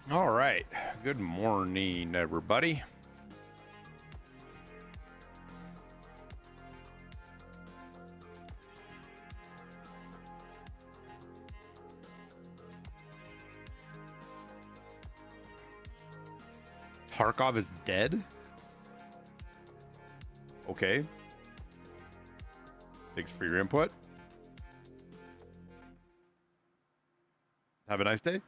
All right. Good morning, everybody. Tarkov is dead? Okay. Thanks for your input. Have a nice day.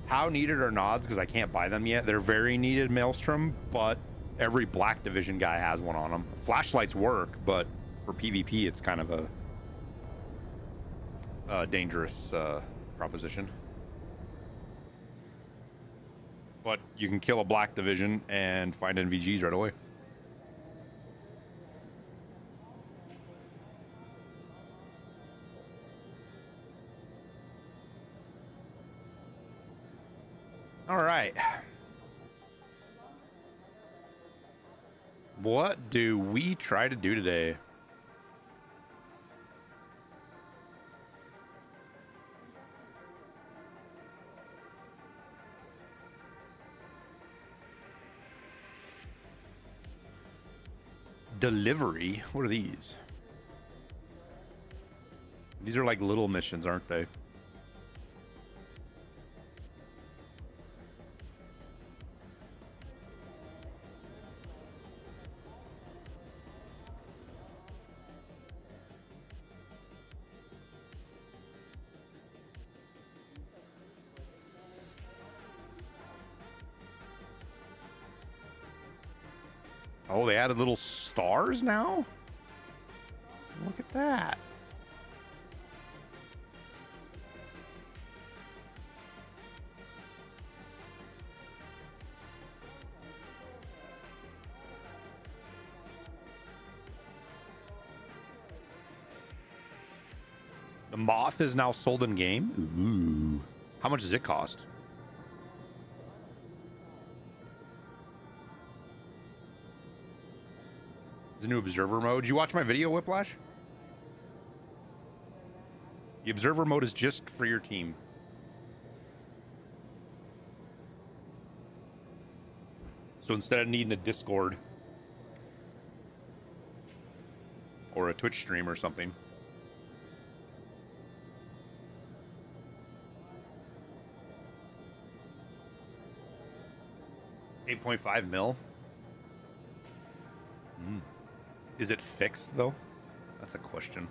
How needed are nods? Because I can't buy them yet. They're very needed, Maelstrom, but every Black Division guy has one on them. Flashlights work, but for PvP, it's kind of a dangerous proposition. But you can kill a Black Division and find NVGs right away. All right. What do we try to do today? Delivery? What are these? These are like little missions, aren't they? Oh, they added little stars now? Look at that. The moth is now sold in game? Ooh. How much does it cost? The new observer mode. Did you watch my video, Whiplash? The observer mode is just for your team. So instead of needing a Discord or a Twitch stream or something. $8.5 mil. Is it fixed though? That's a question.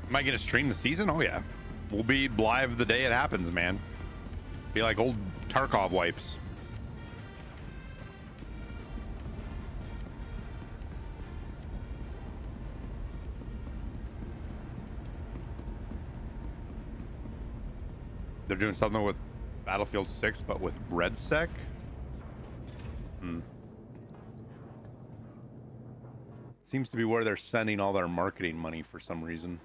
Am I going to stream the season? Oh, yeah. We'll be live the day it happens, man. Be like old Tarkov wipes. They're doing something with Battlefield 6, but with RedSec? Seems to be where they're sending all their marketing money for some reason.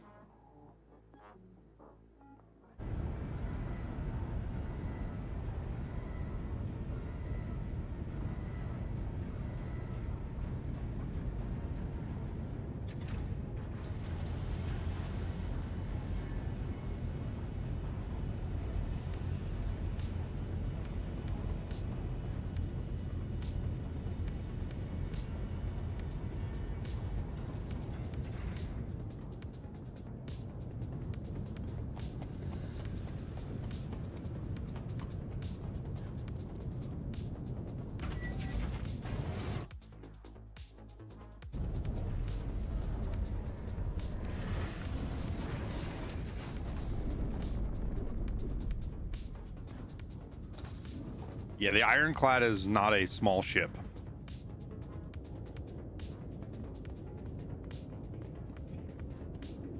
Yeah, the Ironclad is not a small ship.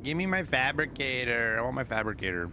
Give me my fabricator. I want my fabricator.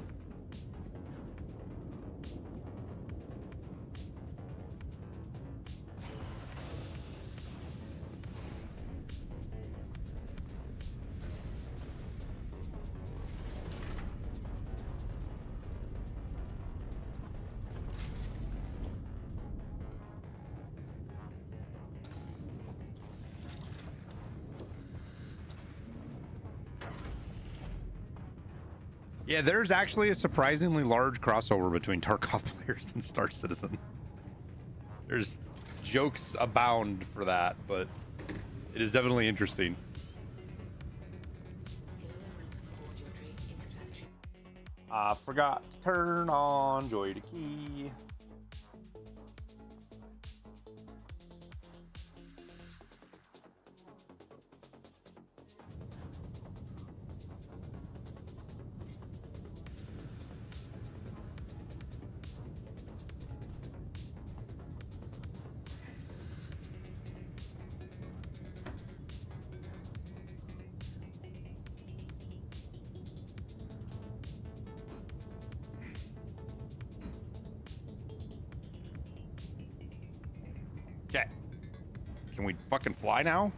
Yeah, there's actually a surprisingly large crossover between Tarkov players and Star Citizen. There's jokes abound for that, but it is definitely interesting. I forgot to turn on Joy to Key. Okay. Can we fucking fly now?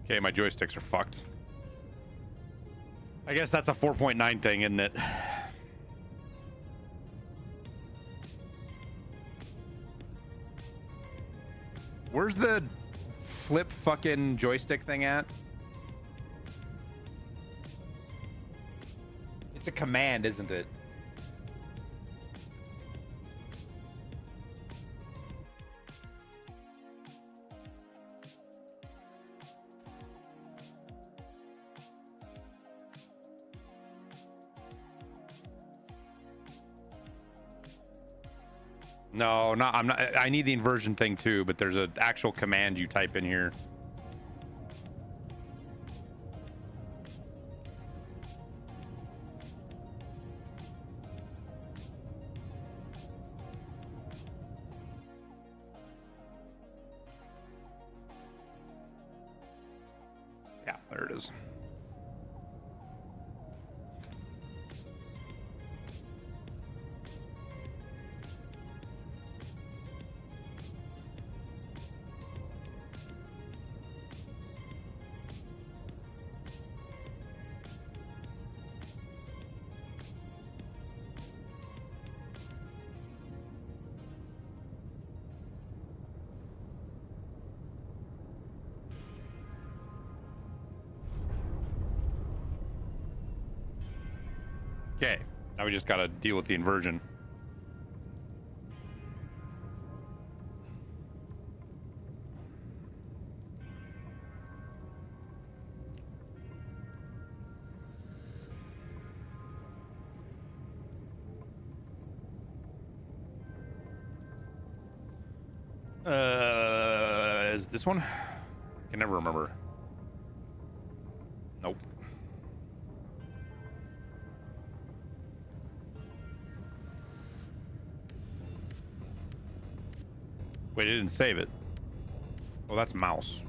Okay, my joysticks are fucked. I guess that's a 4.9 thing, isn't it? Where's the flip fucking joystick thing at? It's a command, isn't it? No, not. I'm not. I need the inversion thing too, but there's an actual command you type in here. Yeah, there it is. Okay, now we just gotta deal with the inversion. Is this one? I can never remember. Nope. Wait, it didn't save it. Well, that's mouse.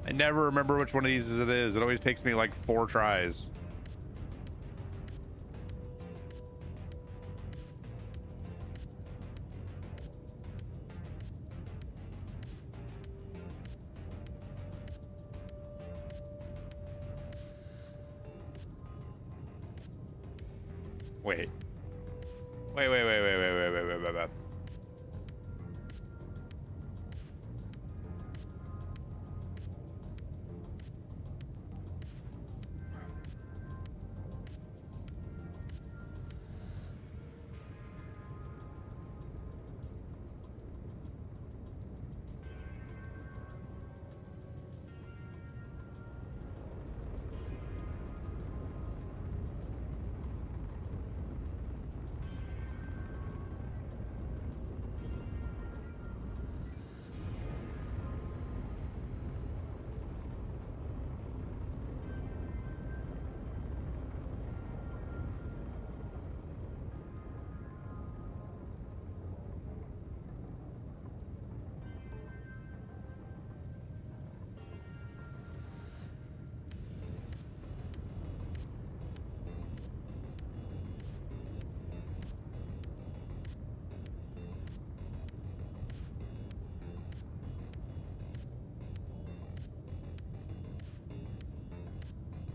I never remember which one of these it is. It always takes me like 4 tries. Wait. Wait.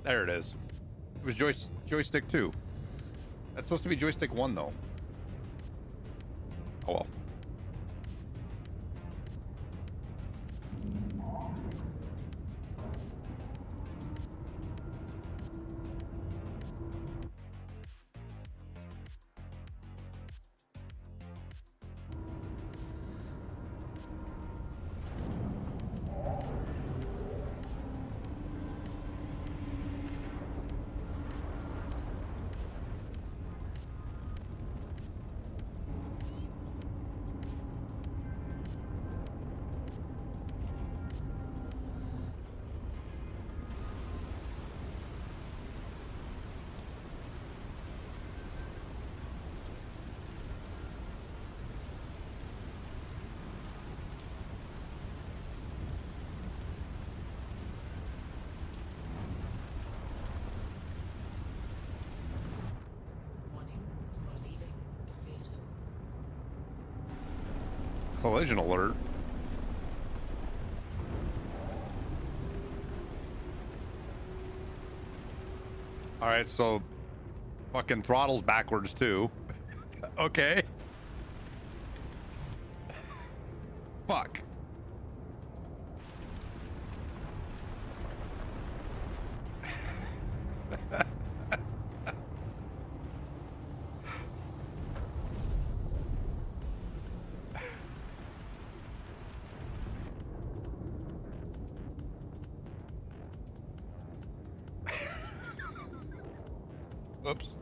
There it is. It was joystick 2. That's supposed to be joystick 1 though. Oh well. Collision alert. All right, so fucking throttles backwards too. Okay. Fuck. Oops.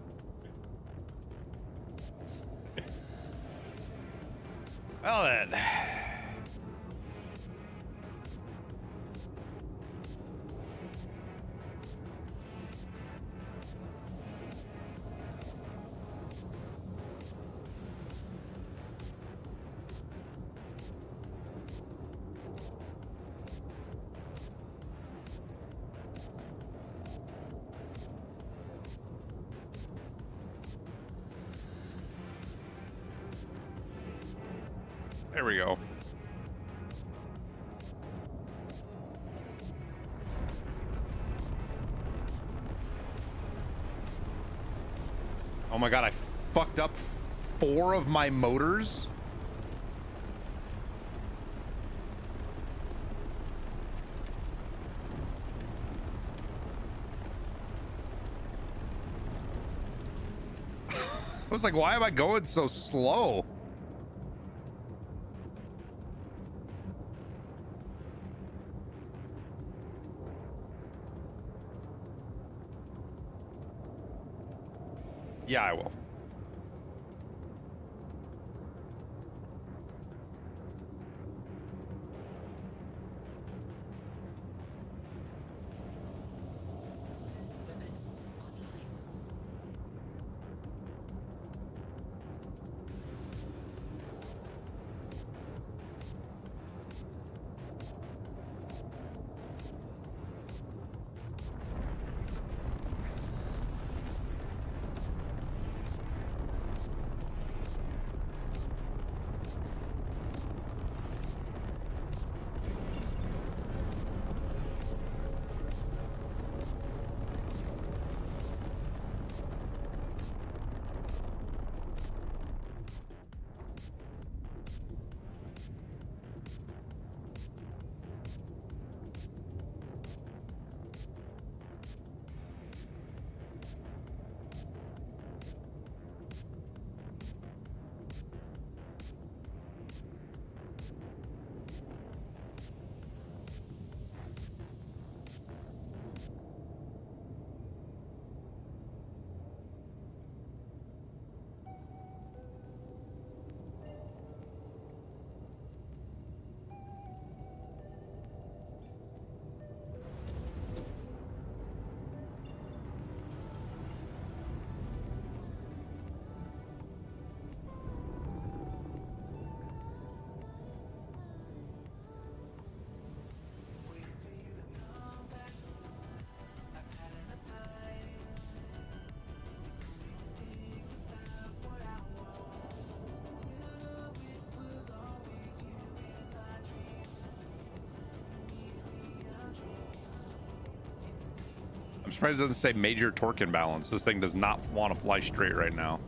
Well then. There we go. Oh my god, I fucked up 4 of my motors. I was like, why am I going so slow? Yeah, I will. I'm surprised it doesn't say major torque imbalance. This thing does not want to fly straight right now.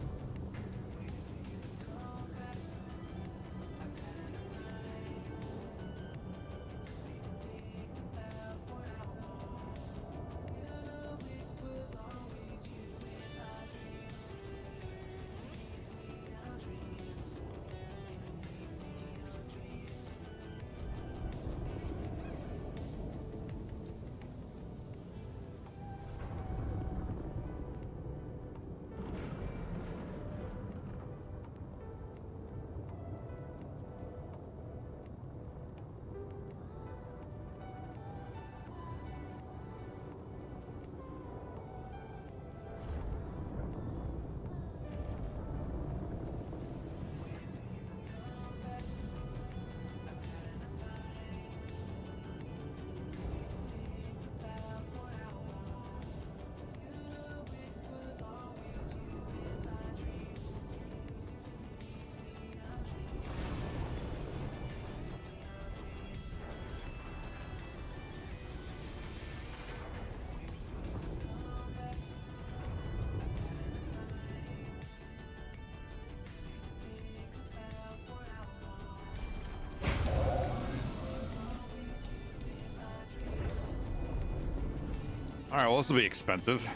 All right, well, this will be expensive.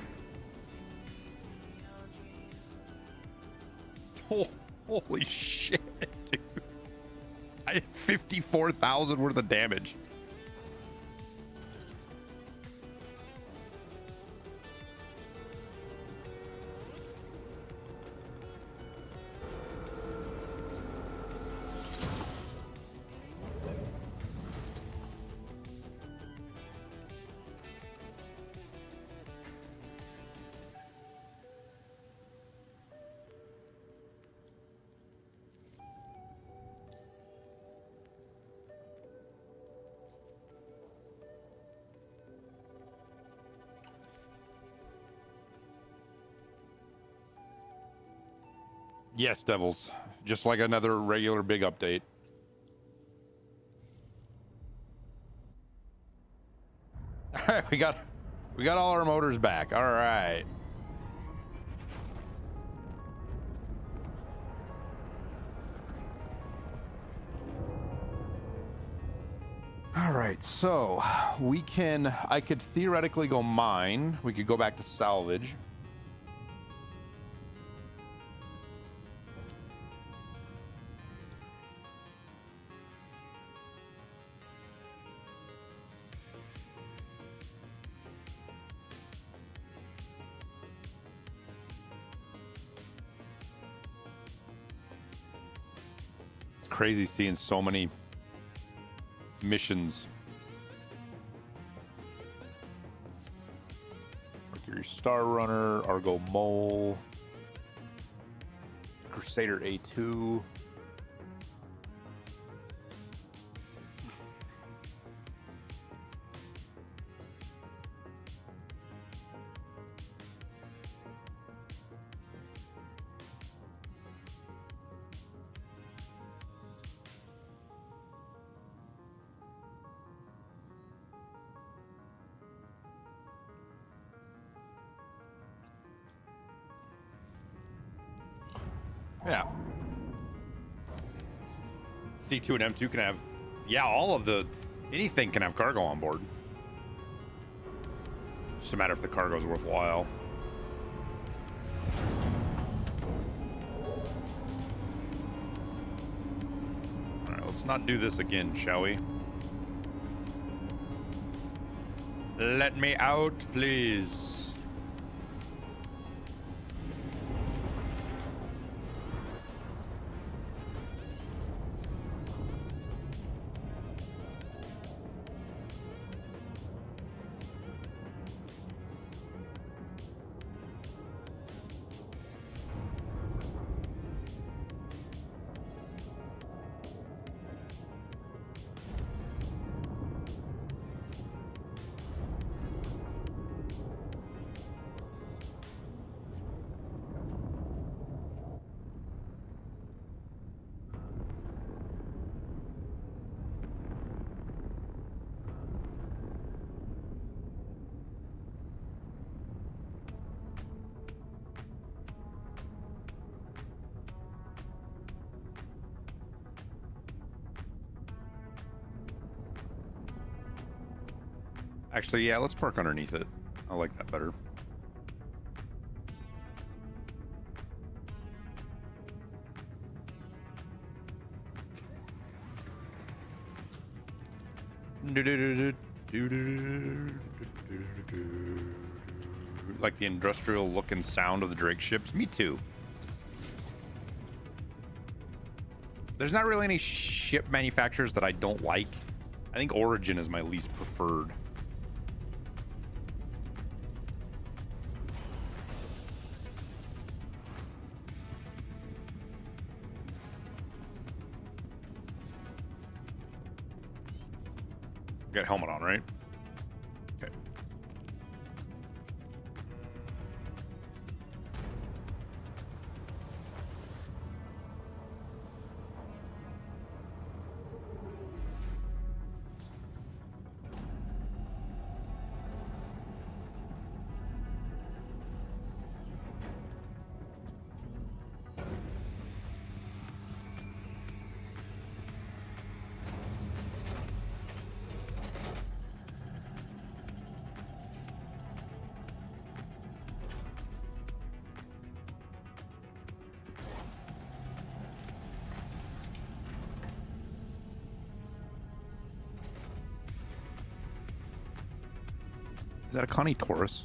Oh, holy shit, dude. I had 54,000 worth of damage. Yes, Devils. Just like another regular big update. All right, we got all our motors back. All right. All right, so I could theoretically go mine. We could go back to salvage. Crazy seeing so many missions. Mercury Star Runner, Argo Mole, Crusader A2. Yeah. C2 and M2 can have, yeah, anything can have cargo on board. Just a matter if the cargo is worthwhile. All right, let's not do this again, shall we? Let me out, please. Actually, yeah, let's park underneath it. I like that better. Like the industrial look and sound of the Drake ships. Me too. There's not really any ship manufacturers that I don't like. I think Origin is my least preferred. Got helmet on, right? Okay. Is that a Connie Taurus?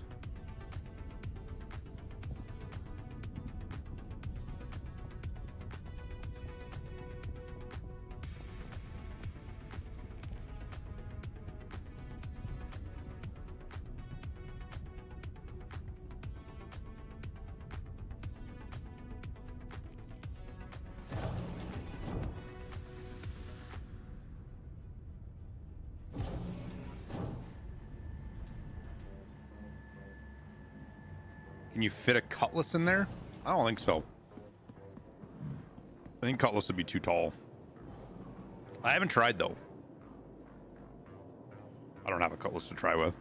Can you fit a Cutlass in there? I don't think so. I think Cutlass would be too tall. I haven't tried, though. I don't have a Cutlass to try with.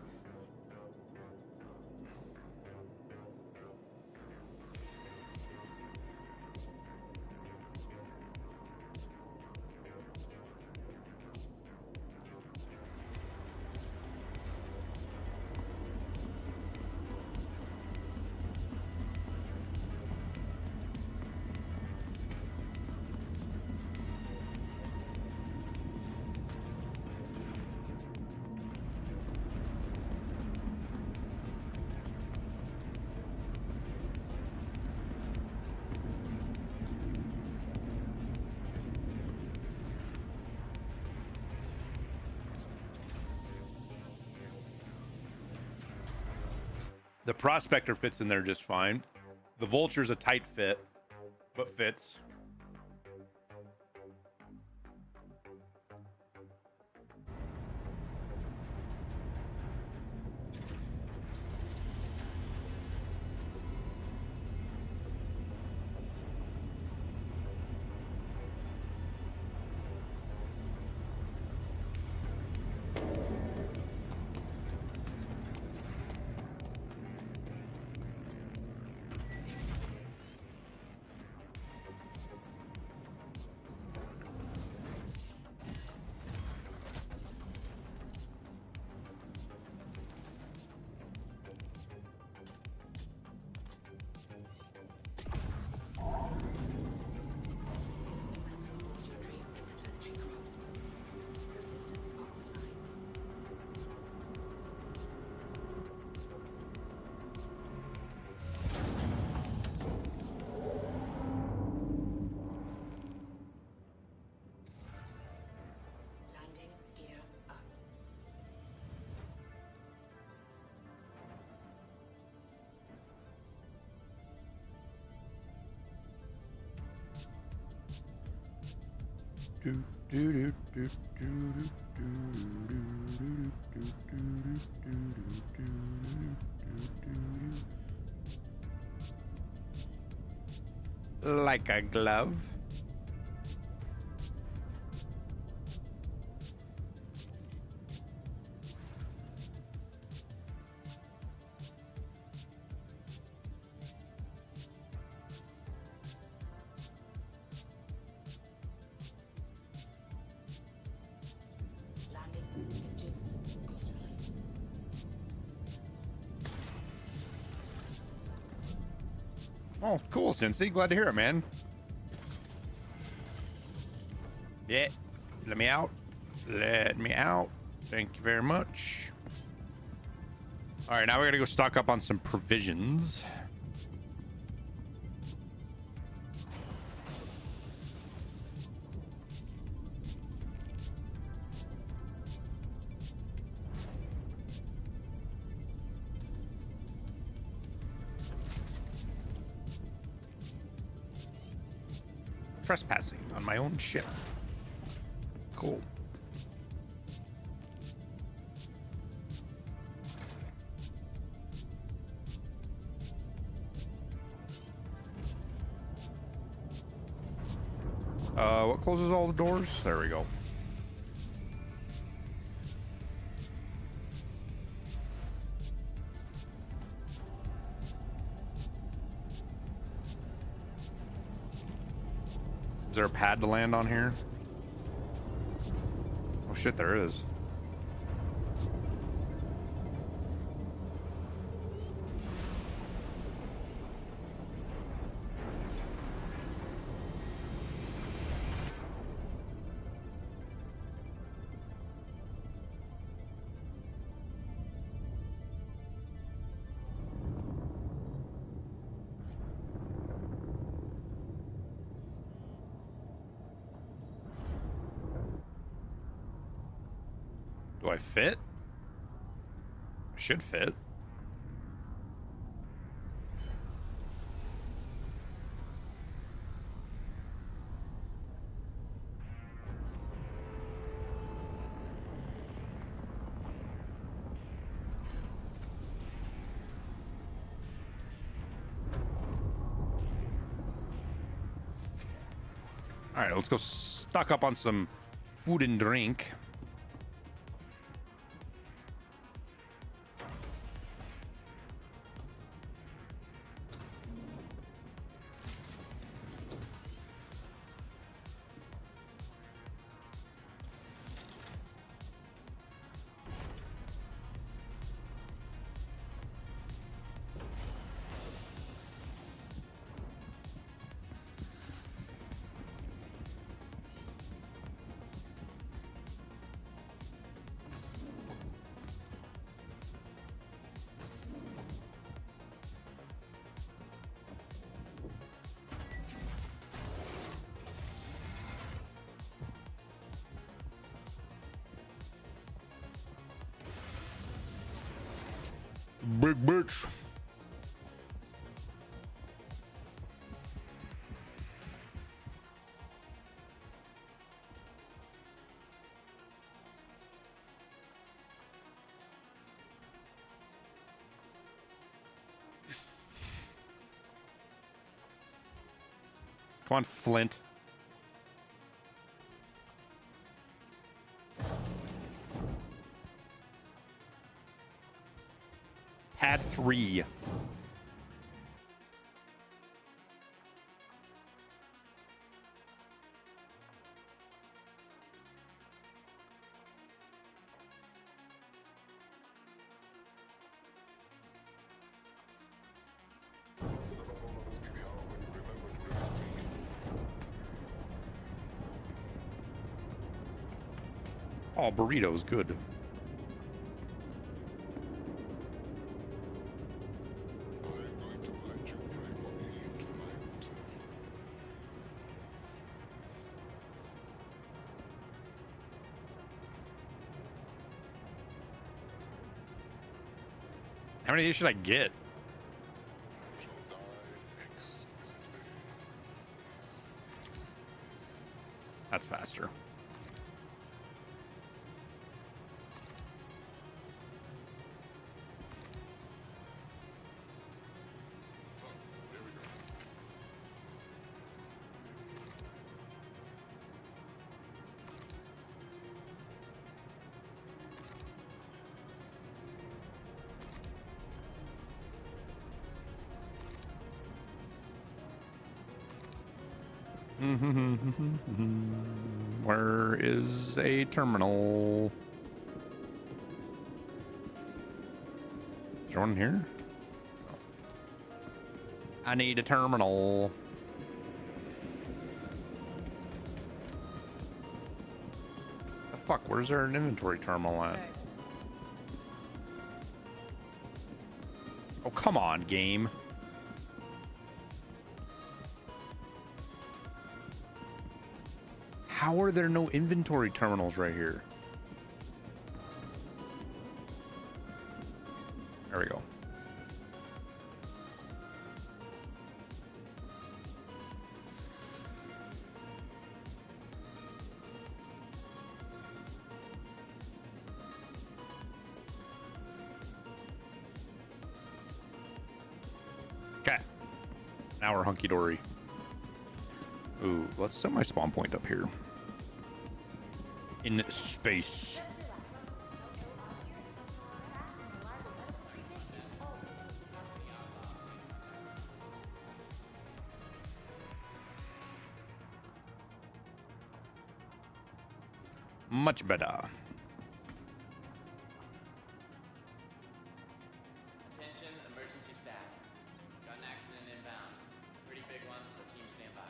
The Prospector fits in there just fine. The Vulture's a tight fit, but fits. Like a glove. Oh, cool, Cincy. Glad to hear it, man. Yeah. Let me out. Let me out. Thank you very much. All right, now we're going to go stock up on some provisions. Trespassing on my own ship. Cool. What closes all the doors? There we go. Is there a pad to land on here? Oh shit, there is. Do I fit? I should fit. All right, let's go stock up on some food and drink. Big bitch. Come on, Flint. Pad 3. Oh, burrito's good. How many of these should I get? That's faster. Where is a terminal? Is there one here? I need a terminal. The fuck? Where's there an inventory terminal at? Oh, come on, game. How are there no inventory terminals right here? There we go. Okay. Now we're hunky-dory. Ooh, let's set my spawn point up here. In space. Much better. Attention, emergency staff. Got an accident inbound. It's a pretty big one, so team stand by.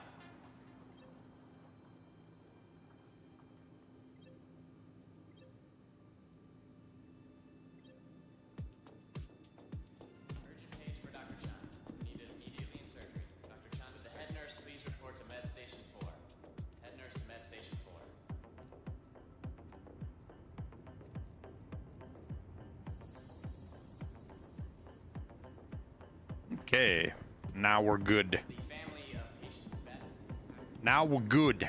Urgent page for Dr. Chan. Needed immediately in surgery. Dr. Chan, would the head nurse please report to Med Station 4? Head nurse to Med Station 4. Okay, now we're good. The family of patient Beth. Now we're good.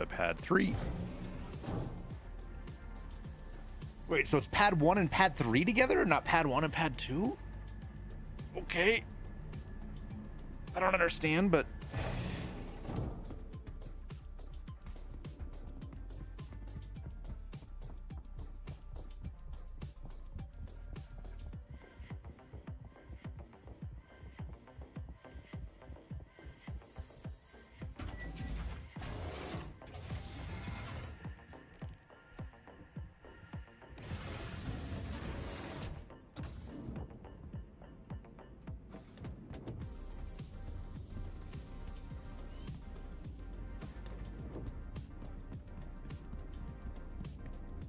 Pad 3. Wait, so it's pad 1 and pad 3 together, or not pad 1 and pad 2? Okay. I don't understand, but...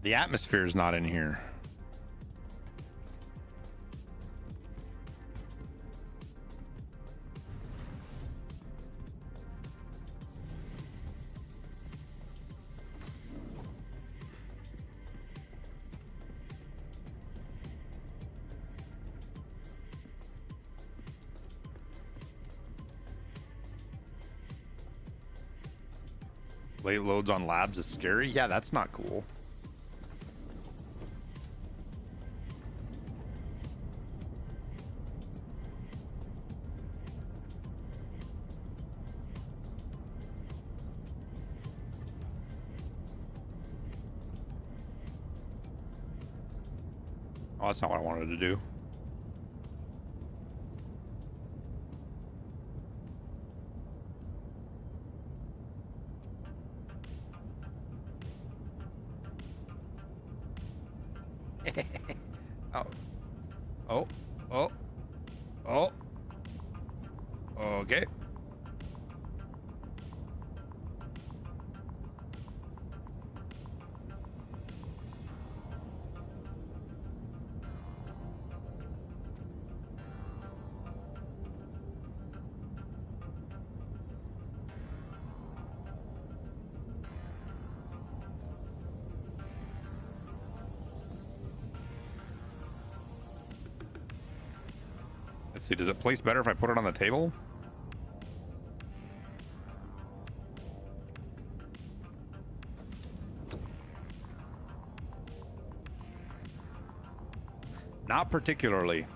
The atmosphere's not in here. Late loads on labs is scary. Yeah, that's not cool. Oh, that's not what I wanted to do. Oh. Oh. Oh. Oh. Okay. Let's see, does it place better if I put it on the table? Not particularly.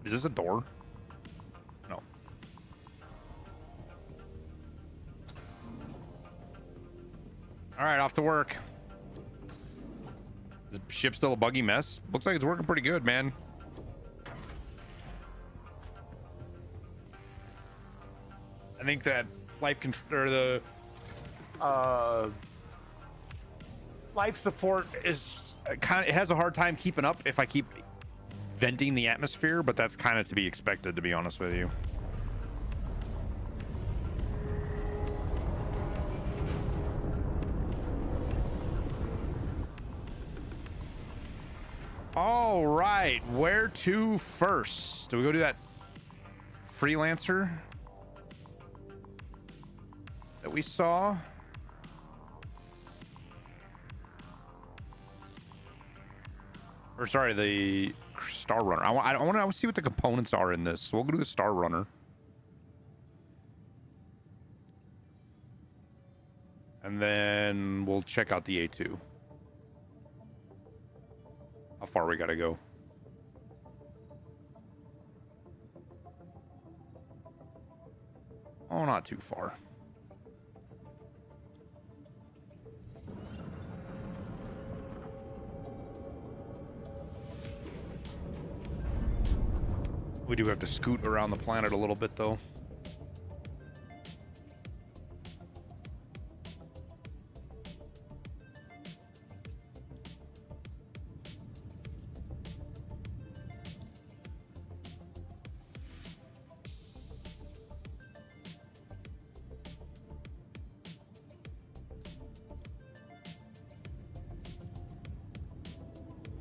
Is this a door? No. All right, off to work. Is the ship still a buggy mess? Looks like it's working pretty good, man. I think that life support is it has a hard time keeping up if I keep venting the atmosphere, but that's kind of to be expected, to be honest with you. All right, where to first? Do we go do that freelancer that we saw? Or sorry, the Star Runner. I want to see what the components are in this. So we'll go to the Star Runner. And then we'll check out the A2. How far we gotta go? Oh, not too far. We do have to scoot around the planet a little bit, though.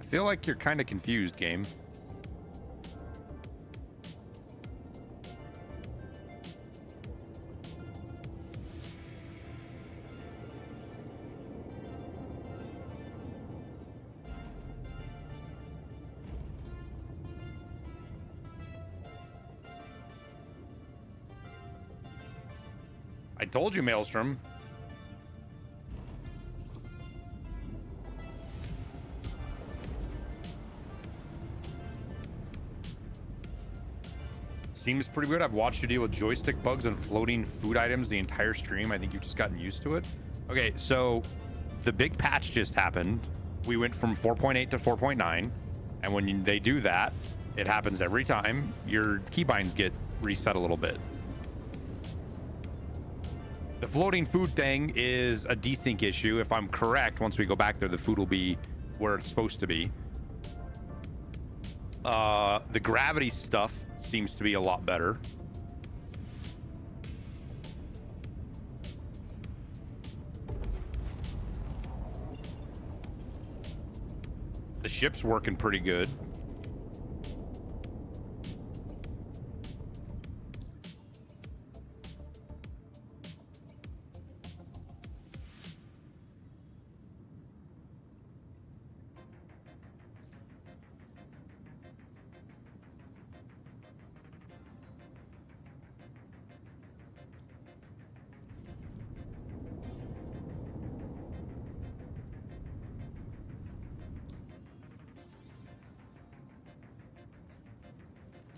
I feel like you're kind of confused, game. I told you, Maelstrom. Seems pretty good. I've watched you deal with joystick bugs and floating food items the entire stream. I think you've just gotten used to it. Okay, so the big patch just happened. We went from 4.8 to 4.9, and when they do that, it happens every time. Your keybinds get reset a little bit. The floating food thing is a desync issue. If I'm correct, once we go back there, the food will be where it's supposed to be. The gravity stuff seems to be a lot better. The ship's working pretty good.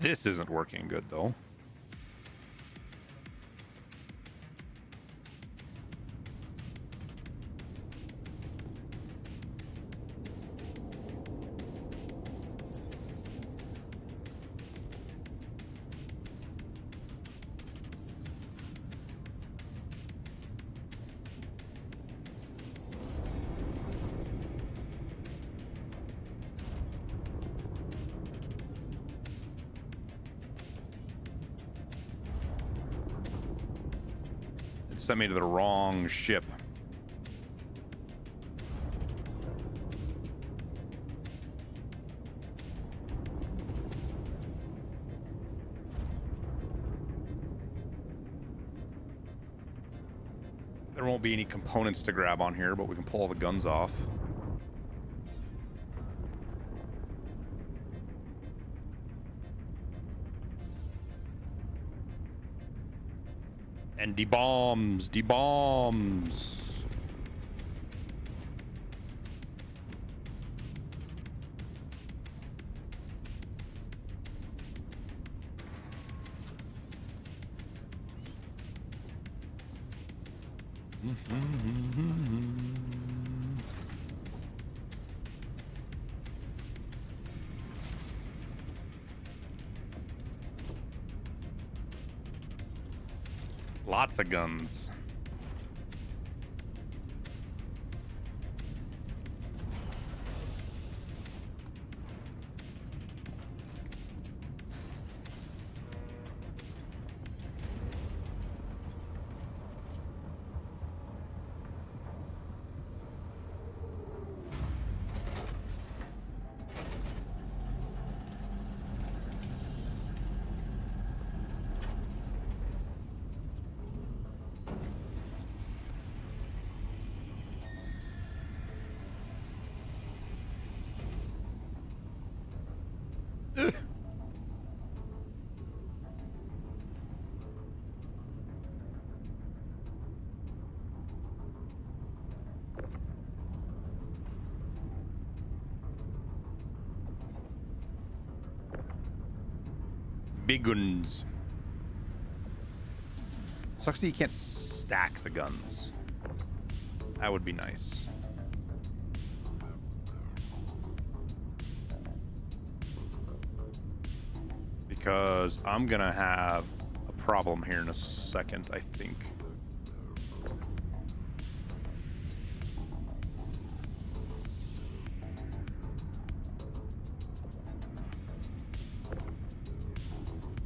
This isn't working good, though. Sent me to the wrong ship. There won't be any components to grab on here, but we can pull all the guns off. And debombs, debombs. Lots of guns. Big guns. Sucks that you can't stack the guns. That would be nice. Because I'm gonna have a problem here in a second, I think.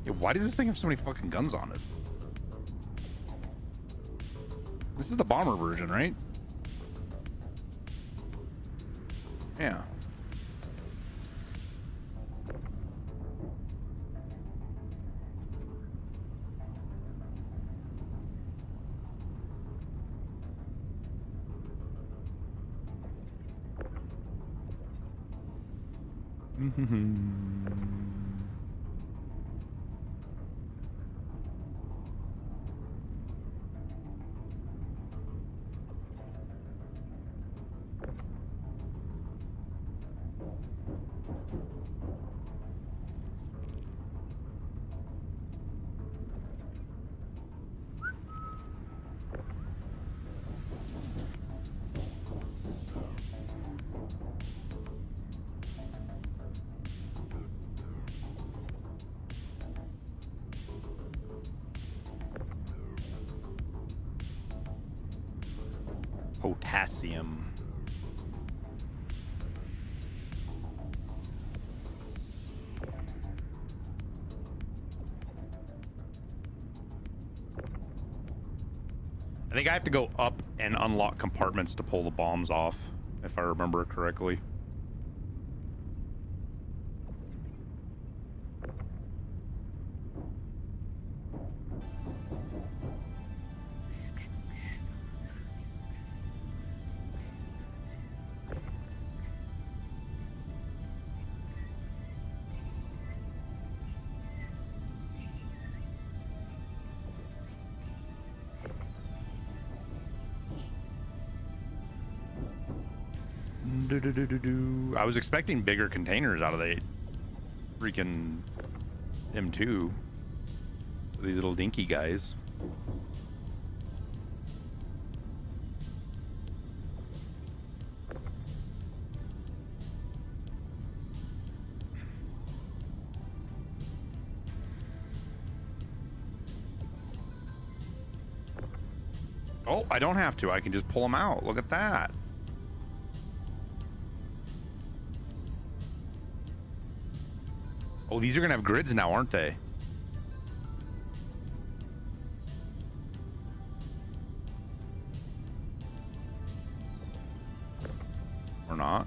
Yeah, why does this thing have so many fucking guns on it? This is the bomber version, right? Yeah. Potassium. I think I have to go up and unlock compartments to pull the bombs off, if I remember correctly. I was expecting bigger containers out of the freaking M2. These little dinky guys. Oh, I don't have to. I can just pull them out. Look at that. Oh, these are gonna have grids now, aren't they? Or not?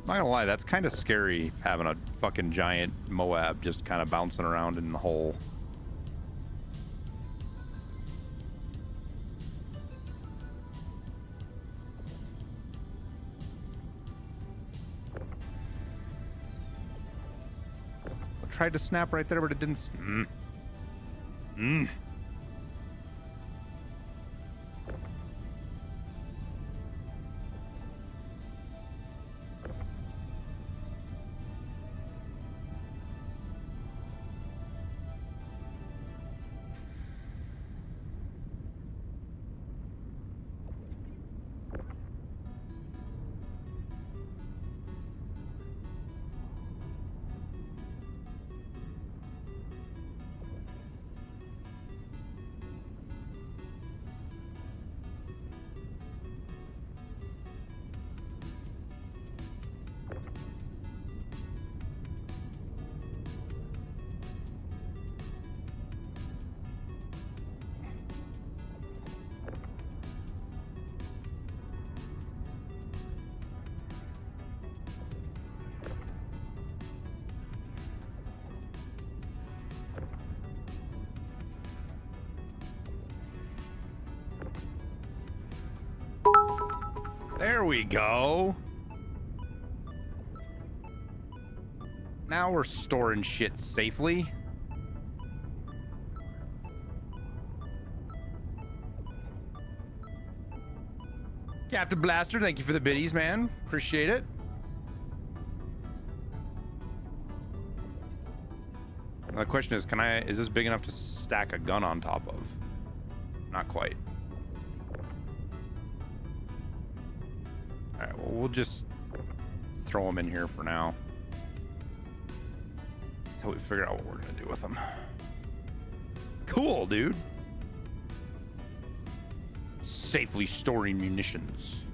Not gonna lie, that's kind of scary having a fucking giant Moab just kind of bouncing around in the hole. tried to snap right there, but it didn't. There we go. Now we're storing shit safely. Captain Blaster, thank you for the biddies, man. Appreciate it. The question is, is this big enough to stack a gun on top of? Not quite. All right, well, we'll just throw them in here for now until we figure out what we're gonna do with them. Cool, dude. Safely storing munitions.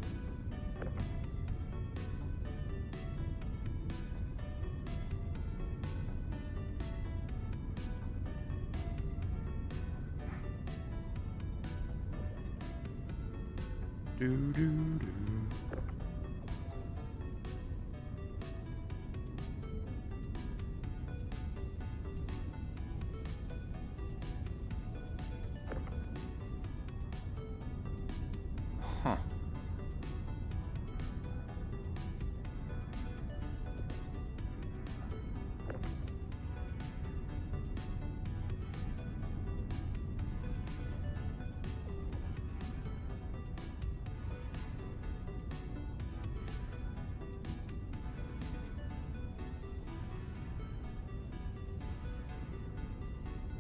Do do do. Huh.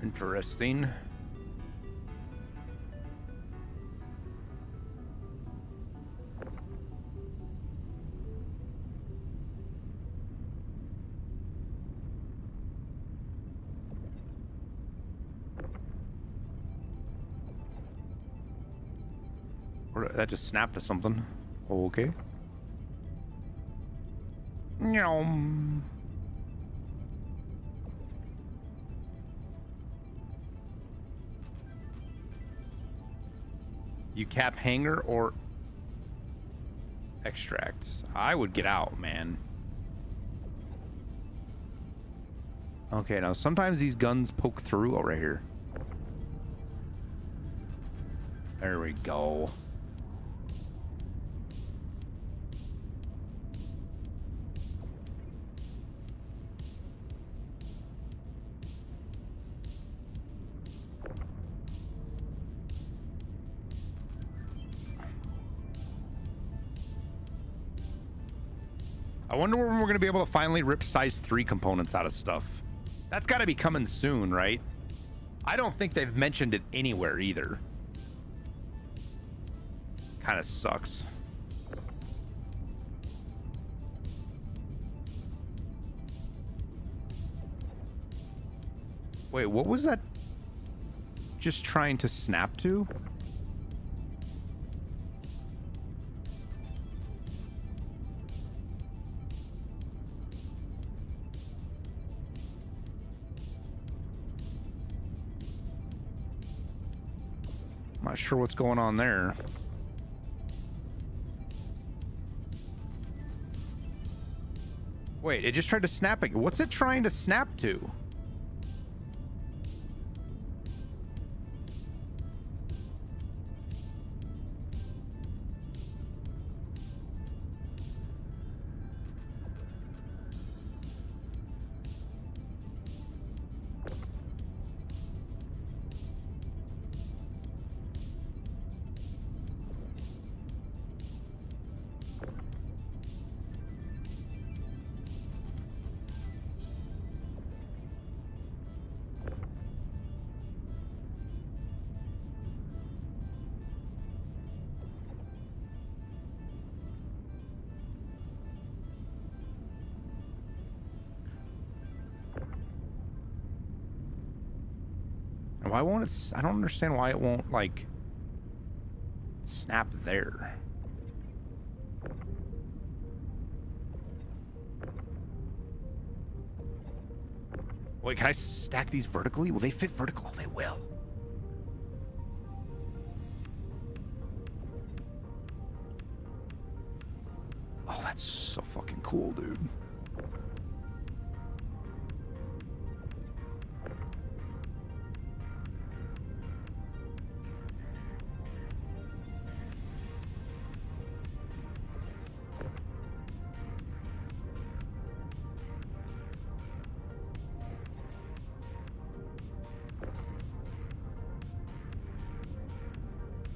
Interesting. That just snapped to something. Okay. Nyom. You cap hanger or extract? I would get out, man. Okay, now sometimes these guns poke through. Oh, right here. There we go. I wonder when we're going to be able to finally rip size 3 components out of stuff. That's got to be coming soon, right? I don't think they've mentioned it anywhere either. Kind of sucks. Wait, what was that just trying to snap to? Not sure what's going on there. Wait, it just tried to snap it. What's it trying to snap to? Why won't it? I don't understand why it won't, like, snap there. Wait, can I stack these vertically? Will they fit vertical? They will. Oh, that's so fucking cool, dude.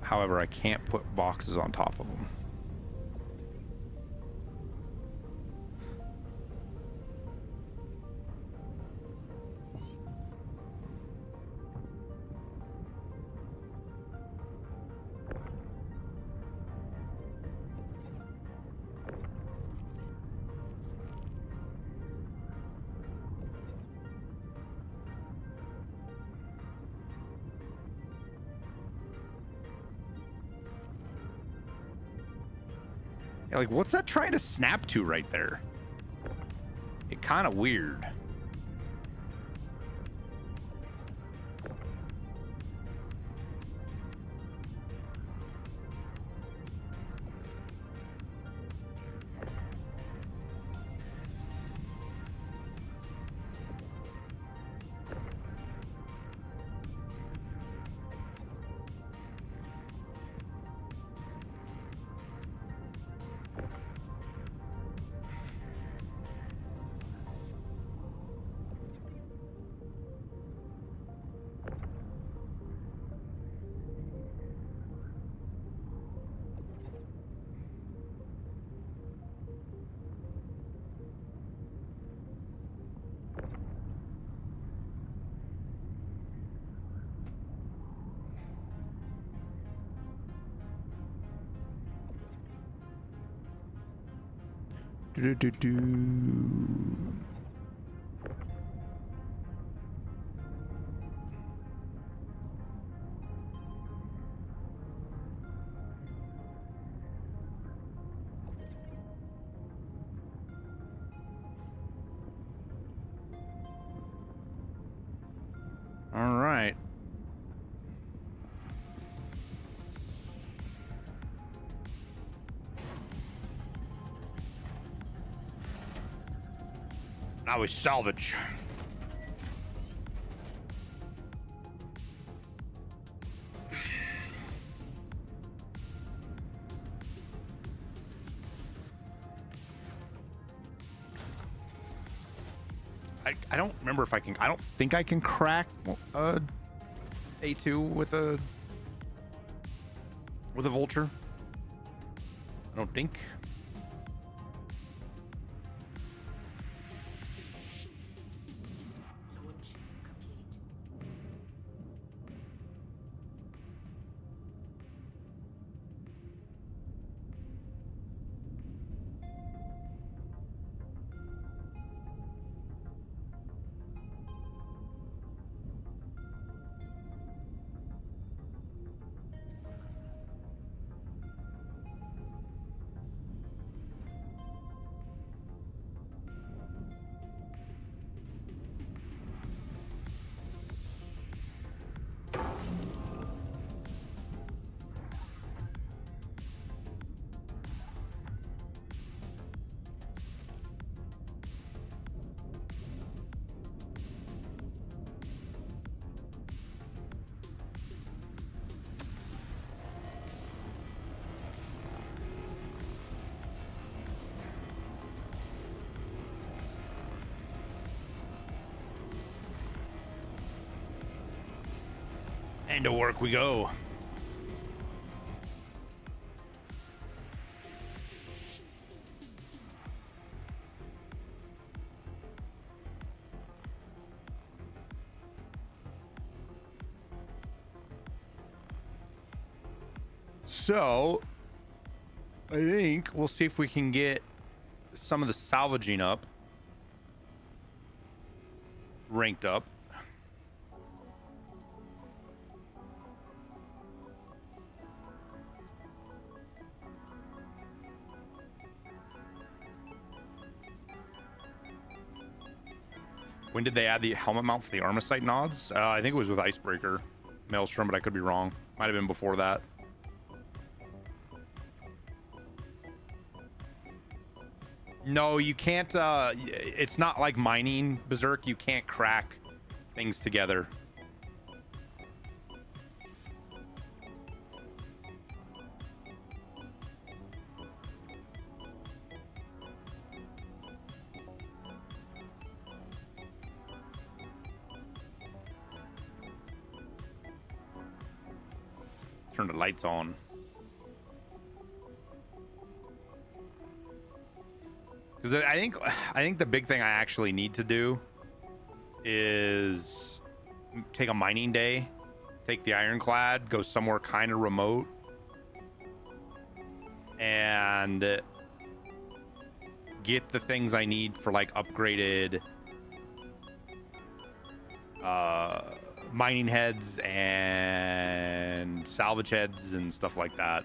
However, I can't put boxes on top of them. Yeah, like, what's that trying to snap to right there? It kind of weird. Do-do-do-do. All right. Now we salvage. I don't remember if I can. I don't think I can crack A2 with a vulture. I don't think. And to work we go. So, I think we'll see if we can get some of the salvaging up, ranked up. When did they add the helmet mount for the Armasight nods? I think it was with Icebreaker, Maelstrom, but I could be wrong. Might have been before that. No, you can't. It's not like mining, Berserk. You can't crack things together. Turn the lights on. Because I think the big thing I actually need to do is take a mining day, take the Ironclad, go somewhere kind of remote, and get the things I need for like upgraded mining heads and salvage heads and stuff like that.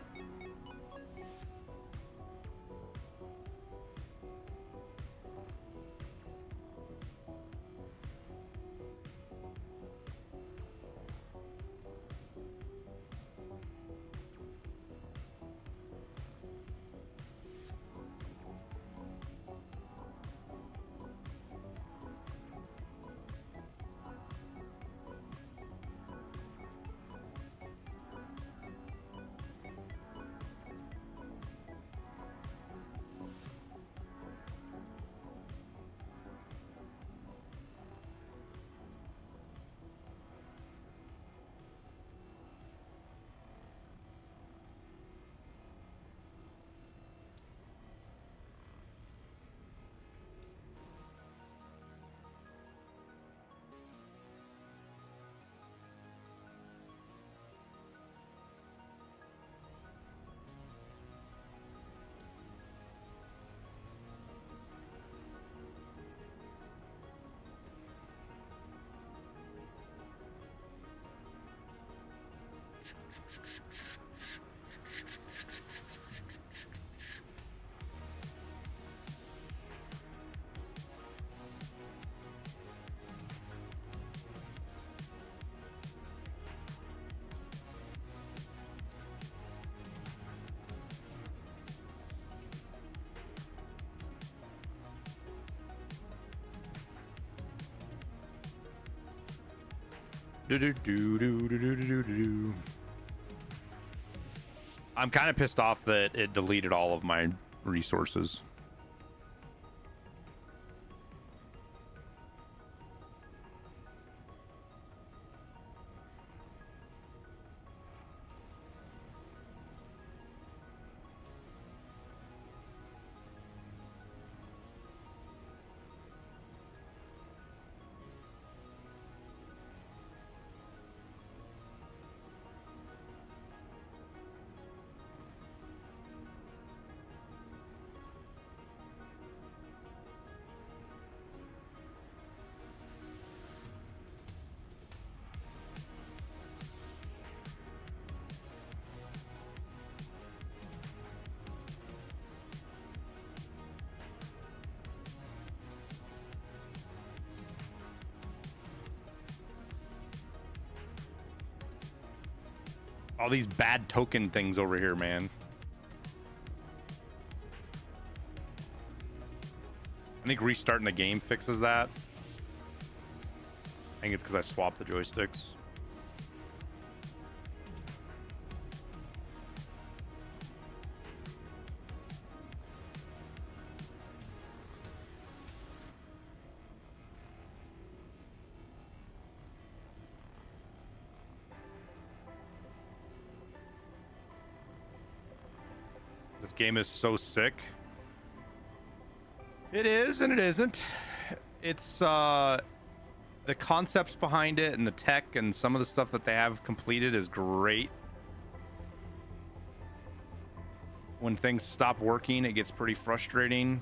I'm kind of pissed off that it deleted all of my resources. All these bad token things over here, man. I think restarting the game fixes that. I think it's because I swapped the joysticks. This game is so sick. It is and it isn't. It's the concepts behind it and the tech and some of the stuff that they have completed is great. When things stop working, it gets pretty frustrating.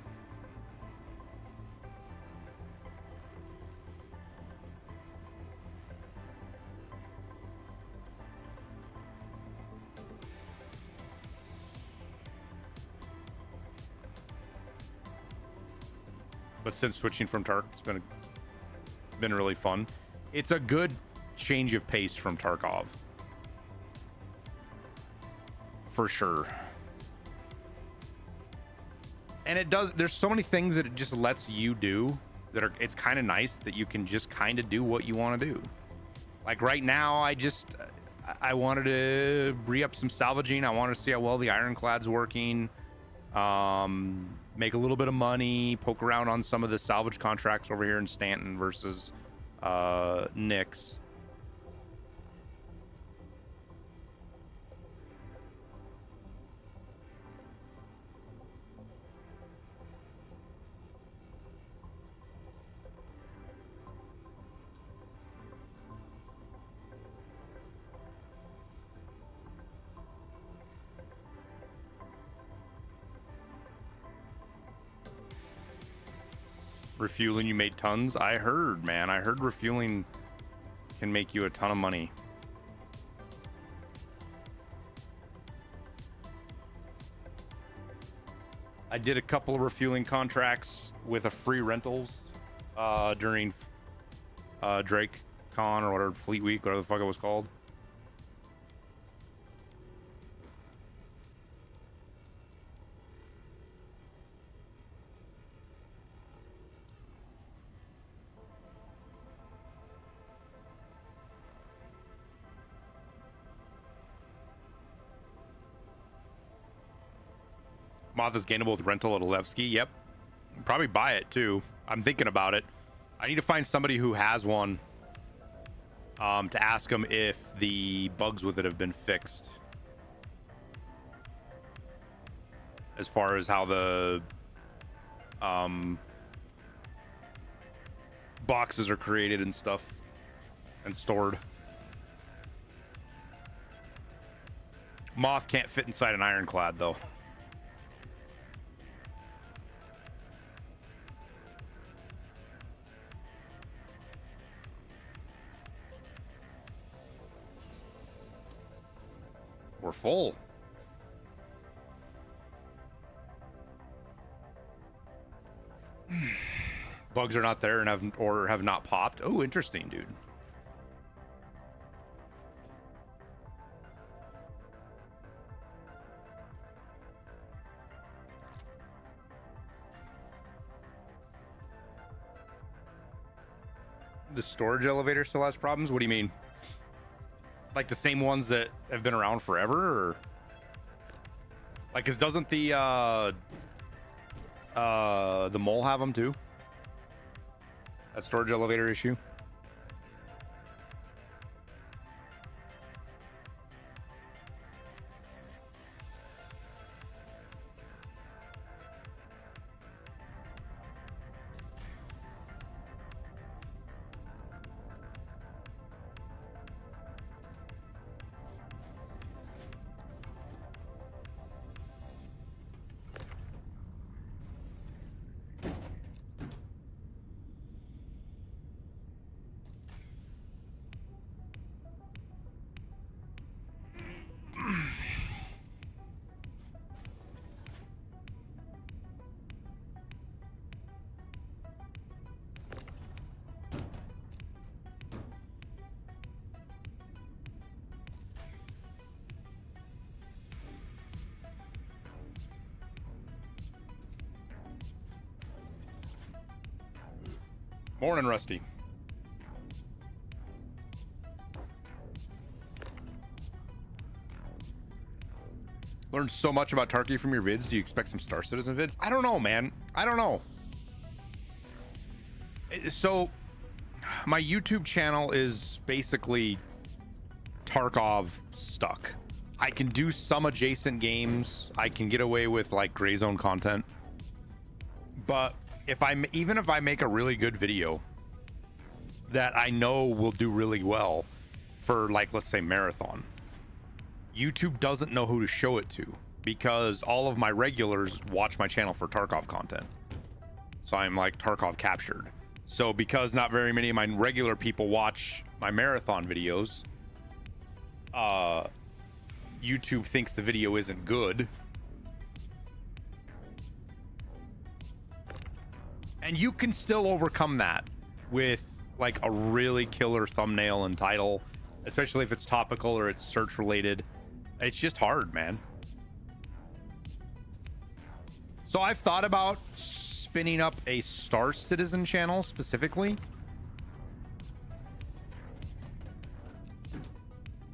But since switching from Tark, it's been been really fun. It's a good change of pace from Tarkov. For sure. And it does, there's so many things that it just lets you do that are, it's kind of nice that you can just kind of do what you want to do. Like right now, I wanted to re-up some salvaging. I wanted to see how well the ironclad's working. Make a little bit of money, poke around on some of the salvage contracts over here in Stanton versus Nix. Refueling, you made tons. I heard, man. I heard refueling can make you a ton of money. I did a couple of refueling contracts with a free rentals during Drake Con or whatever, Fleet Week, whatever the fuck it was called. Moth is gainable with rental at Alevsky. Yep. Probably buy it too. I'm thinking about it. I need to find somebody who has one to ask them if the bugs with it have been fixed. As far as how the boxes are created and stuff and stored. Moth can't fit inside an ironclad though. We're full. Bugs are not there and have not popped. Oh, interesting, dude. The storage elevator still has problems? What do you mean? Like the same ones that have been around forever, or like, cause doesn't the mole have them too? That storage elevator issue. Morning, Rusty. Learned so much about Tarky from your vids. Do you expect some Star Citizen vids? I don't know, man. I don't know. So, my YouTube channel is basically Tarkov stuck. I can do some adjacent games. I can get away with like gray zone content. But even if I make a really good video that I know will do really well for, like, let's say Marathon, YouTube doesn't know who to show it to because all of my regulars watch my channel for Tarkov content. So I'm like Tarkov captured. So because not very many of my regular people watch my Marathon videos, YouTube thinks the video isn't good. And you can still overcome that with like a really killer thumbnail and title, especially if it's topical or it's search related. It's just hard, man. So I've thought about spinning up a Star Citizen channel specifically,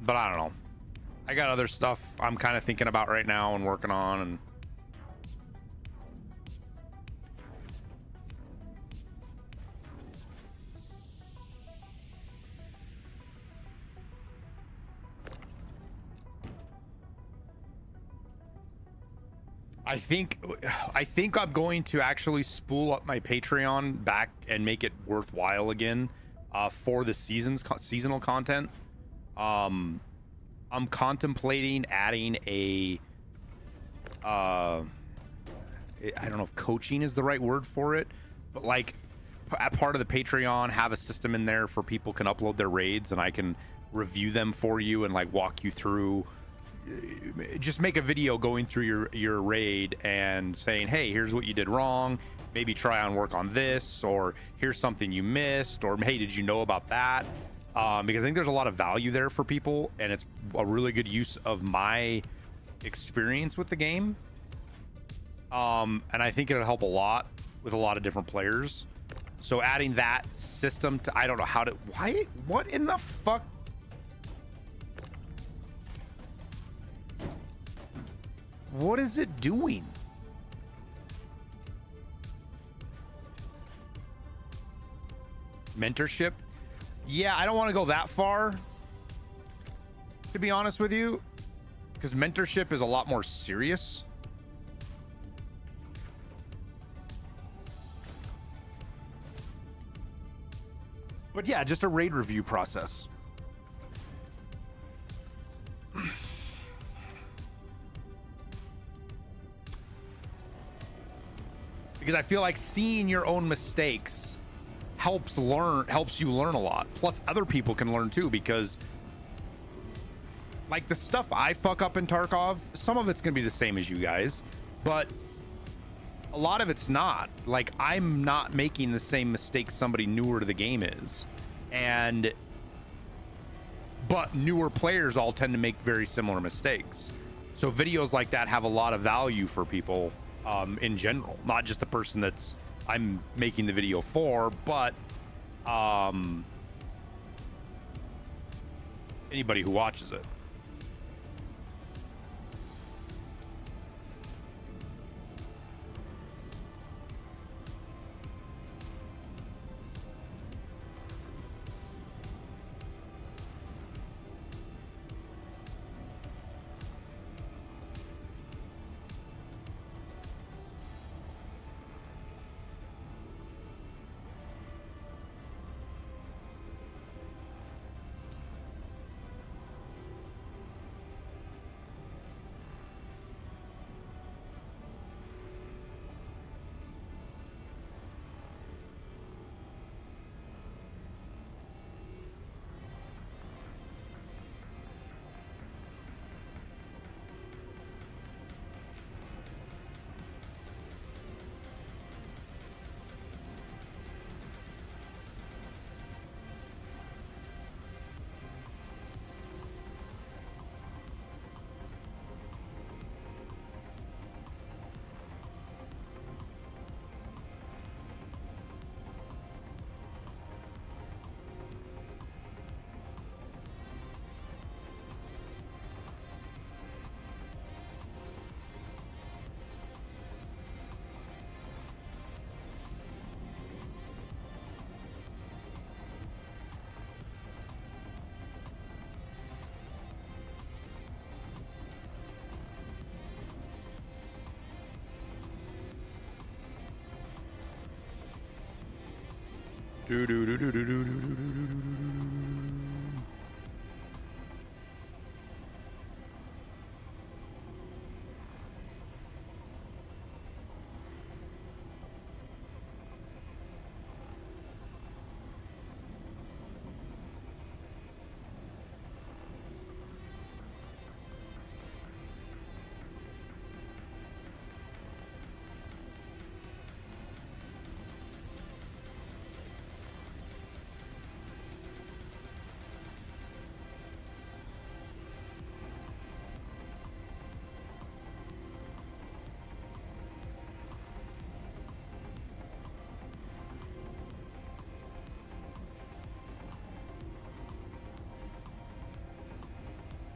but I don't know. I got other stuff I'm kind of thinking about right now and working on, and I think I'm going to actually spool up my Patreon back and make it worthwhile again for the seasonal content. I'm contemplating adding a I don't know if coaching is the right word for it, but like part of the Patreon, have a system in there for people can upload their raids and I can review them for you and like walk you through. Just make a video going through your raid and saying, hey, here's what you did wrong, maybe try on work on this, or here's something you missed, or hey, did you know about that? Because I think there's a lot of value there for people, and it's a really good use of my experience with the game. And I think it'll help a lot with a lot of different players. So adding that system to, I don't know how to, what in the fuck? What is it doing? Mentorship? Yeah, I don't want to go that far, to be honest with you, because mentorship is a lot more serious. But yeah, just a raid review process. Because I feel like seeing your own mistakes helps you learn a lot. Plus other people can learn too, because like the stuff I fuck up in Tarkov, some of it's gonna be the same as you guys, but a lot of it's not. Like I'm not making the same mistakes somebody newer to the game is, but newer players all tend to make very similar mistakes. So videos like that have a lot of value for people in general, not just the person that's I'm making the video for, but anybody who watches it.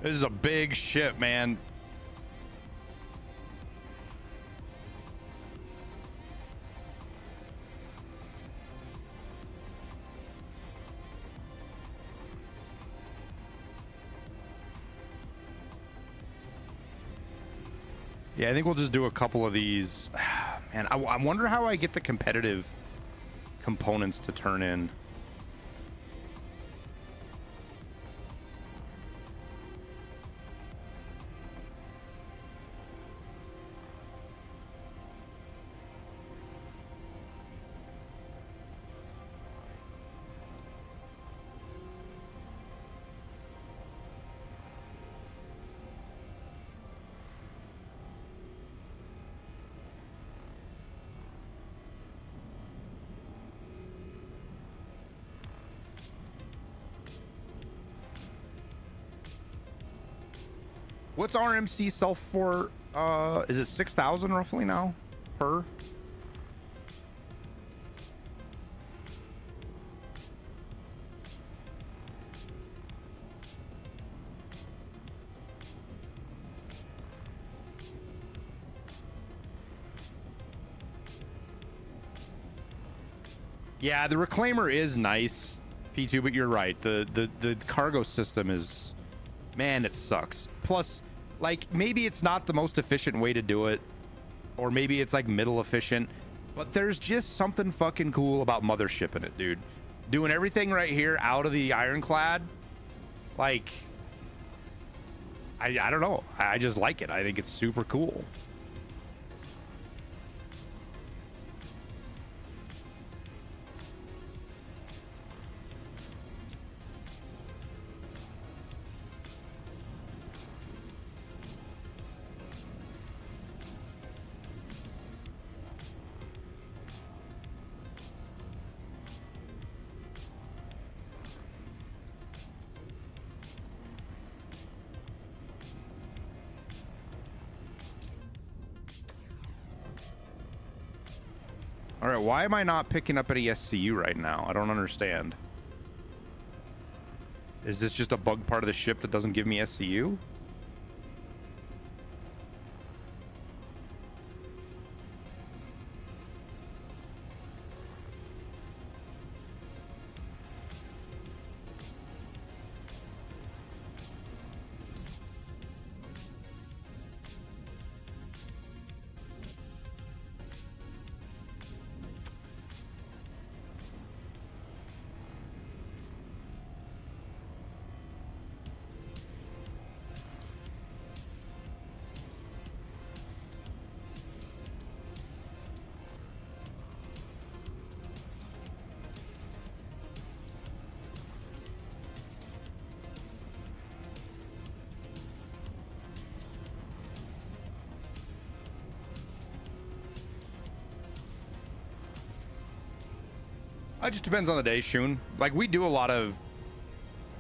This is a big ship, man. Yeah, I think we'll just do a couple of these. Man, I wonder how I get the competitive components to turn in. What's RMC sell for? Is it 6,000 roughly now per? Yeah, the reclaimer is nice, P2, but you're right. The cargo system is, man, it sucks. Plus, like, maybe it's not the most efficient way to do it, or maybe it's like middle efficient, but there's just something fucking cool about mothership in it, dude. Doing everything right here out of the ironclad, like, I don't know. I just like it. I think it's super cool. All right, why am I not picking up any SCU right now? I don't understand. Is this just a bug part of the ship that doesn't give me SCU? It just depends on the day, Shun. Like, we do a lot of...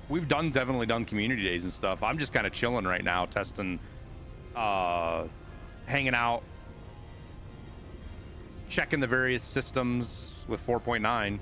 We've definitely done community days and stuff. I'm just kind of chilling right now, testing, hanging out, checking the various systems with 4.9.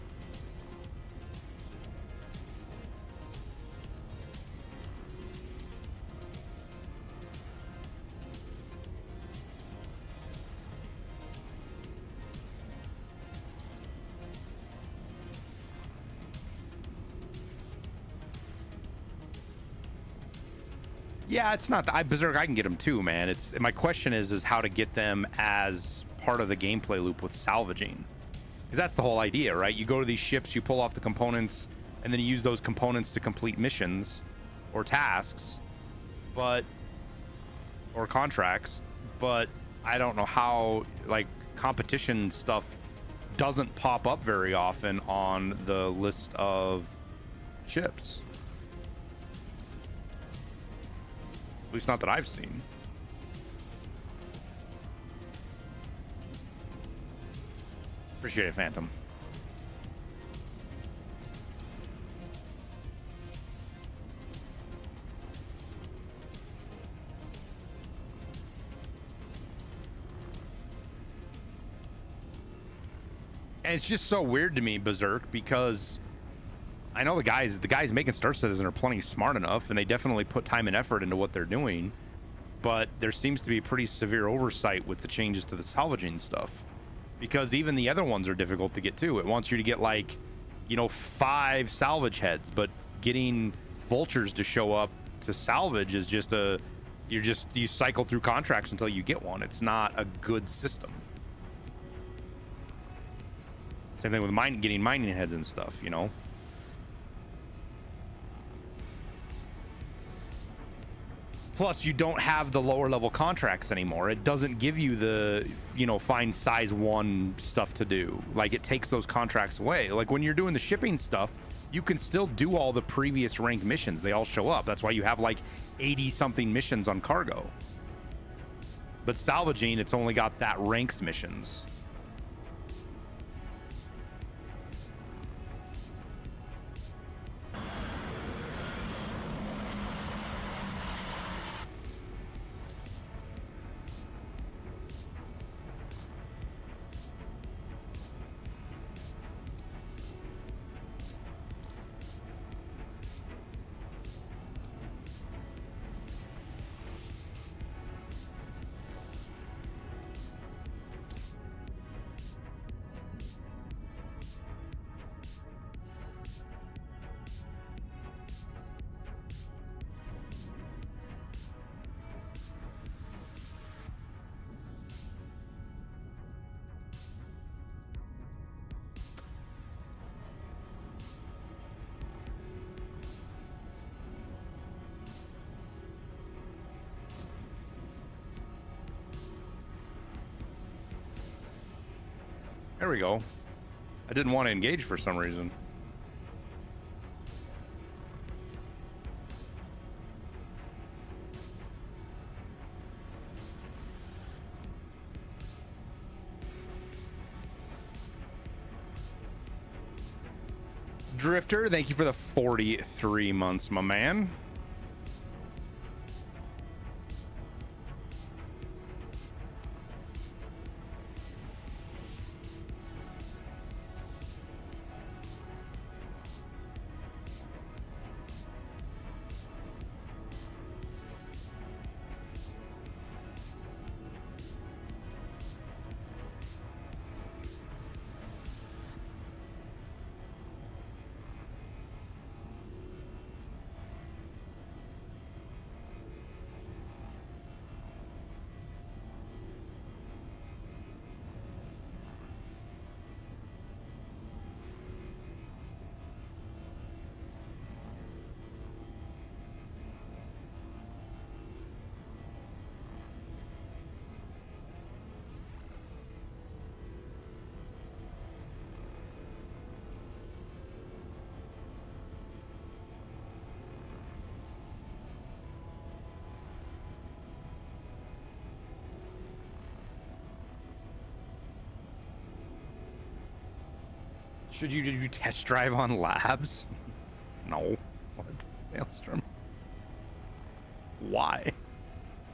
Yeah, it's not that Berserk. I can get them too, man. It's my question is how to get them as part of the gameplay loop with salvaging, because that's the whole idea, right? You go to these ships, you pull off the components, and then you use those components to complete missions or tasks, or contracts. But I don't know how, like, competition stuff doesn't pop up very often on the list of ships. At least not that I've seen. Appreciate it, Phantom. And it's just so weird to me, Berserk, because I know the guys making Star Citizen are plenty smart enough, and they definitely put time and effort into what they're doing. But there seems to be pretty severe oversight with the changes to the salvaging stuff, because even the other ones are difficult to get to. It wants you to get like, you know, 5 salvage heads, but getting vultures to show up to salvage is just you cycle through contracts until you get one. It's not a good system. Same thing with getting mining heads and stuff, you know. Plus, you don't have the lower level contracts anymore. It doesn't give you the, you know, find size 1 stuff to do. Like, it takes those contracts away. Like, when you're doing the shipping stuff, you can still do all the previous ranked missions. They all show up. That's why you have like 80 something missions on cargo. But salvaging, it's only got that ranks missions. There we go. I didn't want to engage for some reason. Drifter, thank you for the 43 months, my man. Should you do test drive on labs? No. What? Maelstrom? Why?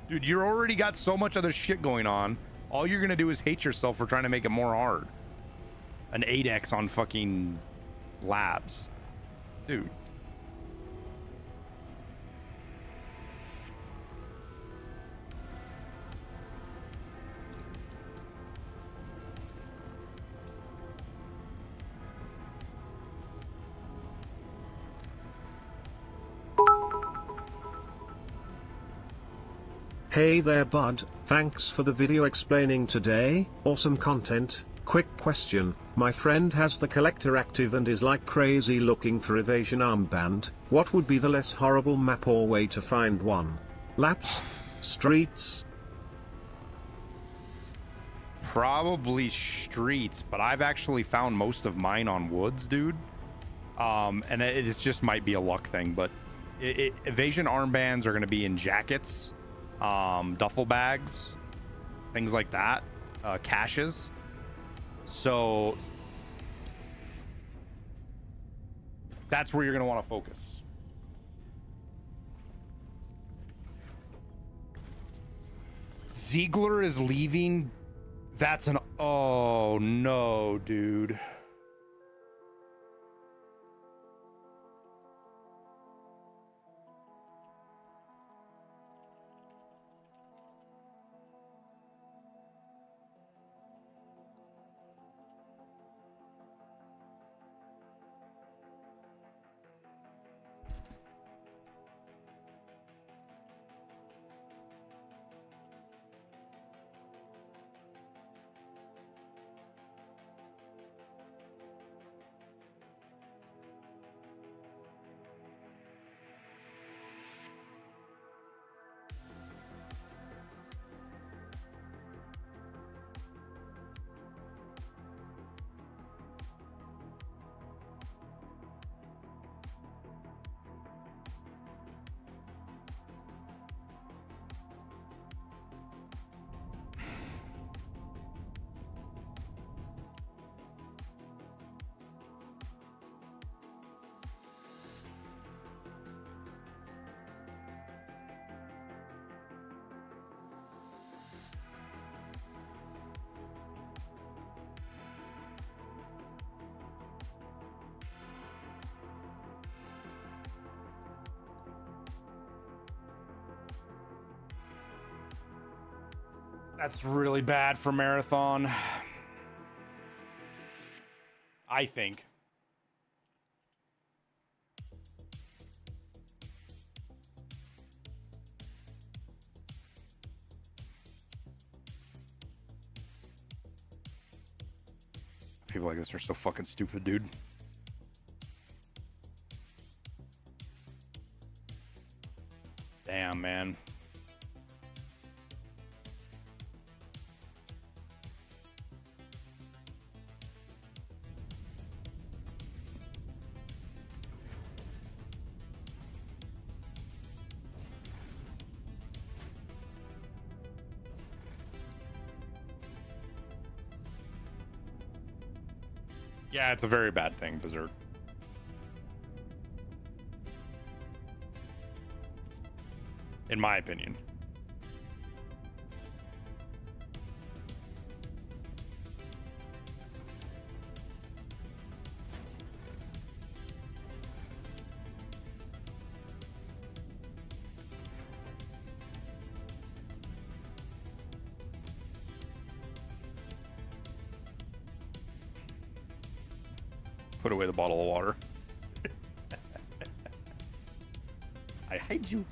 Dude, you already got so much other shit going on. All you're gonna do is hate yourself for trying to make it more hard. An 8x on fucking labs. Dude. Hey there bud, thanks for the video explaining today, awesome content. Quick question, my friend has the collector active and is like crazy looking for evasion armband. What would be the less horrible map or way to find one? Laps? Streets? Probably streets, but I've actually found most of mine on woods, dude. And it just might be a luck thing, but evasion armbands are going to be in jackets, duffel bags, things like that, caches. So that's where you're going to want to focus. Ziegler is leaving. That's an, oh no, dude. That's really bad for marathon. I think. People like this are so fucking stupid, dude. Damn, man. Yeah, it's a very bad thing, dessert. In my opinion. Put away the bottle of water. I hate you.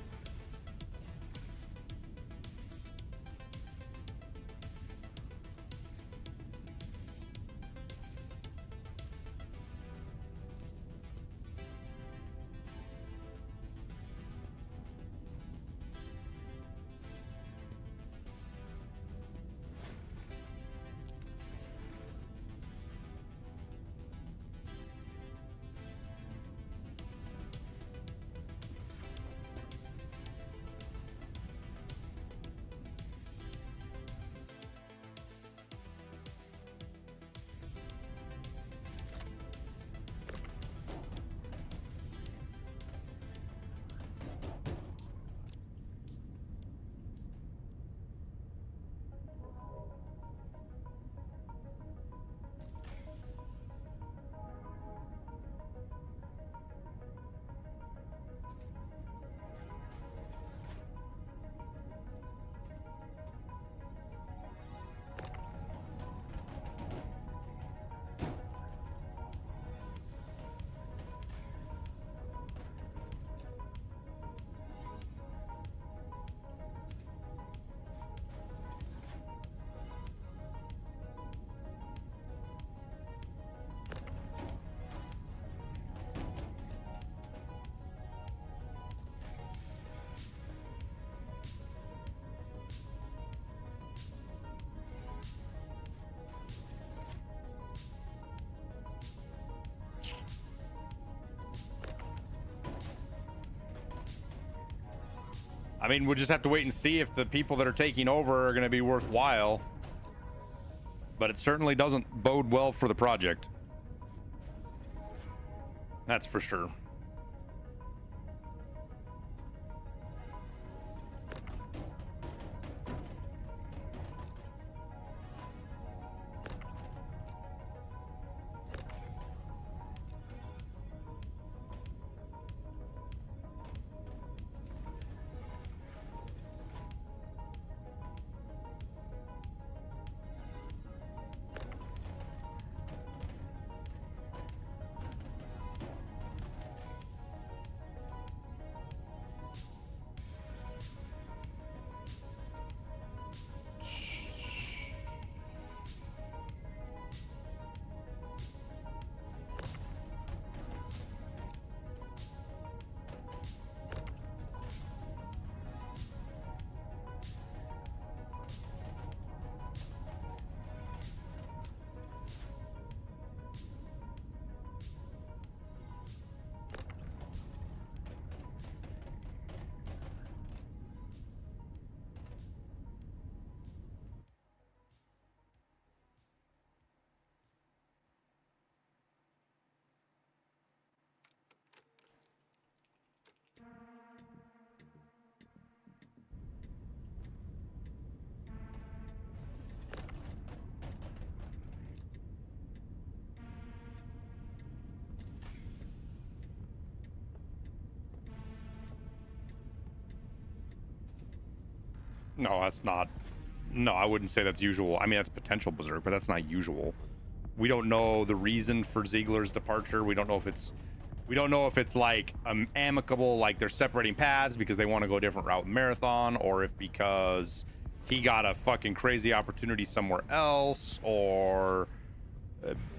I mean, we'll just have to wait and see if the people that are taking over are going to be worthwhile. But it certainly doesn't bode well for the project. That's for sure. No, that's not No, I wouldn't say that's usual. I mean, that's potential berserk, but that's not usual. We don't know the reason for Ziegler's departure. We don't know if it's like amicable, like they're separating paths because they want to go a different route in Marathon, or if because he got a fucking crazy opportunity somewhere else, or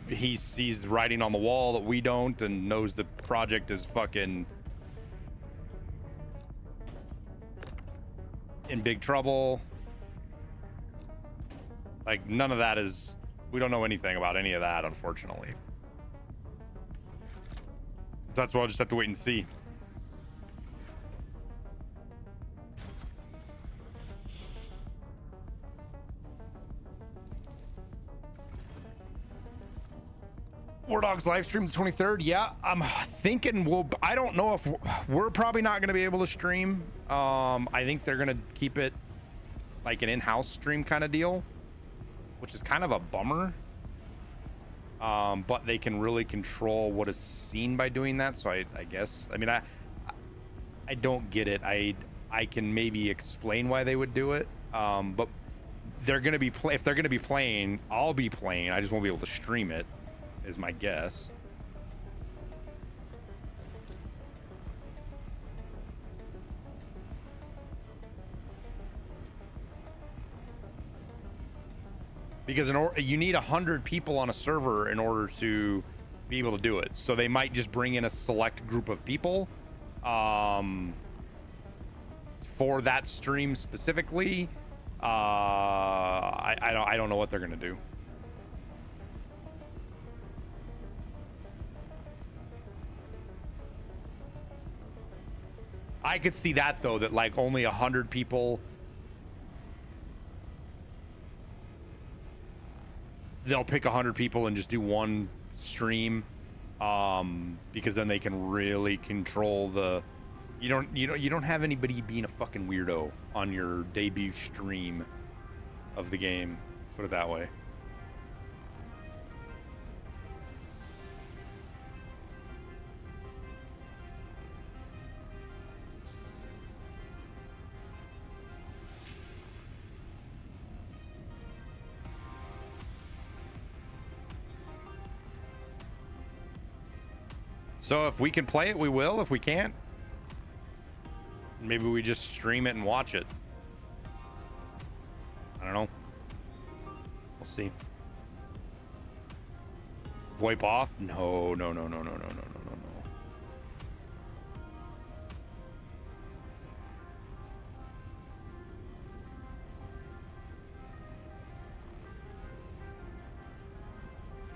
he sees writing on the wall that we don't and knows the project is fucking in big trouble. Like, none of that is, we don't know anything about any of that, unfortunately. That's why I'll just have to wait and see. War Dogs live stream the 23rd. Yeah, I'm thinking I don't know if we're probably not going to be able to stream. I think they're going to keep it like an in-house stream kind of deal, which is kind of a bummer. But they can really control what is seen by doing that. So I guess, I mean, I don't get it. I can maybe explain why they would do it. But they're going to be if they're going to be playing, I'll be playing. I just won't be able to stream it, is my guess. Because you need 100 people on a server in order to be able to do it. So they might just bring in a select group of people for that stream specifically. I don't know what they're gonna do. I could see that though, that like only 100 people. They'll pick 100 people and just do one stream, because then they can really control the. You don't have anybody being a fucking weirdo on your debut stream of the game. Put it that way. So if we can play it, we will. If we can't, maybe we just stream it and watch it. I don't know. We'll see. VoIP off? No.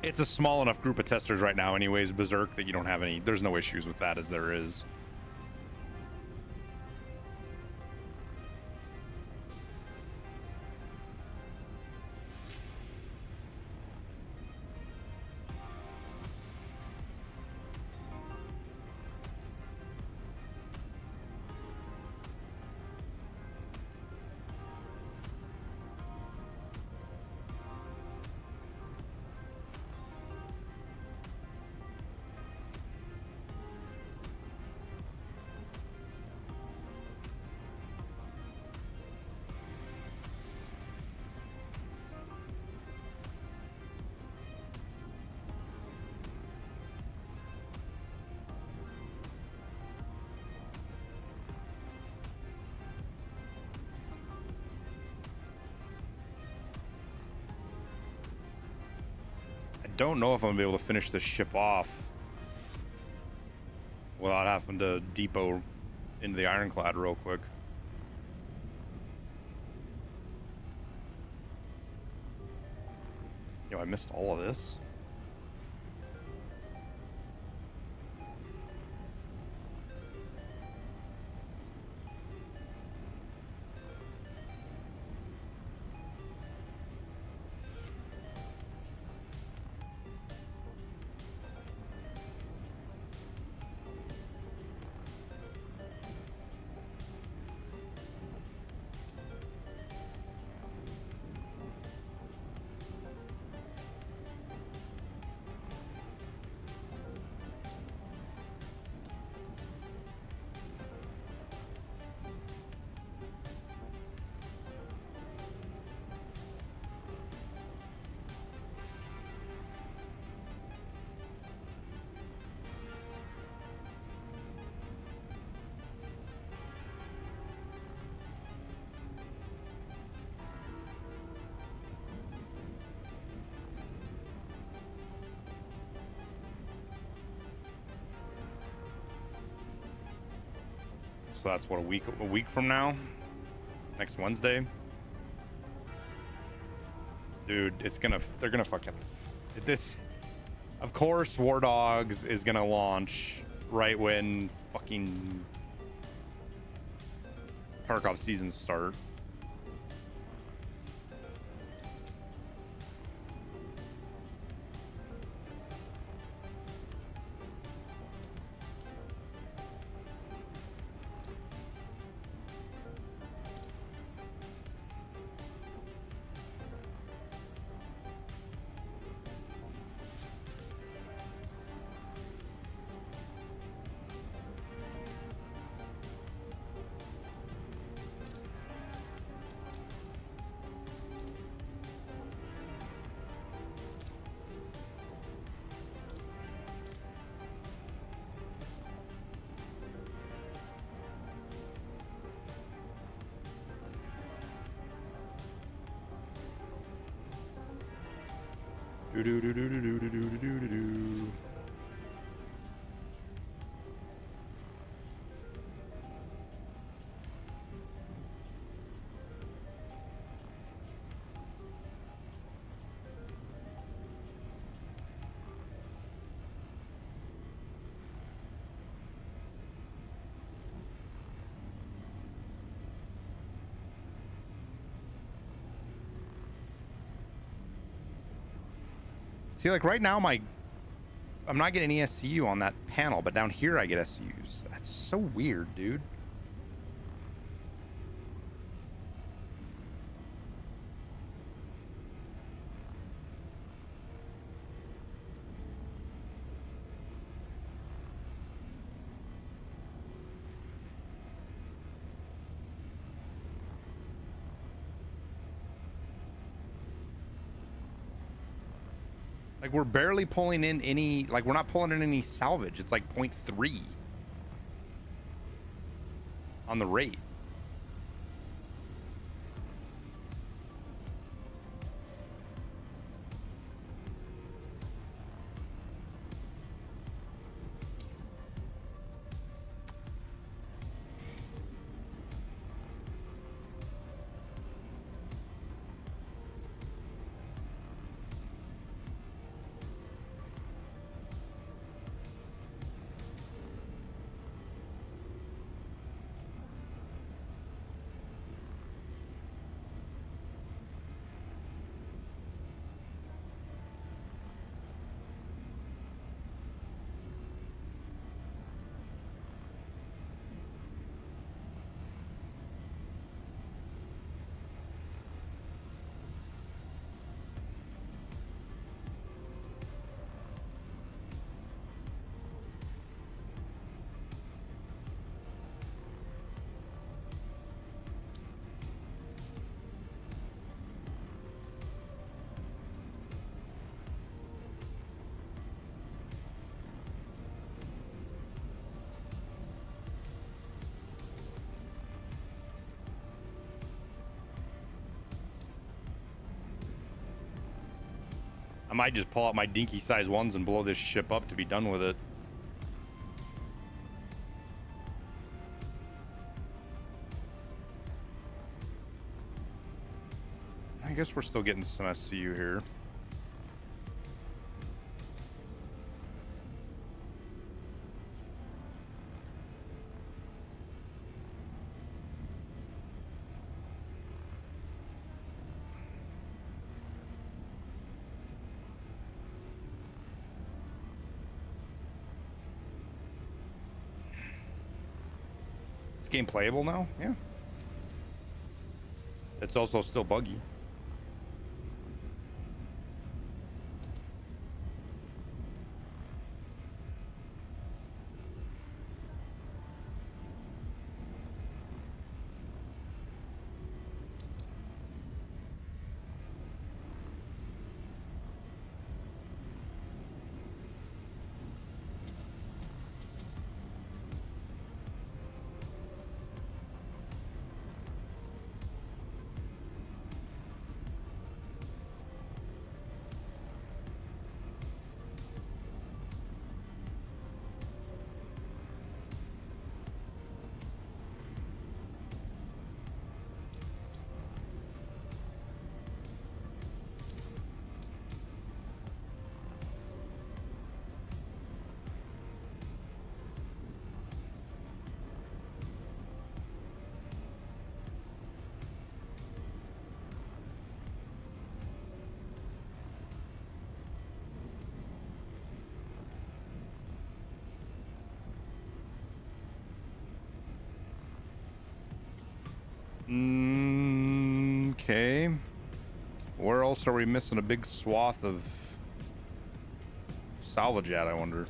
It's a small enough group of testers right now anyways, Berserk, that you don't have any, there's no issues with that as there is. Don't know if I'm gonna be able to finish this ship off without having to depot into the ironclad real quick. Yo, I missed all of this. So that's what, a week from now, next Wednesday. Dude, they're gonna fucking this. Of course, War Dogs is gonna launch right when fucking Tarkov seasons start. See, like right now, I'm not getting any SCU on that panel, but down here I get SCUs. That's so weird, dude. Like, we're barely pulling in any, like, we're not pulling in any salvage. It's like 0.3 on the rate. I might just pull out my dinky size ones and blow this ship up to be done with it. I guess we're still getting some SCU here. Game playable now? Yeah. It's also still buggy. Okay. Where else are we missing a big swath of salvage at, I wonder?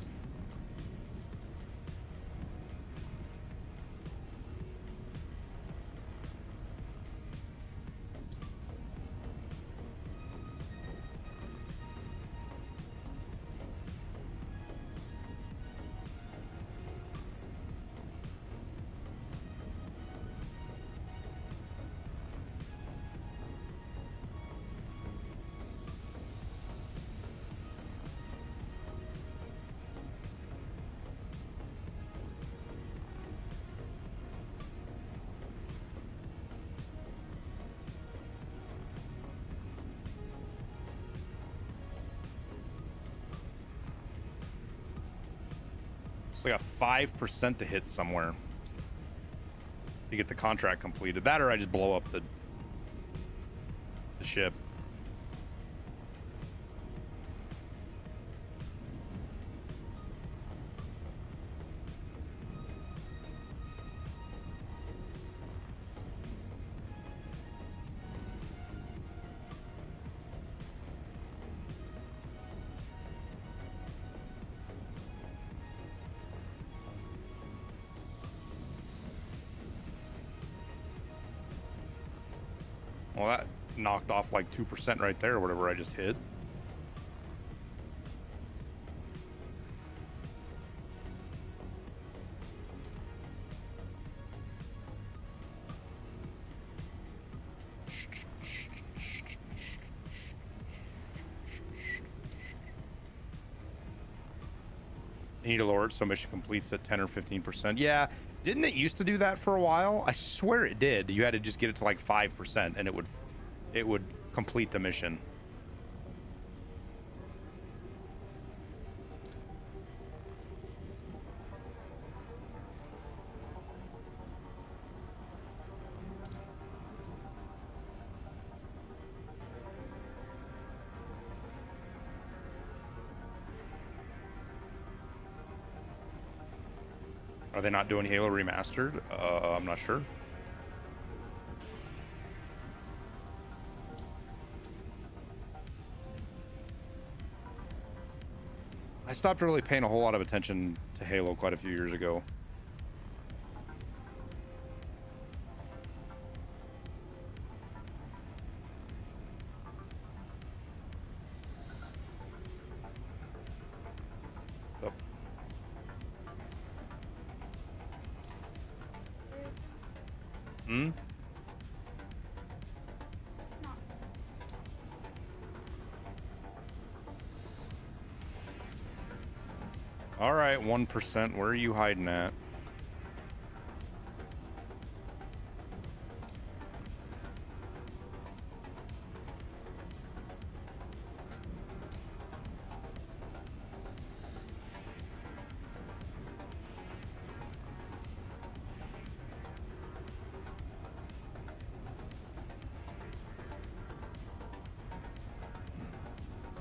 It's like a 5% to hit somewhere to get the contract completed. That or I just blow up the ship. Well, that knocked off like 2% right there, whatever I just hit. You need to lower it so mission completes at 10 or 15%. Yeah, didn't it used to do that for a while? I swear it did. You had to just get it to like 5% and it would complete the mission. Are they not doing Halo Remastered? I'm not sure. I stopped really paying a whole lot of attention to Halo quite a few years ago. Hmm? All right, 1%. Where are you hiding at?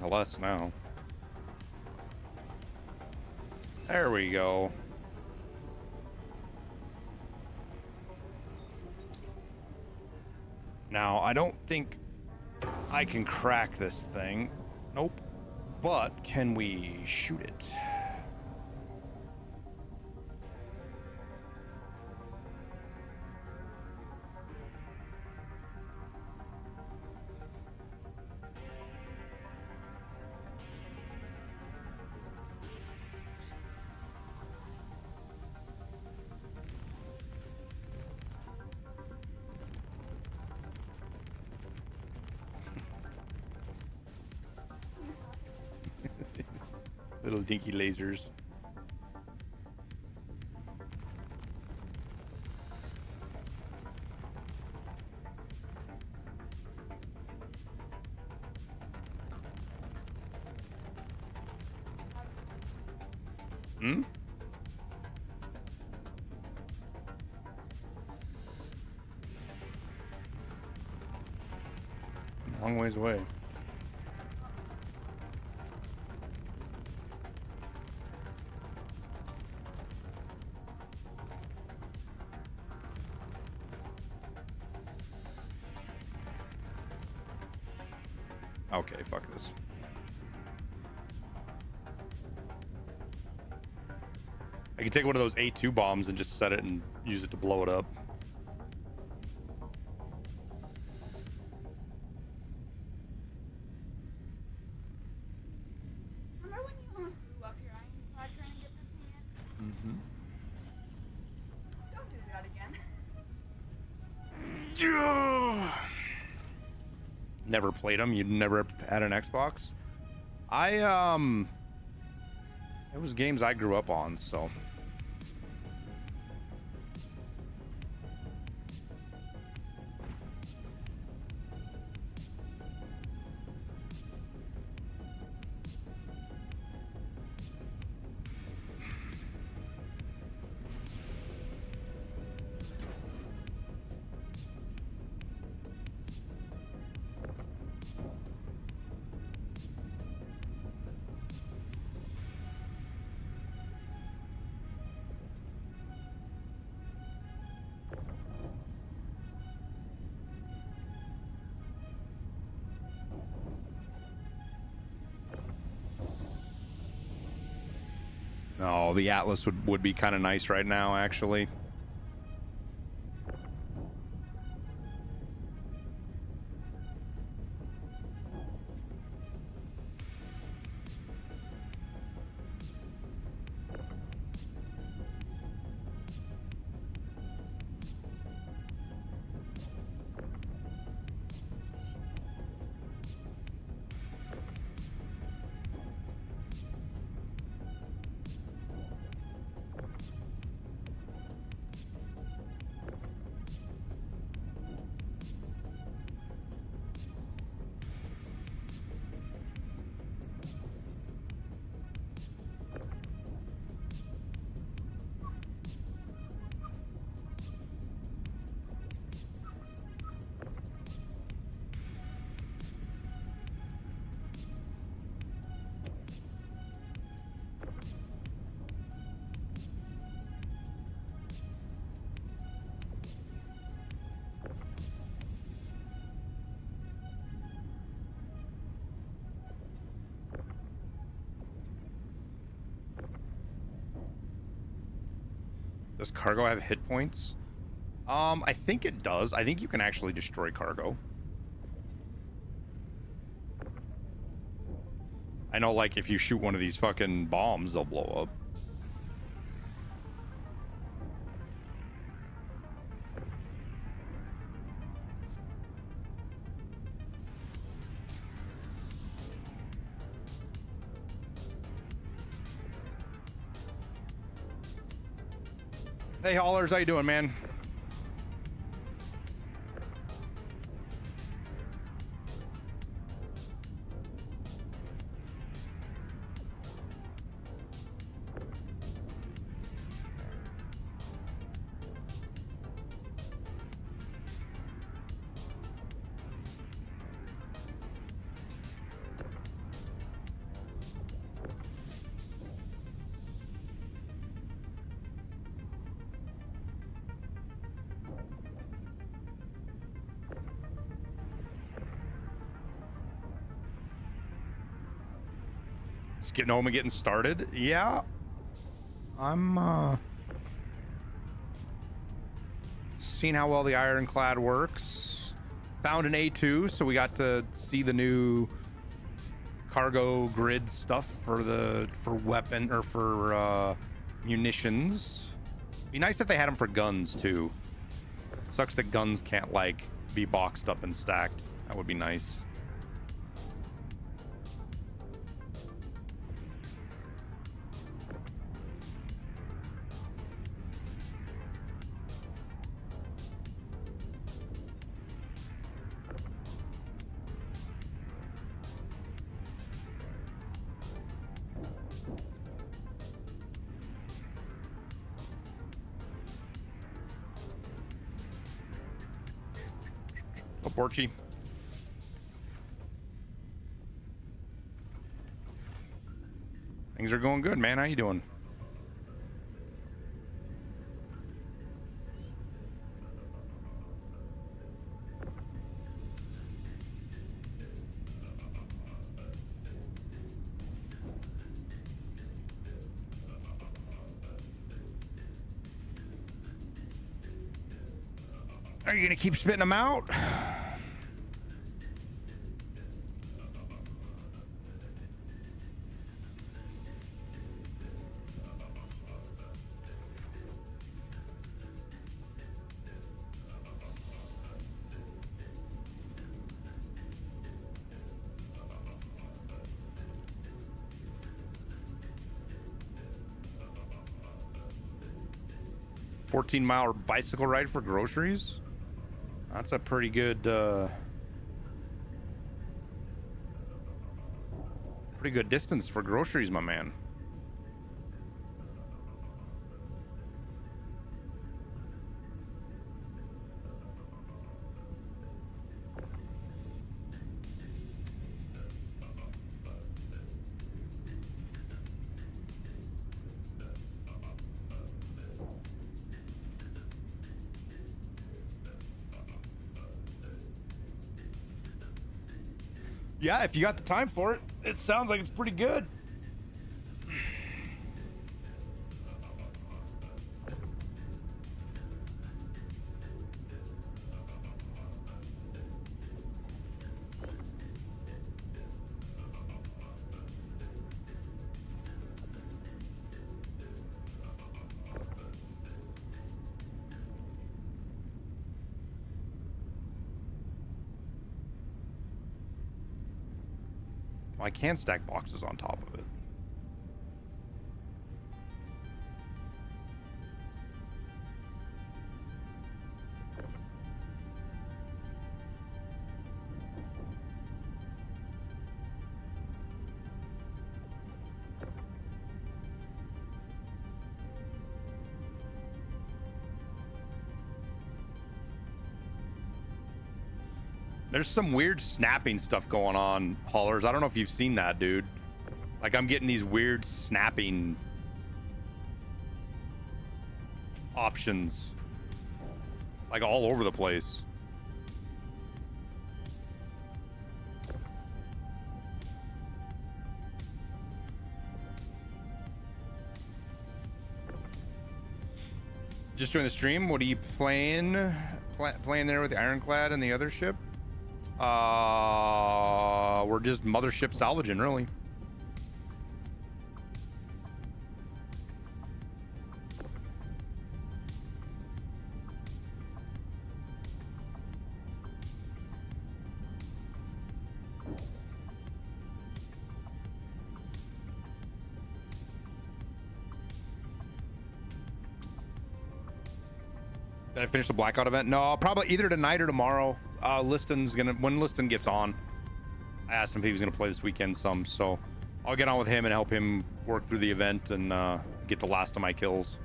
Less now. There we go. Now, I don't think I can crack this thing. Nope. But can we shoot it? Little dinky lasers. Hmm? Long ways away. Okay, fuck this. I can take one of those A2 bombs and just set it and use it to blow it up. Remember when you almost blew up your iron pod trying to get the thing in? Mm-hmm. Don't do that again. Never played them. You never had an Xbox? It was games I grew up on, so. No, the Atlas would be kind of nice right now, actually. Does cargo have hit points? I think it does. I think you can actually destroy cargo. I know, like, if you shoot one of these fucking bombs, they'll blow up. Hey, Haulers, how you doing, man? Just getting home and getting started. Yeah. I'm seeing how well the ironclad works. Found an A2, so we got to see the new cargo grid stuff for weapon or for munitions. Be nice if they had them for guns too. Sucks that guns can't like be boxed up and stacked. That would be nice. Oh, Borchi. Things are going good, man. How you doing? Are you gonna keep spitting them out? 14-mile bicycle ride for groceries? That's a pretty good distance for groceries, my man. Yeah, if you got the time for it, it sounds like it's pretty good. I can stack boxes on top of it. There's some weird snapping stuff going on, haulers. I don't know if you've seen that, dude. Like, I'm getting these weird snapping options, like, all over the place. Just join the stream. What are you playing? Playing there with the Ironclad and the other ship? We're just mothership salvaging, really. Did I finish the blackout event? No, probably either tonight or tomorrow. Liston's gonna, when Liston gets on, I asked him if he was gonna play this weekend some, so I'll get on with him and help him work through the event and get the last of my kills.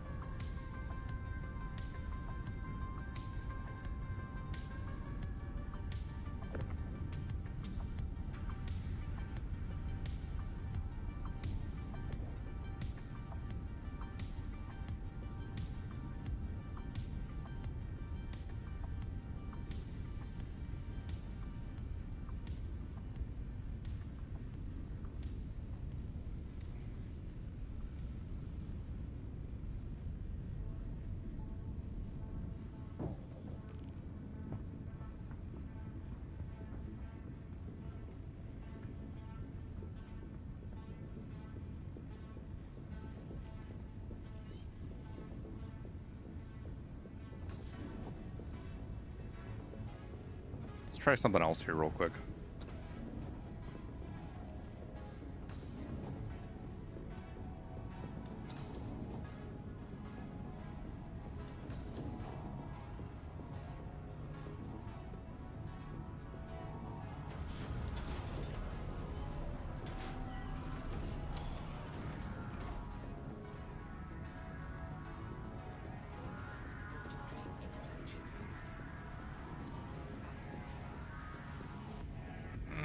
Let's try something else here real quick.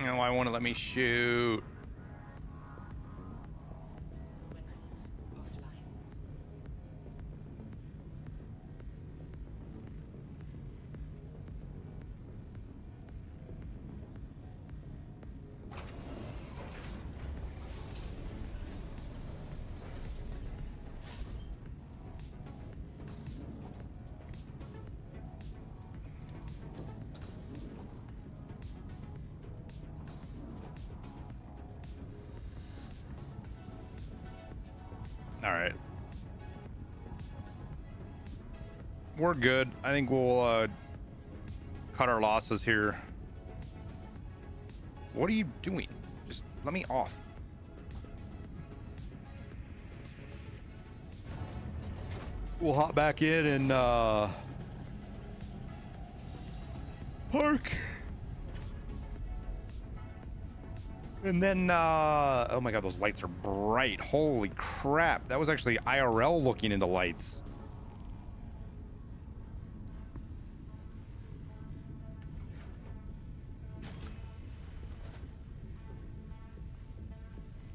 No, I want to let me shoot. Weapons offline. All right. We're good. I think we'll cut our losses here. What are you doing? Just let me off. We'll hop back in and park. And then, oh my god, those lights are bright. Holy crap. That was actually IRL looking into lights.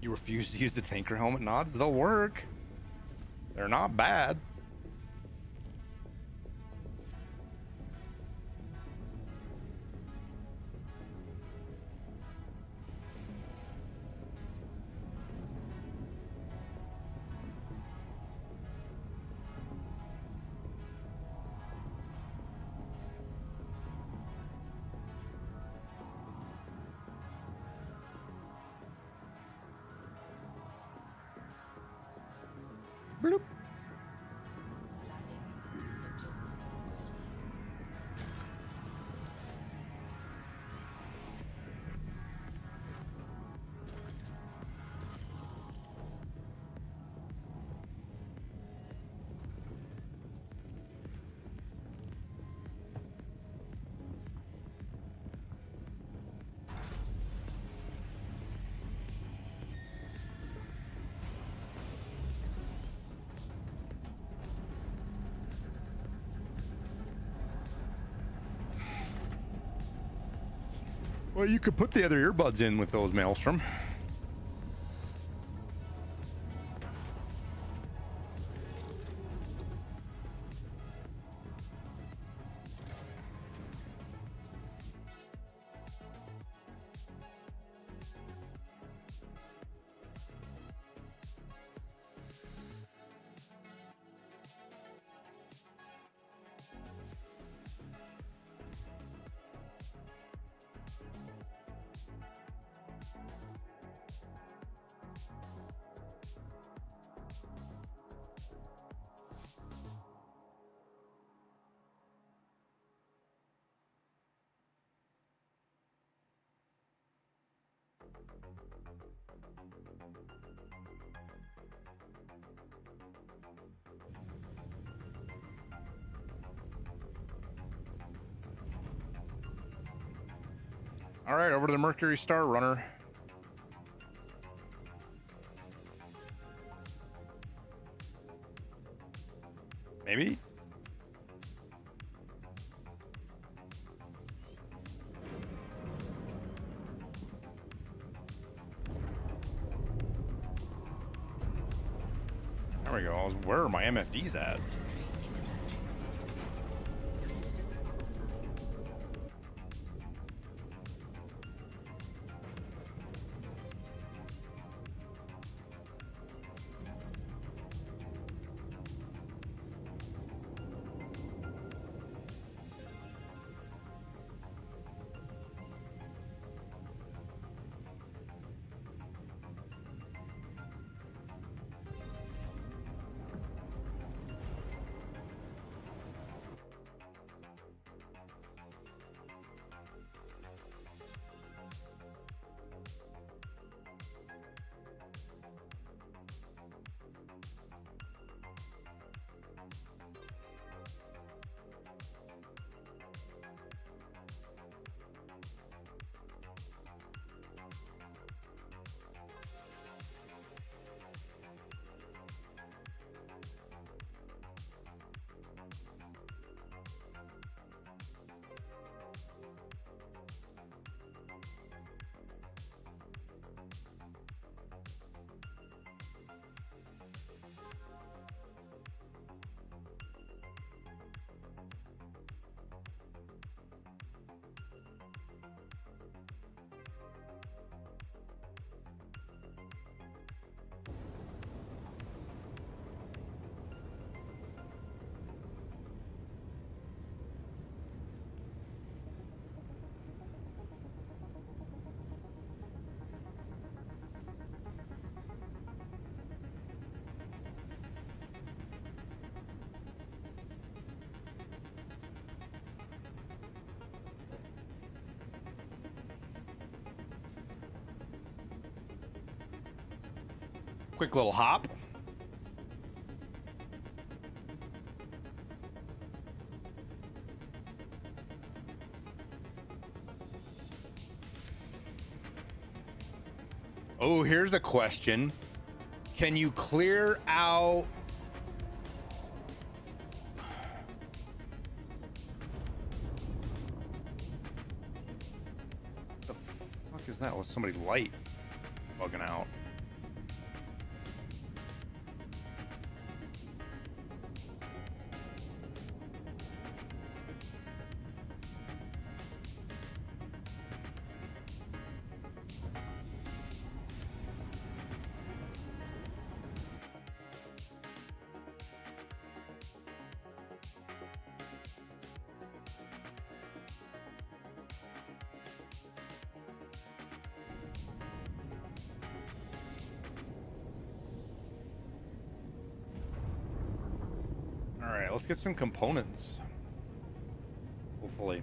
You refuse to use the tanker helmet nods? They'll work. They're not bad. Bloop. Landing. Engines offline. Well, you could put the other earbuds in with those, Maelstrom. All right, over to the Mercury Star Runner. Maybe? There we go. Where are my MFDs at? Your systems are online. Quick little hop. Oh, here's a question. Can you clear out... The fuck is that? Was somebody light bugging out? All right, let's get some components. Hopefully.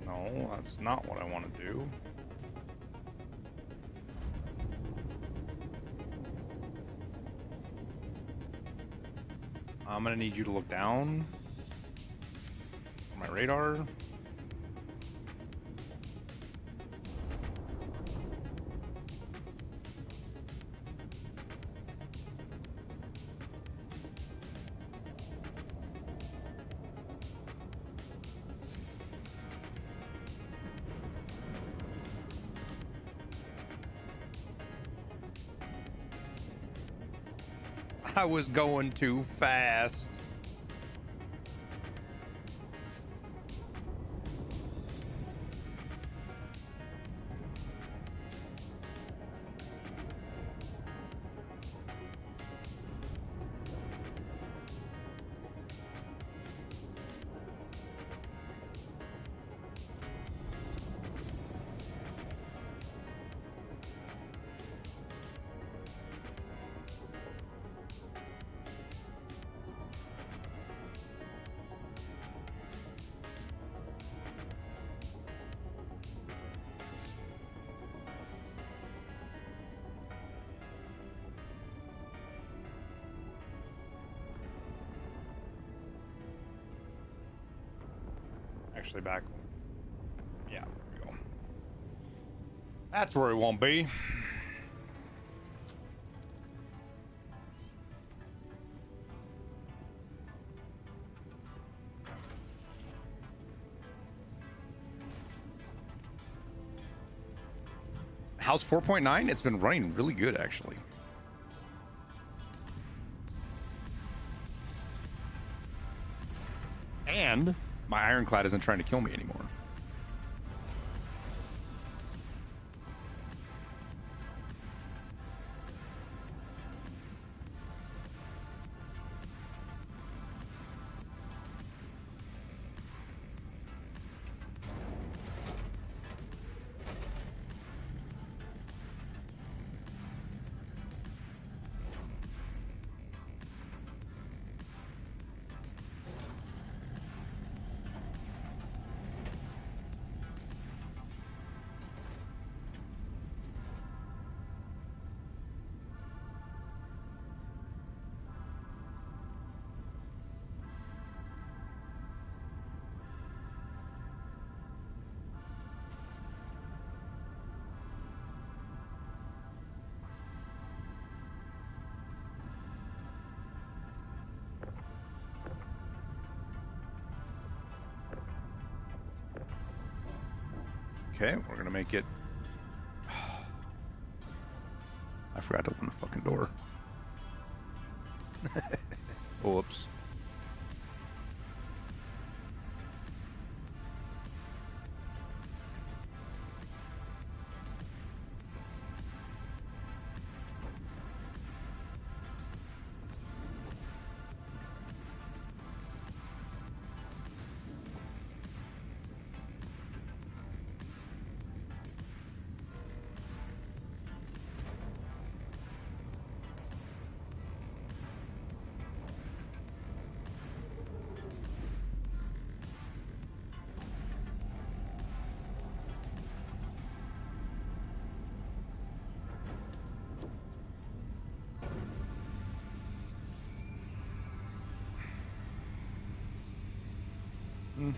No, that's not what I want to do. I'm gonna need you to look down on my radar. I was going too fast. Actually back. Yeah, there we go. That's where it won't be. How's 4.9? It's been running really good, actually. And my ironclad isn't trying to kill me anymore. Okay, we're gonna make it. I forgot to open the fucking door. Whoops. Do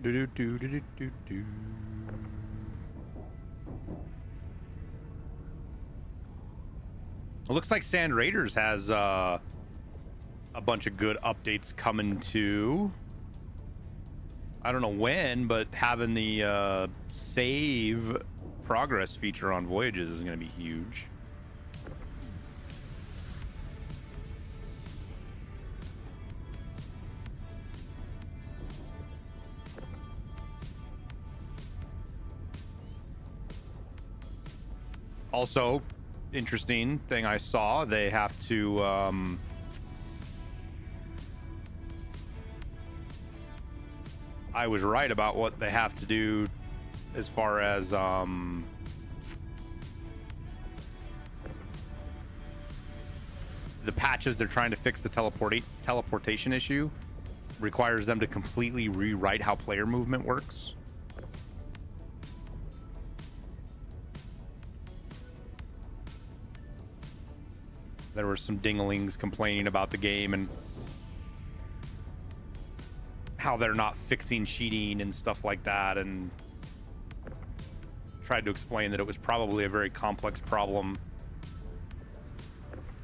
do do do do do do. It looks like Sand Raiders has a bunch of good updates coming to. I don't know when, but having the save progress feature on Voyages is going to be huge. Also, interesting thing I saw, they have to I was right about what they have to do as far as the patches they're trying to fix. The teleportation issue requires them to completely rewrite how player movement works. There were some dinglings complaining about the game and how they're not fixing cheating and stuff like that, and tried to explain that it was probably a very complex problem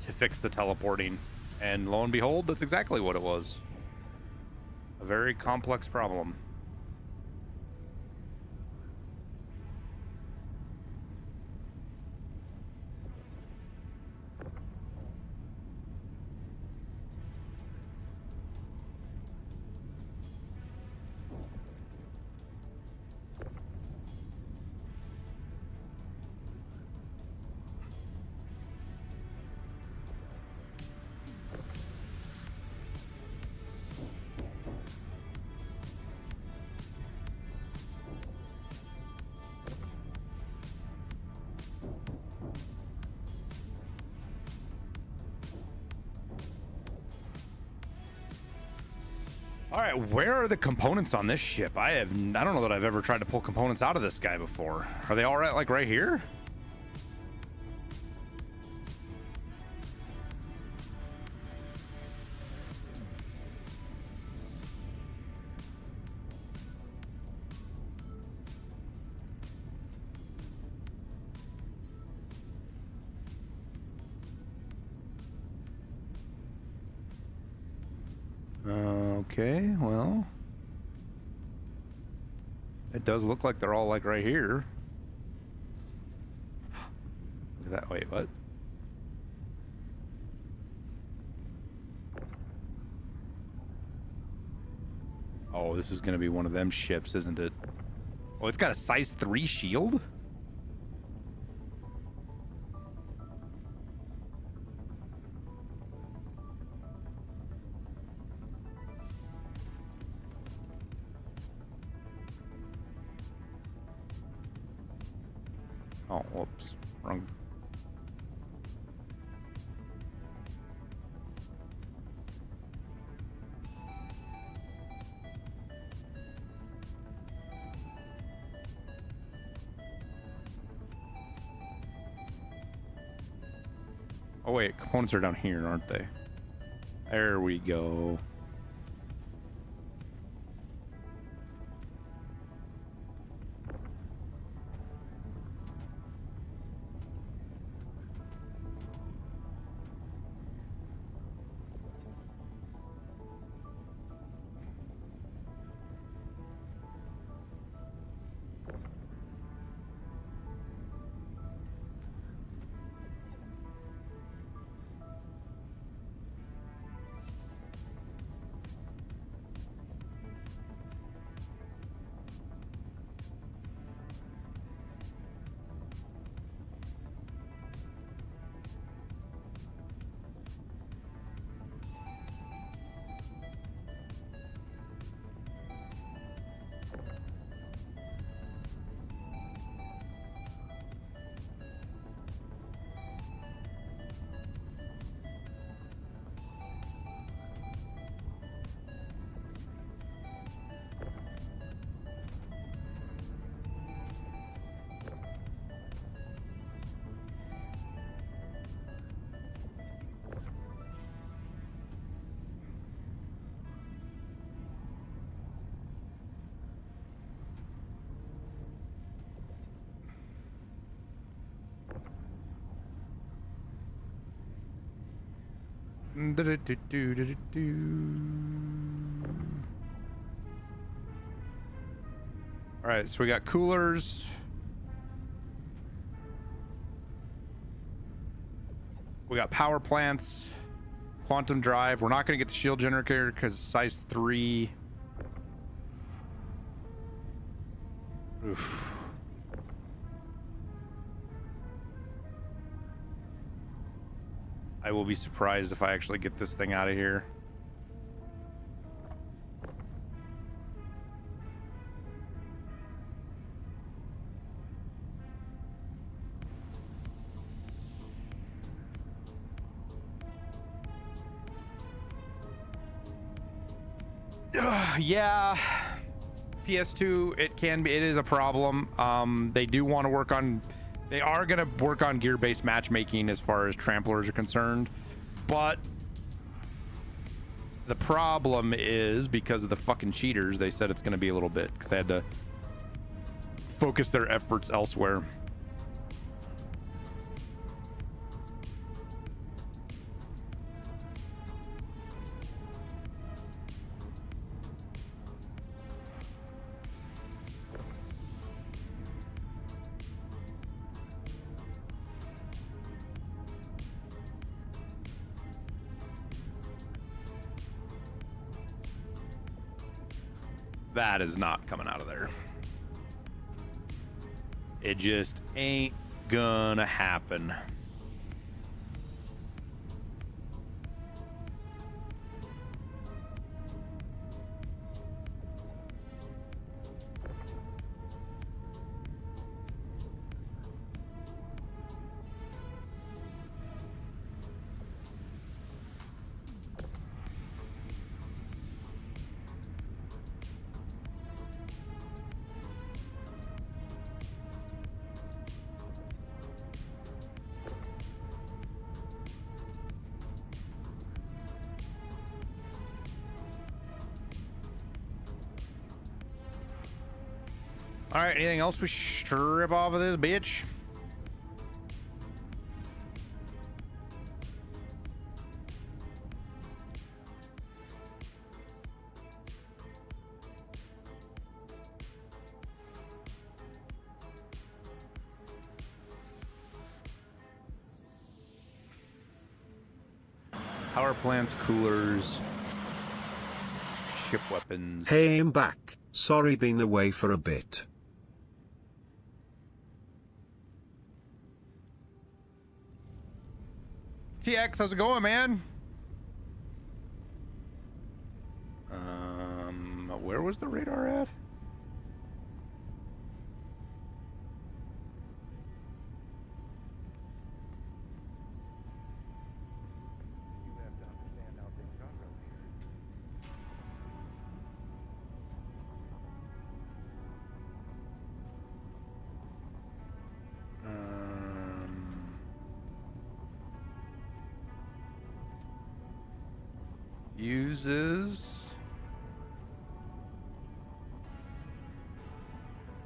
to fix the teleporting. And lo and behold, that's exactly what it was. A very complex problem. All right, where are the components on this ship? I don't know that I've ever tried to pull components out of this guy before. Are they all right, like right here? Okay, well, it does look like they're all like right here. Look at that. Wait, what? Oh, this is going to be one of them ships, isn't it? Oh, it's got a size 3 shield? Oh, whoops. Wrong. Oh, wait. Components are down here, aren't they? There we go. All right, so we got coolers. We got power plants, quantum drive. We're not going to get the shield generator because size 3. Oof. I will be surprised if I actually get this thing out of here. Yeah, PS2, it is a problem. They do want to work on, they are going to work on gear-based matchmaking as far as tramplers are concerned, but the problem is because of the fucking cheaters, they said it's going to be a little bit because they had to focus their efforts elsewhere. That is not coming out of there. It just ain't gonna happen. All right, anything else we strip off of this bitch? Power plants, coolers, ship weapons. Hey, I'm back. Sorry been away for a bit. TX, how's it going, man? Where was the radar at? Uses.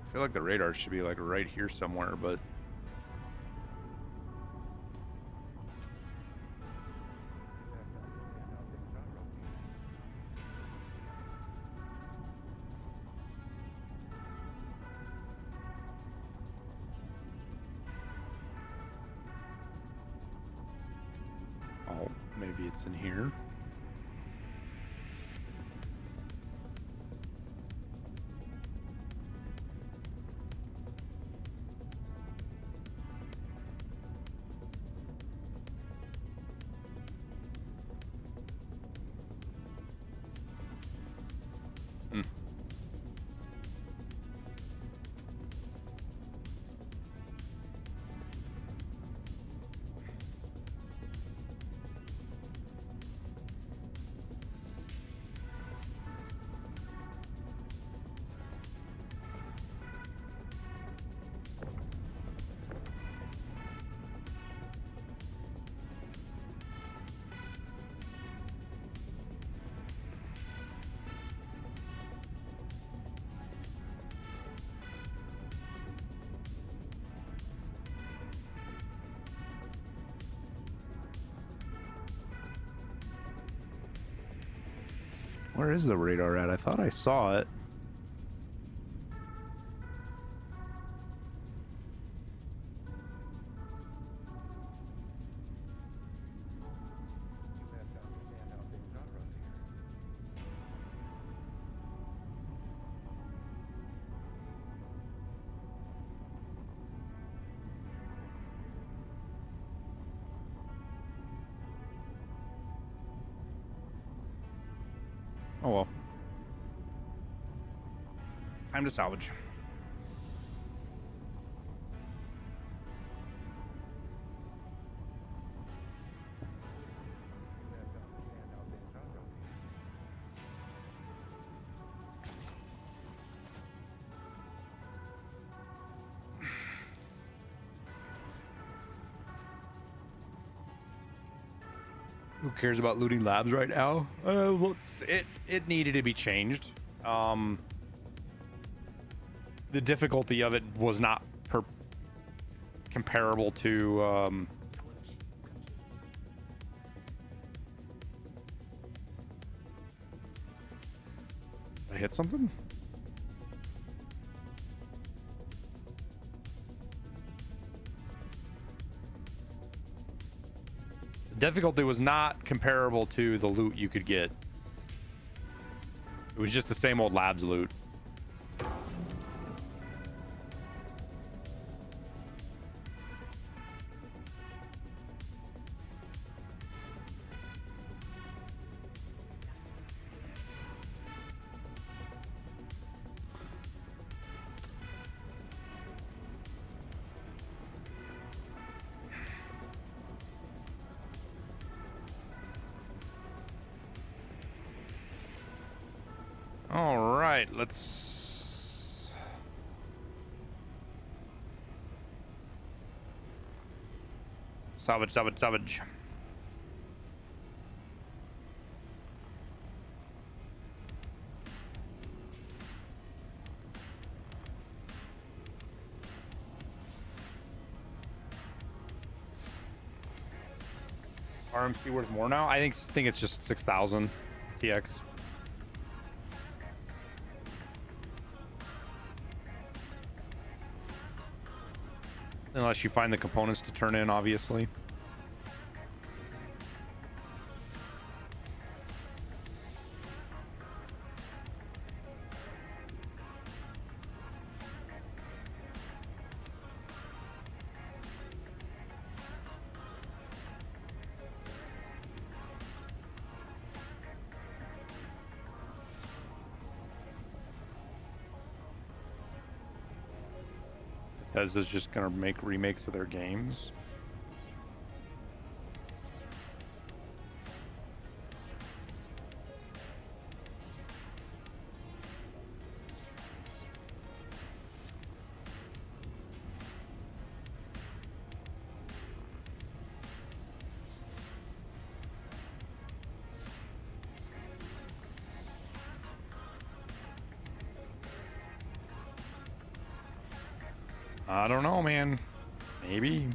I feel like the radar should be like right here somewhere, but oh, maybe it's in here. Where is the radar at? I thought I saw it. Oh well. Time to salvage. Who cares about looting labs right now? It needed to be changed. The difficulty of it was not comparable to I hit something? Difficulty was not comparable to the loot you could get. It was just the same old labs loot. All right, let's salvage. RMC worth more now? I think it's just 6,000 TX. Unless you find the components to turn in, obviously. Bethesda's just gonna make remakes of their games. I don't know, man. Maybe.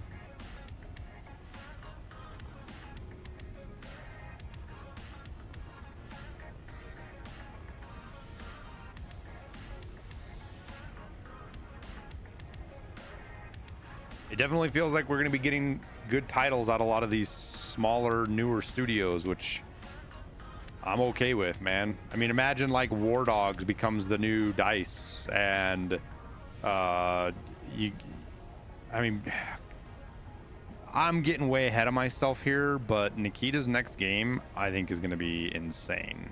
It definitely feels like we're going to be getting good titles out of a lot of these smaller, newer studios, which I'm okay with, man. I mean, imagine like War Dogs becomes the new DICE, and I mean, I'm getting way ahead of myself here, but Nikita's next game, I think, is going to be insane.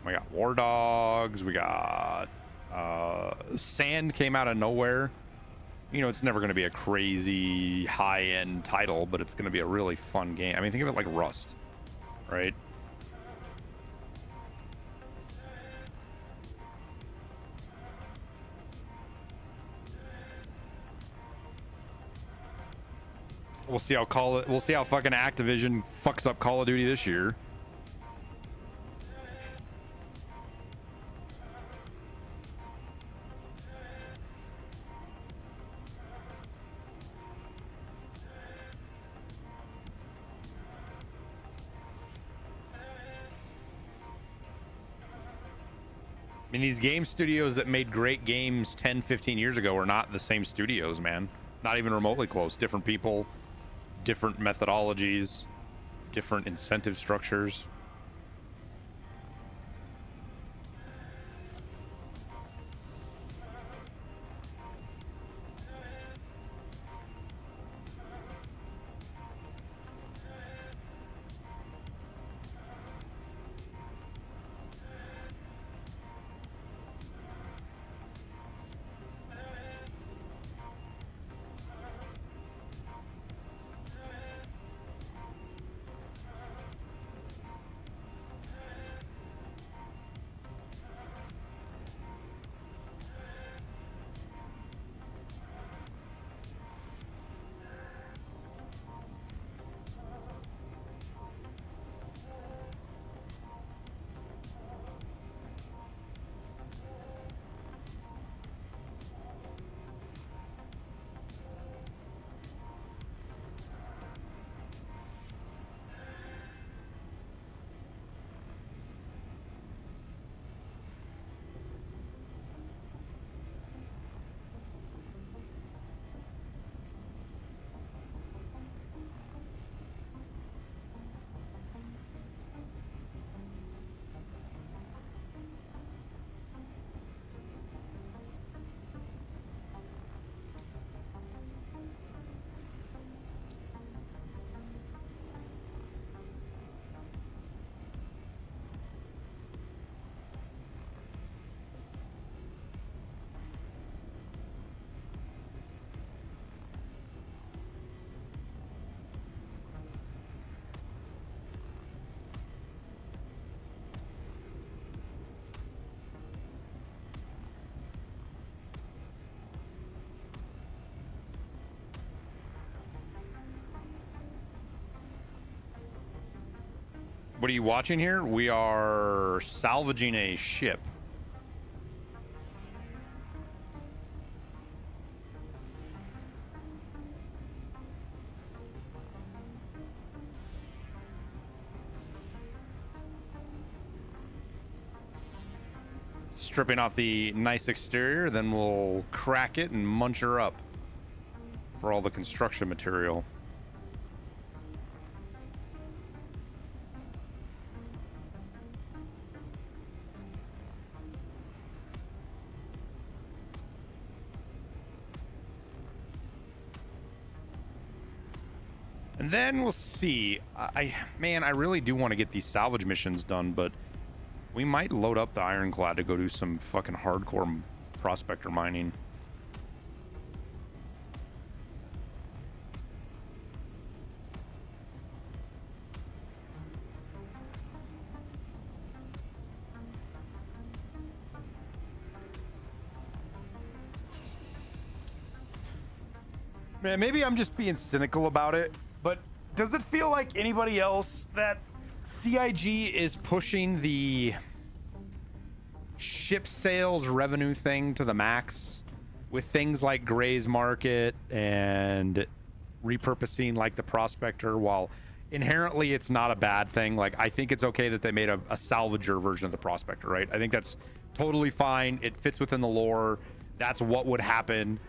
We got War Dogs, we got Sand came out of nowhere. You know, it's never going to be a crazy high-end title, but it's going to be a really fun game. I mean, think of it like Rust, right? We'll see how we'll see how fucking Activision fucks up Call of Duty this year. I mean, these game studios that made great games 10, 15 years ago are not the same studios, man. Not even remotely close. Different people, different methodologies, different incentive structures. What are you watching here? We are salvaging a ship. Stripping off the nice exterior, then we'll crack it and munch her up for all the construction material. And then we'll see. Man, I really do want to get these salvage missions done, but we might load up the Ironclad to go do some fucking hardcore prospector mining. Man, maybe I'm just being cynical about it, but does it feel like anybody else that CIG is pushing the ship sales revenue thing to the max with things like Gray's Market and repurposing like the Prospector, while inherently it's not a bad thing? Like, I think it's okay that they made a salvager version of the Prospector, right? I think that's totally fine. It fits within the lore. That's what would happen.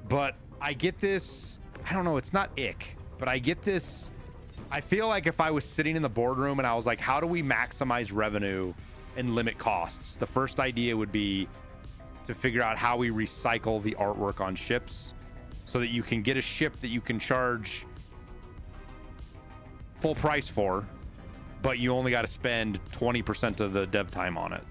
But I get this, I don't know, it's not ick, but I get this, I feel like if I was sitting in the boardroom and I was like, how do we maximize revenue and limit costs? The first idea would be to figure out how we recycle the artwork on ships so that you can get a ship that you can charge full price for, but you only got to spend 20% of the dev time on it.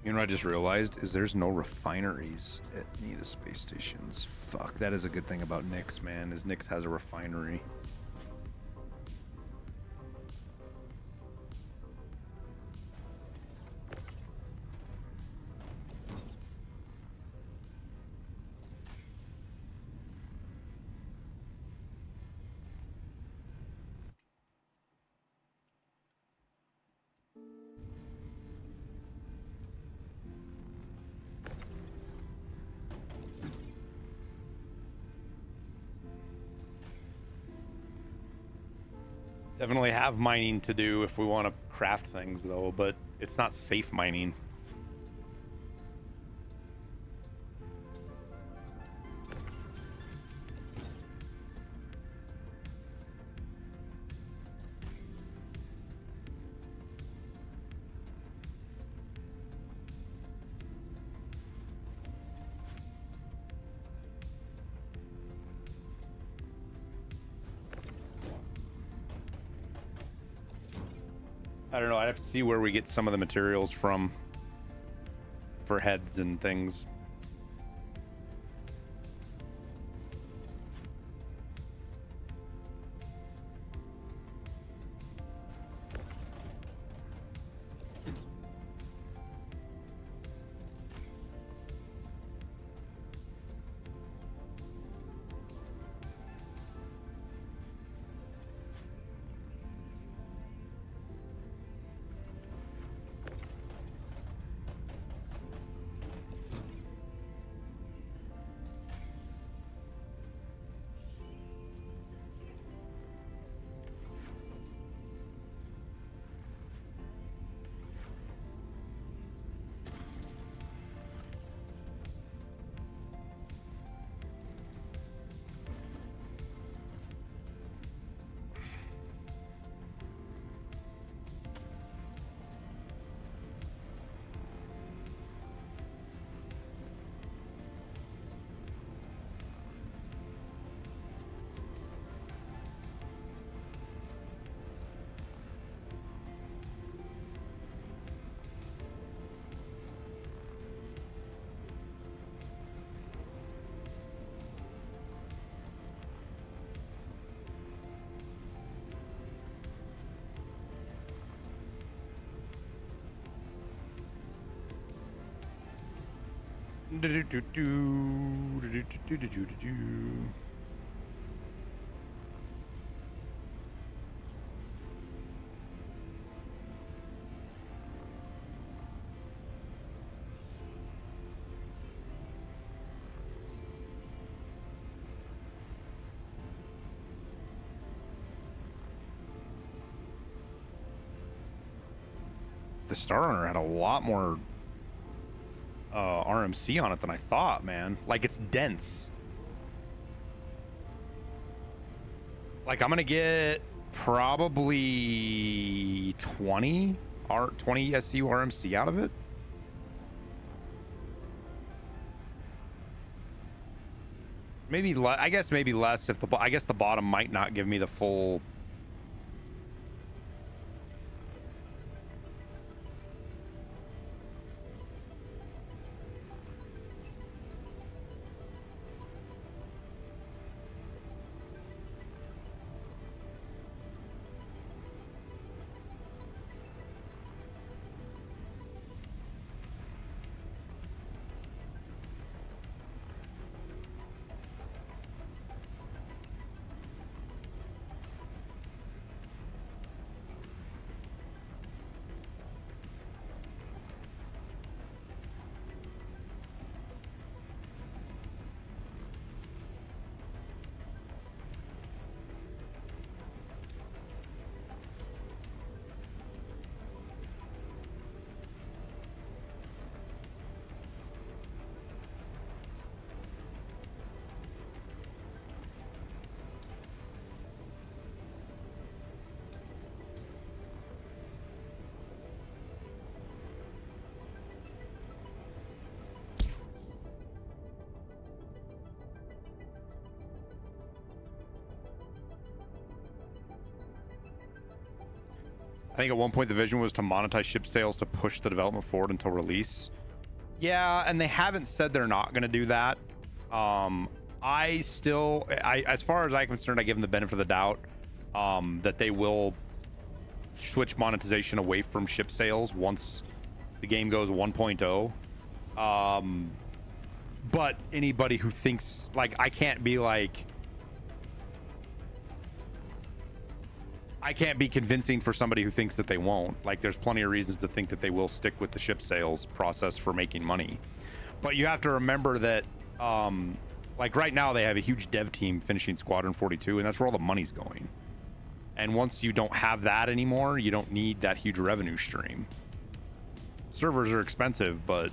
You know what I just realized is there's no refineries at any of the space stations. Fuck, that is a good thing about Nix, man, is Nix has a refinery. Definitely have mining to do if we want to craft things, though, but it's not safe mining. I don't know. I'd have to see where we get some of the materials from for heads and things. The Star Runner had a lot more RMC on it than I thought, man. Like, it's dense. Like, I'm gonna get probably 20 SU RMC out of it. Maybe I guess maybe less if I guess the bottom might not give me the full. I think at one point the vision was to monetize ship sales to push the development forward until release. Yeah, and they haven't said they're not going to do that. As far as I'm concerned, I give them the benefit of the doubt that they will switch monetization away from ship sales once the game goes 1.0. But anybody who thinks, like, I can't be convincing for somebody who thinks that they won't. Like, there's plenty of reasons to think that they will stick with the ship sales process for making money. But you have to remember that, like, right now they have a huge dev team finishing Squadron 42, and that's where all the money's going. And once you don't have that anymore, you don't need that huge revenue stream. Servers are expensive, but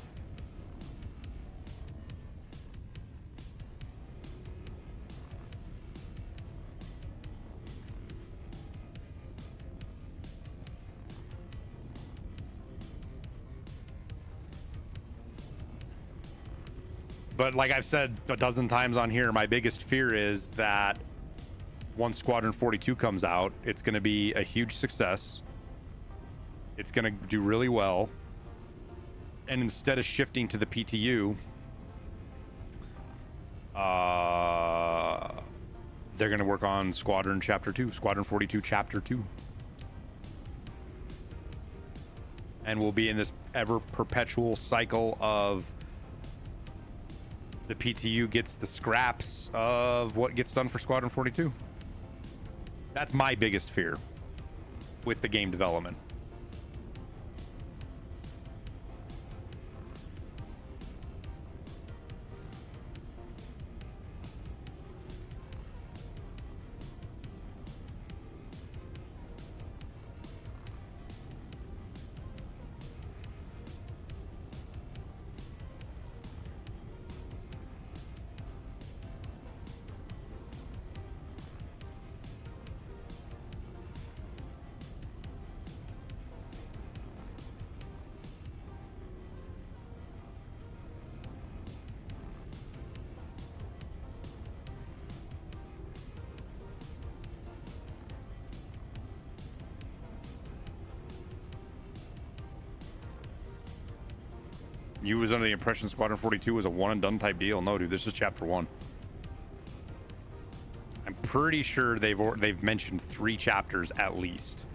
like I've said a dozen times on here, my biggest fear is that once Squadron 42 comes out, it's going to be a huge success. It's going to do really well. And instead of shifting to the PTU, they're going to work on Squadron 42 Chapter 2. And we'll be in this ever perpetual cycle of the PTU gets the scraps of what gets done for Squadron 42. That's my biggest fear with the game development. You was under the impression Squadron 42 was a one and done type deal. No, dude, this is Chapter 1. I'm pretty sure they've mentioned 3 chapters at least.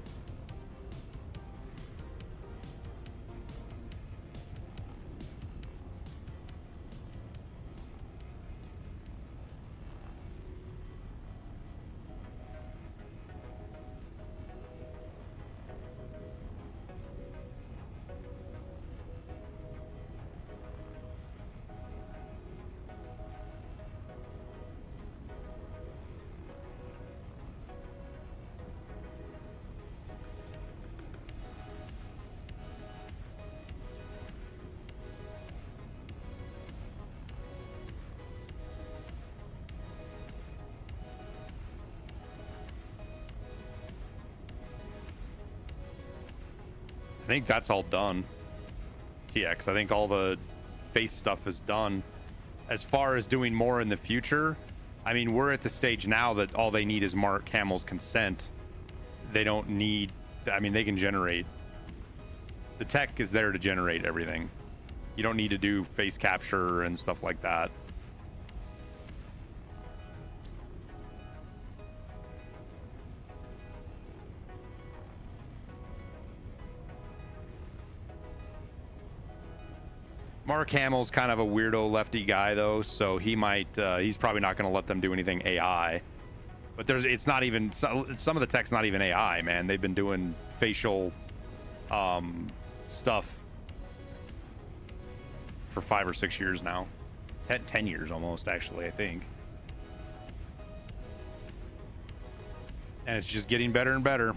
I think that's all done. TX, I think all the face stuff is done. As far as doing more in the future, I mean, we're at the stage now that all they need is Mark Hamill's consent. They don't need, I mean, they can generate. The tech is there to generate everything. You don't need to do face capture and stuff like that. Mark Hamill's kind of a weirdo lefty guy though, so he might he's probably not going to let them do anything AI. But it's not even, some of the tech's not even AI, man. They've been doing facial stuff for 5 or 6 years now. 10 years almost, actually, I think. And it's just getting better and better.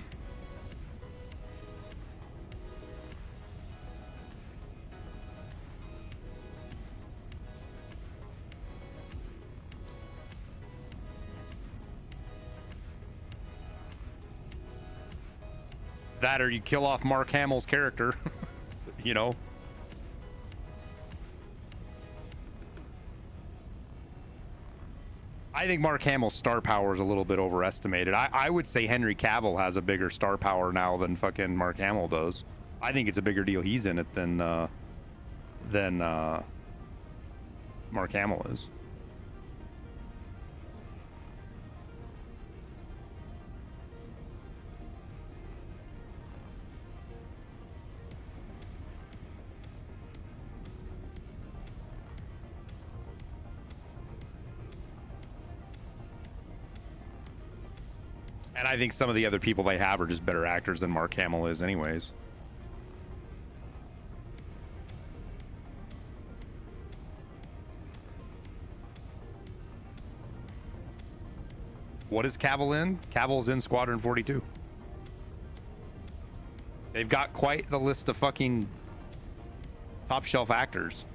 That or you kill off Mark Hamill's character, you know. I think Mark Hamill's star power is a little bit overestimated. I would say Henry Cavill has a bigger star power now than fucking Mark Hamill does. I think it's a bigger deal he's in it than Mark Hamill is. And I think some of the other people they have are just better actors than Mark Hamill is anyways. What is Cavill in? Cavill's in Squadron 42. They've got quite the list of fucking top shelf actors.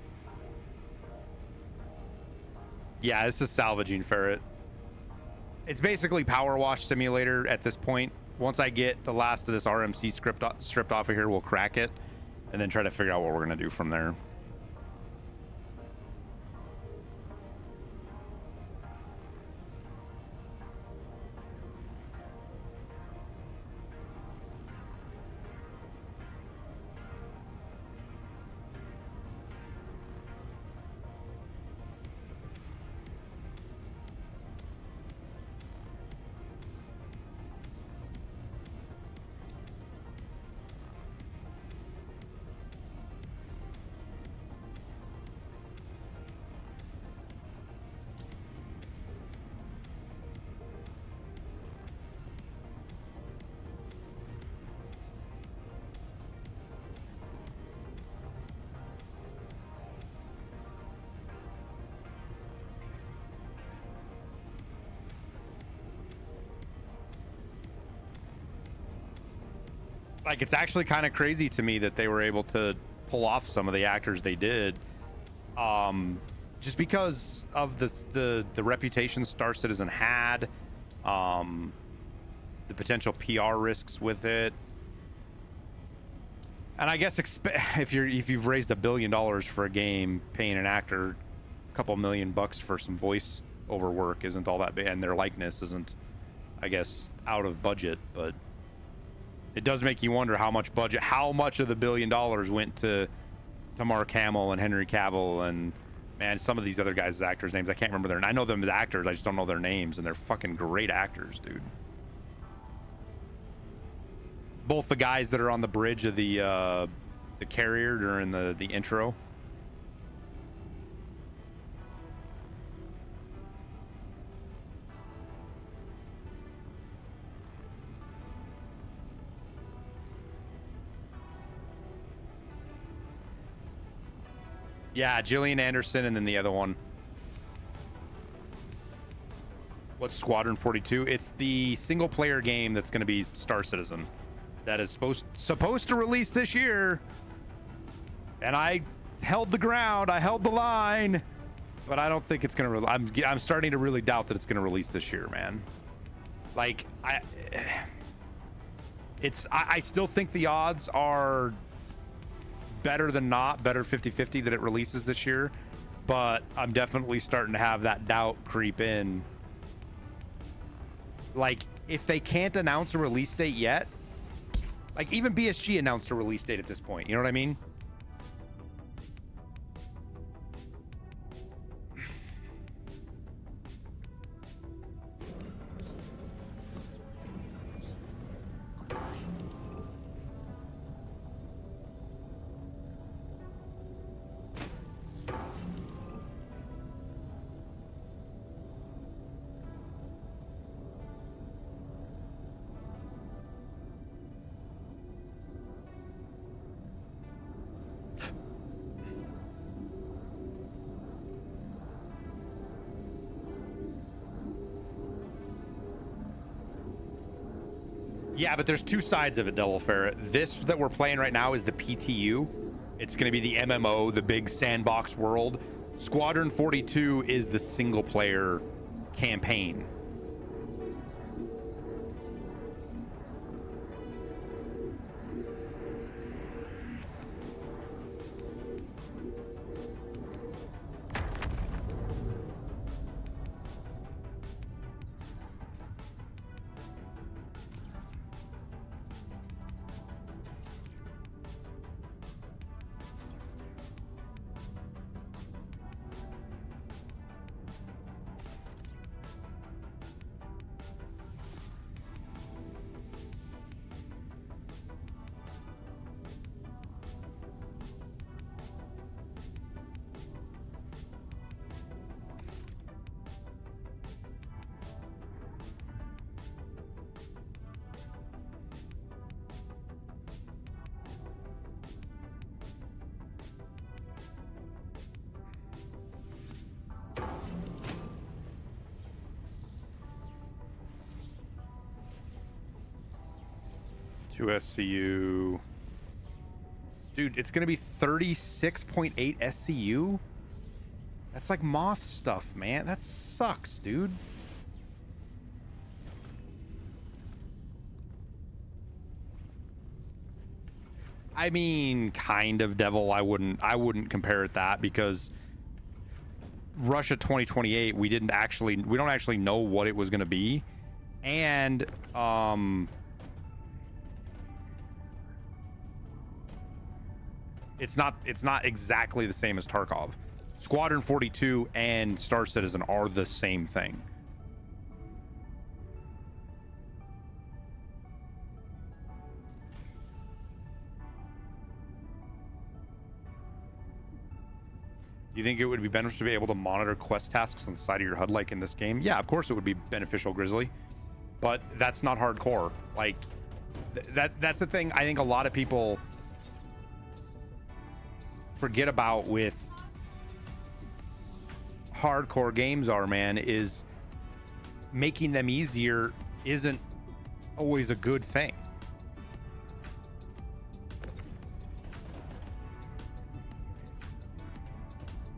Yeah, this is salvaging Ferret. It's basically Power Wash Simulator at this point. Once I get the last of this RMC script stripped off of here, we'll crack it and then try to figure out what we're going to do from there. Like, it's actually kind of crazy to me that they were able to pull off some of the actors they did, just because of the reputation Star Citizen had, the potential PR risks with it, and I guess if you've raised $1 billion for a game, paying an actor a couple $1 million for some voice over work isn't all that big, and their likeness isn't, I guess, out of budget, but it does make you wonder how much of the $1 billion went to Mark Hamill and Henry Cavill and, man, some of these other guys' actors' names. I can't remember their. I know them as actors. I just don't know their names, and they're fucking great actors, dude. Both the guys that are on the bridge of the carrier during the intro. Yeah, Gillian Anderson, and then the other one. What's Squadron 42? It's the single-player game that's going to be Star Citizen. That is supposed to release this year. And I held the ground. I held the line. But I don't think it's going to... I'm starting to really doubt that it's going to release this year, man. Like, I still think the odds are better than not, better 50-50 that it releases this year, but I'm definitely starting to have that doubt creep in. Like, if they can't announce a release date yet, like even BSG announced a release date at this point, you know what I mean? Yeah, but there's two sides of it, Devil Ferret. This that we're playing right now is the PTU. It's going to be the MMO, the big sandbox world. Squadron 42 is the single-player campaign. 2 SCU. Dude, it's gonna be 36.8 SCU. That's like moth stuff, man. That sucks, dude. I mean, kind of, Devil. I wouldn't compare it that, because Russia 2028, we don't actually know what it was going to be, and it's not exactly the same as Tarkov. Squadron 42 and Star Citizen are the same thing. Do you think it would be beneficial to be able to monitor quest tasks on the side of your HUD like in this game? Yeah, of course it would be beneficial, Grizzly. But that's not hardcore. Like, that's the thing I think a lot of people forget about with hardcore games man, is making them easier isn't always a good thing.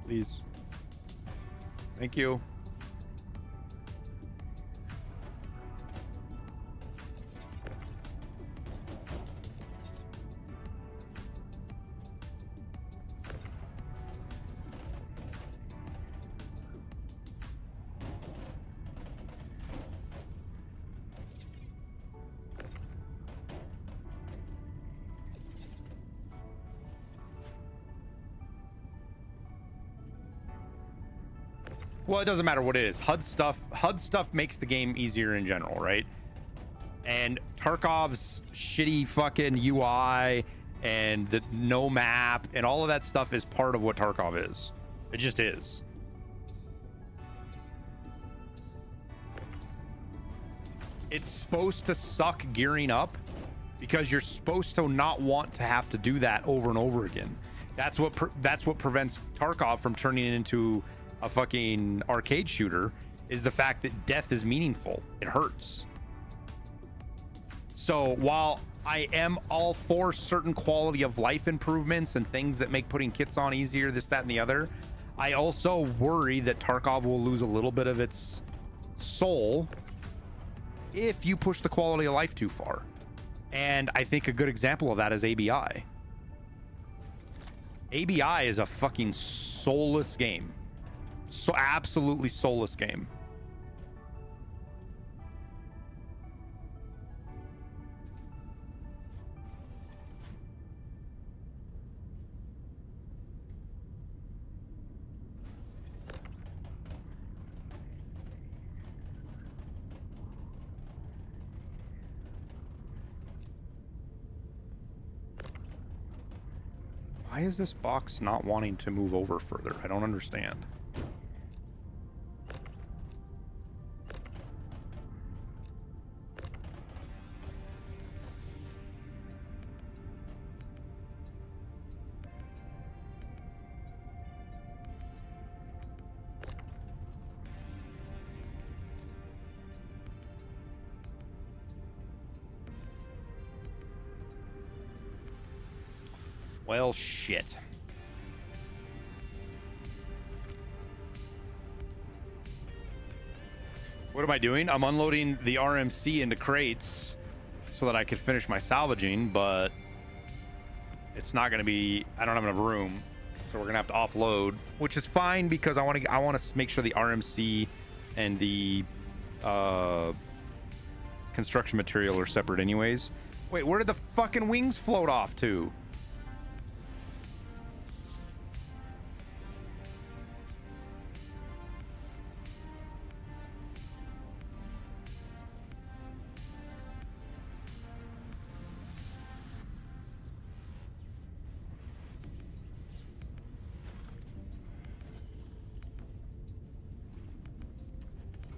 Please. Thank you. Well, it doesn't matter what it is. HUD stuff makes the game easier in general, right? And Tarkov's shitty fucking UI and the no map and all of that stuff is part of what Tarkov is. It just is. It's supposed to suck gearing up because you're supposed to not want to have to do that over and over again. That's what prevents Tarkov from turning it into a fucking arcade shooter, is the fact that death is meaningful. It hurts. So while I am all for certain quality of life improvements and things that make putting kits on easier, this, that, and the other, I also worry that Tarkov will lose a little bit of its soul if you push the quality of life too far. And I think a good example of that is ABI. ABI is a fucking soulless game. So absolutely soulless game. Why is this box not wanting to move over further? I don't understand. Well, shit. What am I doing? I'm unloading the RMC into crates so that I could finish my salvaging, but it's not going to be, I don't have enough room, so we're going to have to offload, which is fine because I want to make sure the RMC and the construction material are separate anyways. Wait, where did the fucking wings float off to?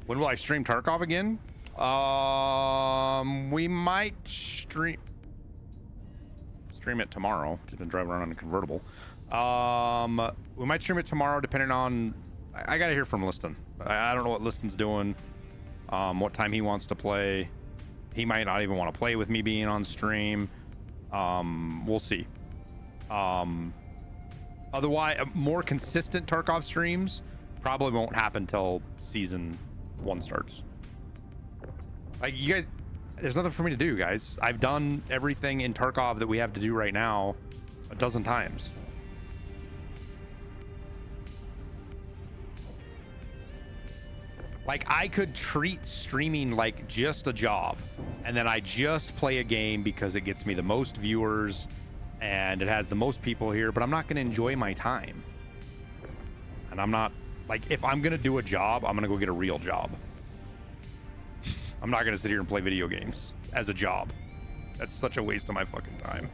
When will I stream Tarkov again? We might stream it tomorrow. Just been driving around in a convertible. We might stream it tomorrow, depending on. I gotta hear from Liston. I don't know what Liston's doing. What time he wants to play. He might not even want to play with me being on stream. We'll see. Otherwise, more consistent Tarkov streams probably won't happen till season 1 starts. Like, you guys, there's nothing for me to do, guys. I've done everything in Tarkov that we have to do right now a dozen times. Like, I could treat streaming like just a job, and then I just play a game because it gets me the most viewers and it has the most people here, but I'm not going to enjoy my time. And I'm not, like, if I'm going to do a job, I'm going to go get a real job. I'm not going to sit here and play video games as a job. That's such a waste of my fucking time.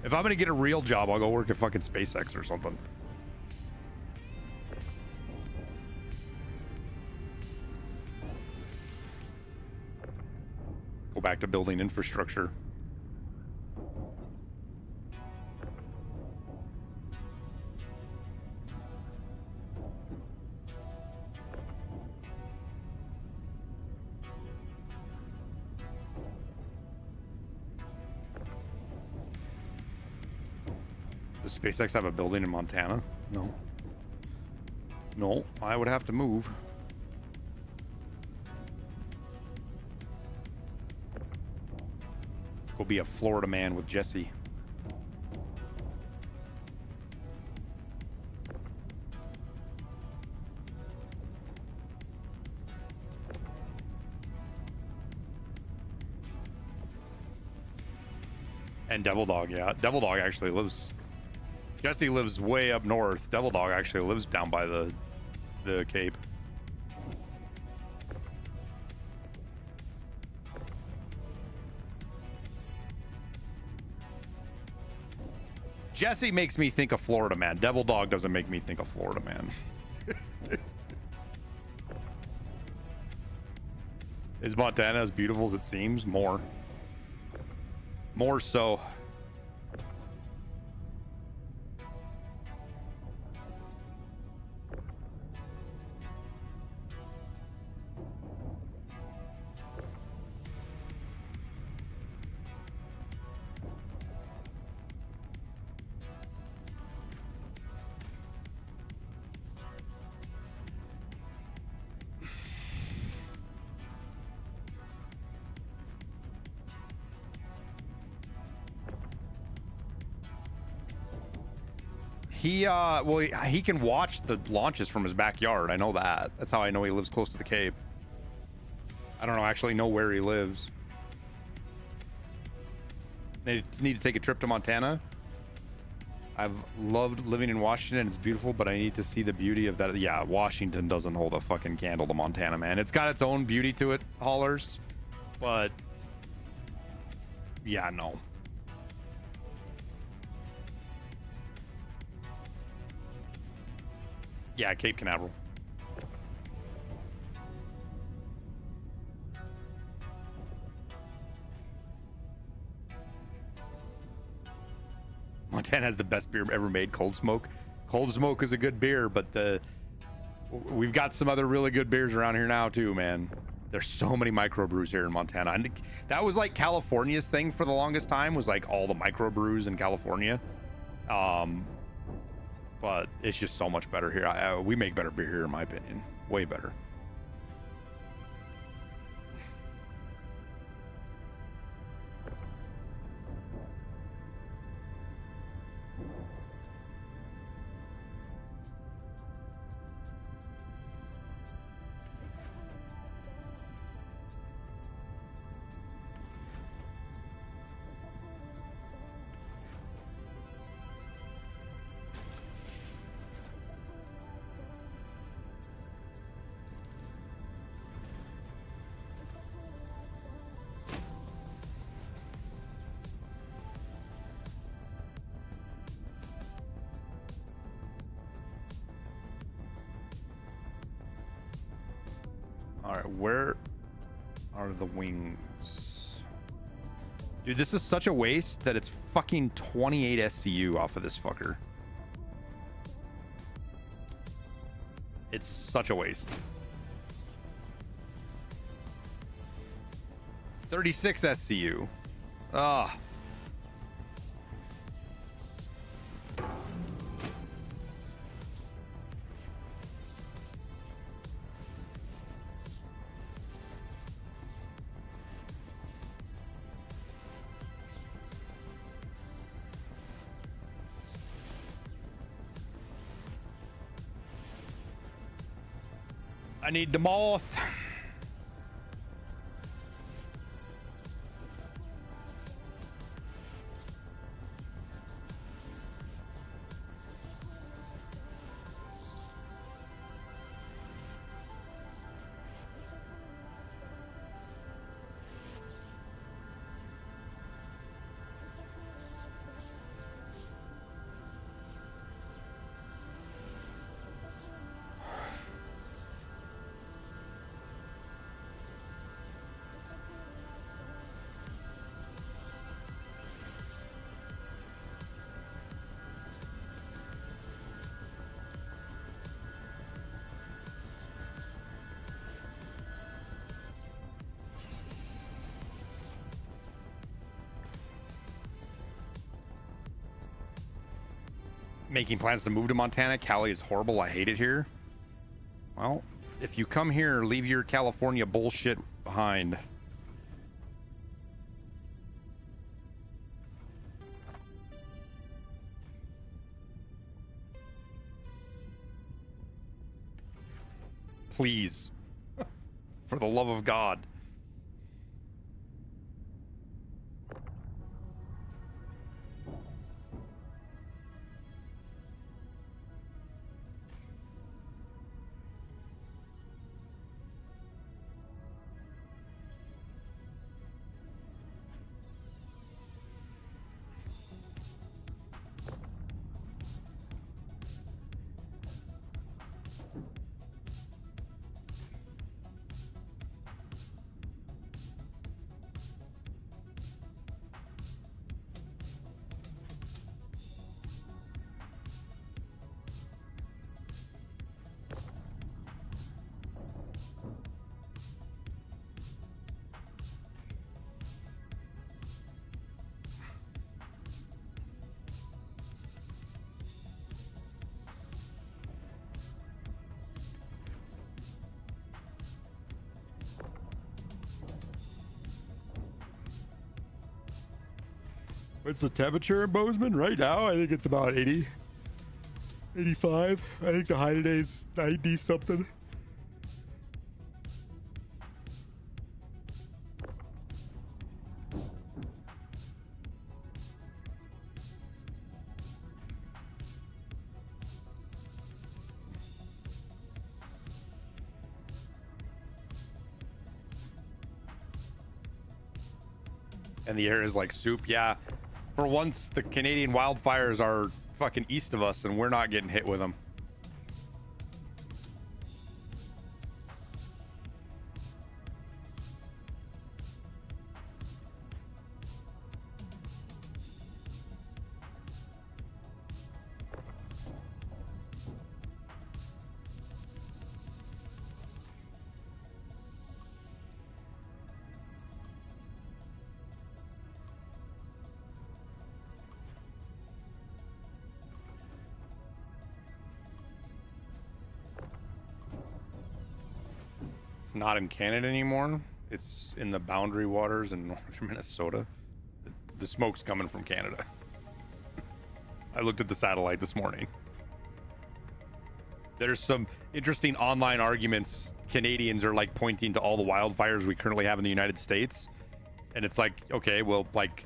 If I'm going to get a real job, I'll go work at fucking SpaceX or something. Go back to building infrastructure. Does SpaceX have a building in Montana? No. No, I would have to move. Go be a Florida man with Jesse. And Devil Dog, yeah. Devil Dog actually lives... Jesse lives way up north. Devil Dog actually lives down by the Cape. Jesse makes me think of Florida man. Devil Dog doesn't make me think of Florida man. Is Montana as beautiful as it seems? More. More so. Well, he can watch the launches from his backyard. I know that. That's how I know he lives close to the Cape. I don't actually know where he lives. They need to take a trip to Montana. I've loved living in Washington. It's beautiful, but I need to see the beauty of that. Yeah, Washington doesn't hold a fucking candle to Montana, man. It's got its own beauty to it, haulers. But yeah, no. Yeah, Cape Canaveral. Montana has the best beer ever made, Cold Smoke. Cold Smoke is a good beer, but we've got some other really good beers around here now too, man. There's so many microbrews here in Montana. And that was like California's thing for the longest time, was like all the microbrews in California. But it's just so much better here. We make better beer here, in my opinion. Way better. Where are the wings? Dude, this is such a waste that it's fucking 28 SCU off of this fucker. It's such a waste. 36 SCU. Ah. I need the moth. Making plans to move to Montana. Cali is horrible. I hate it here. Well, if you come here, leave your California bullshit behind. Please. For the love of God. What's the temperature in Bozeman right now? I think it's about 80, 85. I think the high today is 90 something. And the air is like soup. Yeah. For once, the Canadian wildfires are fucking east of us and we're not getting hit with them. Not in Canada anymore. It's in the boundary waters in northern Minnesota. The smoke's coming from Canada. I looked at the satellite this morning. There's some interesting online arguments. Canadians are like pointing to all the wildfires we currently have in the United States. And it's like, okay, well, like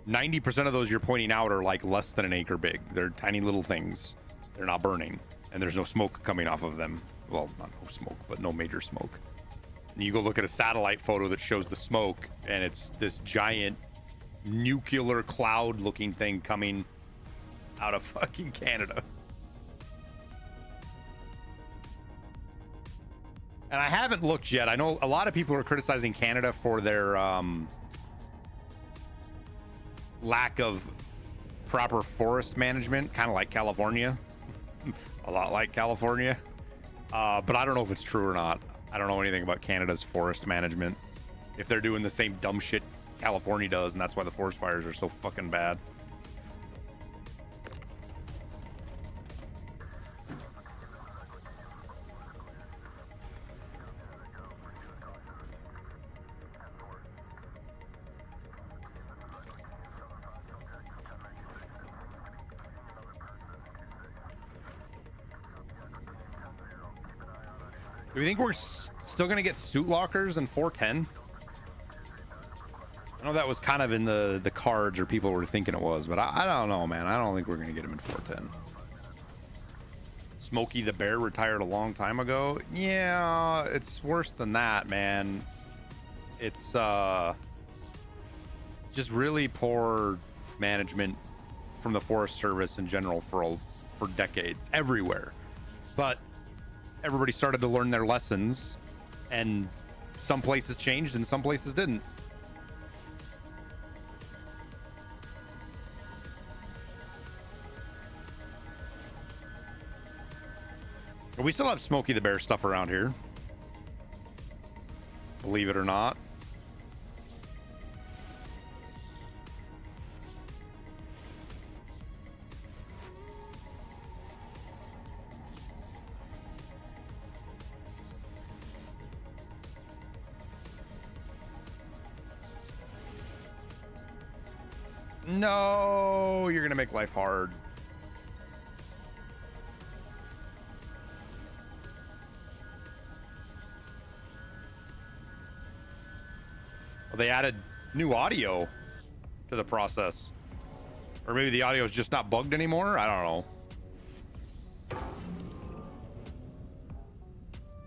90% of those you're pointing out are like less than an acre big. They're tiny little things. They're not burning. And there's no smoke coming off of them. Well, not no smoke, but no major smoke. And you go look at a satellite photo that shows the smoke, and it's this giant nuclear cloud looking thing coming out of fucking Canada. And I haven't looked yet. I know a lot of people are criticizing Canada for their lack of proper forest management, kind of like California. A lot like California. But I don't know if it's true or not. I don't know anything about Canada's forest management. if they're doing the same dumb shit California does, and that's why the forest fires are so fucking bad. Do we think we're still going to get suit lockers in 410? I know that was kind of in the cards, or people were thinking it was, but I don't know, man. I don't think we're going to get him in 410. Smokey the Bear retired a long time ago. Yeah, it's worse than that, man. It's just really poor management from the Forest Service in general for decades, everywhere. But everybody started to learn their lessons, and some places changed and some places didn't. We still have Smokey the Bear stuff around here, believe it or not. No, you're gonna make life hard. Well, they added new audio to the process. Or maybe the audio is just not bugged anymore. I don't know.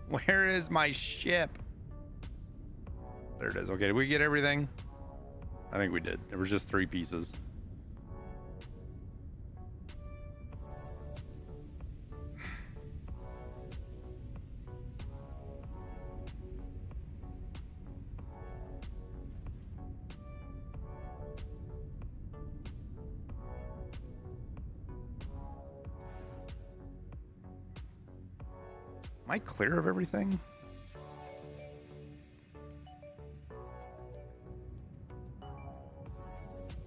Where is my ship? There it is. Okay, did we get everything? I think we did. There was just 3 pieces. Am I clear of everything?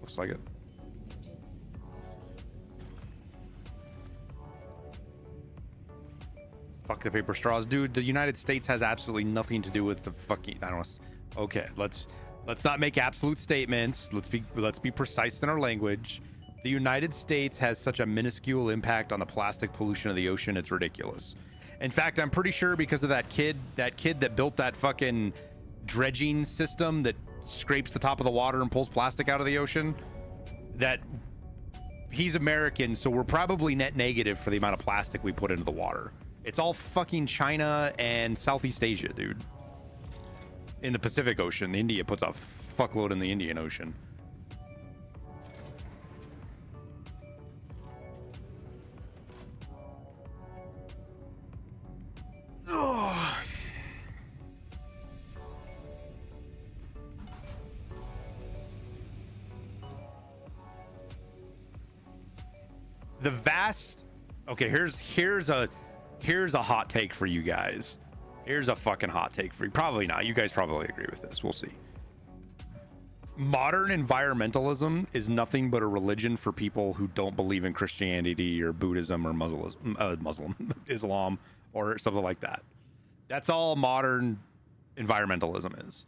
Looks like it. Fuck the paper straws, dude. The United States has absolutely nothing to do with the fucking. I don't know. Okay, let's not make absolute statements. Let's be precise in our language. The United States has such a minuscule impact on the plastic pollution of the ocean. It's ridiculous. In fact, I'm pretty sure because of that kid that built that fucking dredging system that scrapes the top of the water and pulls plastic out of the ocean, that he's American, so we're probably net negative for the amount of plastic we put into the water. It's all fucking China and Southeast Asia, dude. In the Pacific Ocean, India puts a fuckload in the Indian Ocean. Oh. The vast. Okay, here's a hot take for you guys. Here's a fucking hot take for you. Probably not. You guys probably agree with this. We'll see. Modern environmentalism is nothing but a religion for people who don't believe in Christianity or Buddhism or Islam or something like that. That's all modern environmentalism is.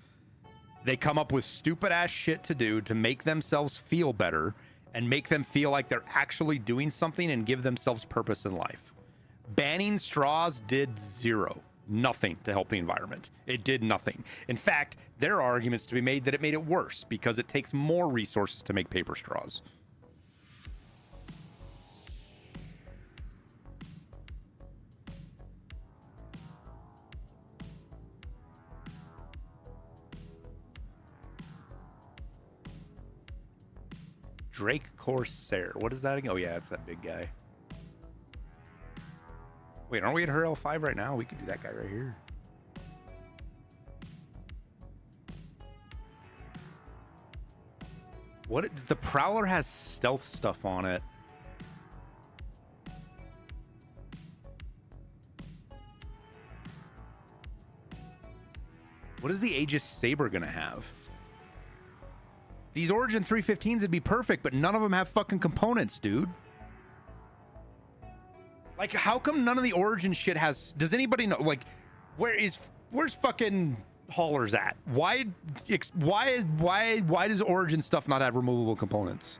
They come up with stupid ass shit to do to make themselves feel better and make them feel like they're actually doing something and give themselves purpose in life. Banning straws did nothing to help the environment. It did nothing. In fact, there are arguments to be made that it made it worse because it takes more resources to make paper straws. Drake Corsair. What is that again? Oh, yeah, it's that big guy. Wait, aren't we at her L5 right now? We could do that guy right here. What is the Prowler has stealth stuff on it? What is the Aegis Saber gonna have? These Origin 315s would be perfect, but none of them have fucking components, dude. Like, how come none of the Origin shit has... Does anybody know? Like, where's fucking haulers at? Why does Origin stuff not have removable components?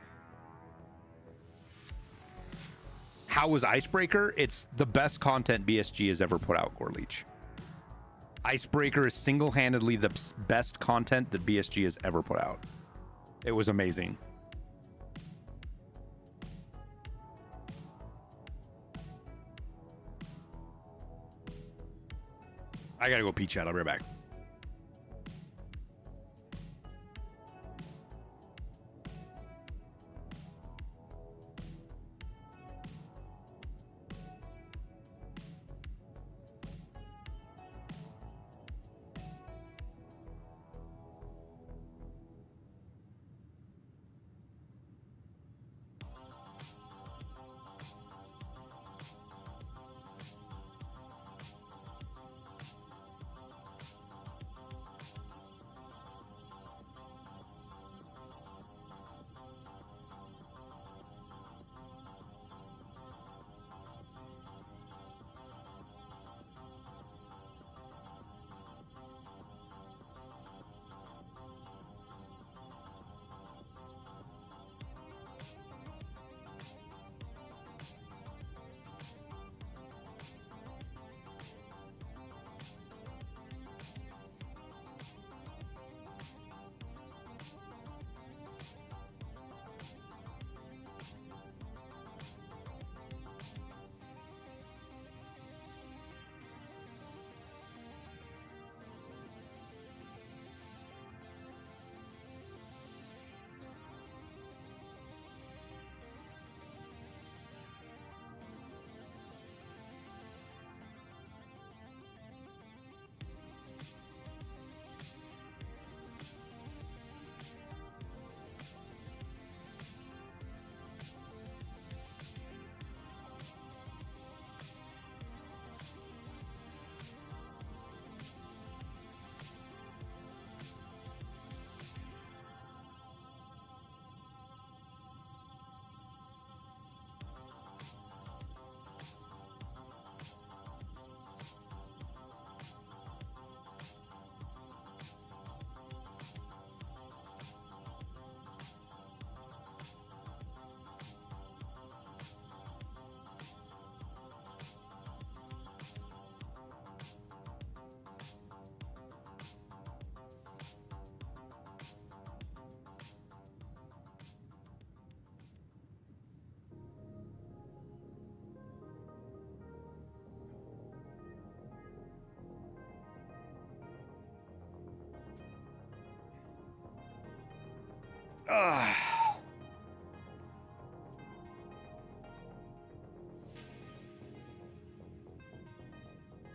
How is Icebreaker? It's the best content BSG has ever put out, Goreleech. Icebreaker is single-handedly the best content that BSG has ever put out. It was amazing. I gotta go pee, chat. I'll be right back.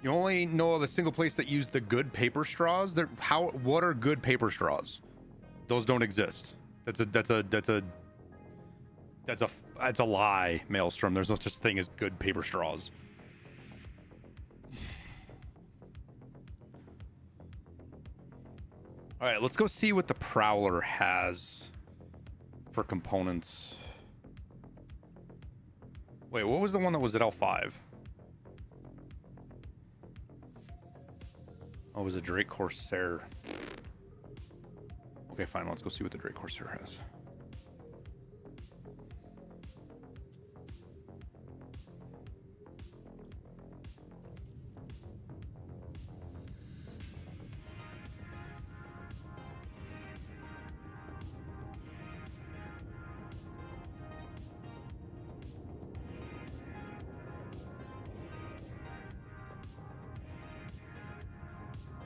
You only know of a single place that used the good paper straws. What are good paper straws? Those don't exist. That's a lie, Maelstrom. There's no such thing as good paper straws. All right, let's go see what the Prowler has for components. Wait, what was the one that was at L5? Oh, it was a Drake Corsair. Okay, fine. Let's go see what the Drake Corsair has.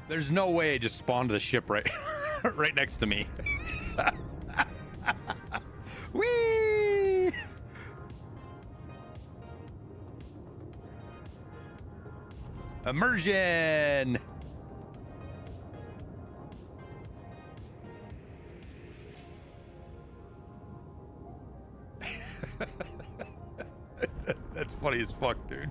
There's no way it just spawned the ship right right next to me. Whee! Immersion. That's funny as fuck, dude.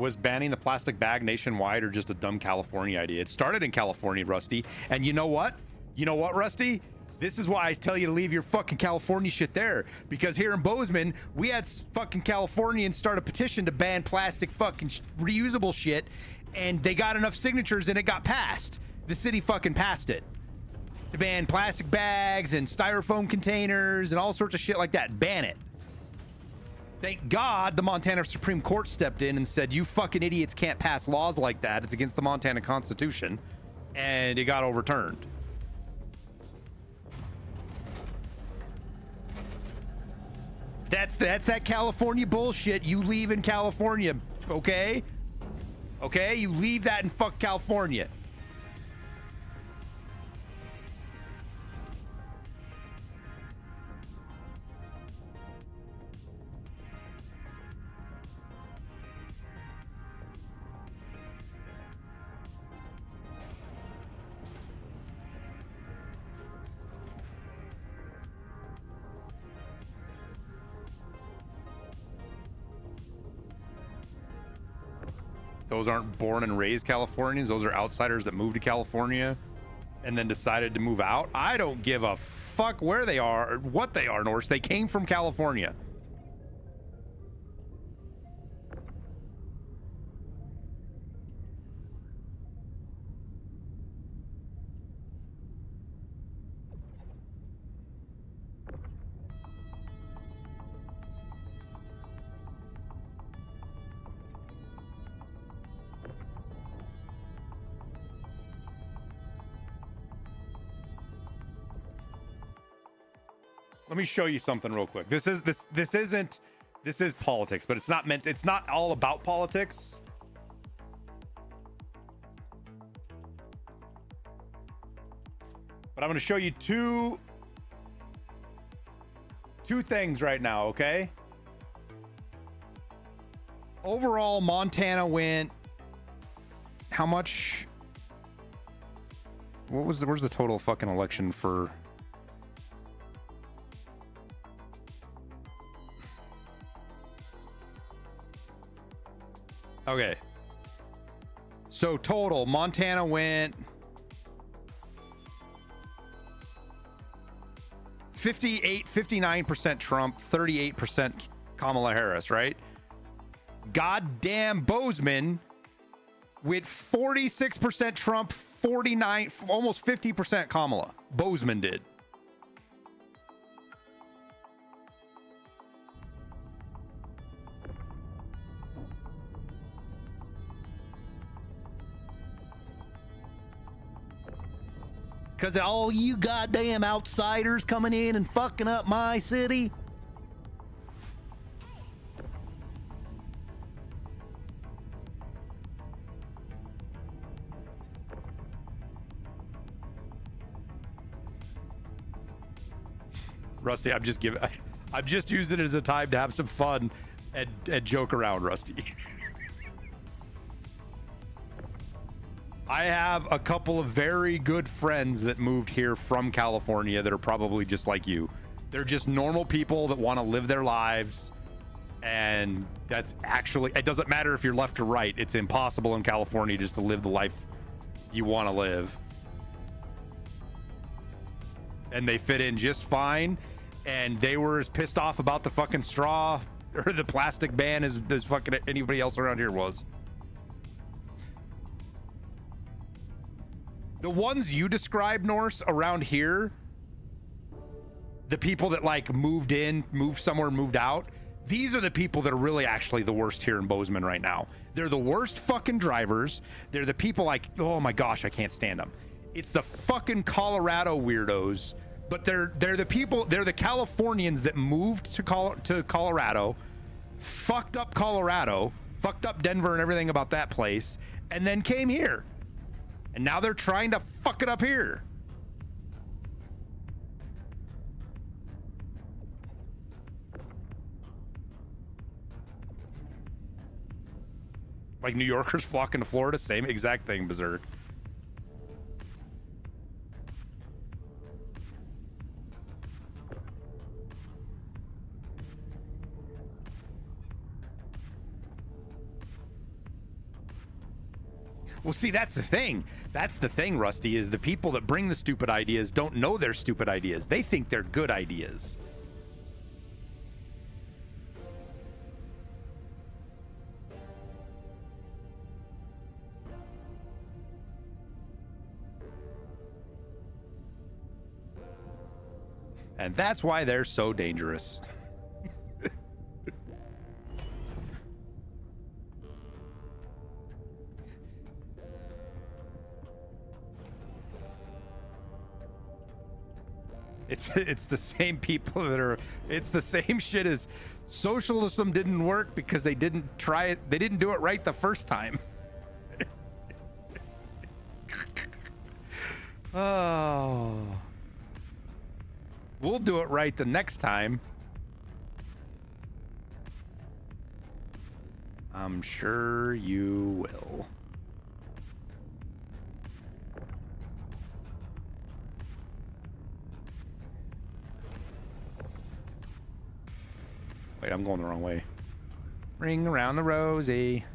was banning the plastic bag nationwide or just a dumb California idea? It started in California, Rusty. And you know what? You know what, Rusty? This is why I tell you to leave your fucking California shit there. Because here in Bozeman, we had fucking Californians start a petition to ban plastic fucking reusable shit. And they got enough signatures and it got passed. The city fucking passed it. To ban plastic bags and styrofoam containers and all sorts of shit like that. Ban it. Thank God the Montana Supreme Court stepped in and said, you fucking idiots can't pass laws like that. It's against the Montana Constitution. And it got overturned. That's that California bullshit. You leave in California, okay? Okay? You leave that in fuck California. Those aren't born and raised Californians. Those are outsiders that moved to California and then decided to move out. I don't give a fuck where they are or what they are, Norse. They came from California. Let me show you something real quick. This is politics, but it's not all about politics. But I'm going to show you two things right now, okay? Overall, Montana went how much? Where's the total fucking election for? Okay. So total, Montana went 59% Trump, 38% Kamala Harris, right? Goddamn Bozeman with 46% Trump, 49, almost 50% Kamala. Bozeman did. Because all you goddamn outsiders coming in and fucking up my city. Rusty, I'm just using it as a time to have some fun and joke around, Rusty. I have a couple of very good friends that moved here from California that are probably just like you. They're just normal people that want to live their lives. And that's actually, it doesn't matter if you're left or right. It's impossible in California just to live the life you want to live. And they fit in just fine. And they were as pissed off about the fucking straw or the plastic ban as fucking anybody else around here was. The ones you described, Norse, around here, the people that like moved in, moved somewhere, moved out, these are the people that are really actually the worst here in Bozeman right now. They're the worst fucking drivers. They're the people like, oh my gosh, I can't stand them. It's the fucking Colorado weirdos, but they're the people, they're the Californians that moved to Colorado, fucked up Denver and everything about that place, and then came here. And now they're trying to fuck it up here. Like New Yorkers flocking to Florida, same exact thing, Berserk. Well, see, that's the thing. That's the thing, Rusty, is the people that bring the stupid ideas don't know they're stupid ideas. They think they're good ideas. And that's why they're so dangerous. It's the same people that are, it's the same shit as socialism didn't work because they didn't try it, they didn't do it right the first time. Oh. We'll do it right the next time. I'm sure you will. Wait, I'm going the wrong way. Ring around the rosy.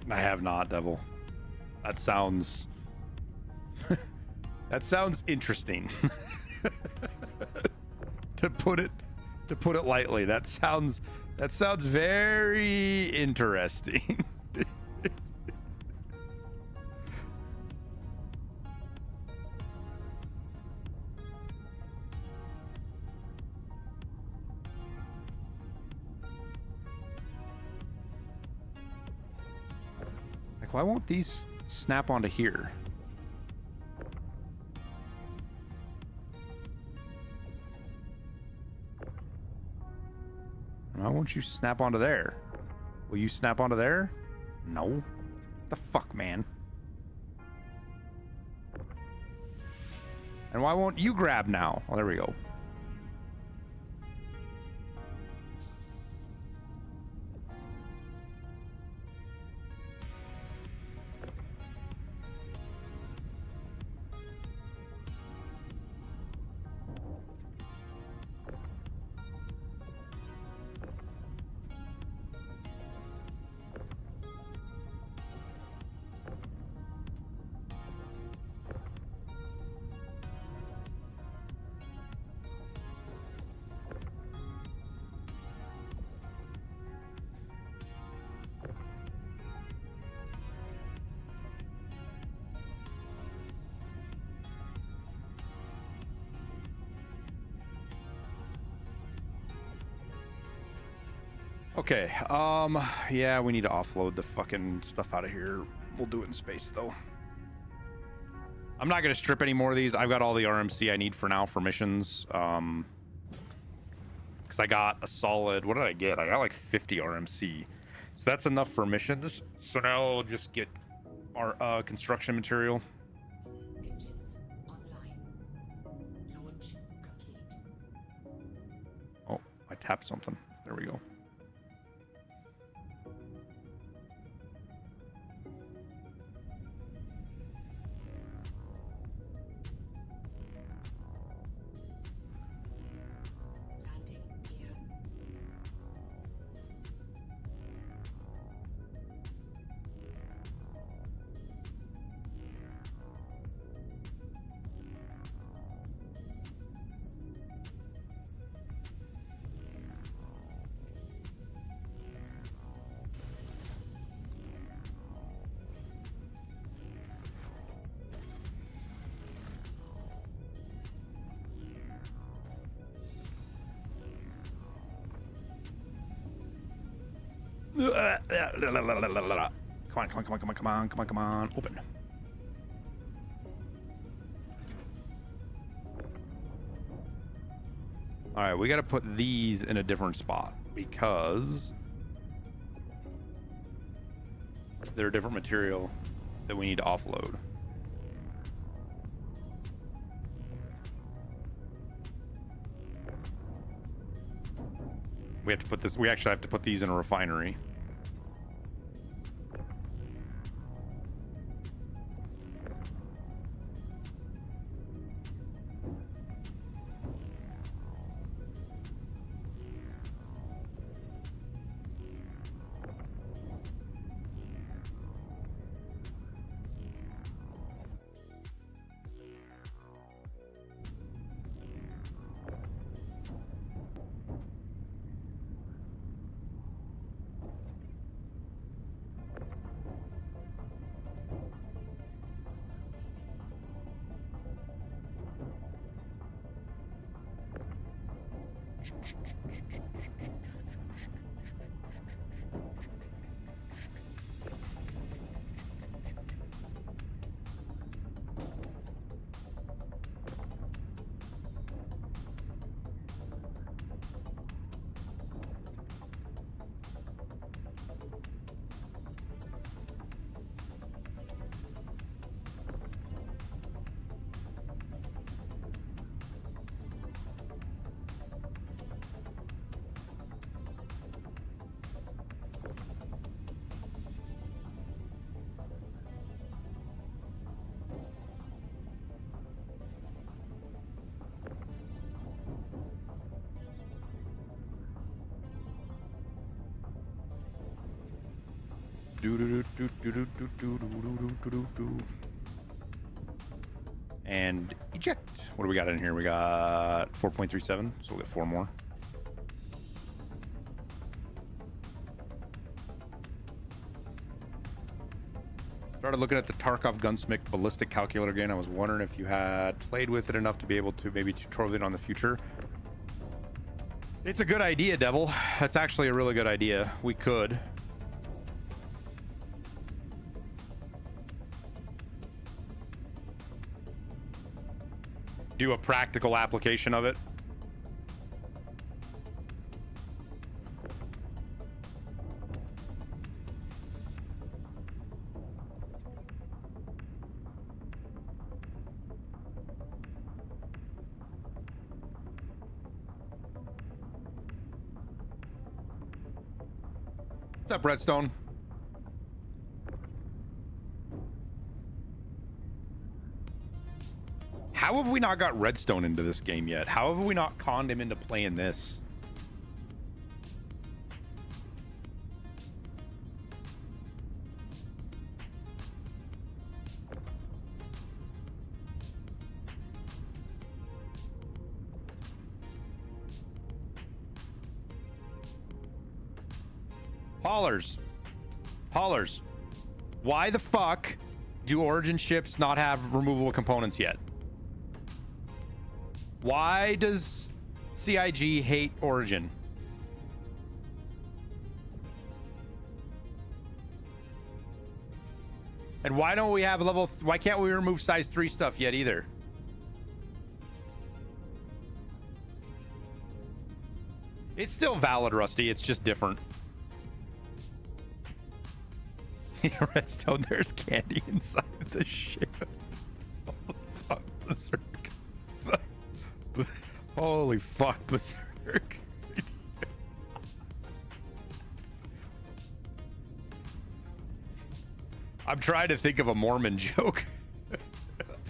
I have not, Devil. That sounds that sounds interesting. to put it lightly. That sounds very interesting. Why won't these snap onto here? Why won't you snap onto there? Will you snap onto there? No. What the fuck, man? And why won't you grab now? Oh, there we go. Okay, yeah, we need to offload the fucking stuff out of here. We'll do it in space, though. I'm not gonna strip any more of these. I've got all the RMC I need for now for missions. Because I got a solid, what did I get? I got like 50 RMC. So that's enough for missions. So now I'll just get our construction material. Engines online. Launch complete. Oh, I tapped something. There we go. Landing gear. on, come on, come on, come on, come on, come on, come on. Open. All right, we got to put these in a different spot because they're a different material that we need to offload. We have to put this, we actually have to put these in a refinery. And eject. What do we got in here? We got 4.37, so we'll get 4 more. Started looking at the Tarkov Gunsmith ballistic calculator again. I was wondering if you had played with it enough to be able to maybe tutorial it on the future. It's a good idea, Devil. That's actually a really good idea. We could. Do a practical application of it. What's up, Redstone? How have we not got Redstone into this game yet? How have we not conned him into playing this? Haulers. Haulers. Why the fuck do Origin ships not have removable components yet? Why does CIG hate Origin? And why don't we have level... Why can't we remove size 3 stuff yet either? It's still valid, Rusty. It's just different. Redstone, there's candy inside the ship. Oh, fuck, Berserk. Holy fuck, Berserk. I'm trying to think of a Mormon joke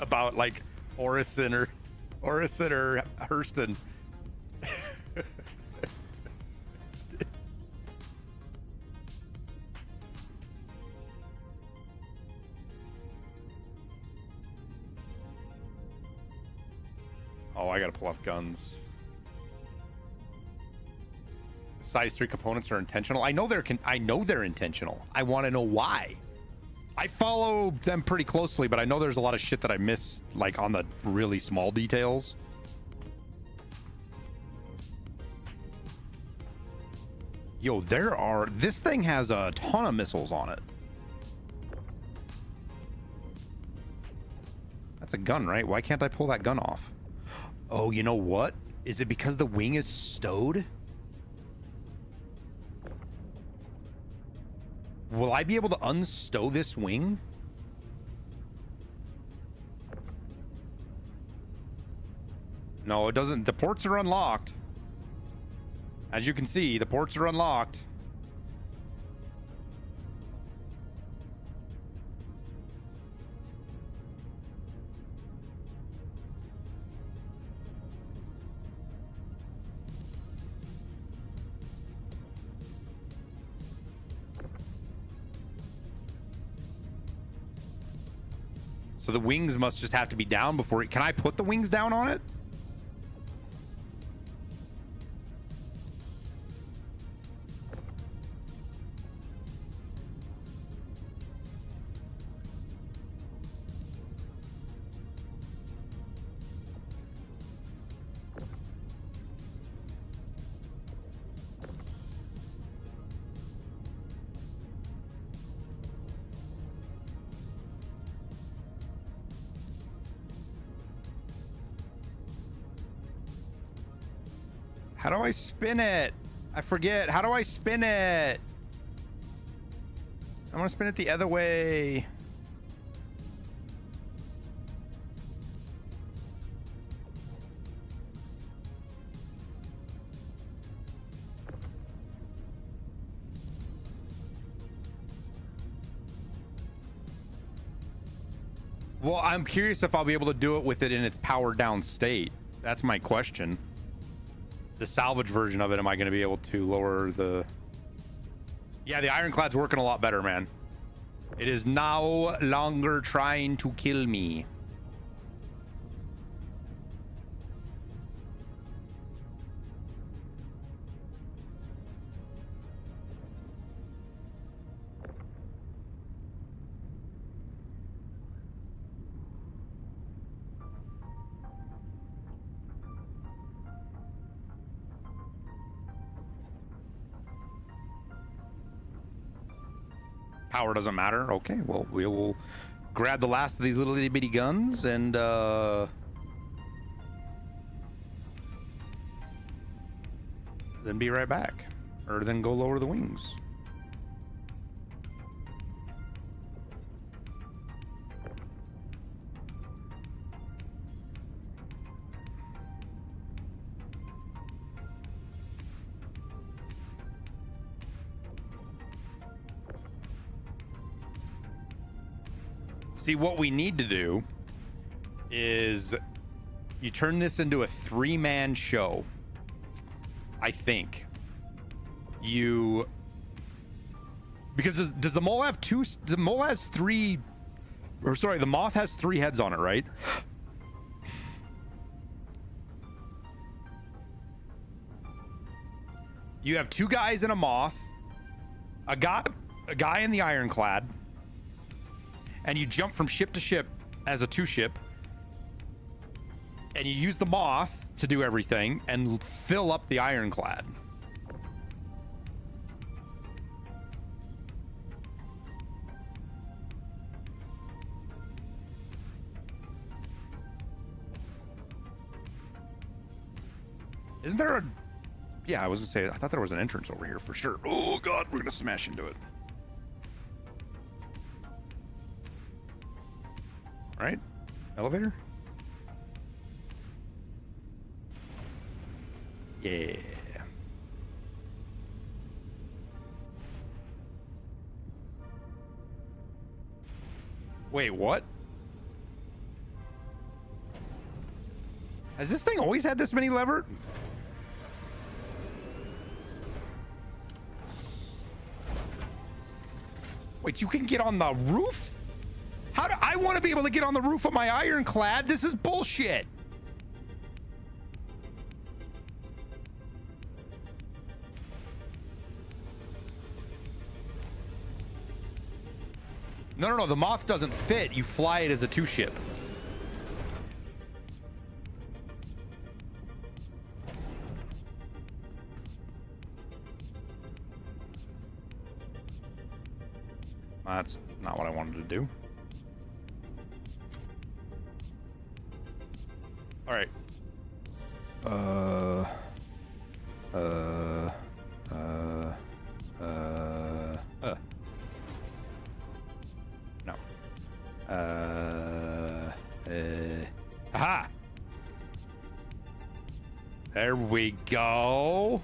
about like Orison or Hurston. Oh, I gotta pull off guns. Size 3 components are intentional. I know they're intentional. I want to know why. I follow them pretty closely, but I know there's a lot of shit that I miss, like on the really small details. Yo, this thing has a ton of missiles on it. That's a gun, right? Why can't I pull that gun off? Oh, you know what? Is it because the wing is stowed? Will I be able to unstow this wing? No, it doesn't. The ports are unlocked. As you can see, the ports are unlocked. So the wings must just have to be down before it. Can I put the wings down on it? How do I spin it? I forget. How do I spin it? I want to spin it the other way. Well, I'm curious if I'll be able to do it with it in its powered down state. That's my question. The salvage version of it, am I going to be able to lower the... Yeah, the ironclad's working a lot better, man. It is no longer trying to kill me. Power doesn't matter. Okay, well, we will grab the last of these little itty bitty guns and then be right back, or then go lower the wings. See, what we need to do is you turn this into a 3-man show. I think because does the mole have two? The mole has 3, or sorry, the moth has 3 heads on it, right? You have 2 guys in a moth, a guy in the ironclad. And you jump from ship to ship as a 2-ship. And you use the moth to do everything and fill up the ironclad. Isn't there a... Yeah, I was gonna say, I thought there was an entrance over here for sure. Oh God, we're gonna smash into it. Right? Elevator? Yeah. Wait, what? Has this thing always had this many lever? Wait, you can get on the roof? How do I want to be able to get on the roof of my ironclad? This is bullshit. No, the moth doesn't fit. You fly it as a 2-ship. That's not what I wanted to do. All right. No. Aha! There we go.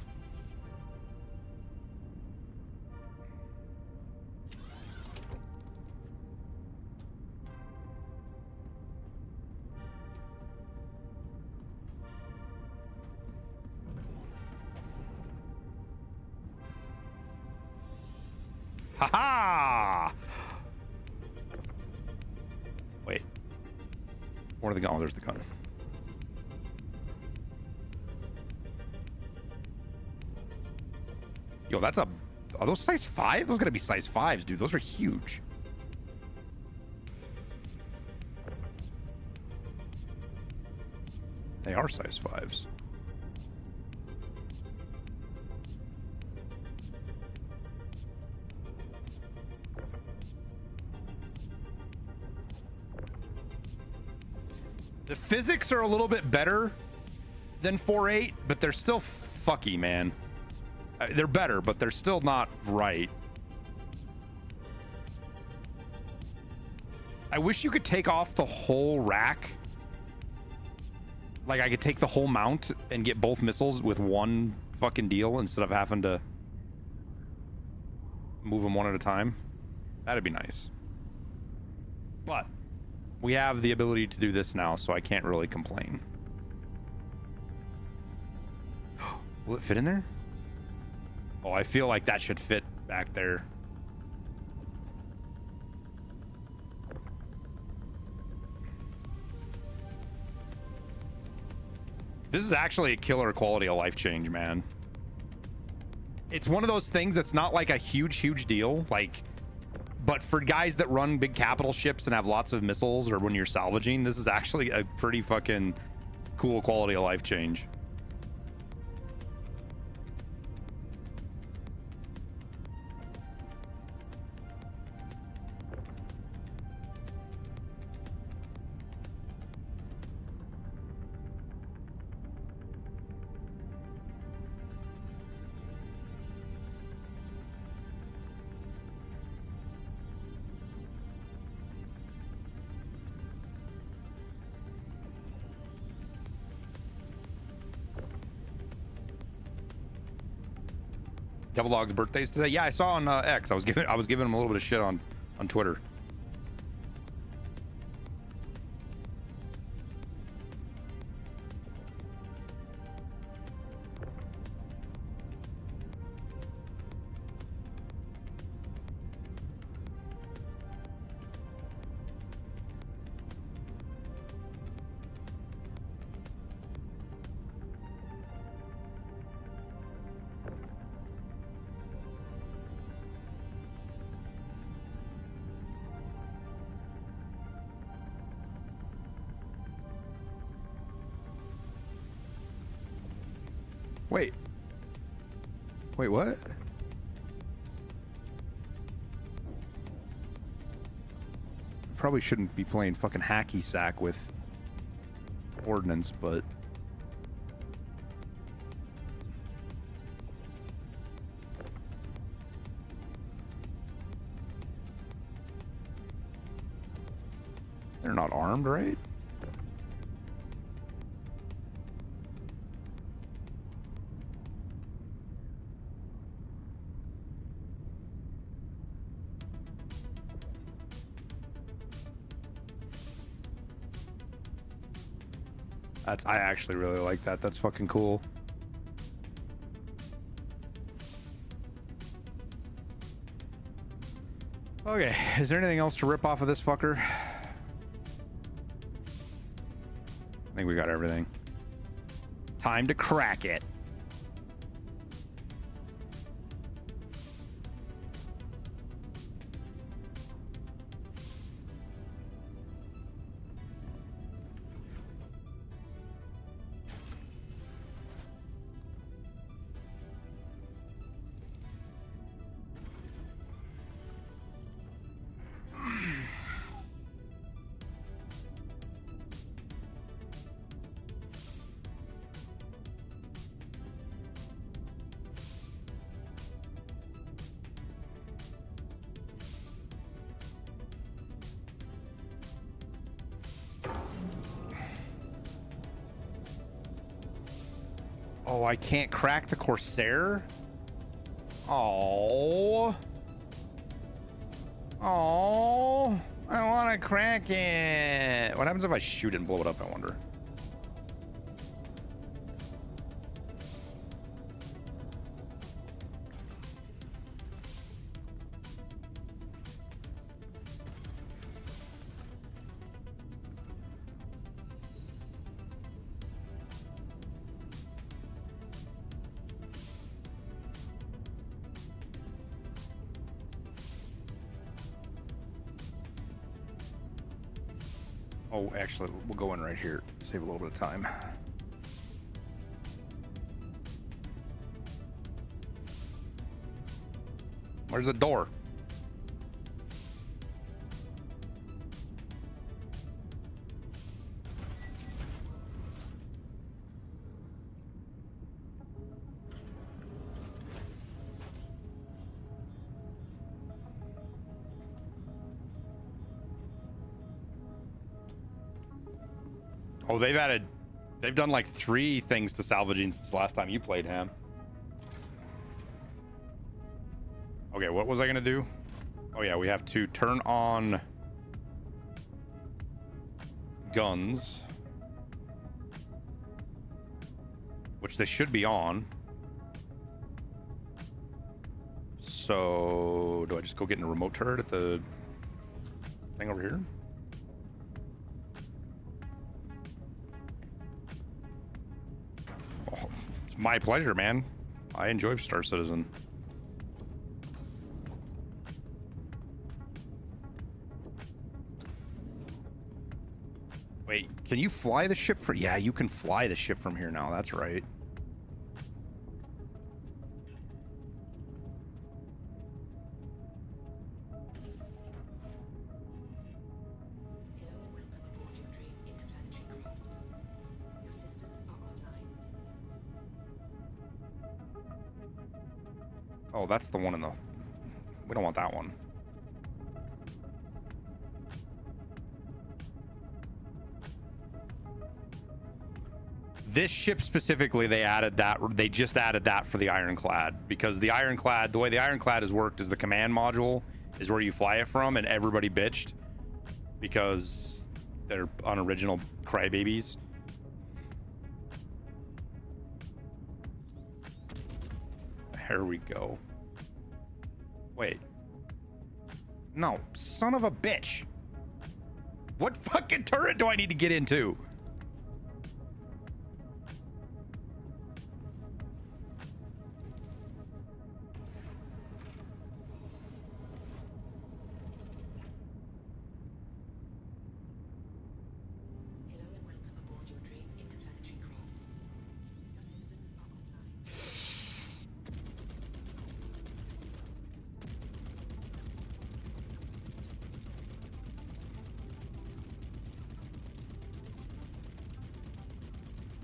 Ha-ha! Wait. Where are the gun? Oh, there's the gun. Yo, that's a... Are those size 5? Those gotta be size 5s, dude. Those are huge. They are size 5s. The physics are a little bit better than 4.8, but they're still fucky, man. They're better, but they're still not right. I wish you could take off the whole rack. Like, I could take the whole mount and get both missiles with one fucking deal instead of having to move them one at a time. That'd be nice. But we have the ability to do this now, so I can't really complain. Will it fit in there? Oh, I feel like that should fit back there. This is actually a killer quality of life change, man. It's one of those things that's not like a huge deal, like, but for guys that run big capital ships and have lots of missiles, or when you're salvaging, this is actually a pretty fucking cool quality of life change. Double Dog's birthday's today. Yeah, I saw on X. I was giving him a little bit of shit on Twitter. Wait, what? Probably shouldn't be playing fucking hacky sack with ordnance, but they're not armed, right? I actually really like that. That's fucking cool. Okay, is there anything else to rip off of this fucker? I think we got everything. Time to crack it. Oh, I can't crack the Corsair? Oh. Oh. I want to crack it. What happens if I shoot it and blow it up, I wonder? Oh, actually, we'll go in right here. Save a little bit of time. Where's the door? Oh, they've done like 3 things to salvaging since the last time you played him. Okay, what was I gonna do? Oh yeah, we have to turn on guns, which they should be on. So do I just go get in a remote turret at the thing over here? Oh, it's my pleasure, man. I enjoy Star Citizen. Wait, can you fly the ship from... Yeah, you can fly the ship from here now. That's right. Hello and welcome aboard your dream interplanetary craft. Your systems are online. Oh, that's the one in the... We don't want that one. This ship specifically, they added that. They just added that for the Ironclad, because the Ironclad, the way the Ironclad has worked is the command module is where you fly it from, and everybody bitched because they're unoriginal crybabies. There we go. Wait. No, son of a bitch. What fucking turret do I need to get into? Hello and welcome aboard your dream interplanetary craft. Your systems are online.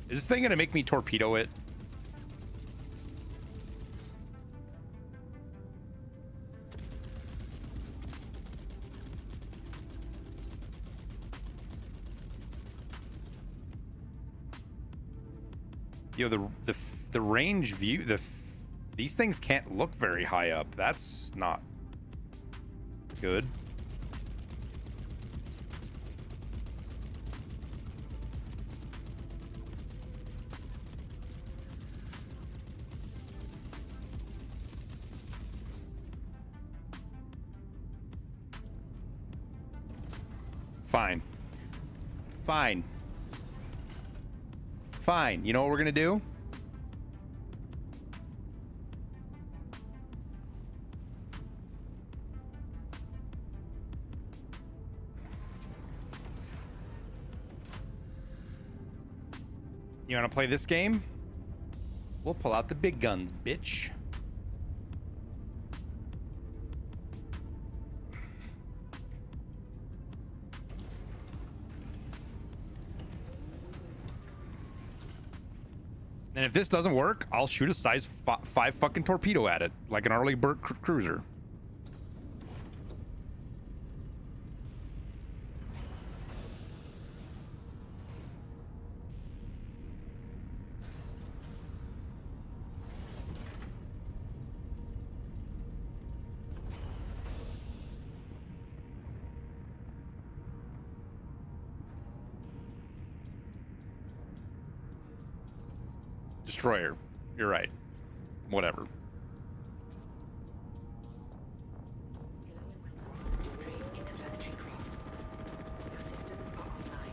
Is this thing gonna make me torpedo it? Yo, the range view, these things can't look very high up. That's not good. Fine. Fine. Fine. You know what we're gonna do? You wanna play this game? We'll pull out the big guns, bitch. And if this doesn't work, I'll shoot a size 5 fucking torpedo at it, like an early bird cruiser. Destroyer. You're right. Whatever. Hello and welcome aboard your dream interplanetary craft. Your systems are online.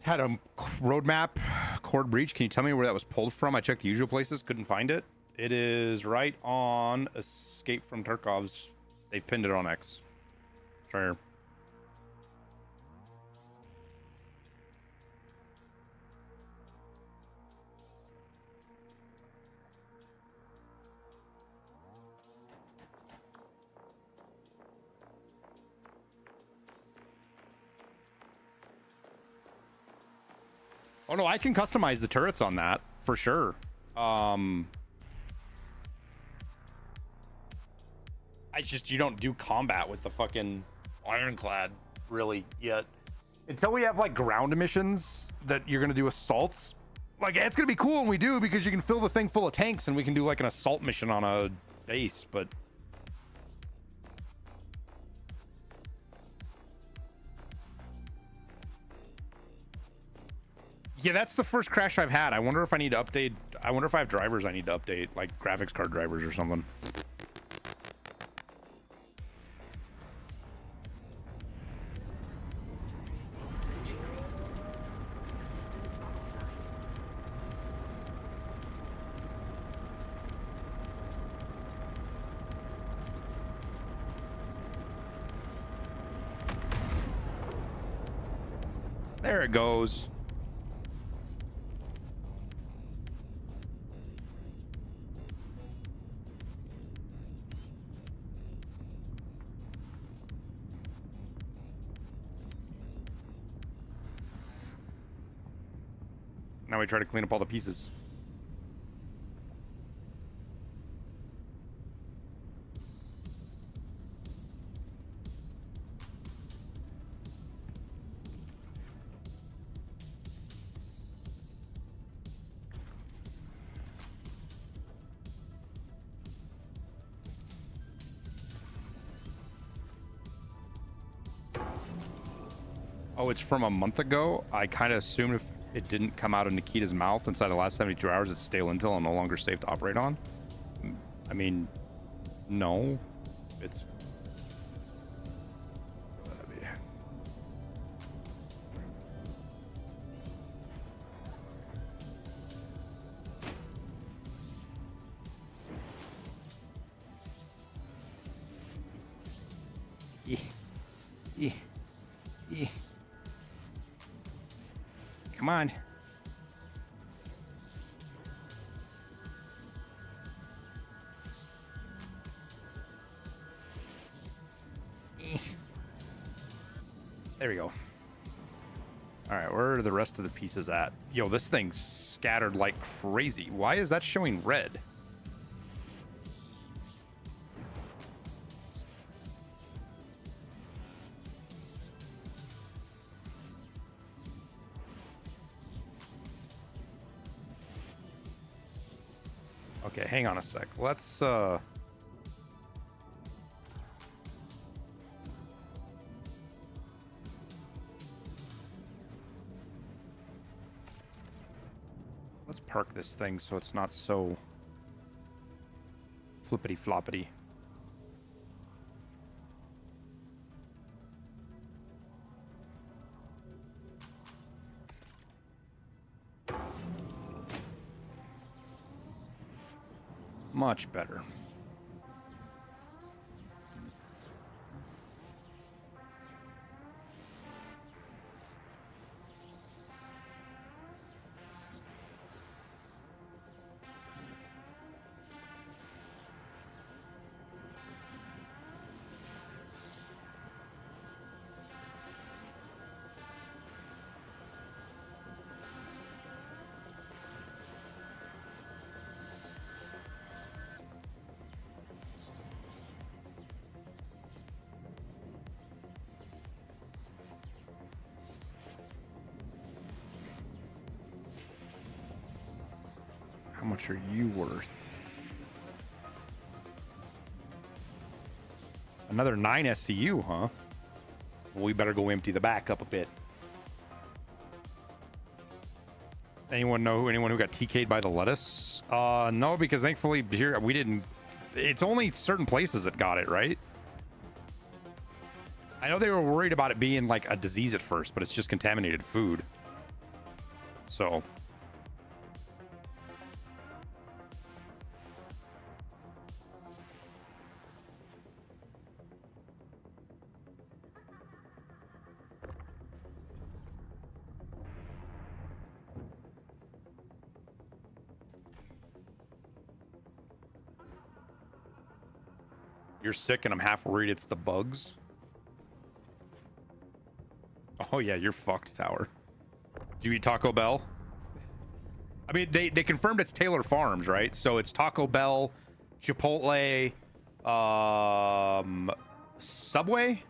Had a roadmap cord breach. Can you tell me where that was pulled from? I checked the usual places, couldn't find it. It is right on Escape from Tarkov's. They've pinned it on X. Sure. Oh no, I can customize the turrets on that for sure. I just, you don't do combat with the fucking ironclad really yet. Until we have like ground missions that you're gonna do assaults. Like, it's gonna be cool when we do, because you can fill the thing full of tanks and we can do like an assault mission on a base, but yeah, that's the first crash I've had. I wonder if I need to update. I wonder if I have drivers I need to update, like graphics card drivers or something. There it goes. Now we try to clean up all the pieces. Oh, it's from a month ago? I kind of assumed if it didn't come out of Nikita's mouth inside the last 72 hours, it's stale intel and no longer safe to operate on. I mean, no. It's... Yeah. Yeah. Yeah. Come on. There we go. All right, where are the rest of the pieces at? Yo, this thing's scattered like crazy. Why is that showing red? Okay, hang on a sec. Let's let's park this thing so it's not so flippity floppity. Much better. How much are you worth? Another 9 SCU, huh? Well, we better go empty the back up a bit. Anyone who got TK'd by the lettuce? No, because thankfully here we didn't. It's only certain places that got it, right? I know they were worried about it being like a disease at first, but it's just contaminated food. So. You're sick and I'm half worried it's the bugs. Oh yeah, you're fucked, Tower. Did you eat Taco Bell? I mean, they confirmed it's Taylor Farms, right? So it's Taco Bell, Chipotle, Subway?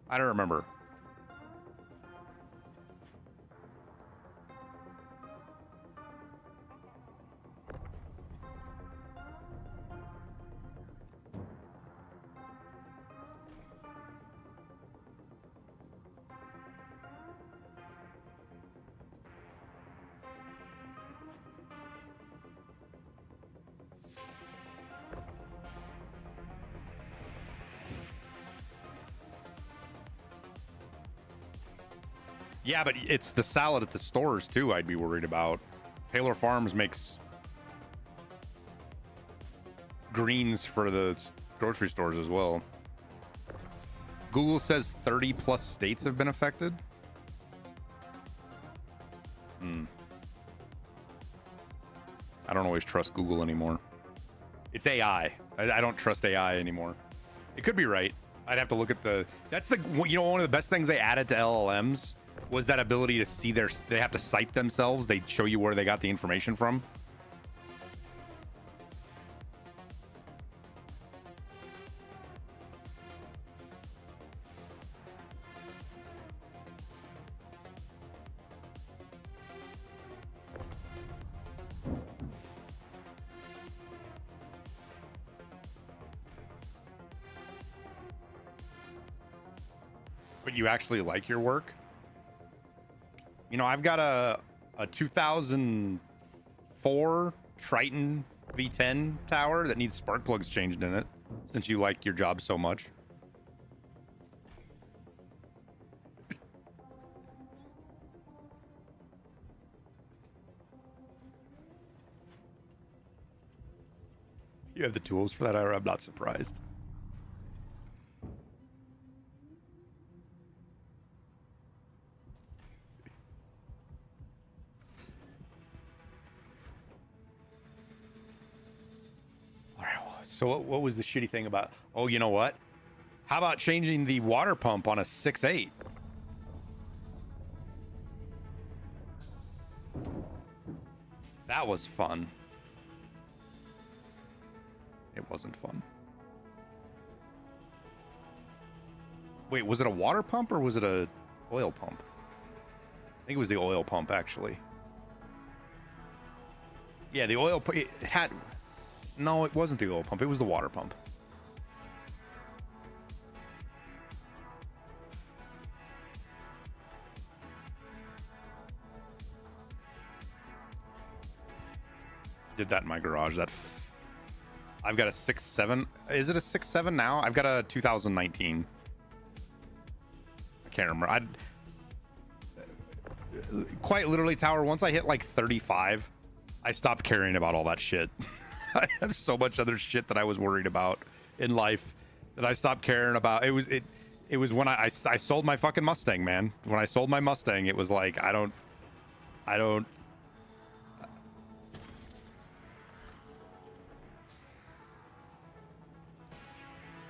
I don't remember. Yeah, but it's the salad at the stores, too, I'd be worried about. Taylor Farms makes greens for the grocery stores as well. Google says 30 plus states have been affected. I don't always trust Google anymore. It's AI. I don't trust AI anymore. It could be right. I'd have to look at the... That's the... You know, one of the best things they added to LLMs was that ability to see their... They have to cite themselves. They show you where they got the information from. But you actually like your work? You know, I've got a 2004 Triton V10 tower that needs spark plugs changed in it, since you like your job so much. You have the tools for that, I'm not surprised. So what was the shitty thing about... Oh, you know what? How about changing the water pump on a 6.8? That was fun. It wasn't fun. Wait, was it a water pump or was it a oil pump? I think it was the oil pump, actually. Yeah, the oil pump... It had... No, it wasn't the oil pump. It was the water pump. did that in my garage. I've got a 6.7. Is it a 6.7 now? I've got a 2019. I can't remember. Quite literally, Tower, once I hit like 35, I stopped caring about all that shit. I have so much other shit that I was worried about in life that I stopped caring about. It was when I sold my fucking Mustang, man. When I sold my Mustang, it was like I don't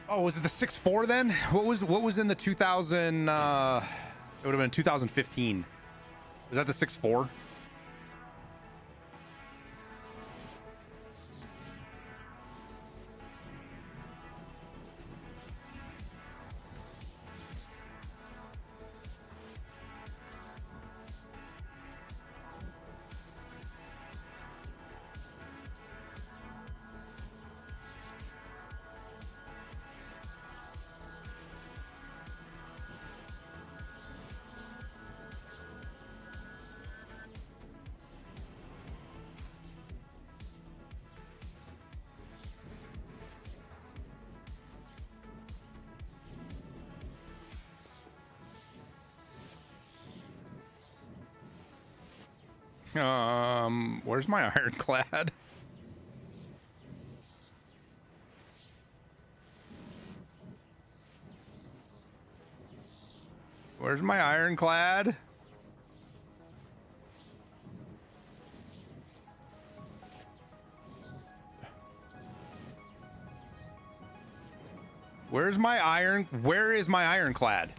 Oh, was it the 6.4 then? What was in the 2000 it would have been 2015. Was that the 6.4? Where's my ironclad? Where's my ironclad? Where is my ironclad?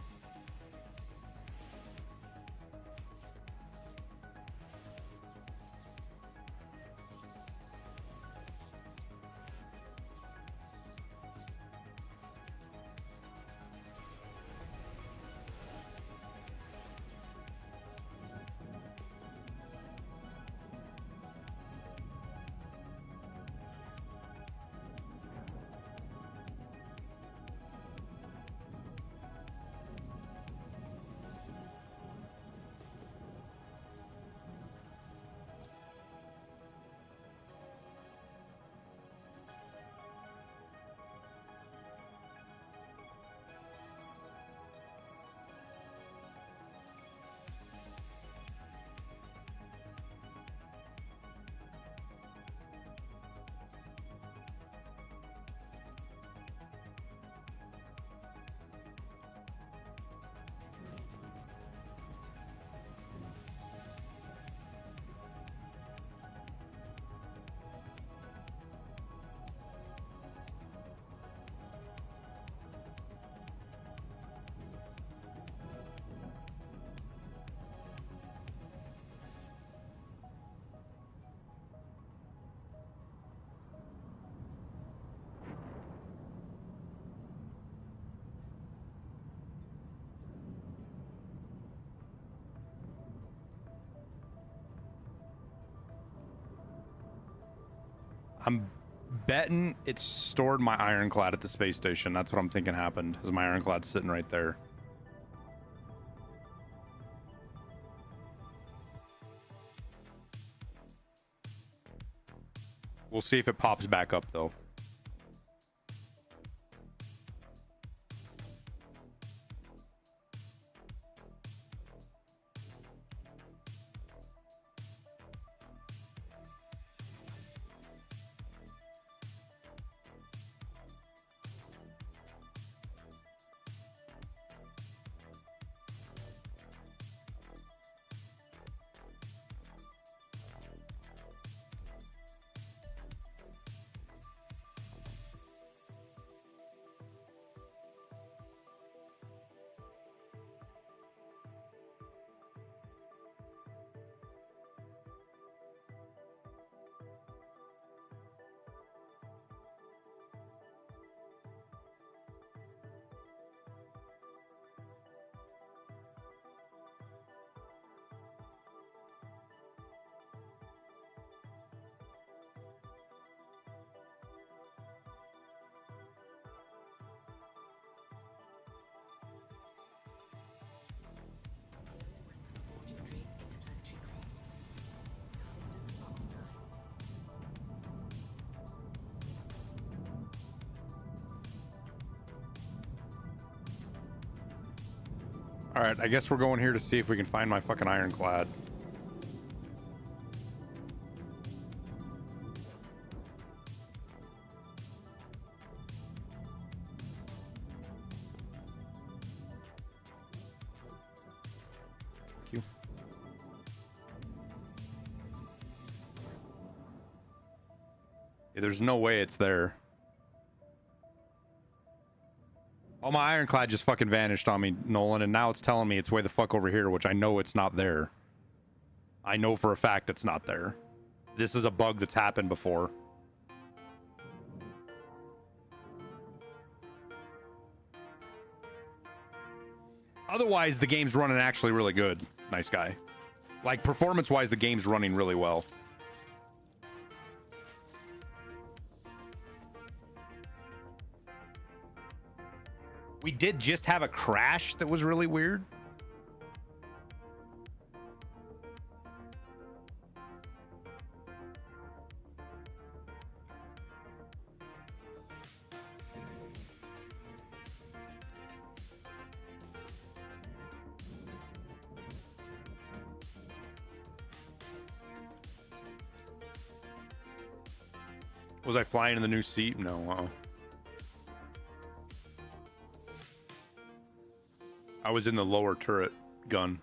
I'm betting it's stored my ironclad at the space station. That's what I'm thinking happened. Is my ironclad sitting right there? We'll see if it pops back up though. All right, I guess we're going here to see if we can find my fucking ironclad. Thank you. Yeah, there's no way it's there. Oh, my ironclad just fucking vanished on me, Nolan, and now it's telling me it's way the fuck over here, which I know it's not there. I know for a fact it's not there. This is a bug that's happened before. Otherwise, the game's running actually really good. Nice guy. Like, performance-wise, the game's running really well. We did just have a crash that was really weird. Was I flying in the new seat? No. I was in the lower turret gun.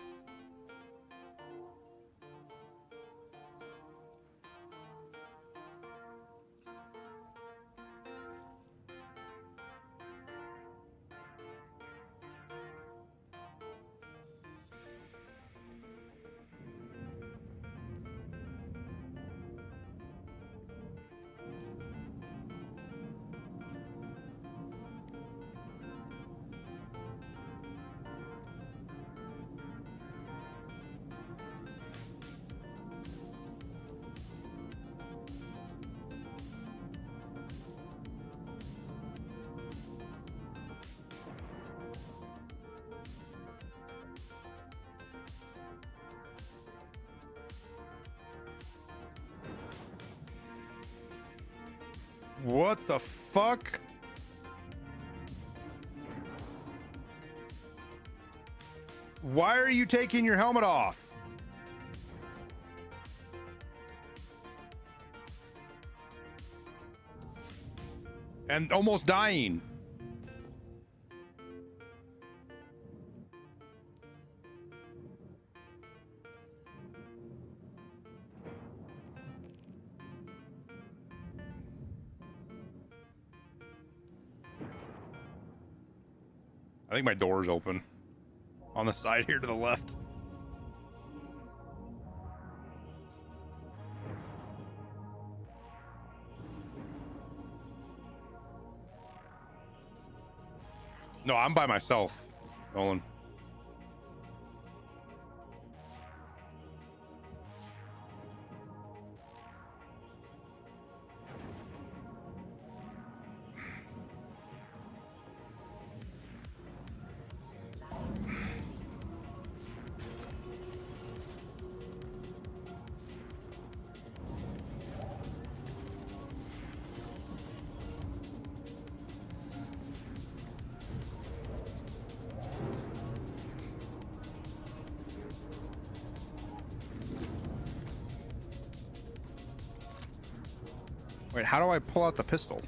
What the fuck? Why are you taking your helmet off? And almost dying. I think my door's open on the side here to the left. No, I'm by myself, Nolan. Wait, how do I pull out the pistol?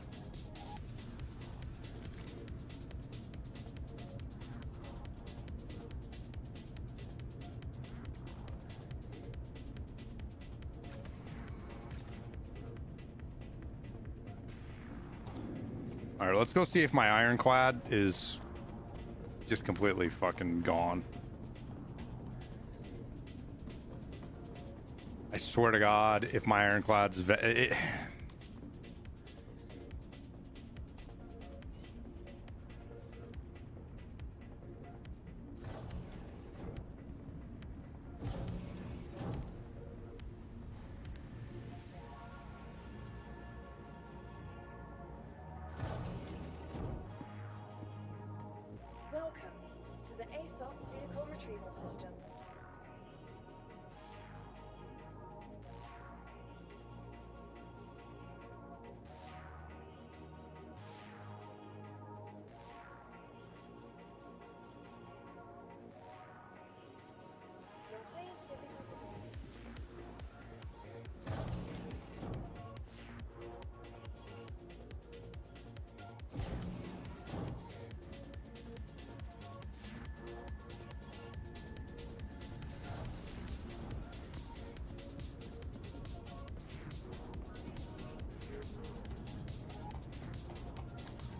All right, let's go see if my ironclad is just completely fucking gone. I swear to God, if my ironclad's... Welcome to the ASUS vehicle retrieval system.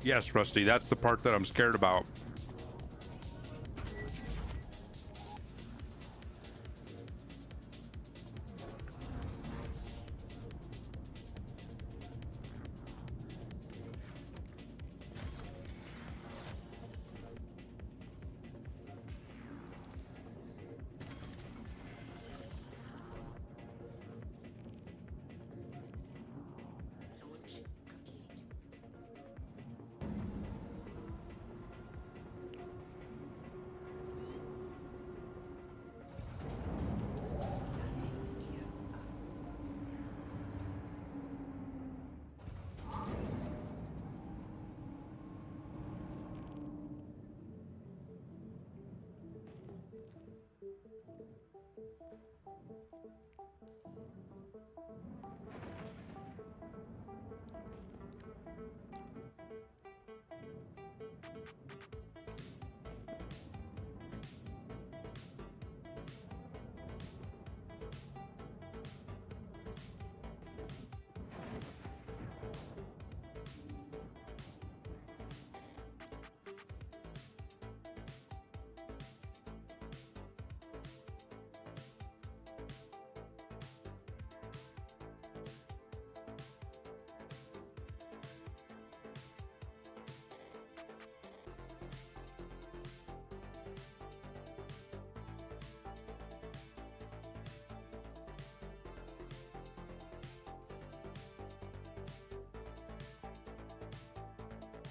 Yes, Rusty, that's the part that I'm scared about. Launch complete. Landing gear up.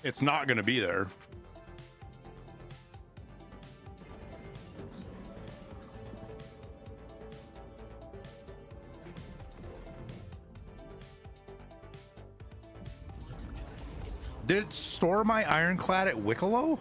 It's not going to be there. Did it store my ironclad at Wicklow?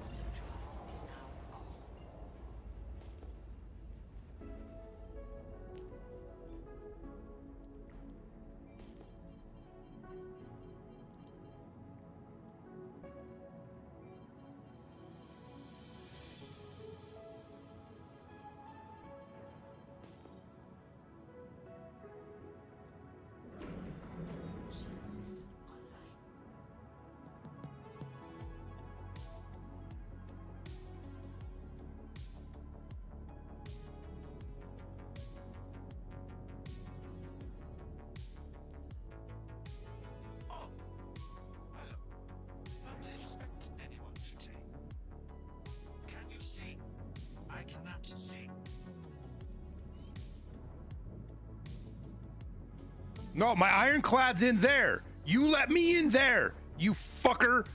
Quantum drive is now off. Shield system online. Oh, hello. Not expect anyone today. Can you see? I cannot see. No, my ironclad's in there. You let me in there, you fucker.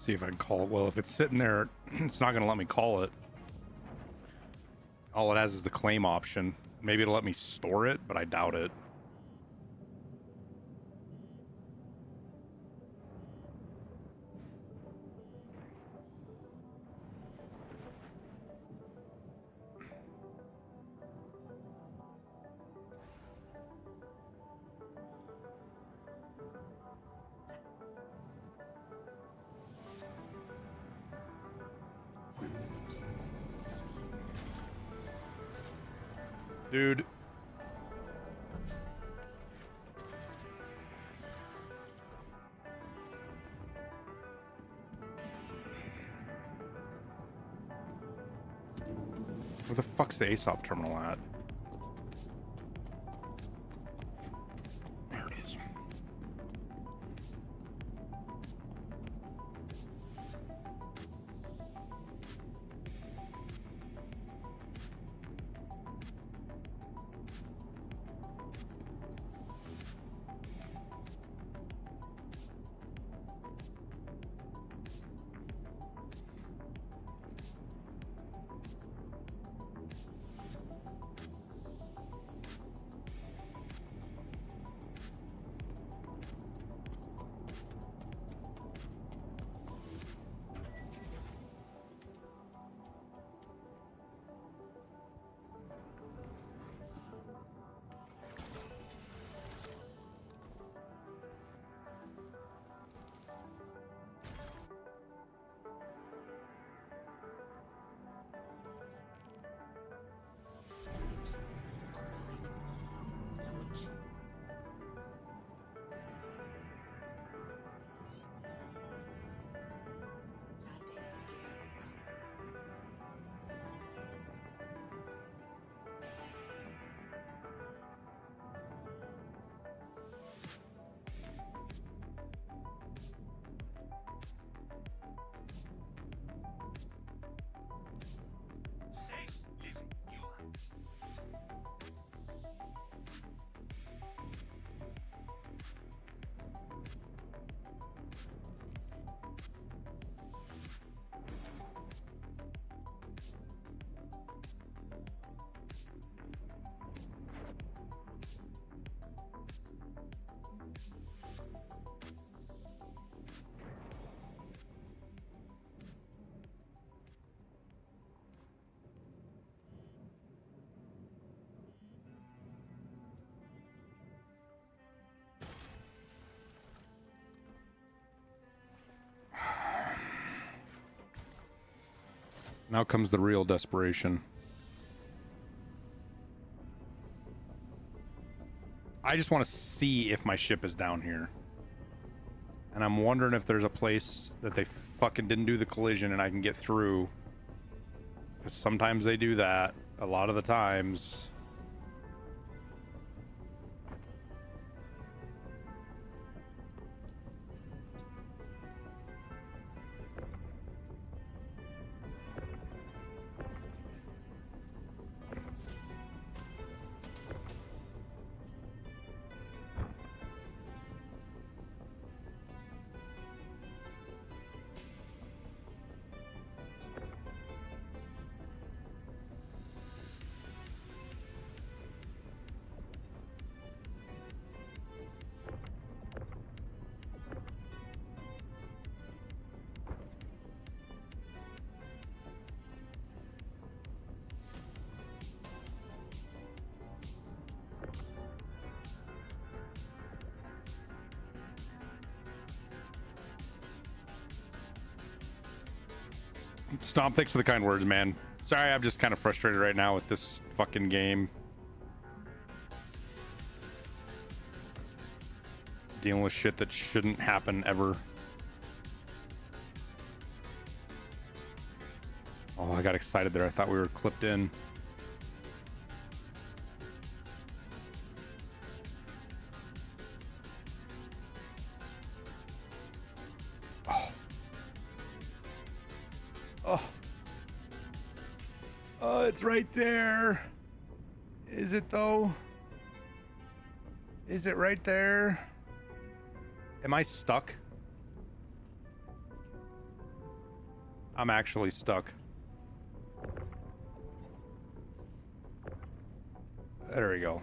See if I can call it. Well, if it's sitting there, it's not going to let me call it. All it has is the claim option. Maybe it'll let me store it, but I doubt it. Dude. Where the fuck's the ASOP terminal at? There it is. Safe living human. Now comes the real desperation. I just want to see if my ship is down here. And I'm wondering if there's a place that they fucking didn't do the collision and I can get through. Because sometimes they do that. A lot of the times. Stomp, thanks for the kind words, man. Sorry, I'm just kind of frustrated right now with this fucking game. Dealing with shit that shouldn't happen ever. Oh, I got excited there. I thought we were clipped in. It's right there. Is it though? Is it right there? Am I stuck? I'm actually stuck. There we go.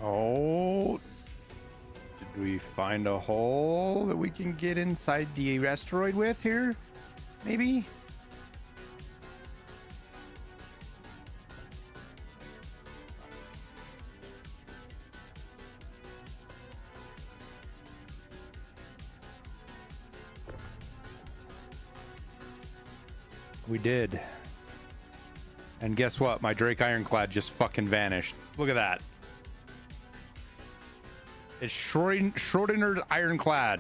Oh, did we find a hole that we can get inside the asteroid with here? Maybe? We did. And guess what? My Drake Ironclad just fucking vanished. Look at that. It's Schrodinger's Ironclad.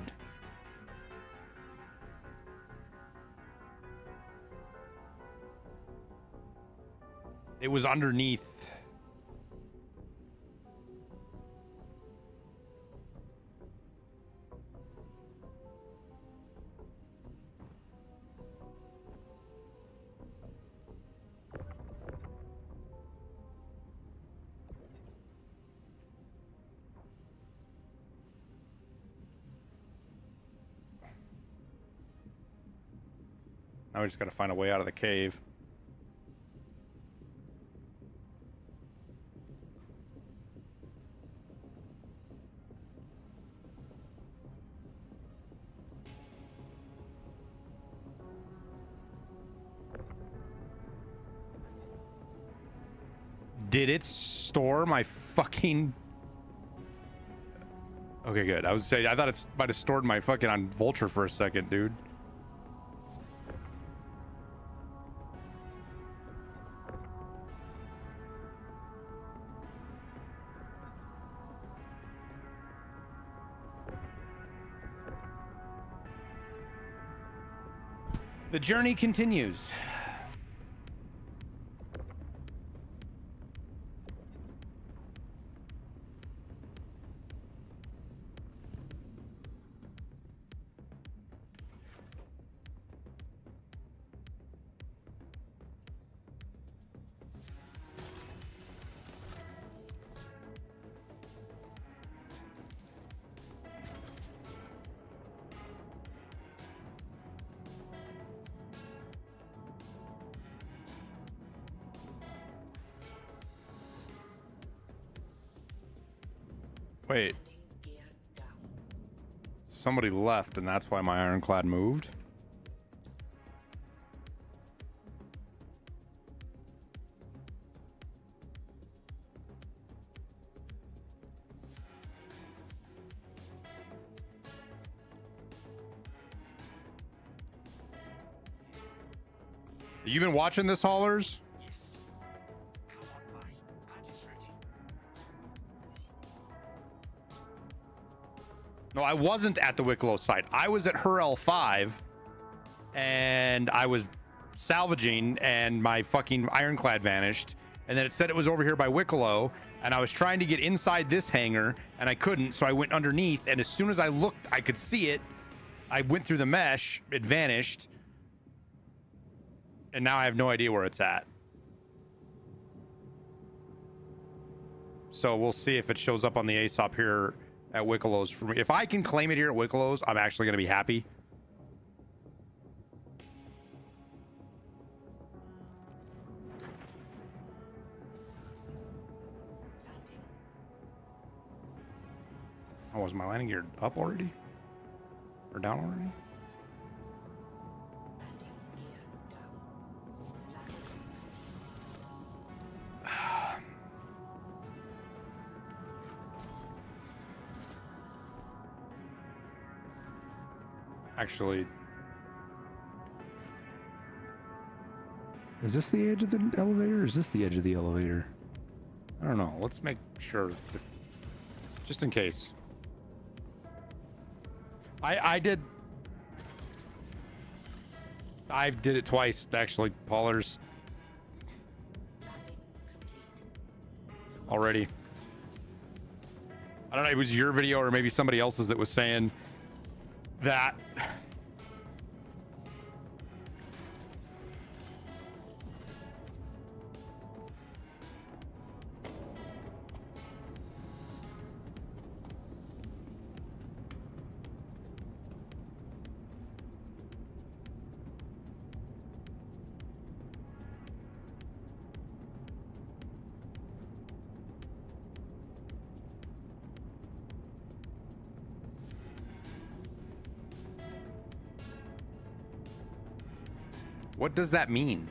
It was underneath. Now we just gotta find a way out of the cave. Did it store my fucking... Okay, good. I was saying, I thought it might have stored my fucking on Vulture for a second, dude. The journey continues. Wait. Somebody left, and that's why my Ironclad moved? You been watching this, Haulers? Yes. Come on, my party's ready. No, I wasn't at the Wicklow site. I was at her L5, and I was salvaging, and my fucking Ironclad vanished. And then it said it was over here by Wicklow, and I was trying to get inside this hangar, and I couldn't, so I went underneath, and as soon as I looked, I could see it. I went through the mesh, it vanished, and now I have no idea where it's at. So we'll see if it shows up on the ASOP here at Wicklow's for me. If I can claim it here at Wicklow's, I'm actually going to be happy. Was my landing gear up already? Or down already? Landing gear down. Landing complete. Actually, is this the edge of the elevator or is this the edge of the elevator? I don't know. Let's make sure. Just in case. I did it twice, actually, Paulers. Landing complete. Already. I don't know if it was your video or maybe somebody else's that was saying that. What does that mean?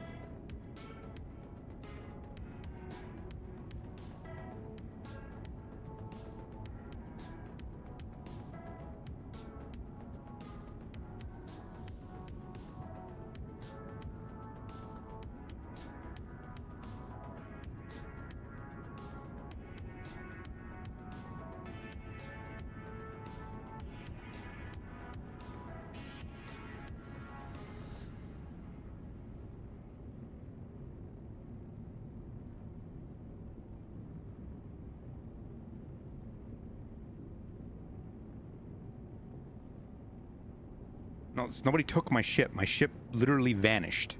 No, nobody took my ship. My ship literally vanished.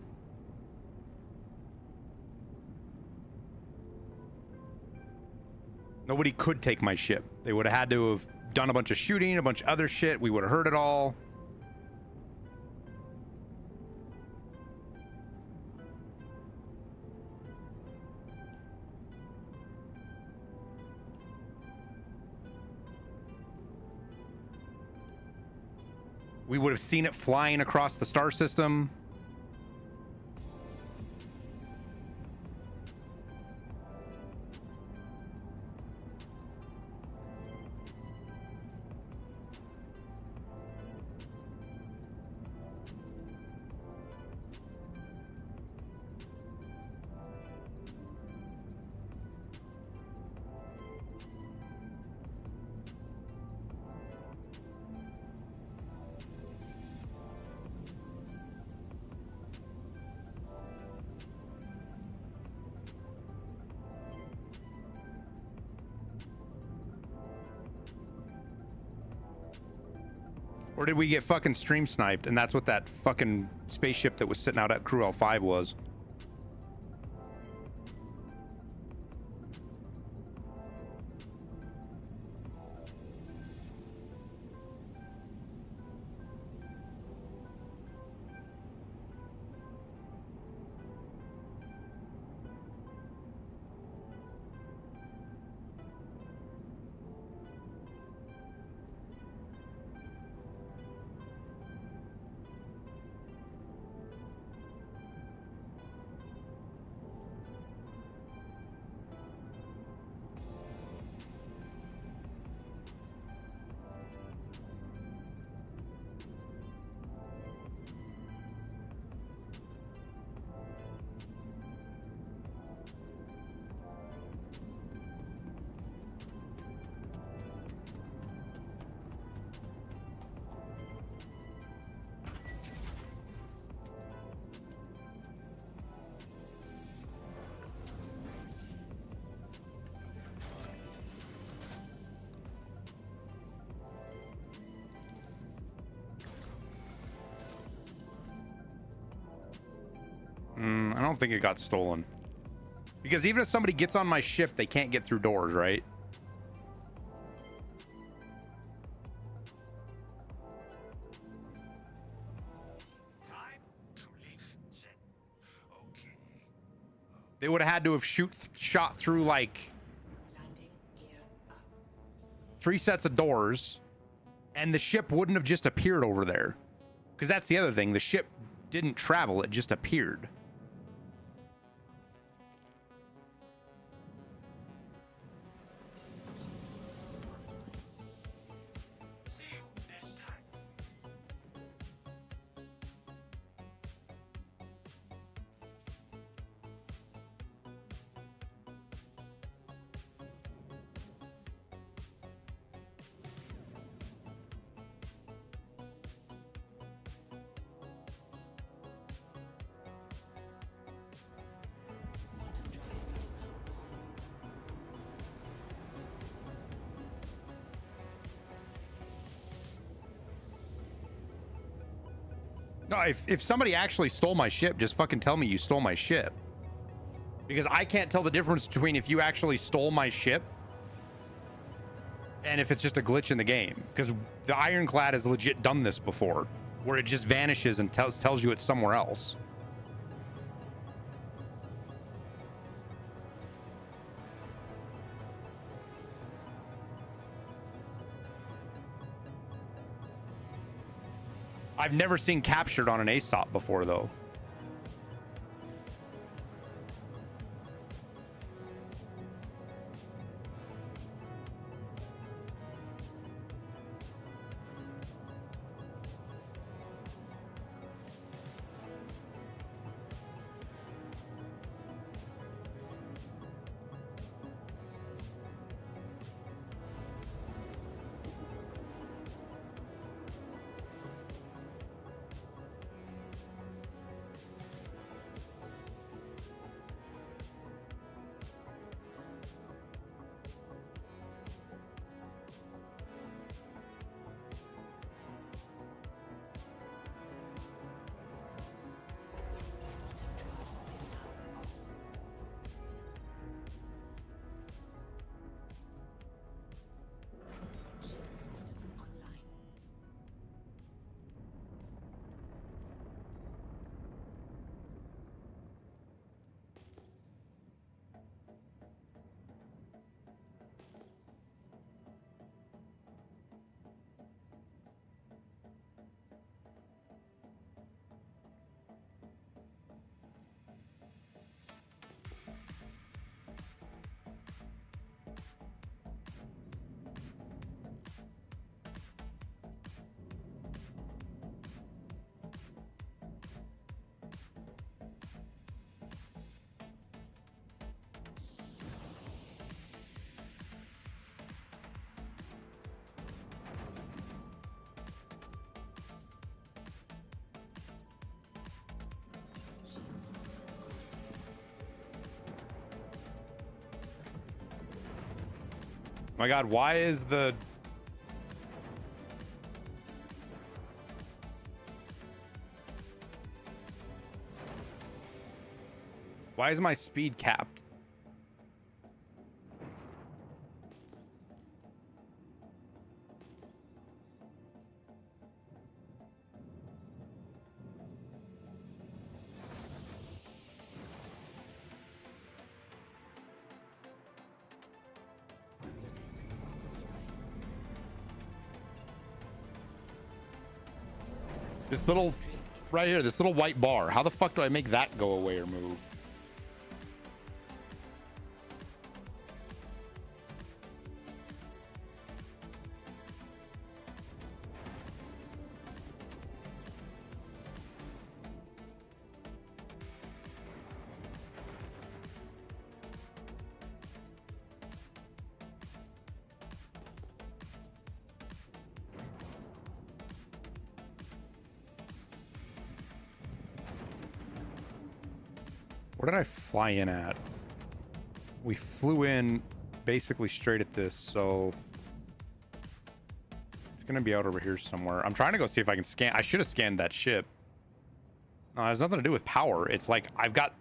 Nobody could take my ship. They would have had to have done a bunch of shooting, a bunch of other shit. We would have heard it all. We would have seen it flying across the star system. Or did we get fucking stream sniped and that's what that fucking spaceship that was sitting out at Crew L5 was? I don't think it got stolen. Because even if somebody gets on my ship, they can't get through doors, right? Time to leave, Zen. Okay. They would have had to have shot through like Landing gear up. 3 sets of doors, and the ship wouldn't have just appeared over there. Because that's the other thing. The ship didn't travel. It just appeared. See you next time. No, if somebody actually stole my ship, just fucking tell me you stole my ship. Because I can't tell the difference between if you actually stole my ship and if it's just a glitch in the game. Because the Ironclad has legit done this before, where it just vanishes and tells you it's somewhere else. I've never seen captured on an ASOP before, though. My God, why is the... Why is my speed capped? This little, right here, this little white bar. How the fuck do I make that go away or move? Where did I fly in at? We flew in basically straight at this, so it's gonna be out over here somewhere. I'm trying to go see if I can scan. I should have scanned that ship. No, it has nothing to do with power. It's like I've got,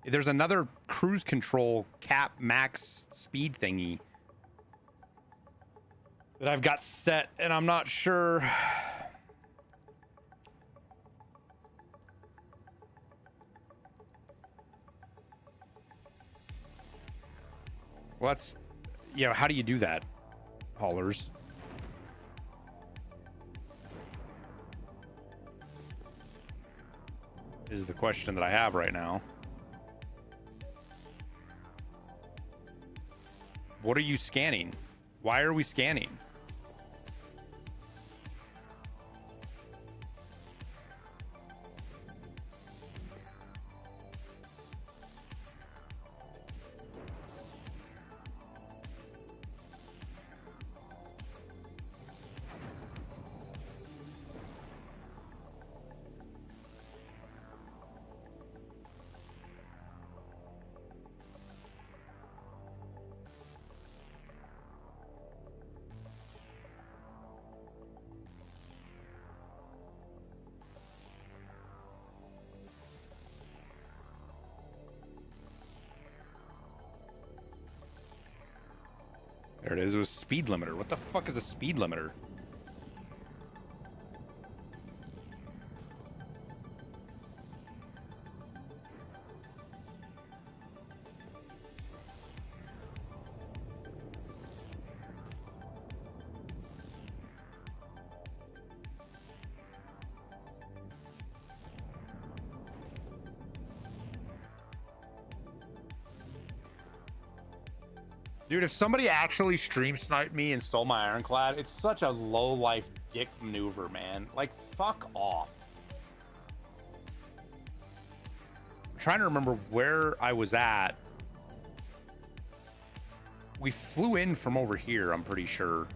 there's another cruise control cap max speed thingy that I've got set, and I'm not sure. Well, that's, yeah, how do you do that? haulers. Is the question that I have right now. What are you scanning? Why are we scanning? There it is. It was speed limiter. What the fuck is a speed limiter? Dude, if somebody actually stream sniped me and stole my ironclad, it's such a low life dick maneuver, man. Like, fuck off. I'm trying to remember where I was at. We flew in from over here, I'm pretty sure.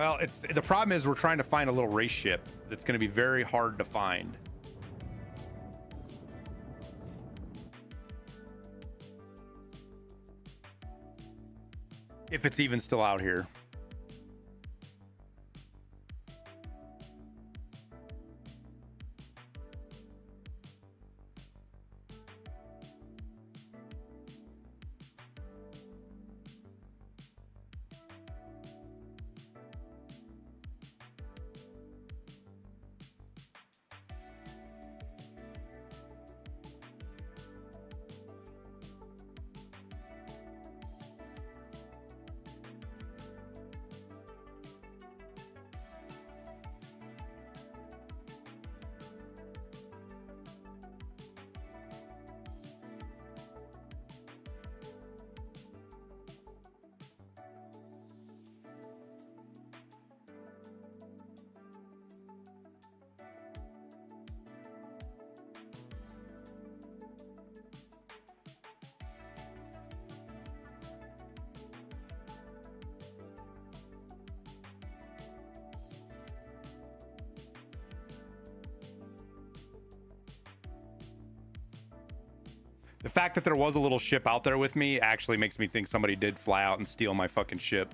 Well, it's the problem is we're trying to find a little race ship that's going to be very hard to find. If it's even still out here. The fact that there was a little ship out there with me actually makes me think somebody did fly out and steal my fucking ship.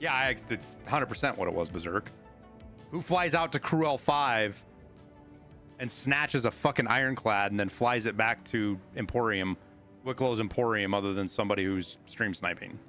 Yeah, it's 100% what it was, Berserk. Who flies out to Crew L5 and snatches a fucking ironclad and then flies it back to Emporium, Wicklow's Emporium, other than somebody who's stream sniping?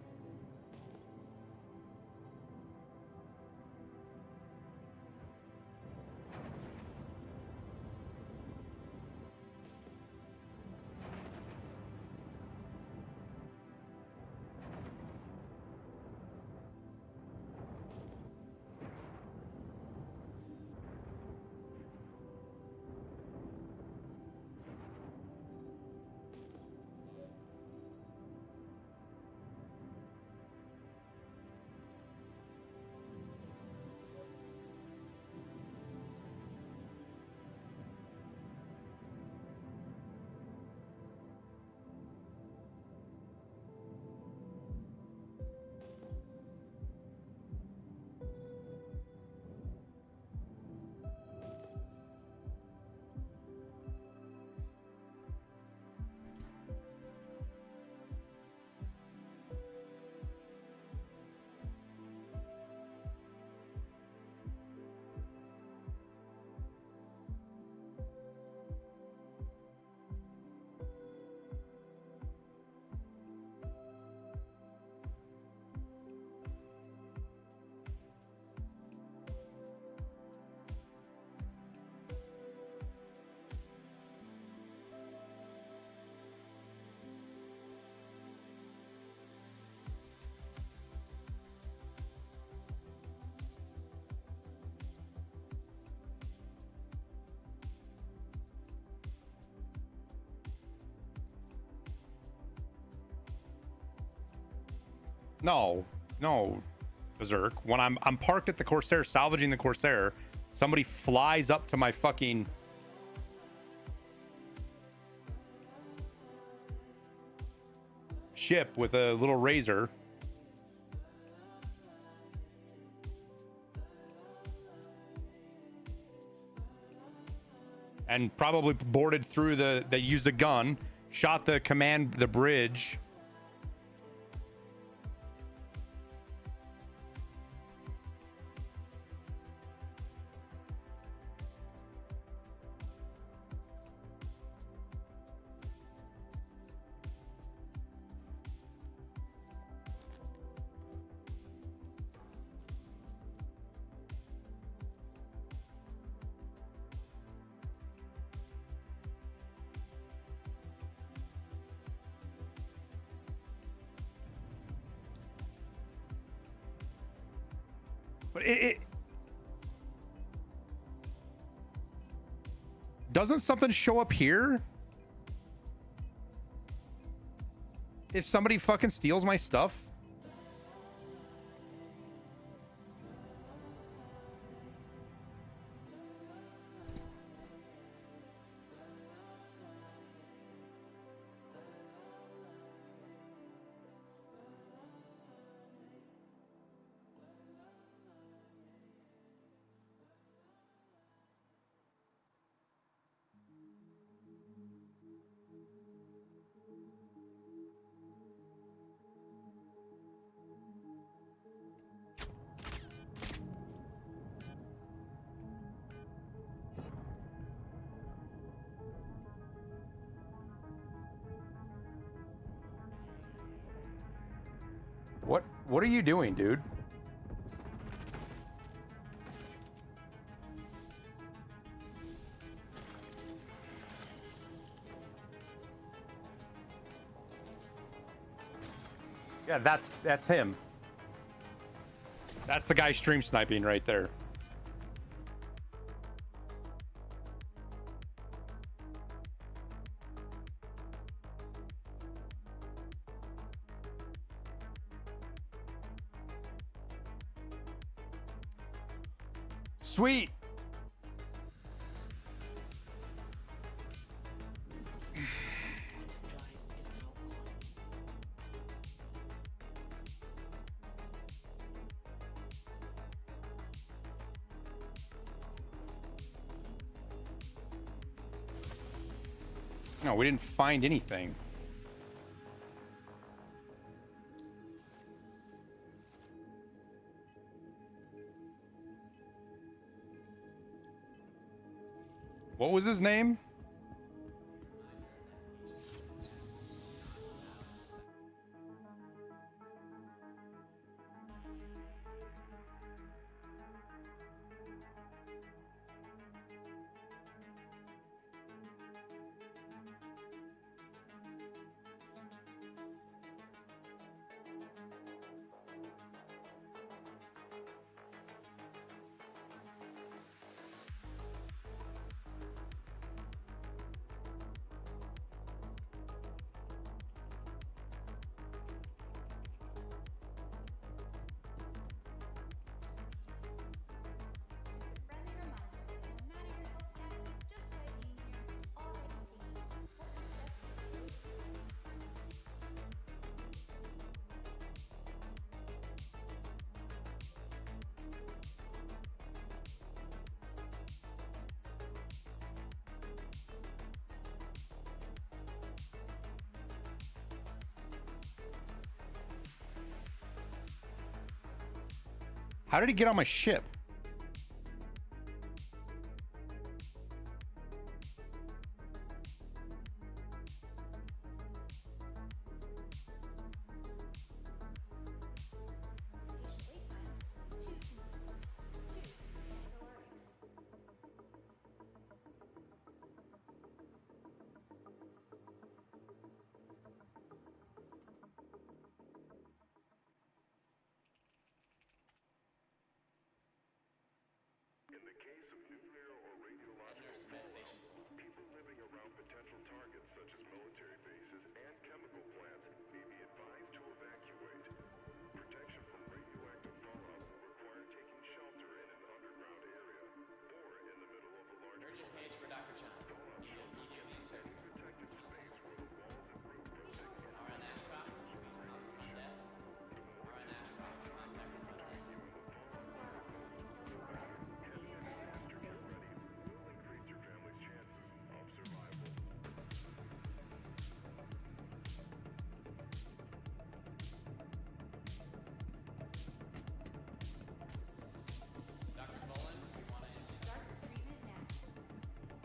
No, no, Berserk. When I'm parked at the Corsair, salvaging the Corsair, somebody flies up to my fucking ship with a little razor. And probably boarded through they used a gun, shot the bridge. But it doesn't something show up here if somebody fucking steals my stuff? What are you doing, dude? Yeah, that's him. That's the guy stream sniping right there. Sweet. No, we didn't find anything. What was his name? How did he get on my ship?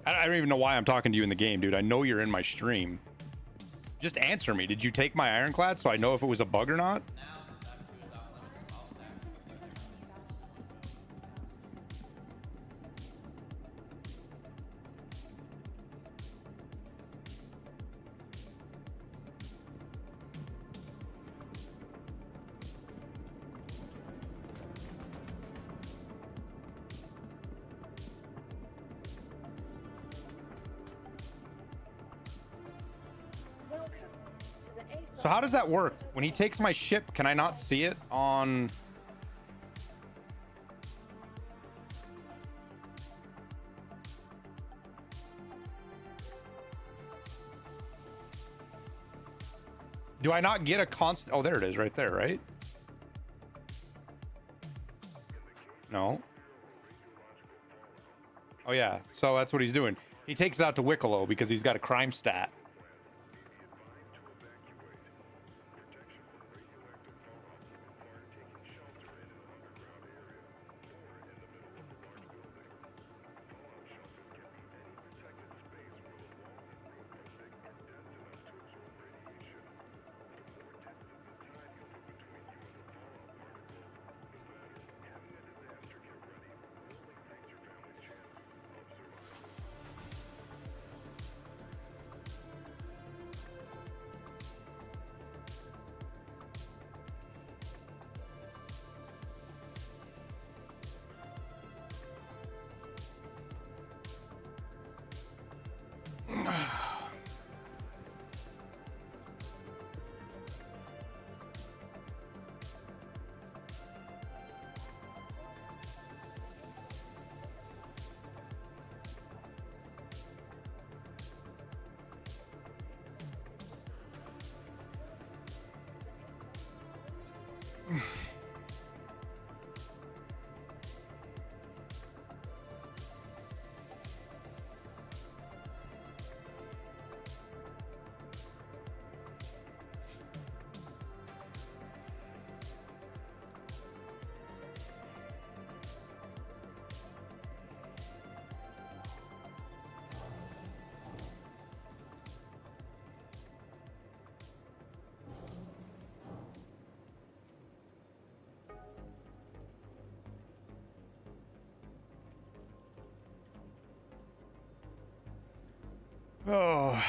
I don't even know why I'm talking to you in the game, dude. I know you're in my stream. Just answer me. Did you take my ironclad so I know if it was a bug or not? Now, Doc 2 is off limits to all staff until further notice. Welcome to the ASUS. So how does that work? When he takes my ship, can I not see it on... Do I not get a constant... Oh, there it is right there, right? No. Oh, yeah. So that's what he's doing. He takes it out to Wicklow because he's got a crime stat. Oh.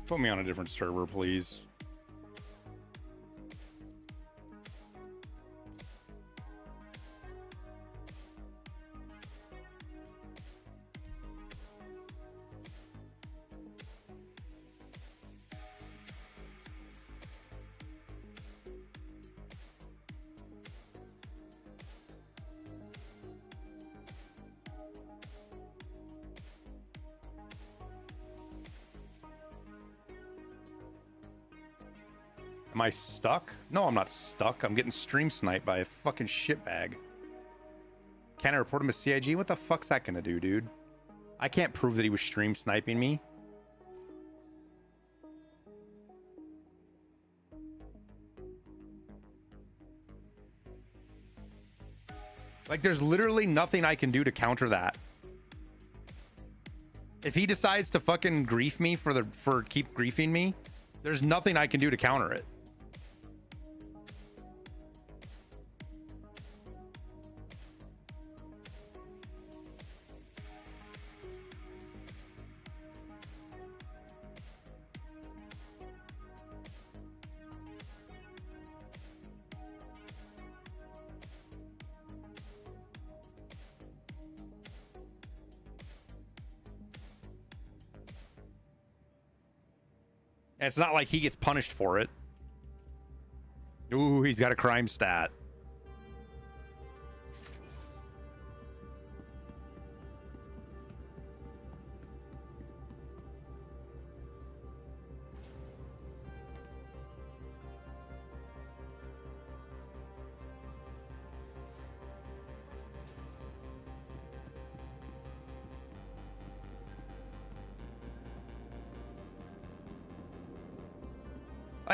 Put me on a different server, please. Am I stuck? No, I'm not stuck. I'm getting stream sniped by a fucking shitbag. Can I report him to CIG? What the fuck's that gonna do, dude? I can't prove that he was stream sniping me. Like, there's literally nothing I can do to counter that. If he decides to fucking grief me for keep griefing me, there's nothing I can do to counter it. And it's not like he gets punished for it. Ooh, he's got a crime stat.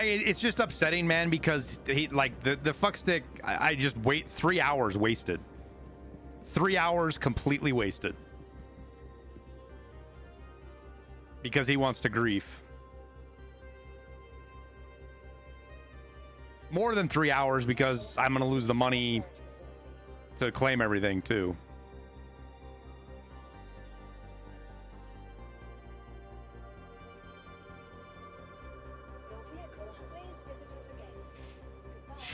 Like, it's just upsetting, man, because he like the fuck stick. I just wait 3 hours wasted. 3 hours completely wasted because he wants to grief. More than 3 hours because I'm gonna lose the money to claim everything too. Your vehicle, please visit us again. Goodbye.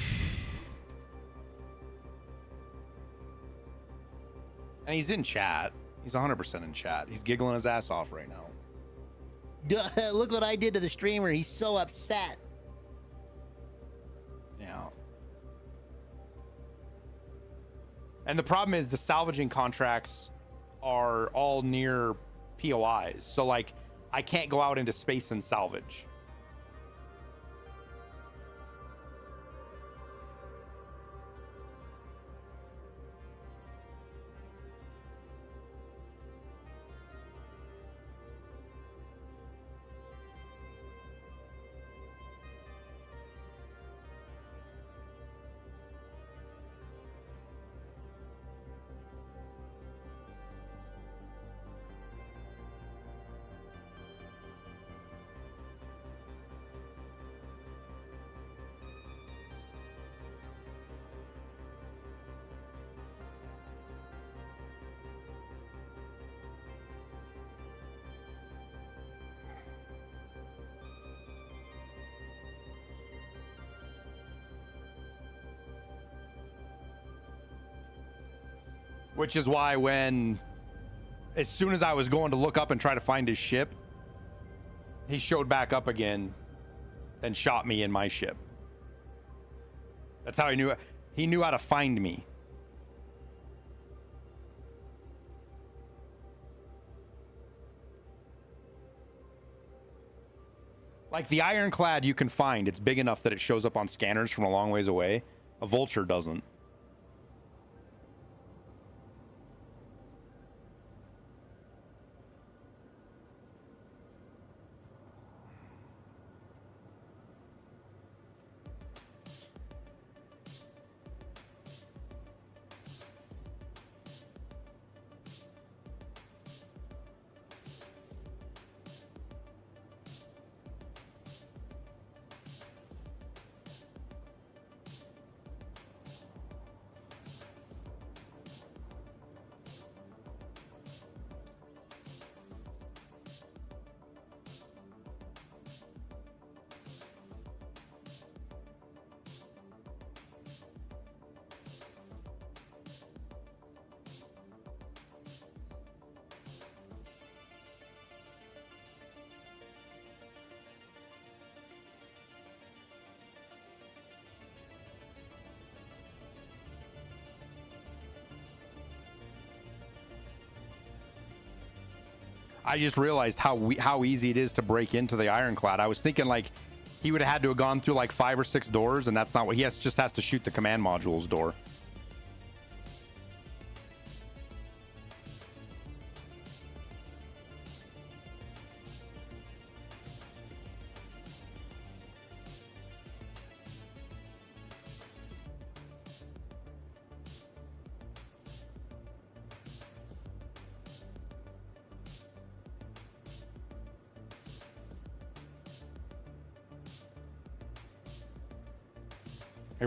And he's in chat. He's 100% in chat. He's giggling his ass off right now. Look what I did to the streamer. He's so upset. Yeah. And the problem is the salvaging contracts are all near POIs. So like I can't go out into space and salvage. Which is why as soon as I was going to look up and try to find his ship, he showed back up again and shot me in my ship. That's how he knew how to find me. Like the ironclad you can find, it's big enough that it shows up on scanners from a long ways away. A vulture doesn't. I just realized how easy it is to break into the ironclad. I was thinking like he would have had to have gone through like 5 or 6 doors, and that's not what just has to shoot the command module's door.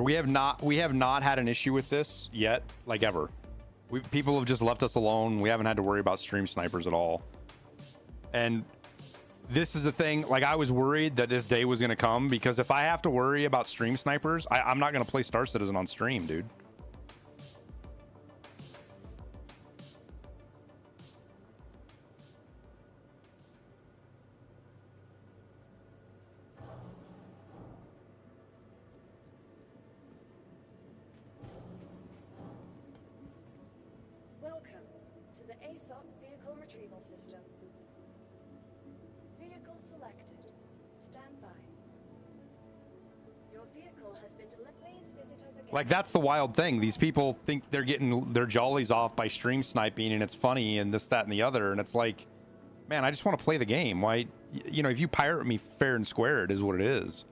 We have not had an issue with this yet, like ever. People have just left us alone. We haven't had to worry about stream snipers at all. And this is the thing, like I was worried that this day was going to come, because if I have to worry about stream snipers, I'm not going to play Star Citizen on stream, dude. Welcome to the ASUS vehicle retrieval system. Vehicle selected. Stand by. Your vehicle has been delivered. Please visit us again. Like, that's the wild thing. These people think they're getting their jollies off by stream sniping, and it's funny, and this, that, and the other. And it's like, man, I just want to play the game. Why, you know, if you pirate me fair and square, it is what it is.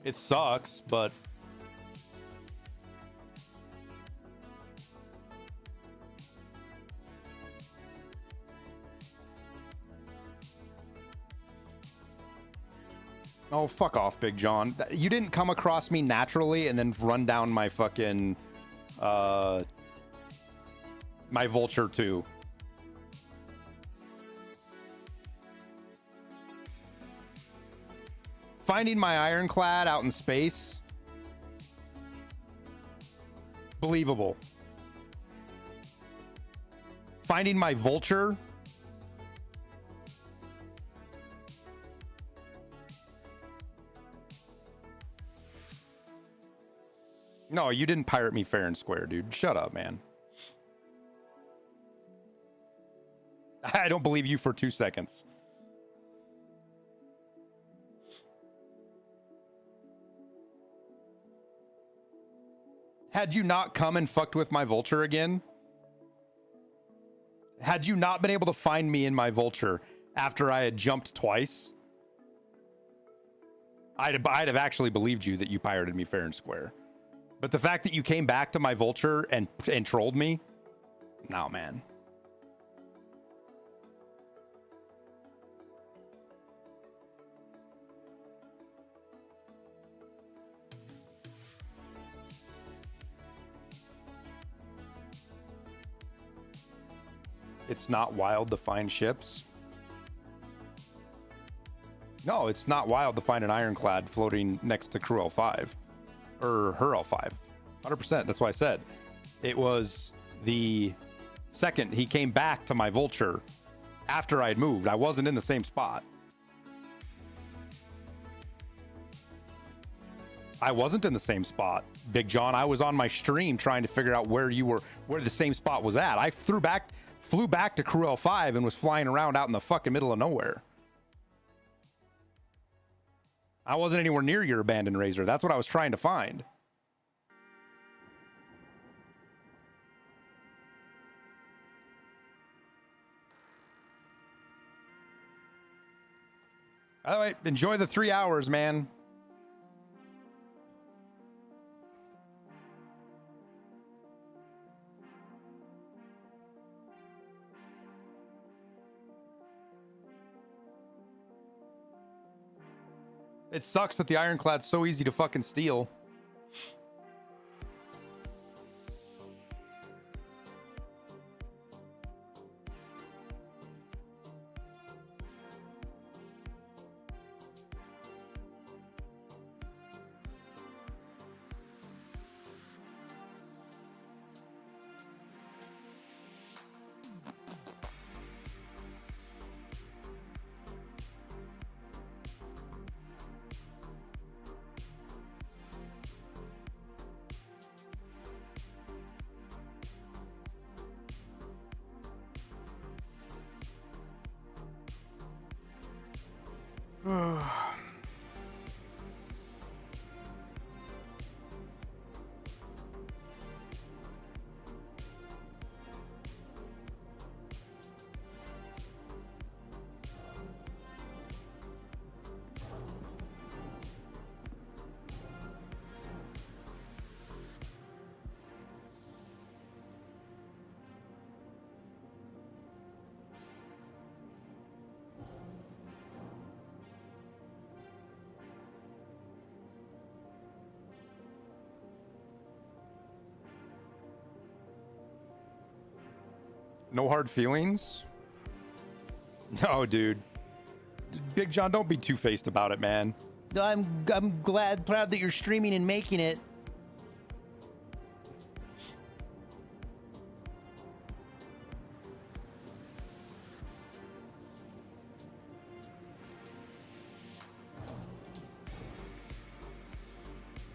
It sucks, but oh, fuck off, Big John. You didn't come across me naturally and then run down my fucking my vulture too. Finding my ironclad out in space, believable. Finding my vulture, no, you didn't pirate me fair and square, dude. Shut up, man. I don't believe you for 2 seconds. Had you not come and fucked with my vulture again, had you not been able to find me in my vulture after I had jumped twice, I'd have actually believed you that you pirated me fair and square. But the fact that you came back to my vulture and trolled me, no, man. It's not wild to find ships. No, it's not wild to find an ironclad floating next to crew L5 or her L5. 100%. That's why I said it was the second he came back to my vulture after I had moved. I wasn't in the same spot. I wasn't in the same spot, Big John. I was on my stream trying to figure out where you were, where the same spot was at. I flew back to crew L5 and was flying around out in the fucking middle of nowhere. I wasn't anywhere near your abandoned Razor. That's what I was trying to find. By the way, enjoy the 3 hours, man. It sucks that the ironclad's so easy to fucking steal. No hard feelings? No, dude. Big John, don't be two-faced about it, man. I'm proud that you're streaming and making it.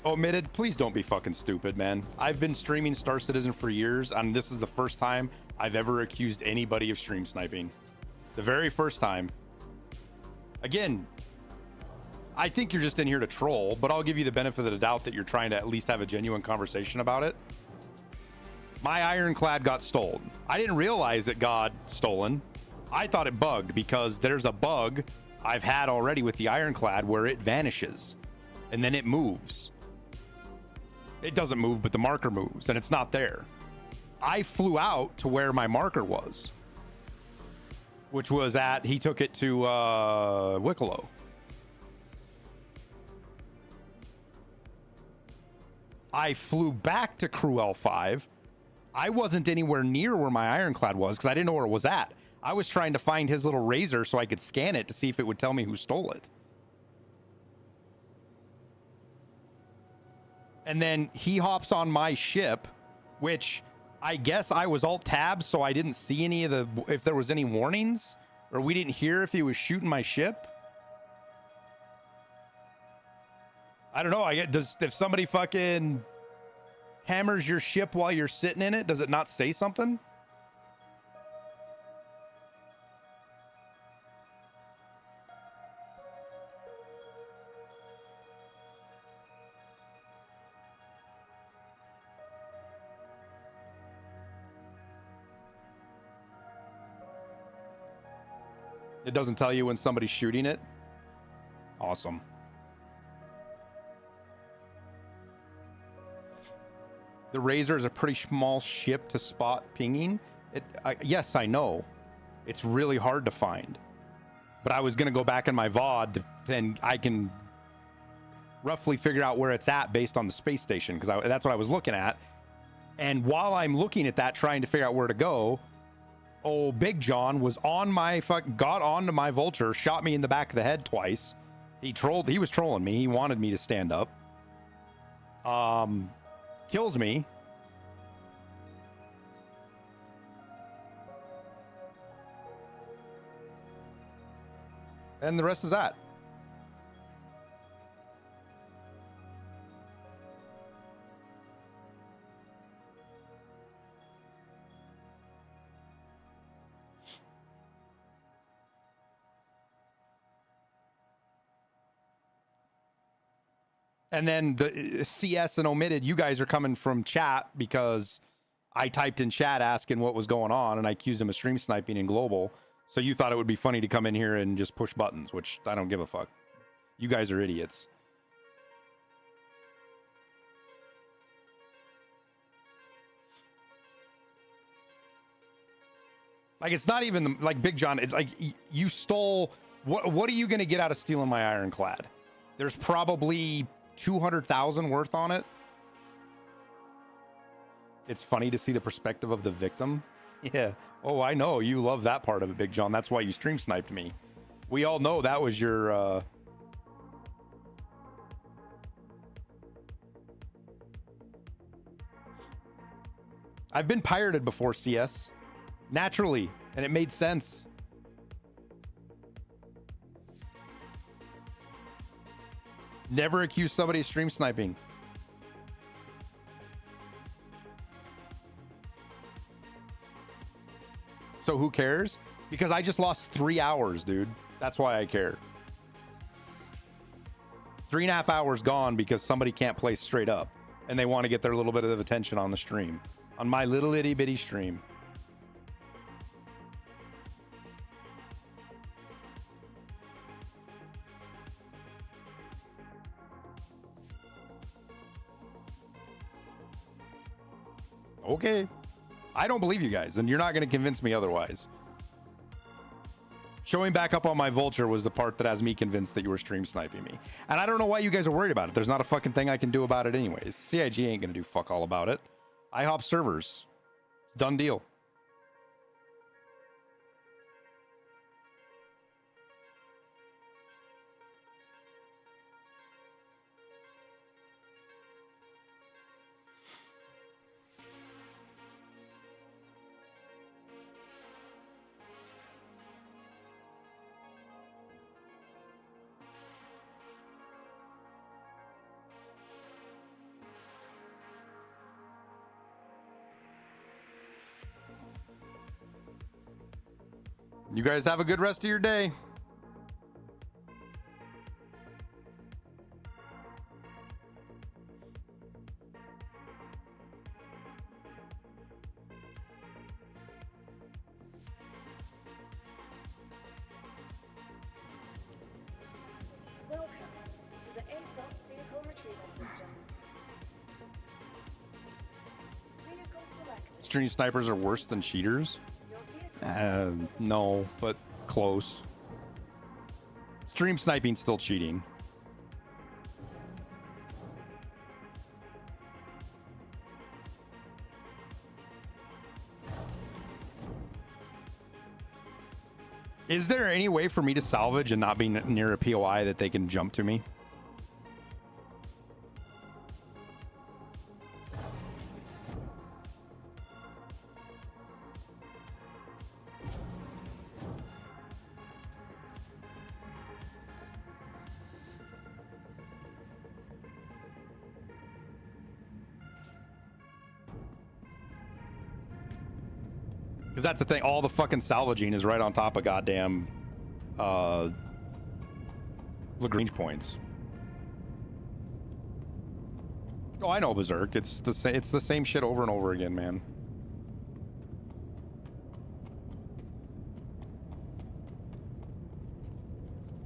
Omitted, please don't be fucking stupid, man. I've been streaming Star Citizen for years, and this is the first time I've ever accused anybody of stream sniping. The very first time. Again, I think you're just in here to troll, but I'll give you the benefit of the doubt that you're trying to at least have a genuine conversation about it. My ironclad got stolen. I didn't realize it got stolen. I thought it bugged because there's a bug I've had already with the ironclad where it vanishes. and then it moves. It doesn't move, but the marker moves, and it's not there. I flew out to where my marker was, which was at, he took it to Wicklow. I flew back to Crew L5. I wasn't anywhere near where my ironclad was because I didn't know where it was at. I was trying to find his little razor so I could scan it to see if it would tell me who stole it. And then he hops on my ship, which I guess I was alt-tab, so I didn't see any of the, if there was any warnings, or we didn't hear if he was shooting my ship. I don't know. If somebody fucking hammers your ship while you're sitting in it, does it not say something? It doesn't tell you when somebody's shooting it? Awesome. The Razor is a pretty small ship to spot pinging. Yes, I know. It's really hard to find. But I was going to go back in my VOD and I can roughly figure out where it's at based on the space station, because that's what I was looking at. And while I'm looking at that, trying to figure out where to go, oh, Big John was on my got onto my Vulture, shot me in the back of the head twice. He was trolling me. He wanted me to stand up. Kills me. And the rest is that. And then the CS and omitted, you guys are coming from chat because I typed in chat asking what was going on, and I accused him of stream sniping in global. So you thought it would be funny to come in here and just push buttons, which I don't give a fuck. You guys are idiots. Like, it's not even like Big John. It's like you stole. What are you going to get out of stealing my ironclad? There's probably 200,000 worth on it. It's funny to see the perspective of the victim. Yeah. Oh, I know. You love that part of it, Big John. That's why you stream sniped me. We all know that was your... I've been pirated before, CS. Naturally. And it made sense. Never accuse somebody of stream sniping. So who cares? Because I just lost 3 hours, dude. That's why I care. 3.5 hours gone because somebody can't play straight up. And they want to get their little bit of attention on the stream. On my little itty bitty stream. Okay. I don't believe you guys, and you're not going to convince me otherwise. Showing back up on my Vulture was the part that has me convinced that you were stream sniping me. And I don't know why you guys are worried about it. There's not a fucking thing I can do about it anyways. CIG ain't going to do fuck all about it. IHOP servers. It's done deal. You guys have a good rest of your day. Welcome to the ASUS vehicle retrieval system. Vehicle selected. Stream snipers are worse than cheaters? Your vehicle No, but close. Stream sniping's still cheating. Is there any way for me to salvage and not be near a POI that they can jump to me? Because that's the thing, all the fucking salvaging is right on top of goddamn Lagrange points. Oh, I know, Berserk. It's the same shit over and over again, man.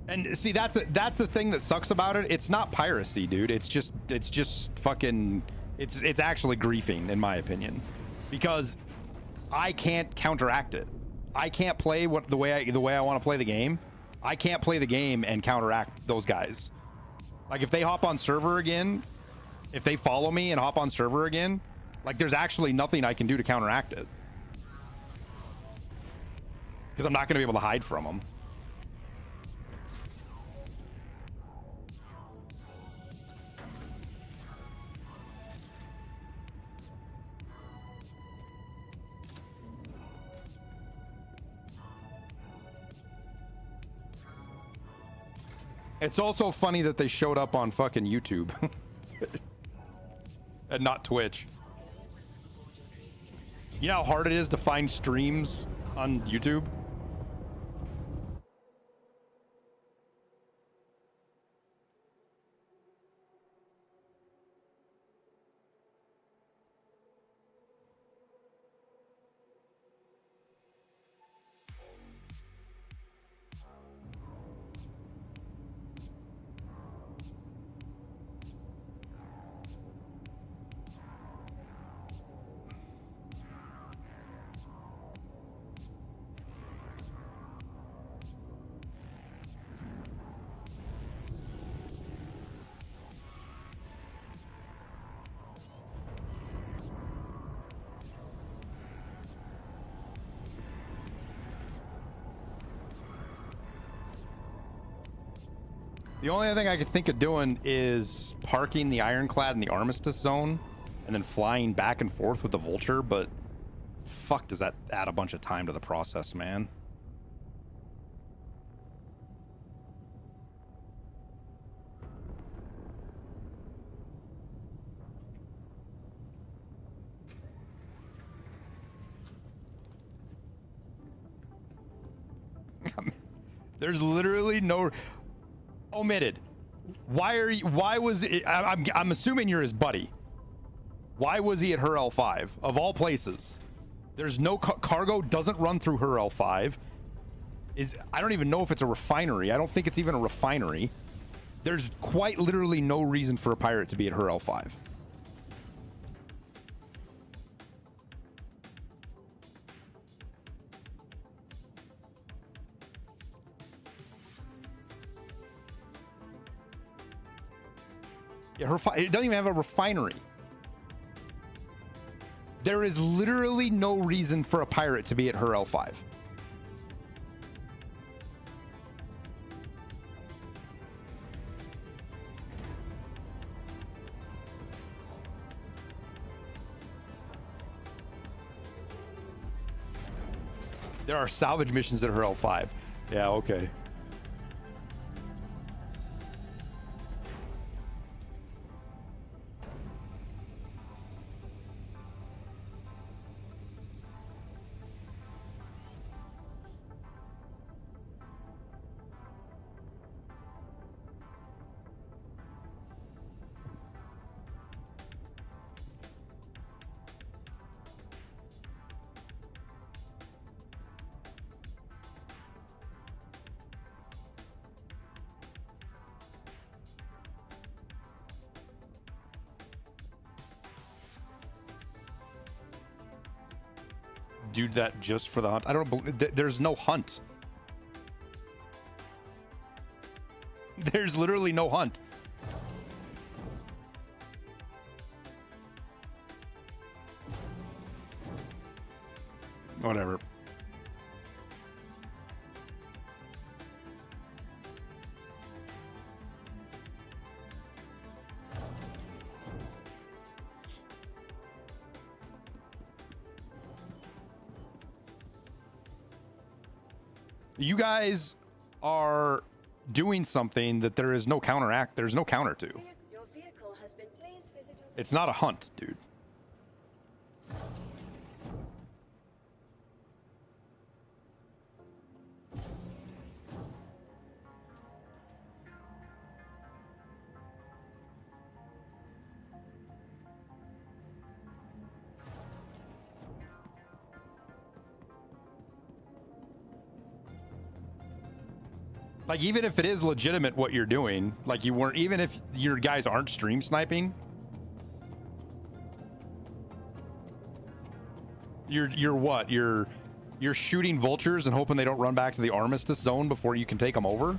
And see, that's the thing that sucks about it. It's not piracy, dude. It's just fucking it's actually griefing, in my opinion, because I can't counteract it. I can't play the way I want to play the game. I can't play the game and counteract those guys. Like if they hop on server again, if they follow me and hop on server again, like there's actually nothing I can do to counteract it. Because I'm not going to be able to hide from them. It's also funny that they showed up on fucking YouTube and not Twitch. You know how hard it is to find streams on YouTube? The only other thing I could think of doing is parking the Ironclad in the Armistice Zone and then flying back and forth with the Vulture, but fuck, does that add a bunch of time to the process, man. There's literally no... Omitted. Why was it? I'm assuming you're his buddy. Why was he at her L5 of all places? There's no cargo doesn't run through her L5. I don't even know if it's a refinery. I don't think it's even a refinery. There's quite literally no reason for a pirate to be at her L5. Yeah, it doesn't even have a refinery. There is literally no reason for a pirate to be at her L5. There are salvage missions at her L5. Yeah, okay. do that just for the hunt. I don't believe there's no hunt. There's literally no hunt. Whatever. You guys are doing something that there is no counteract. There's no counter to. Your vehicle has been. Please visit your. It's not a hunt, dude. Like, even if it is legitimate what you're doing, like you weren't, even if your guys aren't stream sniping, you're what? You're shooting vultures and hoping they don't run back to the armistice zone before you can take them over?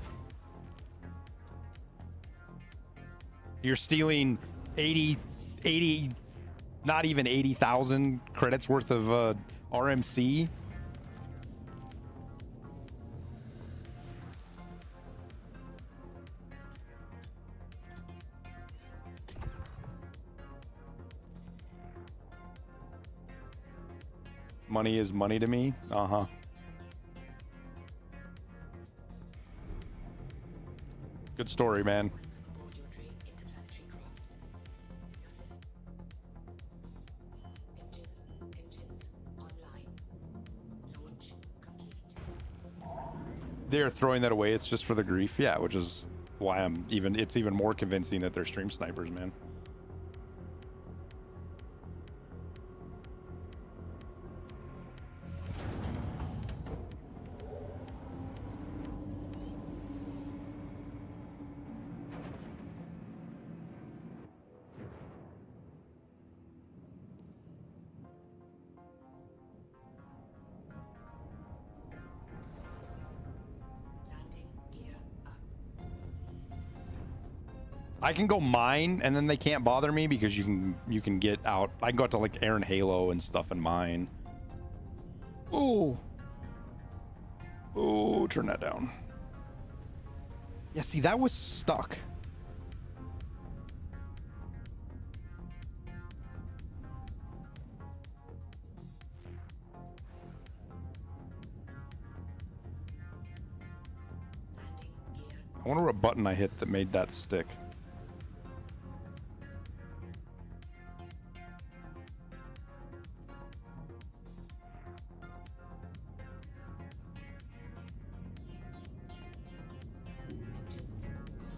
You're stealing 80, not even 80,000 credits worth of RMC? Money is money to me. Uh-huh. Good story, man. Aboard your interplanetary craft. Your system. Engines online. Launch complete. They're throwing that away. It's just for the grief. Yeah, which is why it's even more convincing that they're stream snipers, man. Landing gear up. I can go mine, and then they can't bother me because you can get out. I can go out to like Air and Halo and stuff in mine. Ooh. Ooh, turn that down. Yeah, see, that was stuck. Landing gear. I wonder what button I hit that made that stick. Engines offline.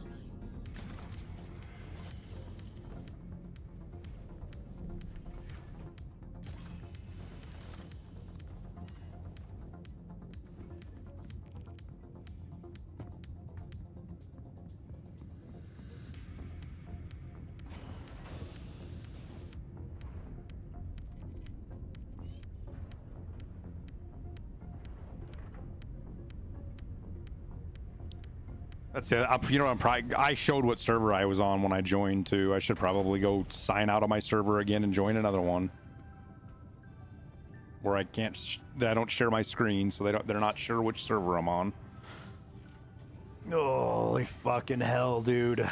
That's it. I showed what server I was on when I joined too. I should probably go sign out of my server again and join another one where I don't share my screen, so they're not sure which server I'm on. Holy fucking hell, dude.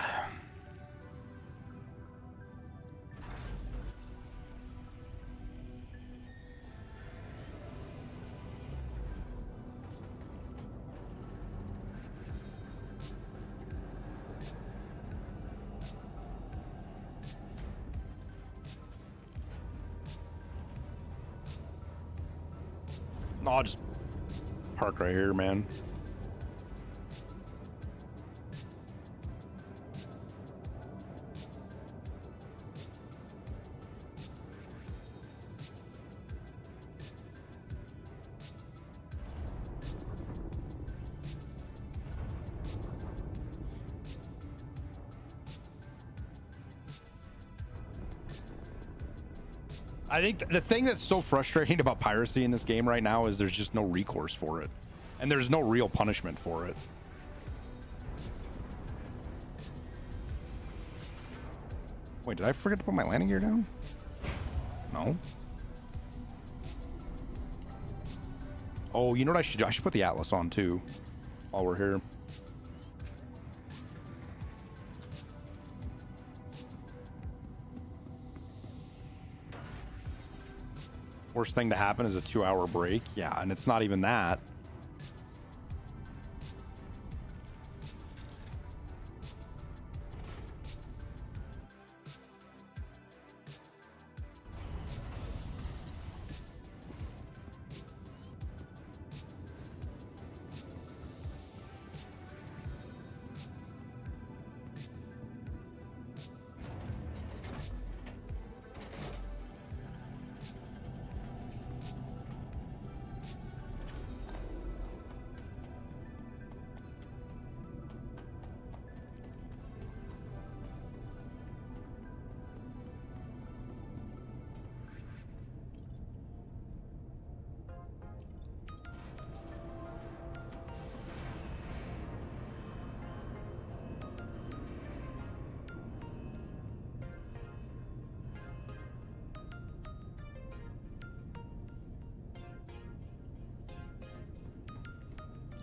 I'll just park right here, man. I think the thing that's so frustrating about piracy in this game right now is there's just no recourse for it. And there's no real punishment for it. Wait, did I forget to put my landing gear down? No. Oh, you know what I should do? I should put the Atlas on too while we're here. Worst thing to happen is a 2-hour break. Yeah, and it's not even that.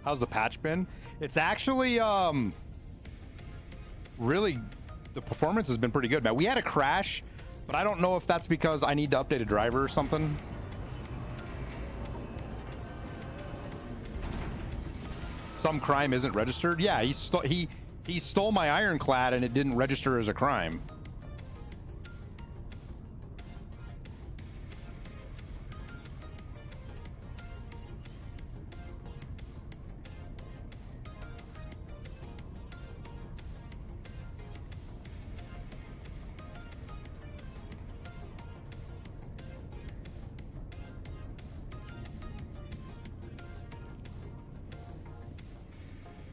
How's the patch been? It's actually really, the performance has been pretty good, man. We had a crash, but I don't know if that's because I need to update a driver or something. Some crime isn't registered. Yeah, he stole my ironclad and it didn't register as a crime.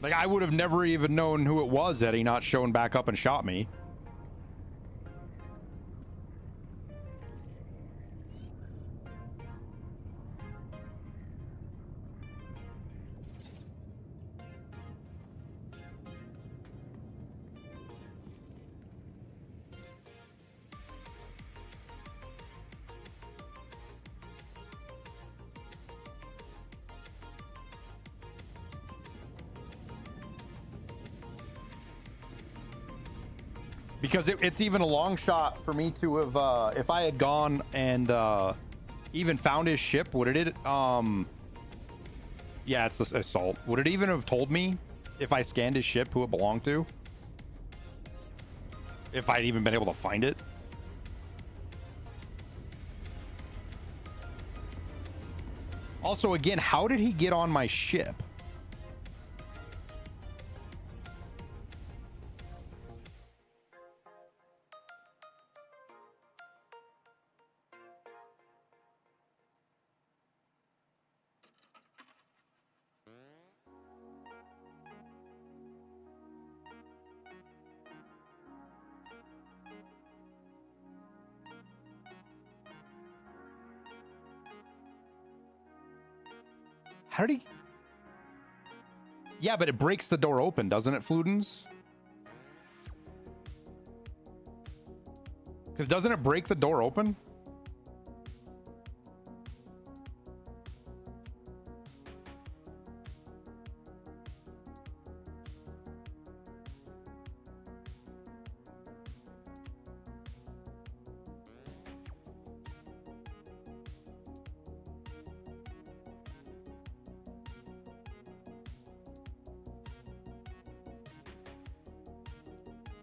Like, I would have never even known who it was had he not shown back up and shot me. Because it's even a long shot for me to have, if I had gone and even found his ship, would it, yeah, it's the assault. Would it even have told me if I scanned his ship who it belonged to? If I'd even been able to find it? Also, again, how did he get on my ship? How did he... Yeah, but it breaks the door open, doesn't it, Fludens? Because doesn't it break the door open?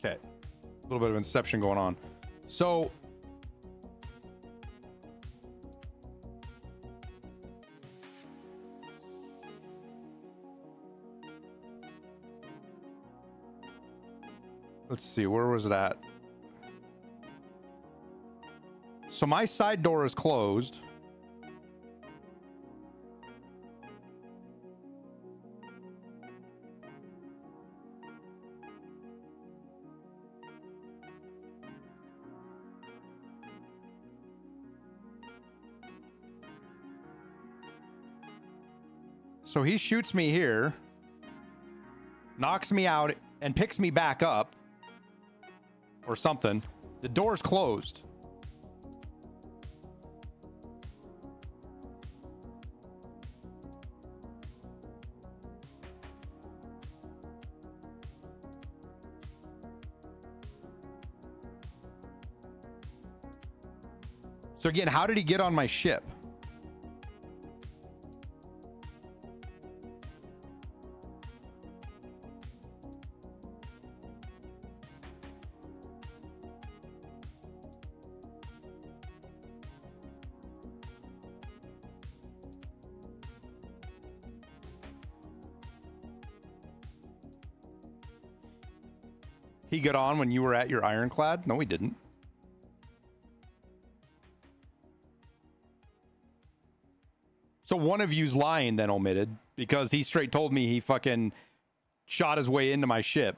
Okay, a little bit of inception going on. So let's see, where was it at? So my side door is closed. So he shoots me here, knocks me out, and picks me back up. Or something. The door's closed. So again, how did he get on my ship? He got on when you were at your ironclad? No, he didn't. So one of you's lying then, omitted, because he straight told me he fucking shot his way into my ship.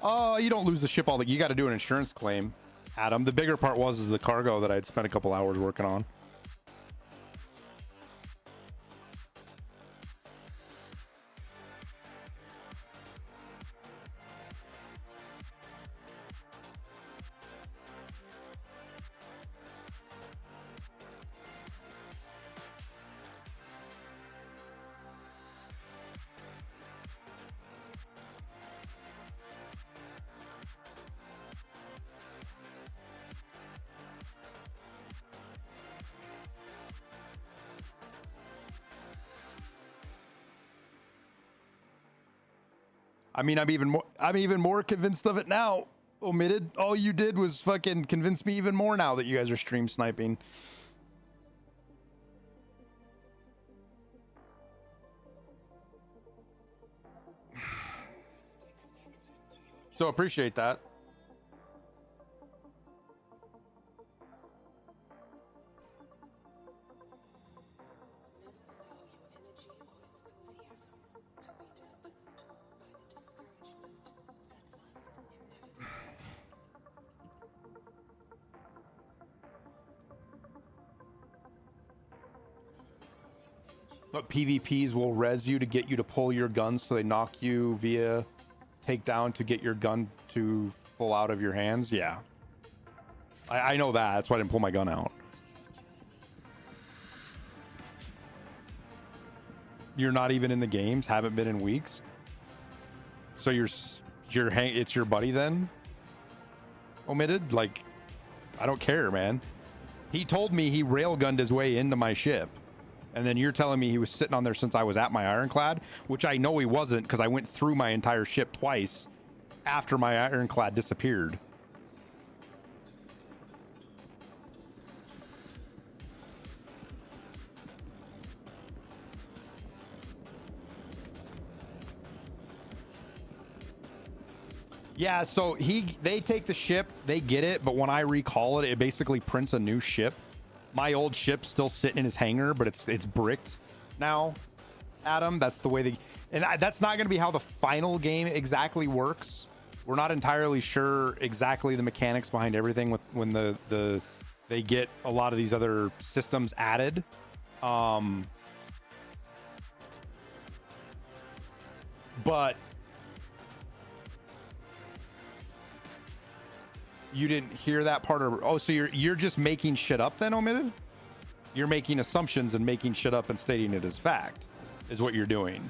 Oh, you don't lose the ship all the. You got to do an insurance claim, Adam. The bigger part was the cargo that I'd spent a couple hours working on. I mean, I'm even more convinced of it now. Omitted. All you did was fucking convince me even more now that you guys are stream sniping. So appreciate that. But PvPs will res you to get you to pull your gun, so they knock you via takedown to get your gun to full out of your hands. Yeah, I know that. That's why I didn't pull my gun out. You're not even in the games. Haven't been in weeks. So it's your buddy then? Omitted? Like, I don't care, man. He told me he railgunned his way into my ship. And then you're telling me he was sitting on there since I was at my ironclad, which I know he wasn't because I went through my entire ship twice after my ironclad disappeared. Yeah, so they take the ship, they get it, but when I recall it, it basically prints a new ship. My old ship's still sitting in his hangar, but it's bricked now, Adam. That's the way that's not going to be how the final game exactly works. We're not entirely sure exactly the mechanics behind everything when they get a lot of these other systems added. But you didn't hear that part of... Oh, so you're just making shit up then, omitted? You're making assumptions and making shit up and stating it as fact, is what you're doing.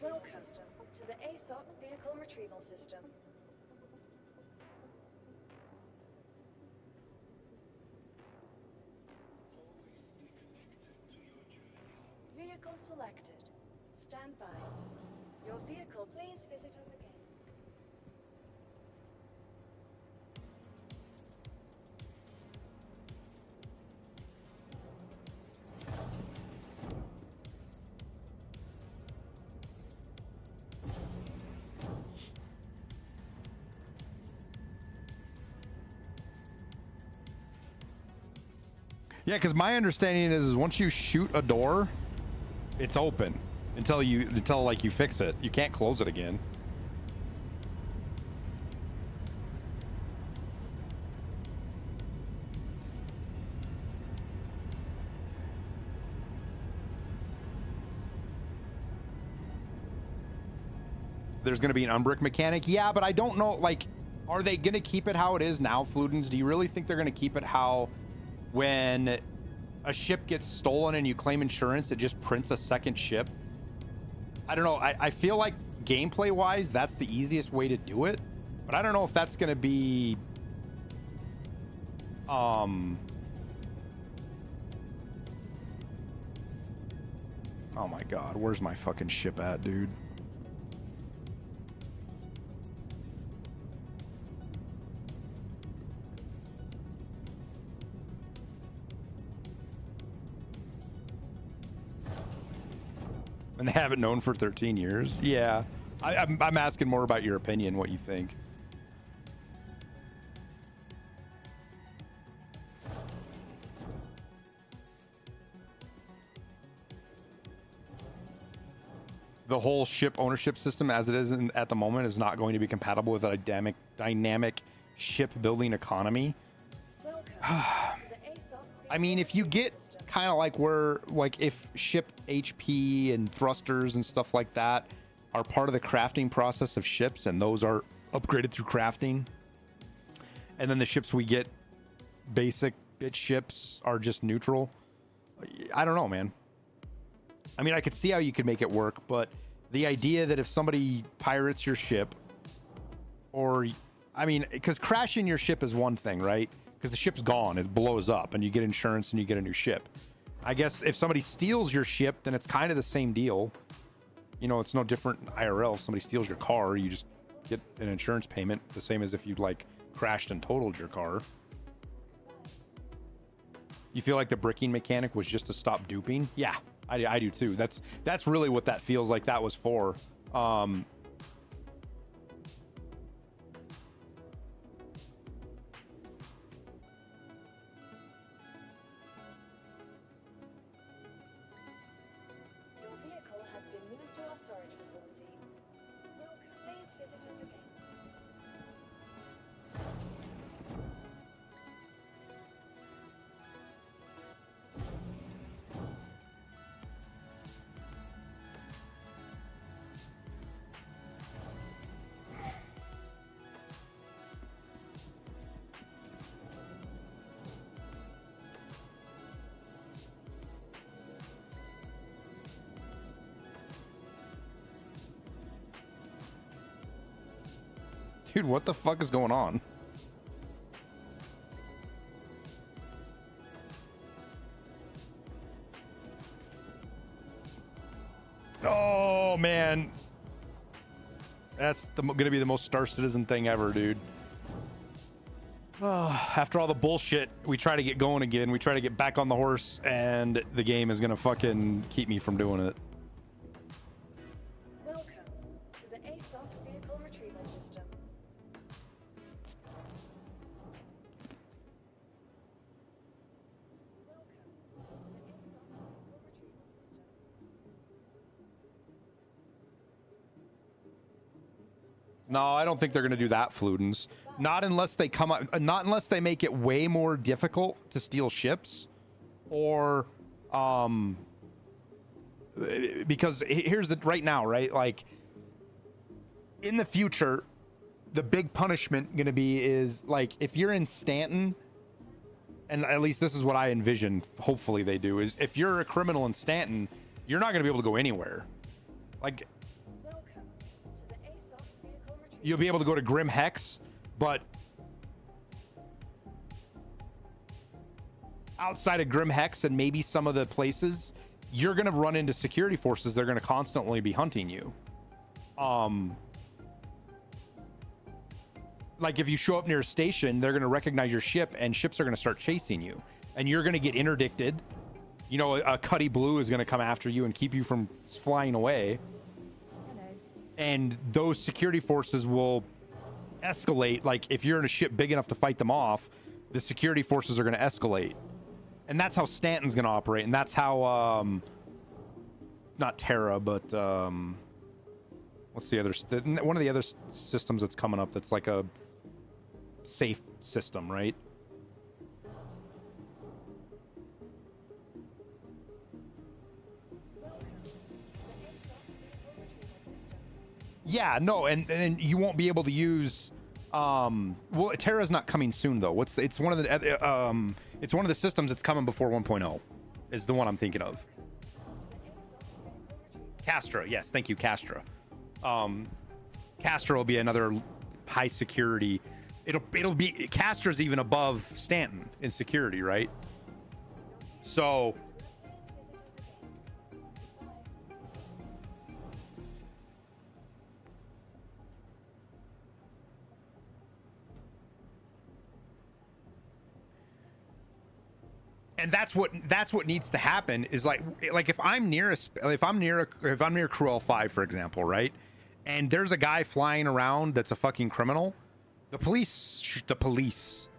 Welcome to the ASOC vehicle retrieval system. selected. Stand by. Your vehicle, please visit us again. Yeah, because my understanding is once you shoot a door, it's open until like you fix it. You can't close it again. There's going to be an unbrick mechanic. Yeah, but I don't know, like, are they going to keep it how it is now, Fludens? Do you really think they're going to keep it how when a ship gets stolen and you claim insurance, it just prints a second ship? I don't know. I feel like gameplay wise, that's the easiest way to do it, but I don't know if that's going to be oh my god, where's my fucking ship at, dude? And they haven't known for 13 years. Yeah, I'm asking more about your opinion, what you think. The whole ship ownership system as it is at the moment is not going to be compatible with a dynamic shipbuilding economy. I mean, if you get kind of like if ship HP and thrusters and stuff like that are part of the crafting process of ships, and those are upgraded through crafting, and then the ships we get, basic bit ships, are just neutral. I don't know, man. I mean, I could see how you could make it work, but the idea that if somebody pirates your ship, or, I mean, because crashing your ship is one thing, right? Because the ship's gone, it blows up, and you get insurance and you get a new ship. I guess if somebody steals your ship, then it's kind of the same deal. You know, it's no different in IRL. If somebody steals your car, you just get an insurance payment, the same as if you'd like crashed and totaled your car. You feel like the bricking mechanic was just to stop duping? Yeah, I do too. That's really what that feels like that was for. Dude, what the fuck is going on? Oh, man. That's gonna be the most Star Citizen thing ever, dude. After all the bullshit, we try to get going again. We try to get back on the horse, and the game is gonna fucking keep me from doing it. Welcome to the ASUS vehicle retrieval system. No, I don't think they're going to do that, Fludens. Not unless they come up, not unless they make it way more difficult to steal ships, or because here's the right now, right? Like in the future, the big punishment going to be is like if you're in Stanton, and at least this is what I envision. Hopefully they do, is if you're a criminal in Stanton, you're not going to be able to go anywhere. Like, you'll be able to go to Grim Hex, but outside of Grim Hex and maybe some of the places, you're going to run into security forces. They're going to constantly be hunting you. Like if you show up near a station, they're going to recognize your ship, and ships are going to start chasing you, and you're going to get interdicted. You know, a Cuddy Blue is going to come after you and keep you from flying away. And those security forces will escalate. Like if you're in a ship big enough to fight them off, the security forces are going to escalate. And that's how Stanton's going to operate. And that's how, not Terra, but what's the other, one of the other systems that's coming up that's like a safe system, right? Yeah, no, and you won't be able to use well, Terra's not coming soon though. It's one of the systems that's coming before 1.0 is the one I'm thinking of. Castra, yes, thank you, Castra. Castra will be another high security. It'll be Castra's even above Stanton in security, right? So and that's what needs to happen is like if I'm near Crew L5, for example, right? And there's a guy flying around that's a fucking criminal, the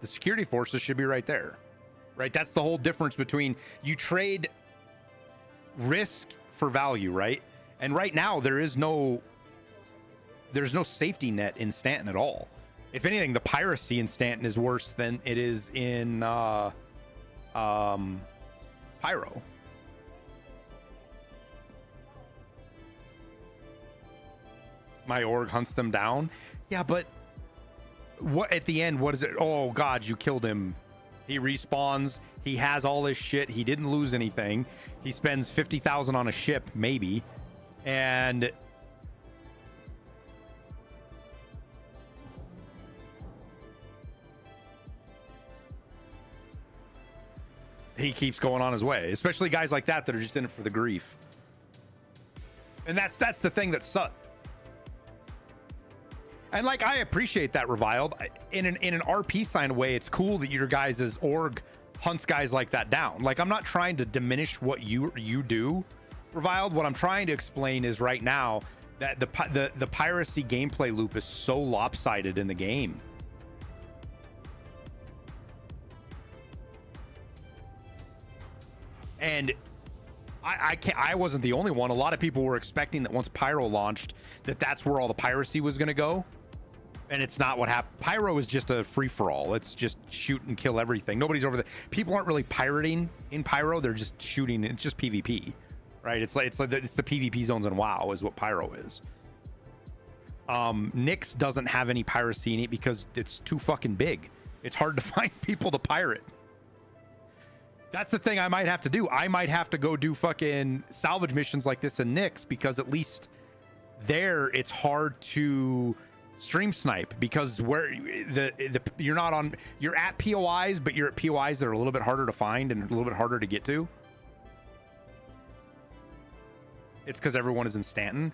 security forces should be right there, right? That's the whole difference between you trade risk for value, right? And right now there's no safety net in Stanton at all. If anything, the piracy in Stanton is worse than it is in Pyro. My org hunts them down. Yeah, but what at the end, what is it? Oh god, you killed him. He respawns. He has all his shit. He didn't lose anything. He spends 50,000 on a ship, maybe. And he keeps going on his way, especially guys like that are just in it for the grief. And that's the thing that sucks. And like, I appreciate that, Reviled. In an RP sign way, it's cool that your guys' org hunts guys like that down. Like, I'm not trying to diminish what you do, Reviled. What I'm trying to explain is right now that the piracy gameplay loop is so lopsided in the game. And I wasn't the only one. A lot of people were expecting that once Pyro launched, that's where all the piracy was going to go. And it's not what happened. Pyro is just a free-for-all. It's just shoot and kill everything. Nobody's over there. People aren't really pirating in Pyro. They're just shooting. It's just PvP, right? It's the PvP zones in WoW is what Pyro is. Nyx doesn't have any piracy in it because it's too fucking big. It's hard to find people to pirate. That's the thing I might have to do. I might have to go do fucking salvage missions like this in Nyx, because at least there it's hard to stream snipe, because where you're at POIs, but you're at POIs that are a little bit harder to find and a little bit harder to get to. It's because everyone is in Stanton.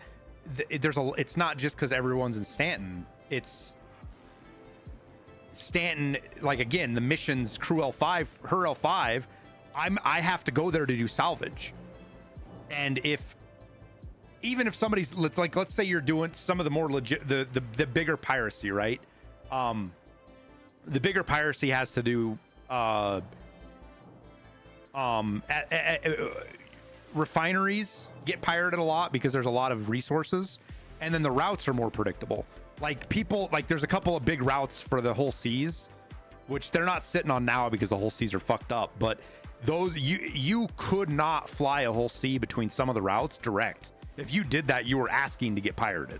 It's not just because everyone's in Stanton. It's Stanton, like, again, the missions, Crew L5, her L5, I have to go there to do salvage. And even if somebody's, let's say you're doing some of the more legit, the bigger piracy, right? The bigger piracy has to do refineries get pirated a lot because there's a lot of resources, and then the routes are more predictable. Like, people, like, there's a couple of big routes for the whole seas, which they're not sitting on now because the whole seas are fucked up, but those, you could not fly a whole sea between some of the routes direct. If you did that, you were asking to get pirated.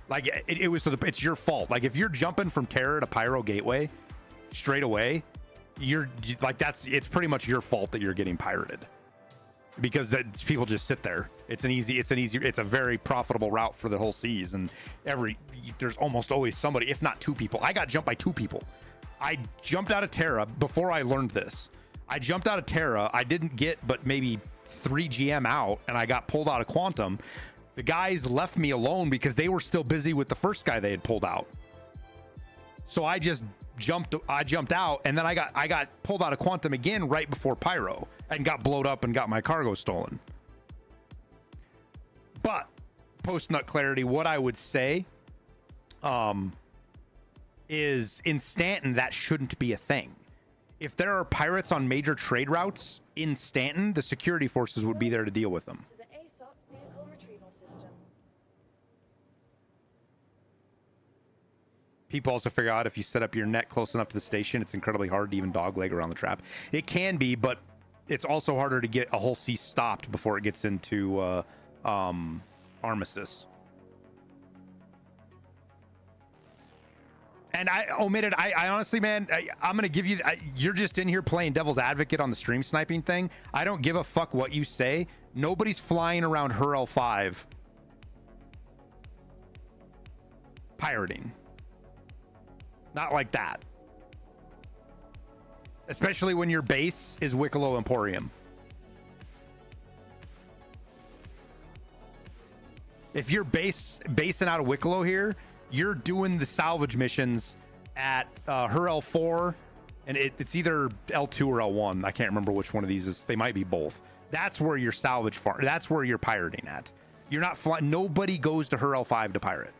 Like, it's your fault. Like, if you're jumping from Terra to Pyro Gateway straight away, it's pretty much your fault that you're getting pirated, because people just sit there. It's a very profitable route for the whole seas, and there's almost always somebody, if not two people. I got jumped by two people. I jumped out of Terra before I learned this. I jumped out of Terra. I didn't get but maybe 3GM out and I got pulled out of Quantum, the guys left me alone because they were still busy with the first guy they had pulled out. So I just jumped out, and then I got pulled out of Quantum again right before Pyro and got blowed up and got my cargo stolen. But post nut clarity, what I would say is in Stanton that shouldn't be a thing. If there are pirates on major trade routes in Stanton, the security forces would be there to deal with them. To the ASUS vehicle retrieval system. People also figure out if you set up your net close enough to the station, it's incredibly hard to even dogleg around the trap. It can be, but it's also harder to get a whole sea stopped before it gets into Armistice. And I omitted, I honestly, man, I'm going to give you, you're just in here playing devil's advocate on the stream sniping thing. I don't give a fuck what you say. Nobody's flying around HUR L5 pirating. Not like that. Especially when your base is Wicklow Emporium. If you're basing out of Wicklow here, you're doing the salvage missions at HUR L4, and it's either L2 or L1. I can't remember which one of these is. They might be both. That's where your salvage farm. That's where you're pirating at. You're not flying. Nobody goes to HUR L5 to pirate.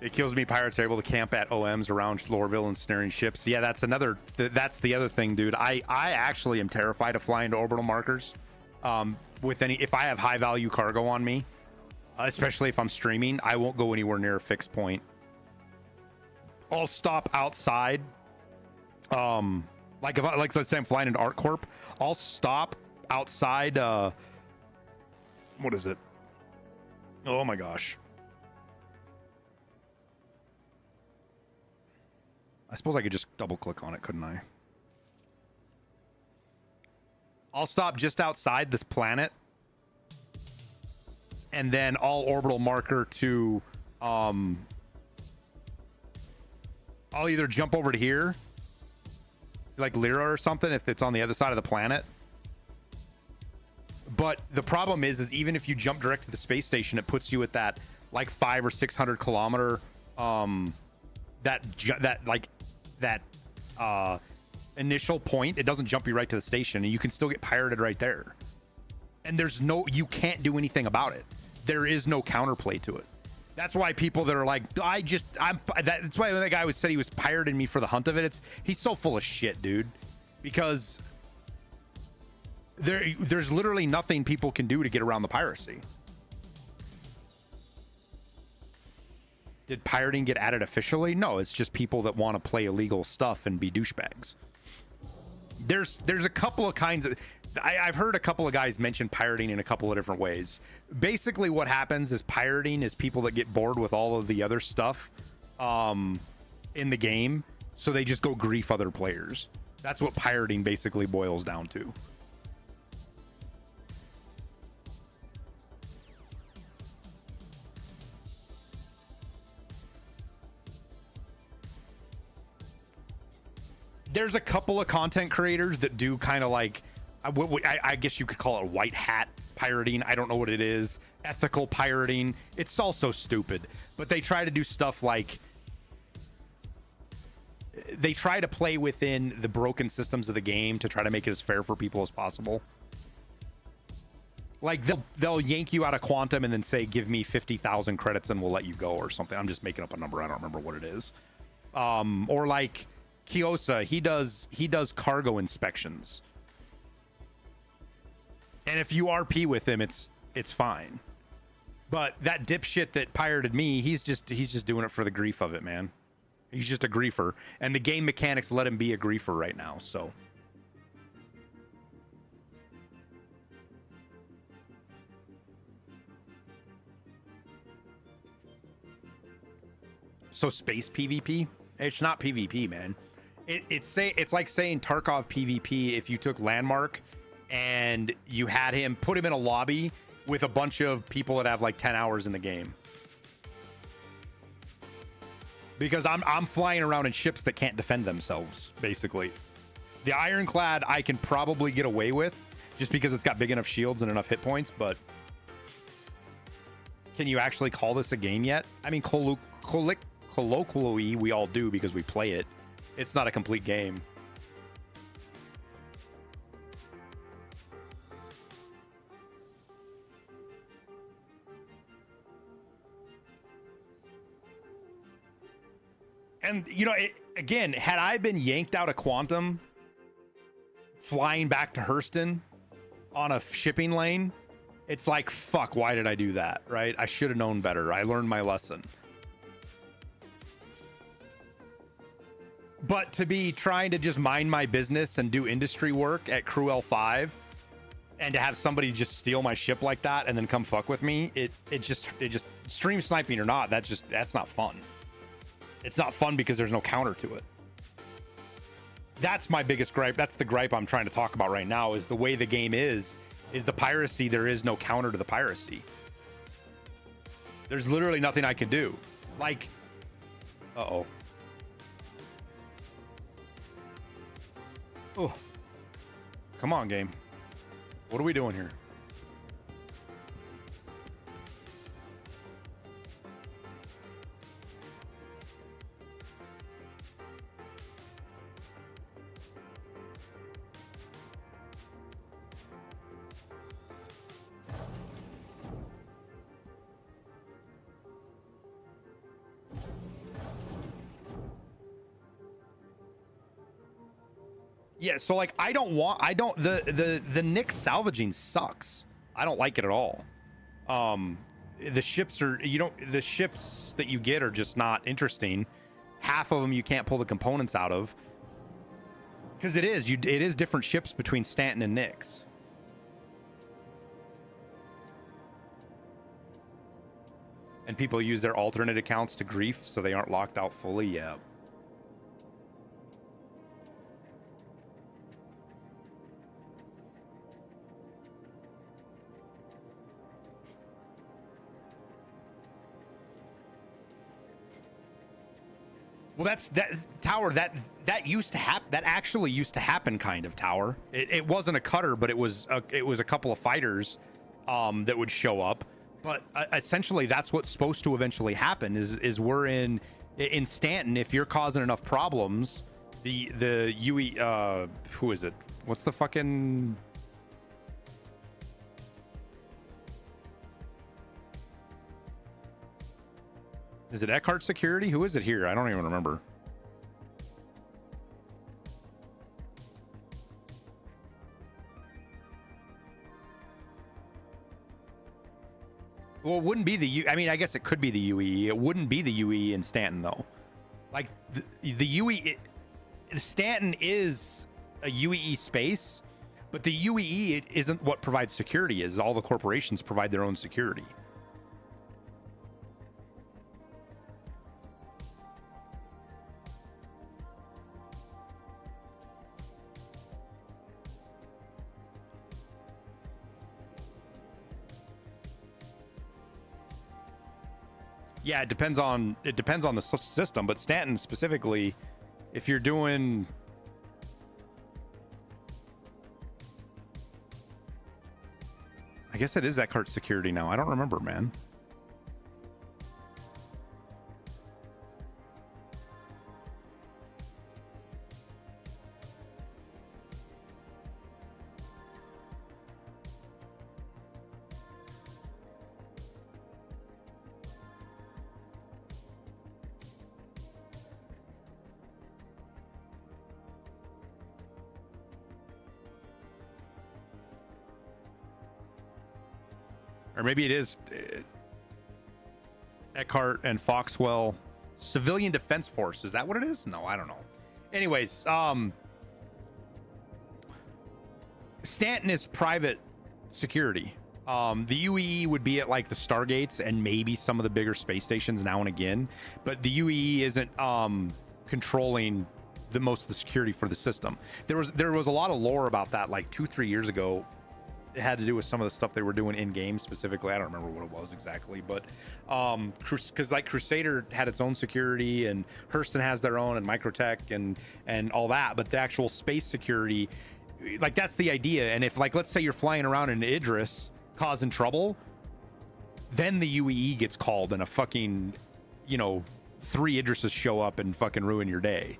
It kills me. Pirates are able to camp at OMs around Lorville and snaring ships. Yeah, that's another. That's the other thing, dude. I actually am terrified of flying to orbital markers. With any, if I have high value cargo on me, especially if I'm streaming, I won't go anywhere near a fixed point. I'll stop outside. Like if let's say I'm flying into ArcCorp, I'll stop outside. What is it? Oh my gosh. I suppose I could just double click on it, couldn't I? I'll stop just outside this planet, and then I'll orbital marker to I'll either jump over to here, like Lyra or something, if it's on the other side of the planet. But the problem is even if you jump direct to the space station, it puts you at that like 500 or 600 kilometer that initial point. It doesn't jump you right to the station, and you can still get pirated right there. And you can't do anything about it. There is no counterplay to it. That's why people that are like, that's why the guy said he was pirating me for the hunt of it. He's so full of shit, dude. Because there's literally nothing people can do to get around the piracy. Did pirating get added officially? No, it's just people that want to play illegal stuff and be douchebags. There's a couple of kinds of... I've heard a couple of guys mention pirating in a couple of different ways. Basically what happens is pirating is people that get bored with all of the other stuff in the game, so they just go grief other players. That's what pirating basically boils down to. There's a couple of content creators that do kind of like, I guess you could call it white hat pirating. I don't know what it is. Ethical pirating. It's also stupid. But they try to do stuff like, they try to play within the broken systems of the game to try to make it as fair for people as possible. Like they'll yank you out of Quantum and then say, give me 50,000 credits and we'll let you go or something. I'm just making up a number. I don't remember what it is. Or like Kiosa, he does cargo inspections. And if you RP with him, it's fine. But that dipshit that pirated me, he's just doing it for the grief of it, man. He's just a griefer. And the game mechanics let him be a griefer right now, so. So space PvP? It's not PvP, man. It's like saying Tarkov PvP if you took Landmark and you had him put him in a lobby with a bunch of people that have like 10 hours in the game. Because I'm flying around in ships that can't defend themselves, basically. The Ironclad I can probably get away with just because it's got big enough shields and enough hit points, but can you actually call this a game yet? I mean, colloquially, we all do because we play it. It's not a complete game. And, you know, again, had I been yanked out of Quantum, flying back to Hurston on a shipping lane, it's like, fuck, why did I do that, right? I should have known better. I learned my lesson. But to be trying to just mind my business and do industry work at Crew L5 and to have somebody just steal my ship like that and then come fuck with me, it just stream sniping or not, that's not fun. It's not fun because there's no counter to it. That's my biggest gripe. That's the gripe I'm trying to talk about right now, is the way the game is the piracy. There is no counter to the piracy. There's literally nothing I can do. Like, uh-oh. Oh, come on, game. What are we doing here? Yeah, so like the Nick salvaging sucks. I don't like it at all. The ships the ships that you get are just not interesting. Half of them you can't pull the components out of. Because it is different ships between Stanton and Nick's. And people use their alternate accounts to grief so they aren't locked out fully. Yeah. Well, that's Tower. That used to happen. That actually used to happen, kind of, Tower. It wasn't a cutter, but it was a couple of fighters that would show up. But essentially, that's what's supposed to eventually happen. Is we're in Stanton. If you're causing enough problems, the UE who is it? What's the fucking? Is it Eckhart Security? Who is it here? I don't even remember. Well, it wouldn't be the I mean, I guess it could be the UE. It wouldn't be the UE in Stanton, though. Like, the UE... Stanton is a UEE space, but the UEE it isn't what provides security. Is all the corporations provide their own security. Yeah, it depends on the system, but Stanton specifically, if you're doing... I guess it is Eckhart Security now. I don't remember, man. Or maybe it is Eckhart and Foxwell Civilian Defense Force. Is that what it is? No, I don't know. Anyways, Stanton is private security. The UEE would be at like the Stargates and maybe some of the bigger space stations now and again, but the UEE isn't controlling the most of the security for the system. There was a lot of lore about that like 2-3 years ago. It had to do with some of the stuff they were doing in game specifically. I don't remember what it was exactly, but because like Crusader had its own security and Hurston has their own and Microtech and all that, but the actual space security, like that's the idea. And if like let's say you're flying around in Idris causing trouble, then the UEE gets called and a fucking 3 Idrises show up and fucking ruin your day.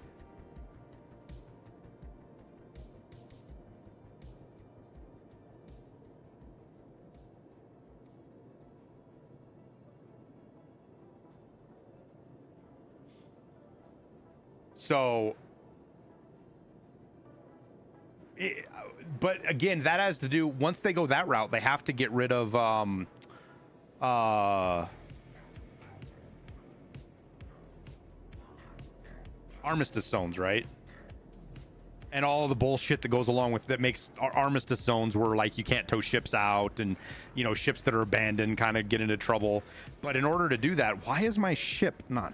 So, but again, that has to do, once they go that route, they have to get rid of armistice zones, right? And all the bullshit that goes along with that makes armistice zones where like you can't tow ships out and ships that are abandoned kind of get into trouble. But in order to do that, why is my ship not...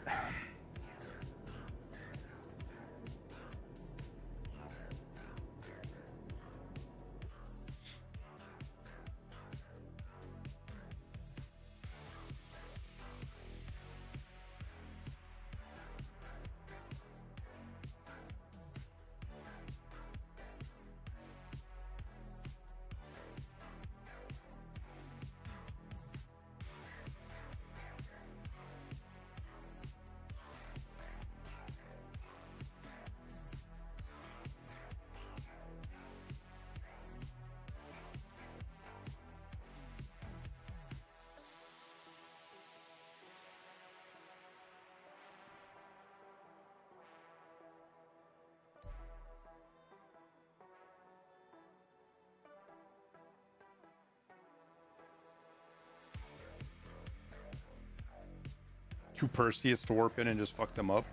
Too Perseus to warp in and just fuck them up.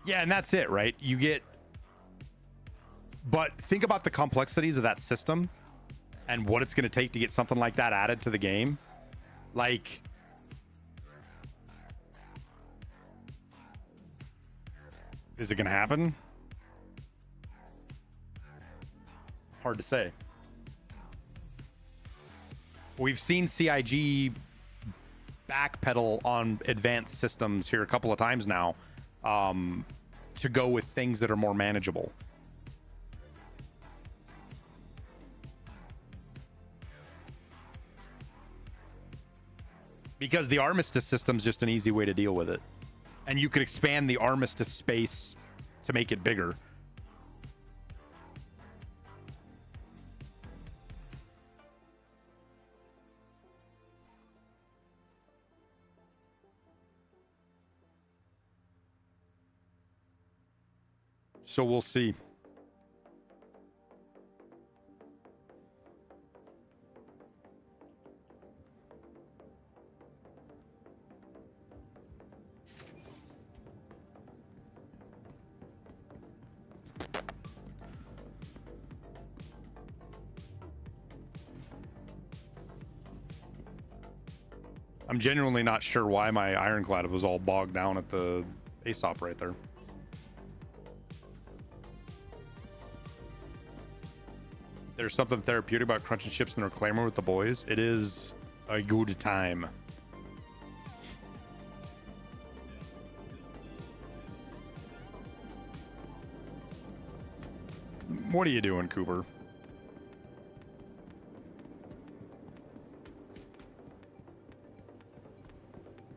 Yeah, and that's it, right? You get... But think about the complexities of that system and what it's going to take to get something like that added to the game. Like... Is it going to happen? Hard to say. We've seen CIG backpedal on advanced systems here a couple of times now to go with things that are more manageable. Because the Armistice system's just an easy way to deal with it. And you could expand the Armistice space to make it bigger. So we'll see. I'm genuinely not sure why my ironclad was all bogged down at the ASOP right there. There's something therapeutic about crunching chips in the reclaimer with the boys. It is a good time. What are you doing, Cooper?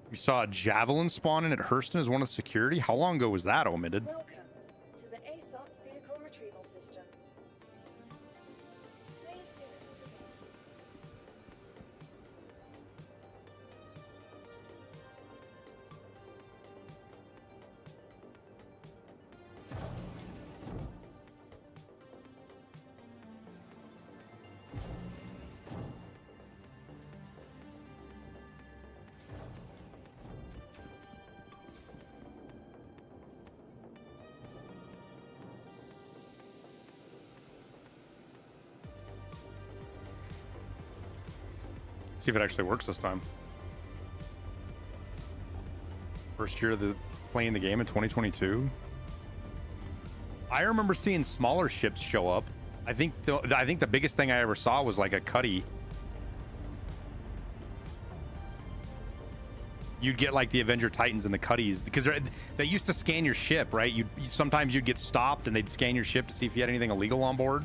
You saw a javelin spawning at Hurston as one of the security? How long ago was that, omitted? Welcome to the ASOP vehicle retrieval system. Please visit us again. See if it actually works this time. First year of playing the game in 2022. I remember seeing smaller ships show up. I think the biggest thing I ever saw was like a cutty. You'd get like the Avenger Titans and the cutties because they used to scan your ship, right? Sometimes you'd get stopped and they'd scan your ship to see if you had anything illegal on board,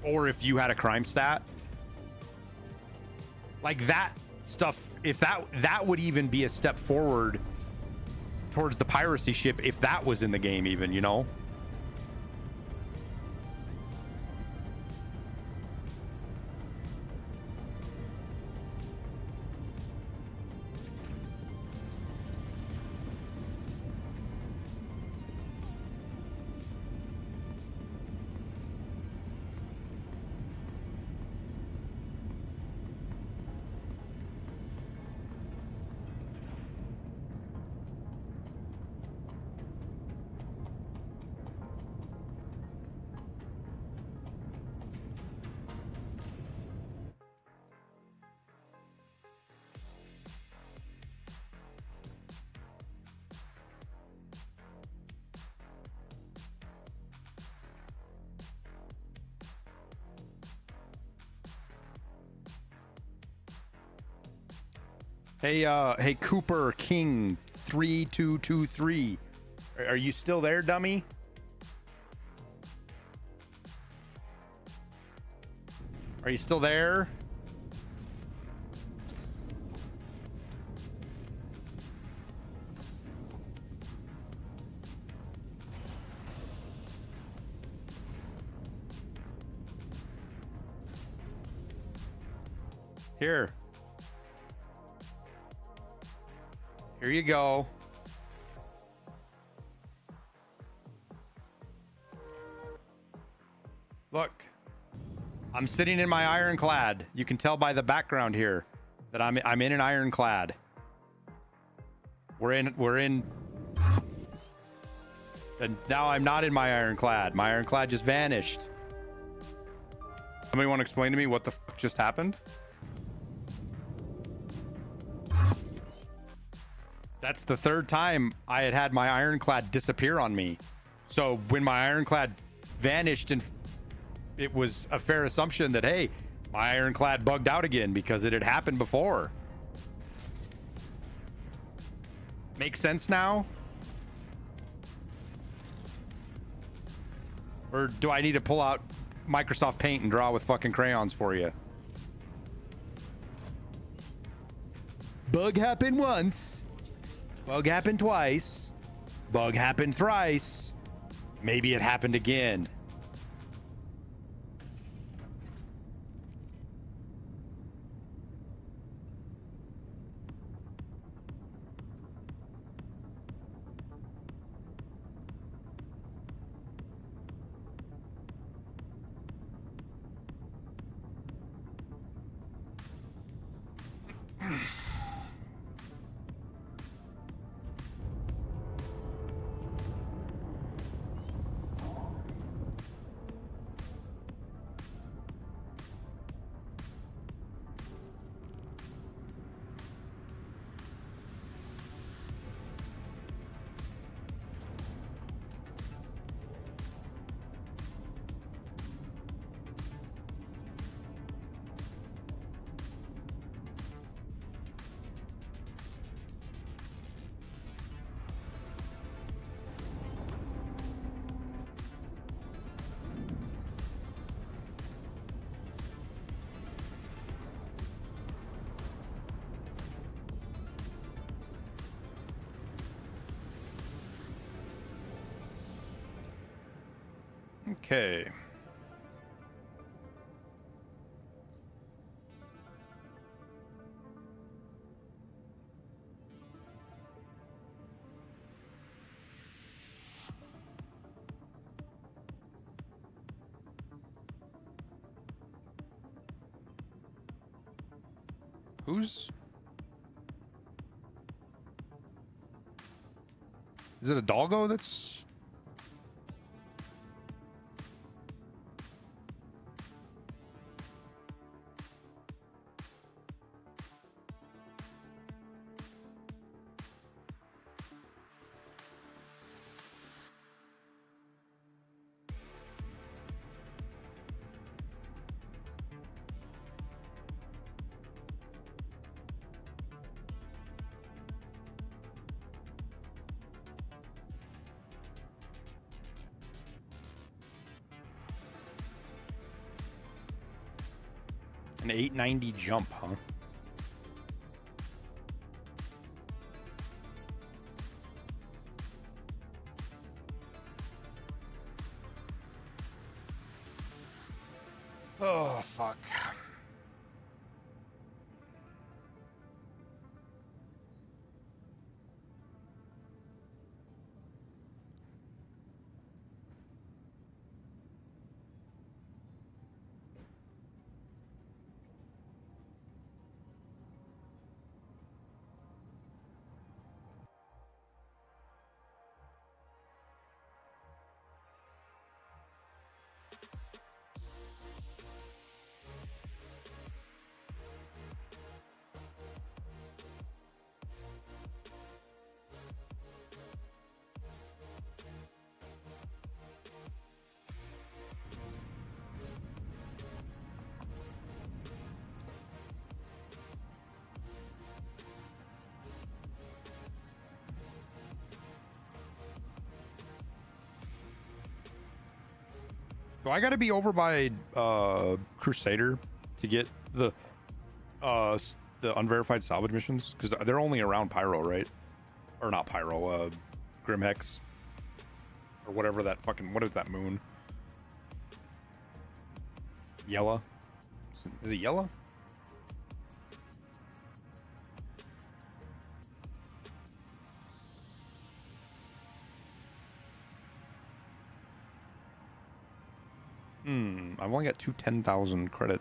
or if you had a crime stat. Like that stuff. If that would even be a step forward towards the piracy ship, if that was in the game, even, you know. Hey, Cooper King 3223. Are you still there, dummy? Are you still there? Here. Here you go. Look, I'm sitting in my ironclad. You can tell by the background here that I'm in an ironclad. We're in. And now I'm not in my ironclad. My ironclad just vanished. Somebody want to explain to me what the fuck just happened? That's the third time I had my ironclad disappear on me. So when my ironclad vanished, and it was a fair assumption that, hey, my ironclad bugged out again because it had happened before. Makes sense now? Or do I need to pull out Microsoft Paint and draw with fucking crayons for you? Bug happened once. Bug happened twice. Bug happened thrice. Maybe it happened again. Okay. Who's... Is it a doggo that's... An 890 jump, huh? Oh, fuck. Do I gotta be over by Crusader to get the unverified salvage missions? Because they're only around Pyro, right? Or not Pyro, Grimhex. Or whatever that fucking, what is that moon? Yella? Is it Yella? I've only got 10,000 credit.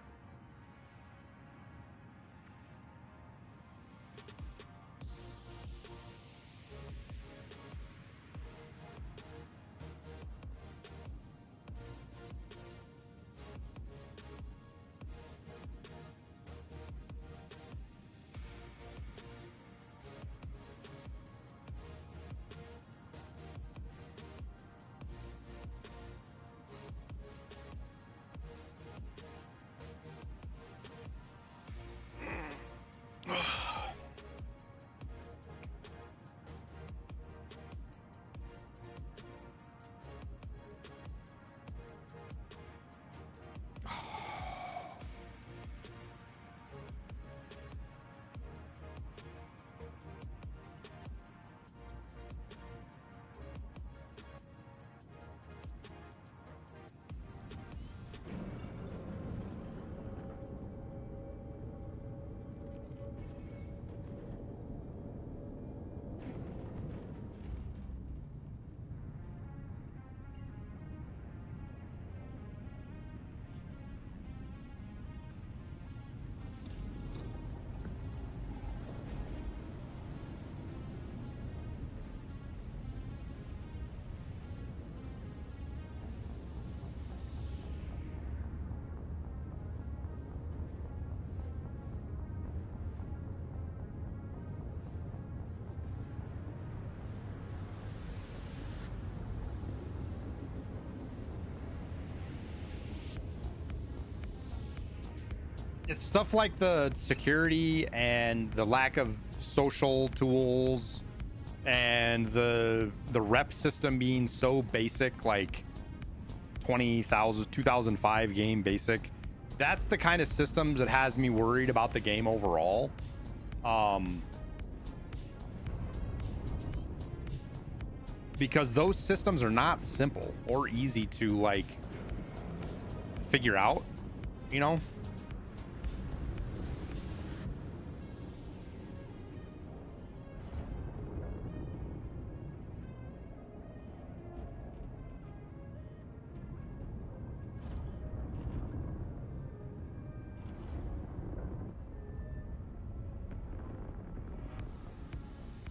It's stuff like the security and the lack of social tools and the rep system being so basic, like 2005 game basic. That's the kind of systems that has me worried about the game overall. Because those systems are not simple or easy to like figure out, you know?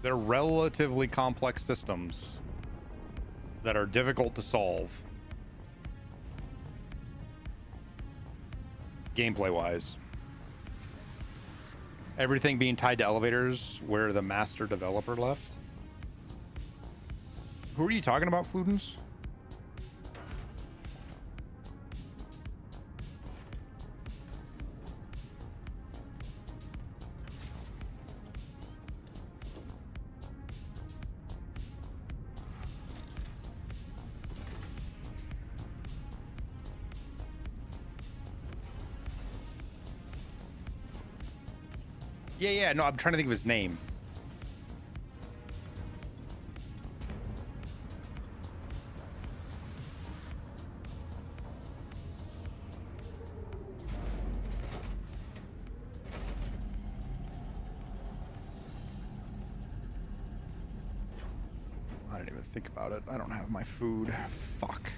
They're relatively complex systems that are difficult to solve gameplay wise. Everything being tied to elevators where the master developer left. Who are you talking about, Fludens? Yeah, yeah. No, I'm trying to think of his name. I didn't even think about it. I don't have my food. Fuck.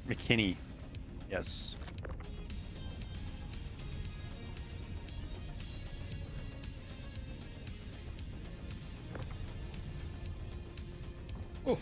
McKinney. Yes. Oh.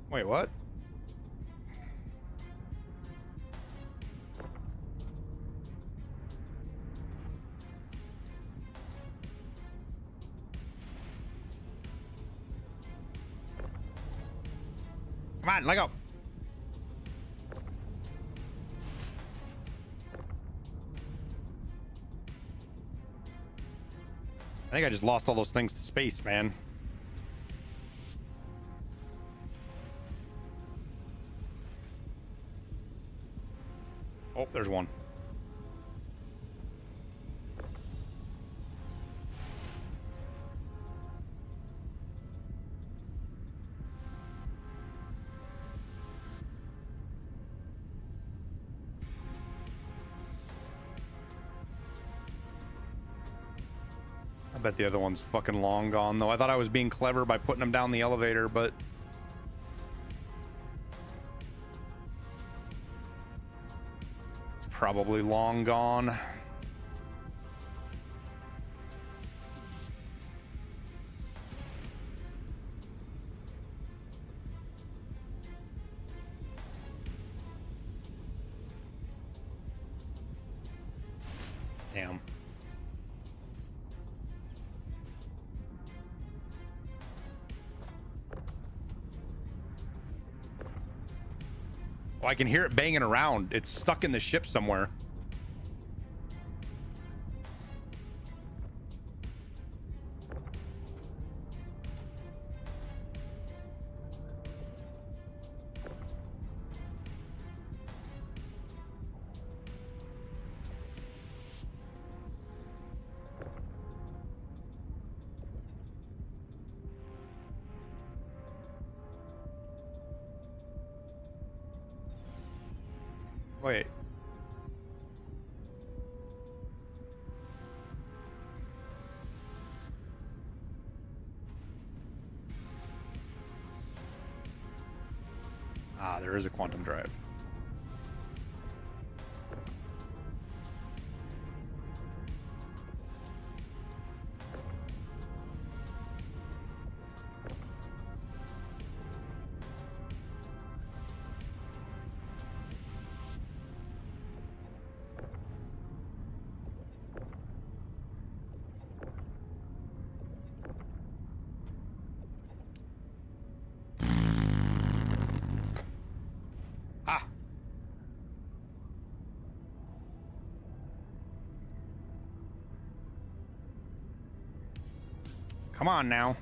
Wait, what? Come on, let go. I think I just lost all those things to space, man. Oh, there's one. I bet the other one's fucking long gone, though. I thought I was being clever by putting them down the elevator, but... it's probably long gone. Damn. Oh, I can hear it banging around. It's stuck in the ship somewhere. Wait. Ah, there is a quantum drive. Ah. Come on now.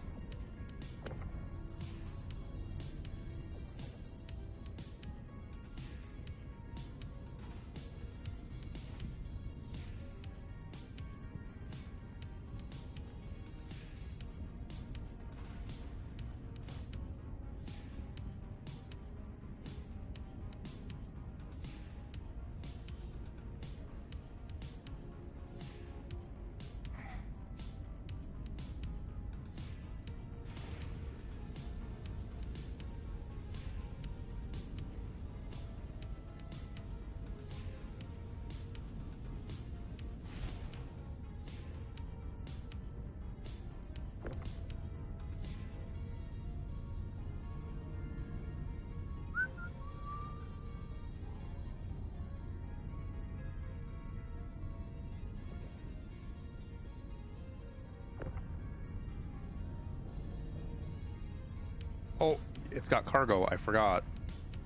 Oh, it's got cargo. I forgot.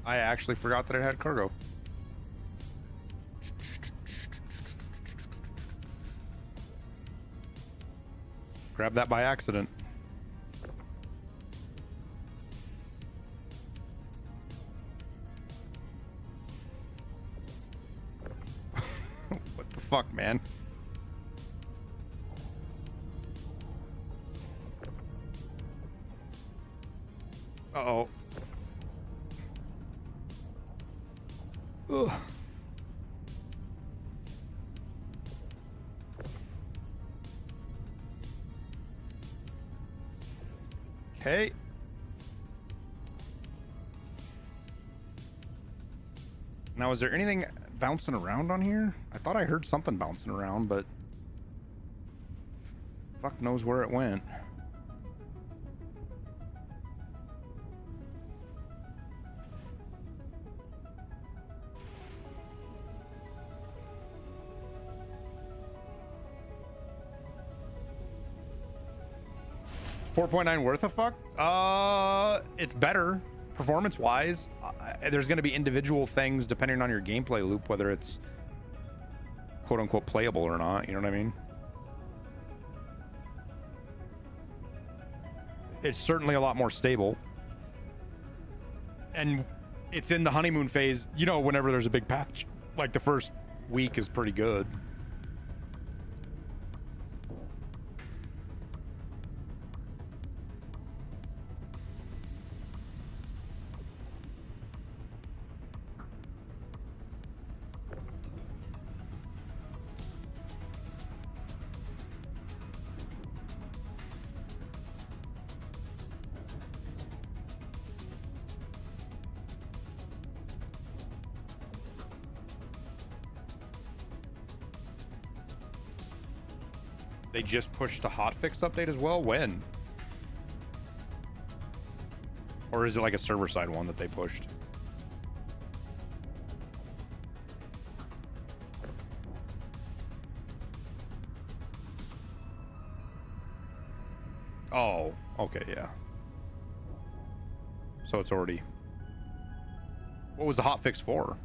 I actually forgot that it had cargo. Grab that by accident. What the fuck, man? Uh-oh. Ugh. Okay. Now, is there anything bouncing around on here? I thought I heard something bouncing around, but fuck knows where it went. $4.9 worth of fuck? It's better performance wise. There's going to be individual things depending on your gameplay loop, whether it's quote unquote playable or not. You know what I mean? It's certainly a lot more stable, and it's in the honeymoon phase. You know, whenever there's a big patch, like the first week is pretty good. They just pushed a hotfix update as well? When? Or is it like a server-side one that they pushed? Oh, okay, yeah. So it's already... What was the hotfix for?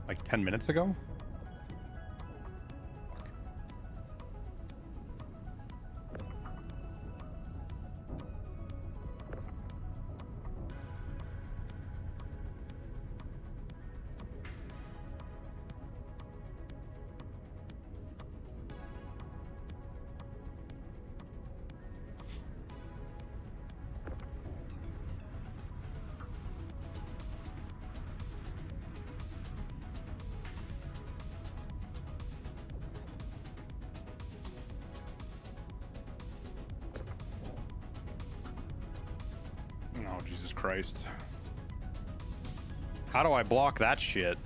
Like 10 minutes ago? Oh, Jesus Christ. How do I block that shit?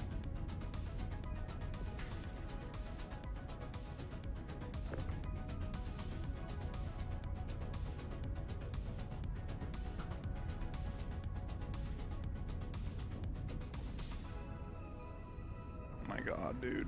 Oh my God, dude.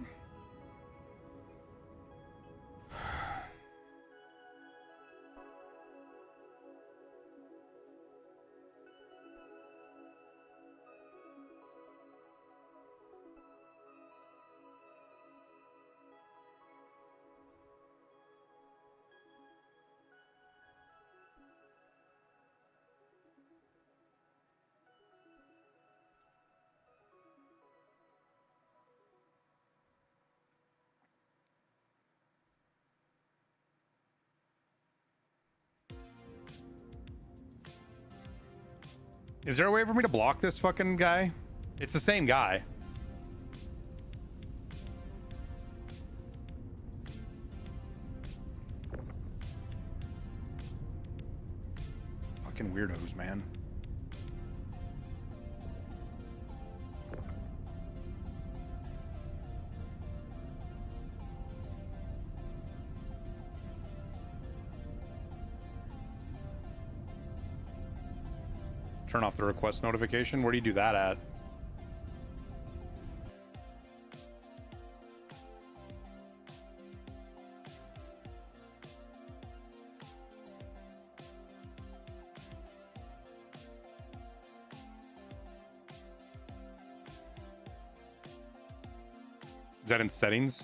Is there a way for me to block this fucking guy? It's the same guy. Fucking weirdos, man. Turn off the request notification. Where do you do that at? Is that in settings?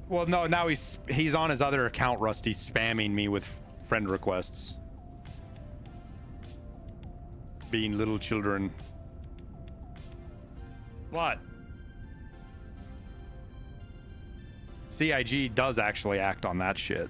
Well, no, now he's on his other account, Rusty, spamming me with friend requests. Being little children. What? CIG does actually act on that shit.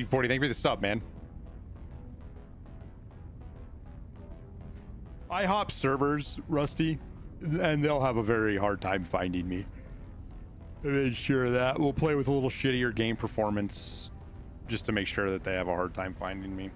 Forty, thank you for the sub, man. I hop servers, Rusty, and they'll have a very hard time finding me. I made sure of that. We'll play with a little shittier game performance just to make sure that they have a hard time finding me.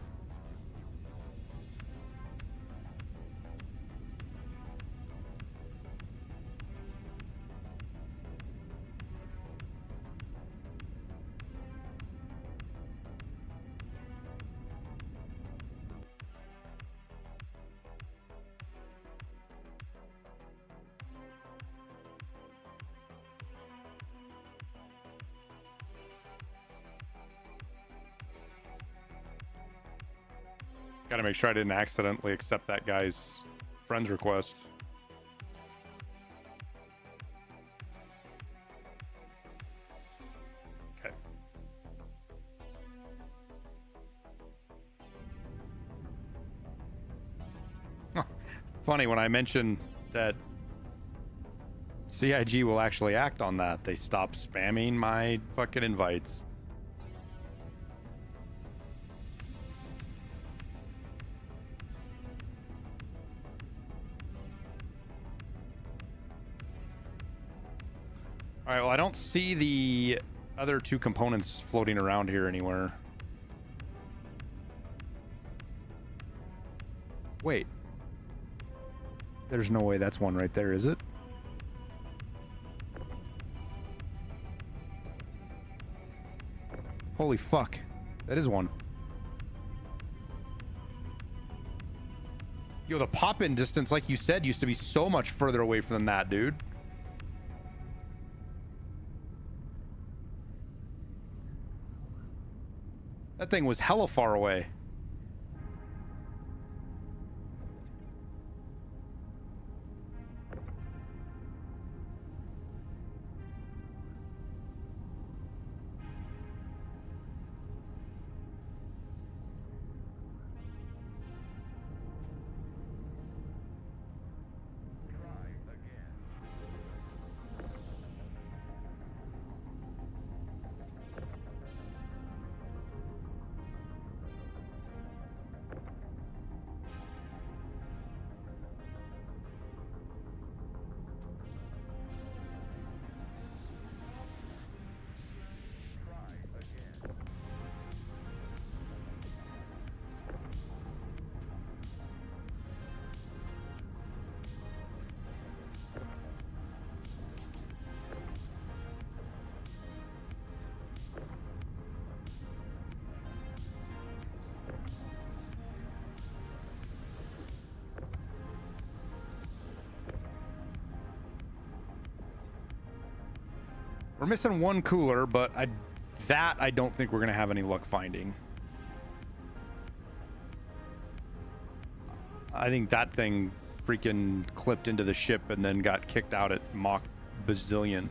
Gotta make sure I didn't accidentally accept that guy's friend's request. Okay. Funny when I mentioned that CIG will actually act on that, they stop spamming my fucking invites. All right, well, I don't see the other two components floating around here anywhere. Wait. There's no way that's one right there, is it? Holy fuck. That is one. Yo, the pop-in distance, like you said, used to be so much further away from that, dude. That thing was hella far away. We're missing one cooler, but I don't think we're gonna have any luck finding. I think that thing freaking clipped into the ship and then got kicked out at Mach bazillion.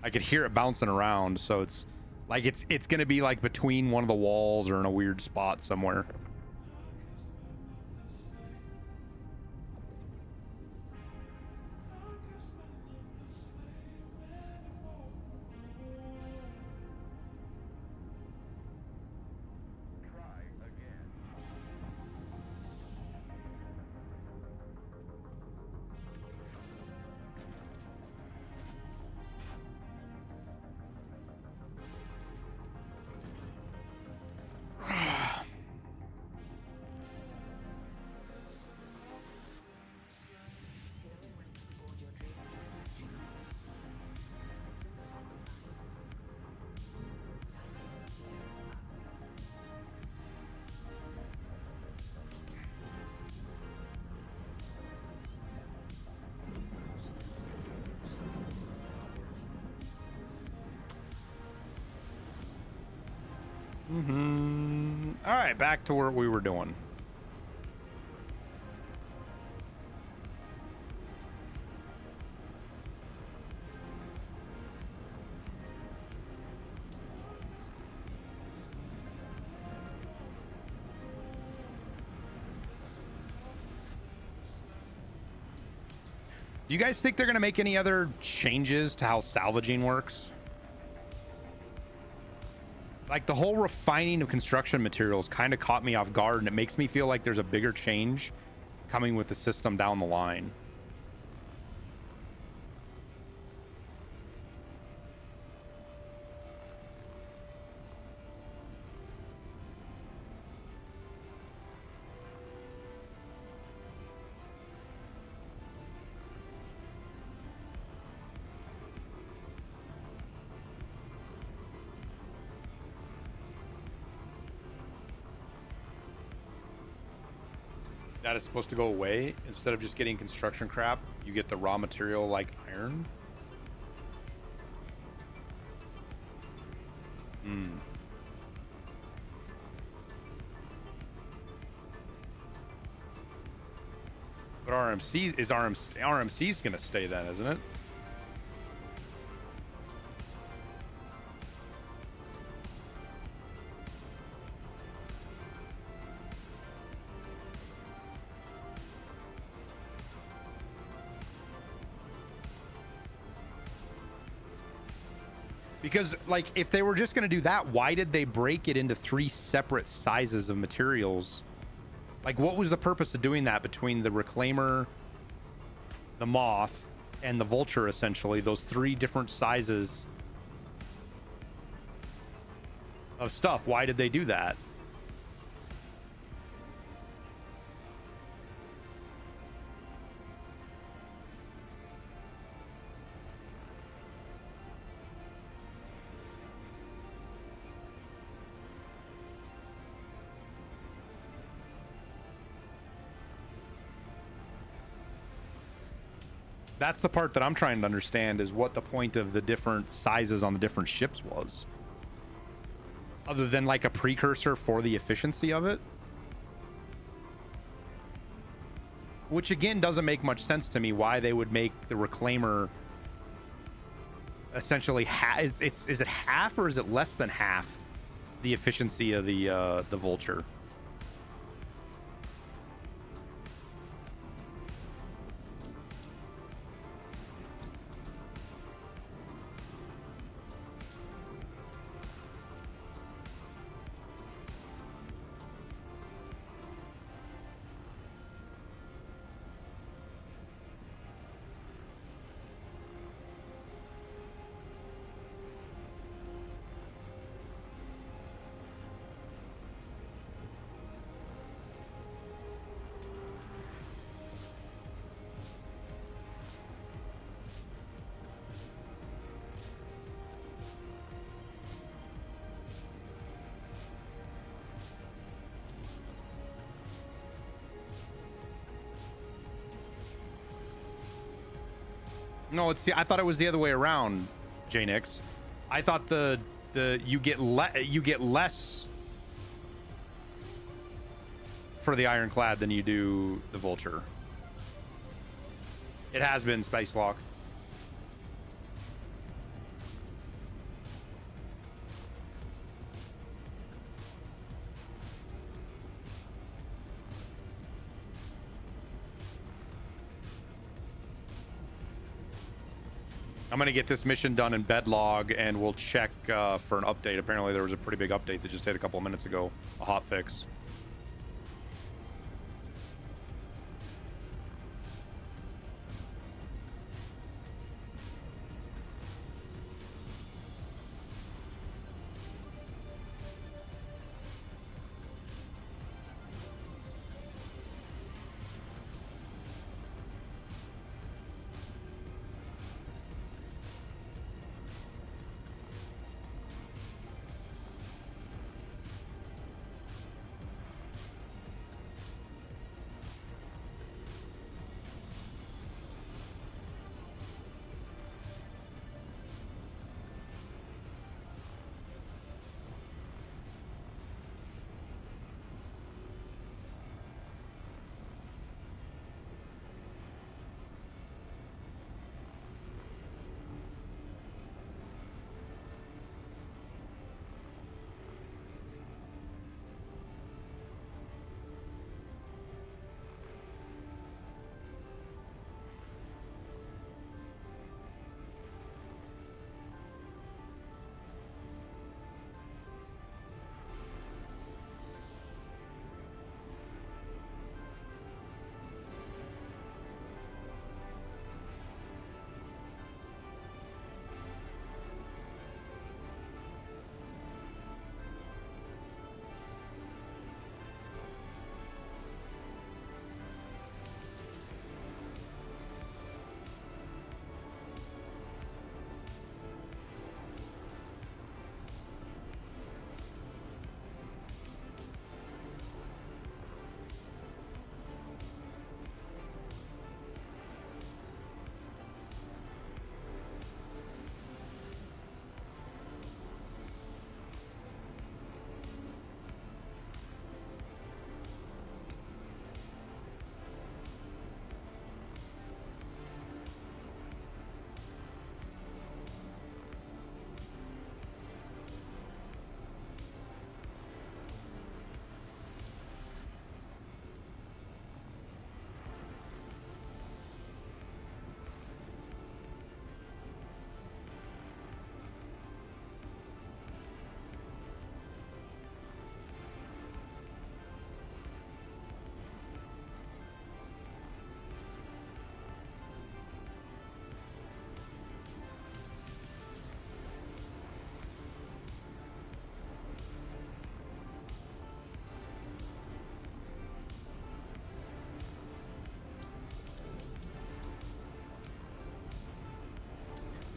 I could hear it bouncing around, so it's like it's gonna be like between one of the walls or in a weird spot somewhere. All right, back to what we were doing. Do you guys think they're going to make any other changes to how salvaging works? Like, the whole refining of construction materials kind of caught me off guard, and it makes me feel like there's a bigger change coming with the system down the line. That is supposed to go away. Instead of just getting construction crap, you get the raw material like iron. But RMC's gonna stay then, isn't it? Because, like, if they were just going to do that, why did they break it into 3 separate sizes of materials? Like, what was the purpose of doing that between the Reclaimer, the Moth, and the Vulture, essentially? Those 3 different sizes of stuff. Why did they do that? That's the part that I'm trying to understand, is what the point of the different sizes on the different ships was. Other than like a precursor for the efficiency of it. Which again doesn't make much sense to me, why they would make the Reclaimer essentially is it half or is it less than half the efficiency of the Vulture? No, I thought it was the other way around, JNix. I thought you get less for the Ironclad than you do the Vulture. It has been Space Lock. I'm going to get this mission done in Bedlog, and we'll check for an update. Apparently, there was a pretty big update that just hit a couple of minutes ago. A hot fix.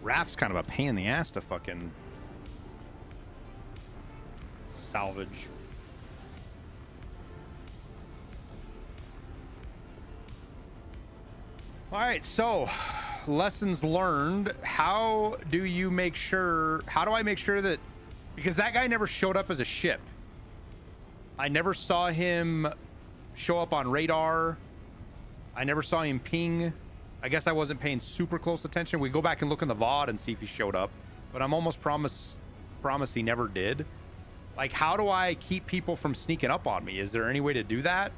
Raft's kind of a pain in the ass to fucking salvage. All right, so lessons learned. How do I make sure that, because that guy never showed up as a ship. I never saw him show up on radar. I never saw him ping. I guess I wasn't paying super close attention. We go back and look in the VOD and see if he showed up, but I'm almost promise he never did. Like, how do I keep people from sneaking up on me? Is there any way to do that?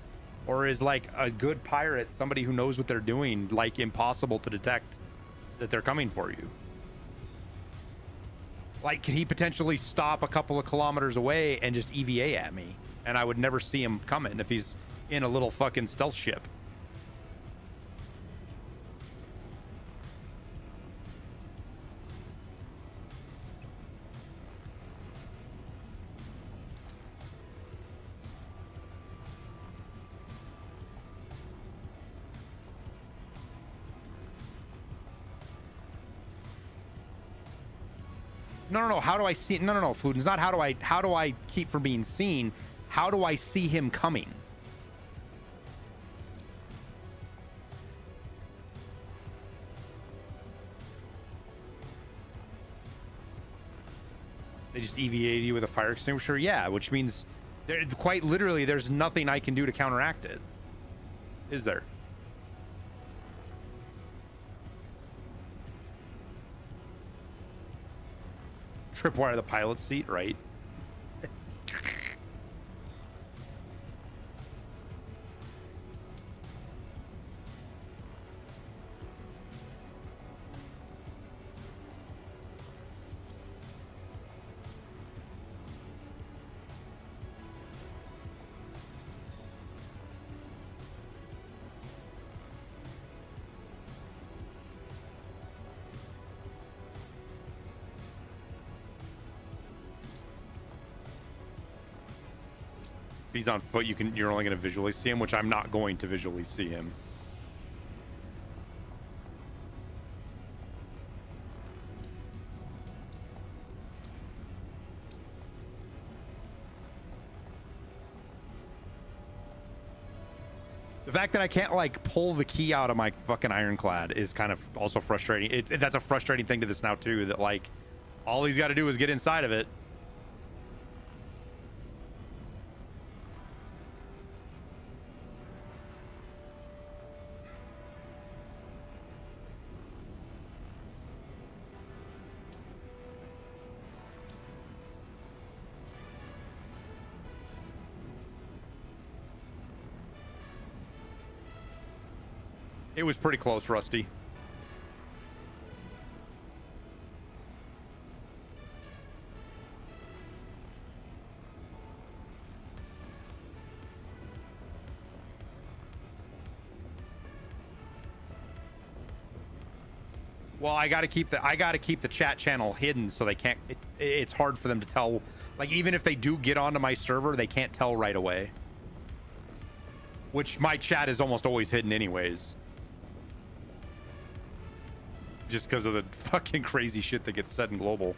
Or is like a good pirate, somebody who knows what they're doing, like impossible to detect that they're coming for you? Like, could he potentially stop a couple of kilometers away and just EVA at me? And I would never see him coming if he's in a little fucking stealth ship. No, how do I see? No, Fluten's not how do I keep from being seen? How do I see him coming? They just EVA you with a fire extinguisher? Yeah, which means quite literally there's nothing I can do to counteract it. Is there? Tripwire the pilot's seat, right? If he's on foot, you're only going to visually see him, which I'm not going to visually see him. The fact that I can't like pull the key out of my fucking ironclad is kind of also frustrating. That's a frustrating thing to this now too, that like all he's got to do is get inside of it. It was pretty close, Rusty. Well, I got to keep the chat channel hidden so they can't. It's hard for them to tell. Like, even if they do get onto my server, they can't tell right away. Which my chat is almost always hidden anyways. Just because of the fucking crazy shit that gets said in global.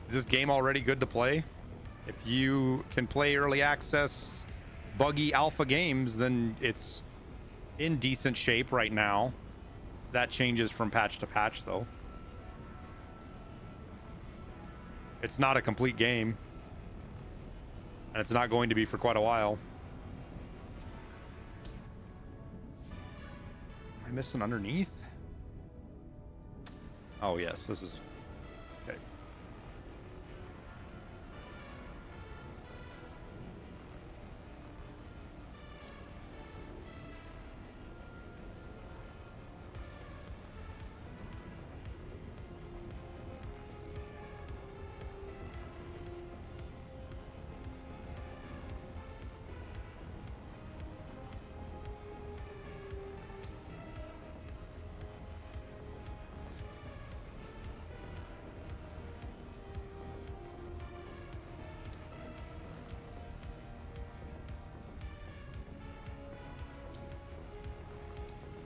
Is this game already good to play? If you can play early access buggy alpha games, then it's in decent shape right now. That changes from patch to patch though. It's not a complete game, and it's not going to be for quite a while. I missing underneath? Oh yes, this is okay.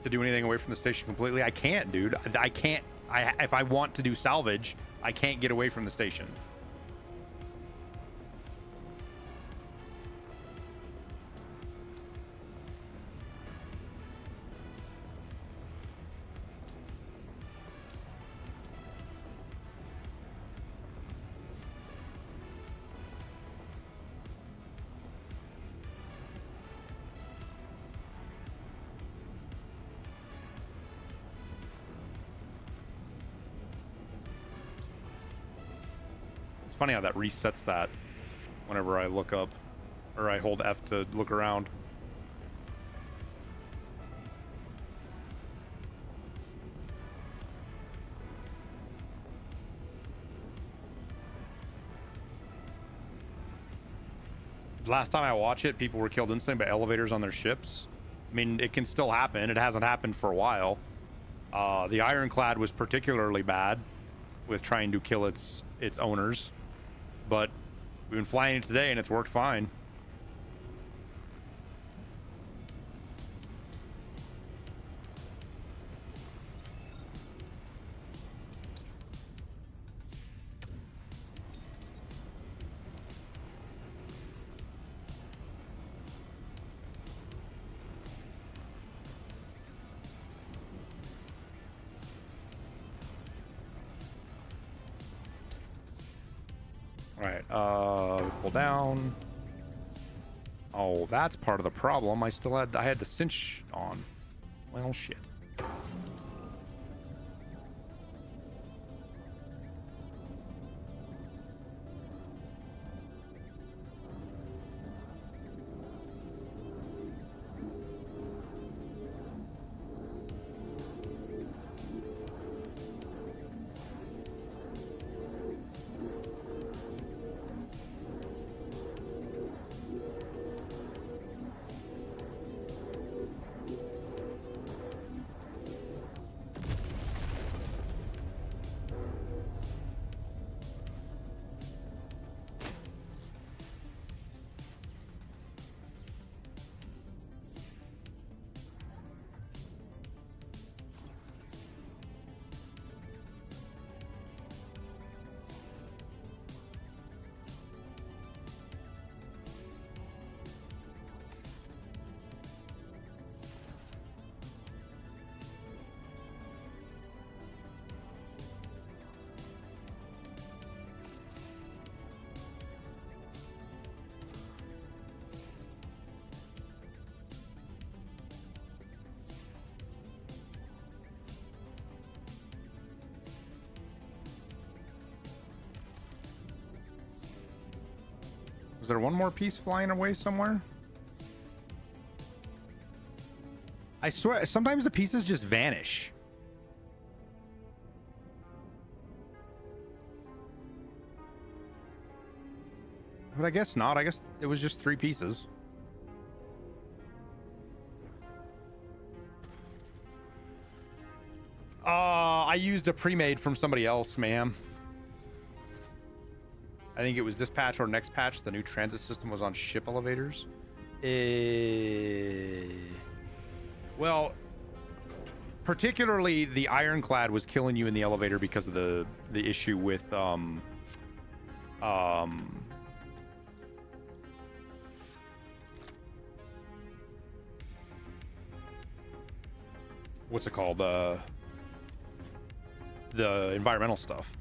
To do anything away from the station completely, I can't, dude. I can't. If I want to do salvage, I can't get away from the station. Funny how that resets that whenever I look up or I hold F to look around. Last time I watched it, people were killed instantly by elevators on their ships. I mean, it can still happen. It hasn't happened for a while. The Ironclad was particularly bad with trying to kill its owners. But we've been flying it today and it's worked fine. Pull down. Oh, that's part of the problem. I had the cinch on. Well, shit. Is there one more piece flying away somewhere? I swear, sometimes the pieces just vanish. But I guess not. I guess it was just 3 pieces. I used a pre-made from somebody else, ma'am. I think it was this patch or next patch. The new transit system was on ship elevators. Well, particularly the Ironclad was killing you in the elevator because of the issue with what's it called? The environmental stuff.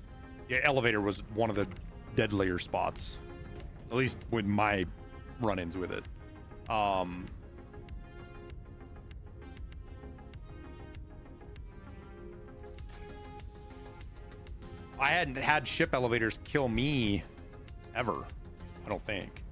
Yeah, elevator was one of the deadlier spots, at least with my run-ins with it. I hadn't had ship elevators kill me ever. I don't think.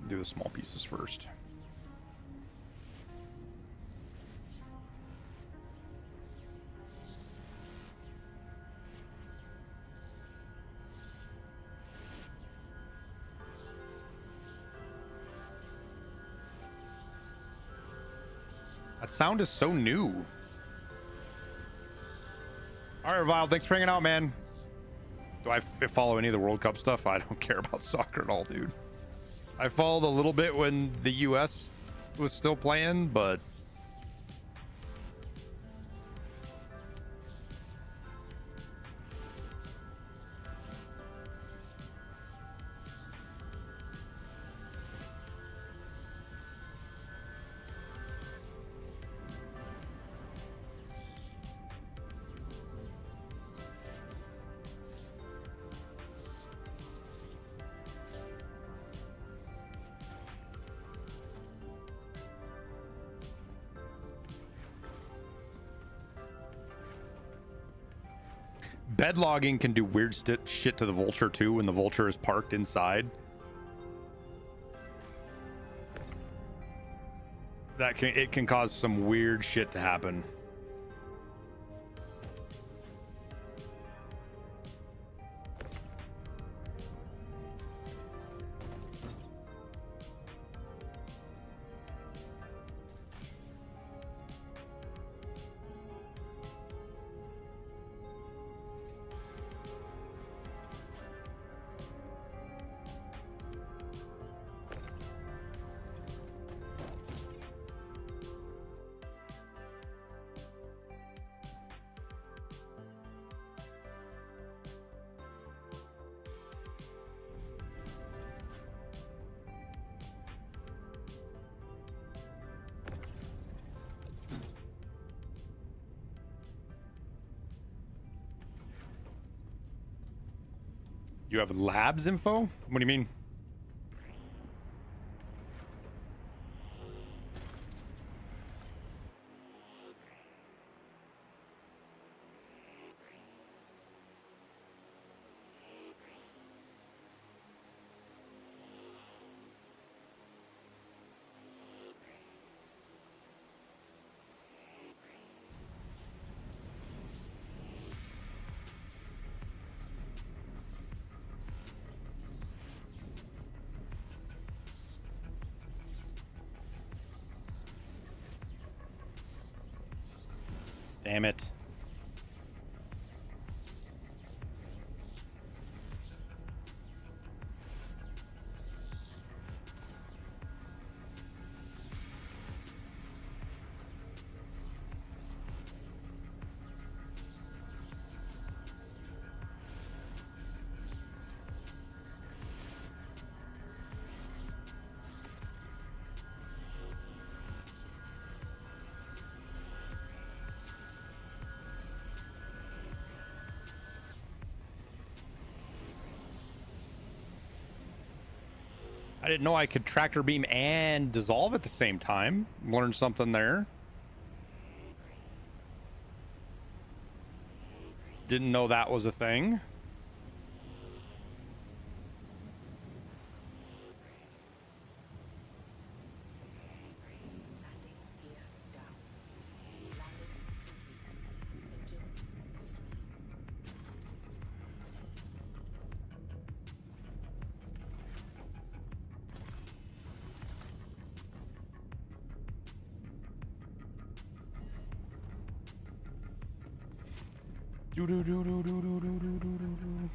Do the small pieces first. That sound is so new. All right, Revile, thanks for hanging out, man. Do I follow any of the World Cup stuff? I don't care about soccer at all, dude. I followed a little bit when the U.S. was still playing, but bed logging can do weird shit to the Vulture too when the Vulture is parked inside. It can cause some weird shit to happen. You have labs info? What do you mean? Damn it. I didn't know I could tractor beam and dissolve at the same time. Learned something there. Didn't know that was a thing. Do do do do do do do do do do.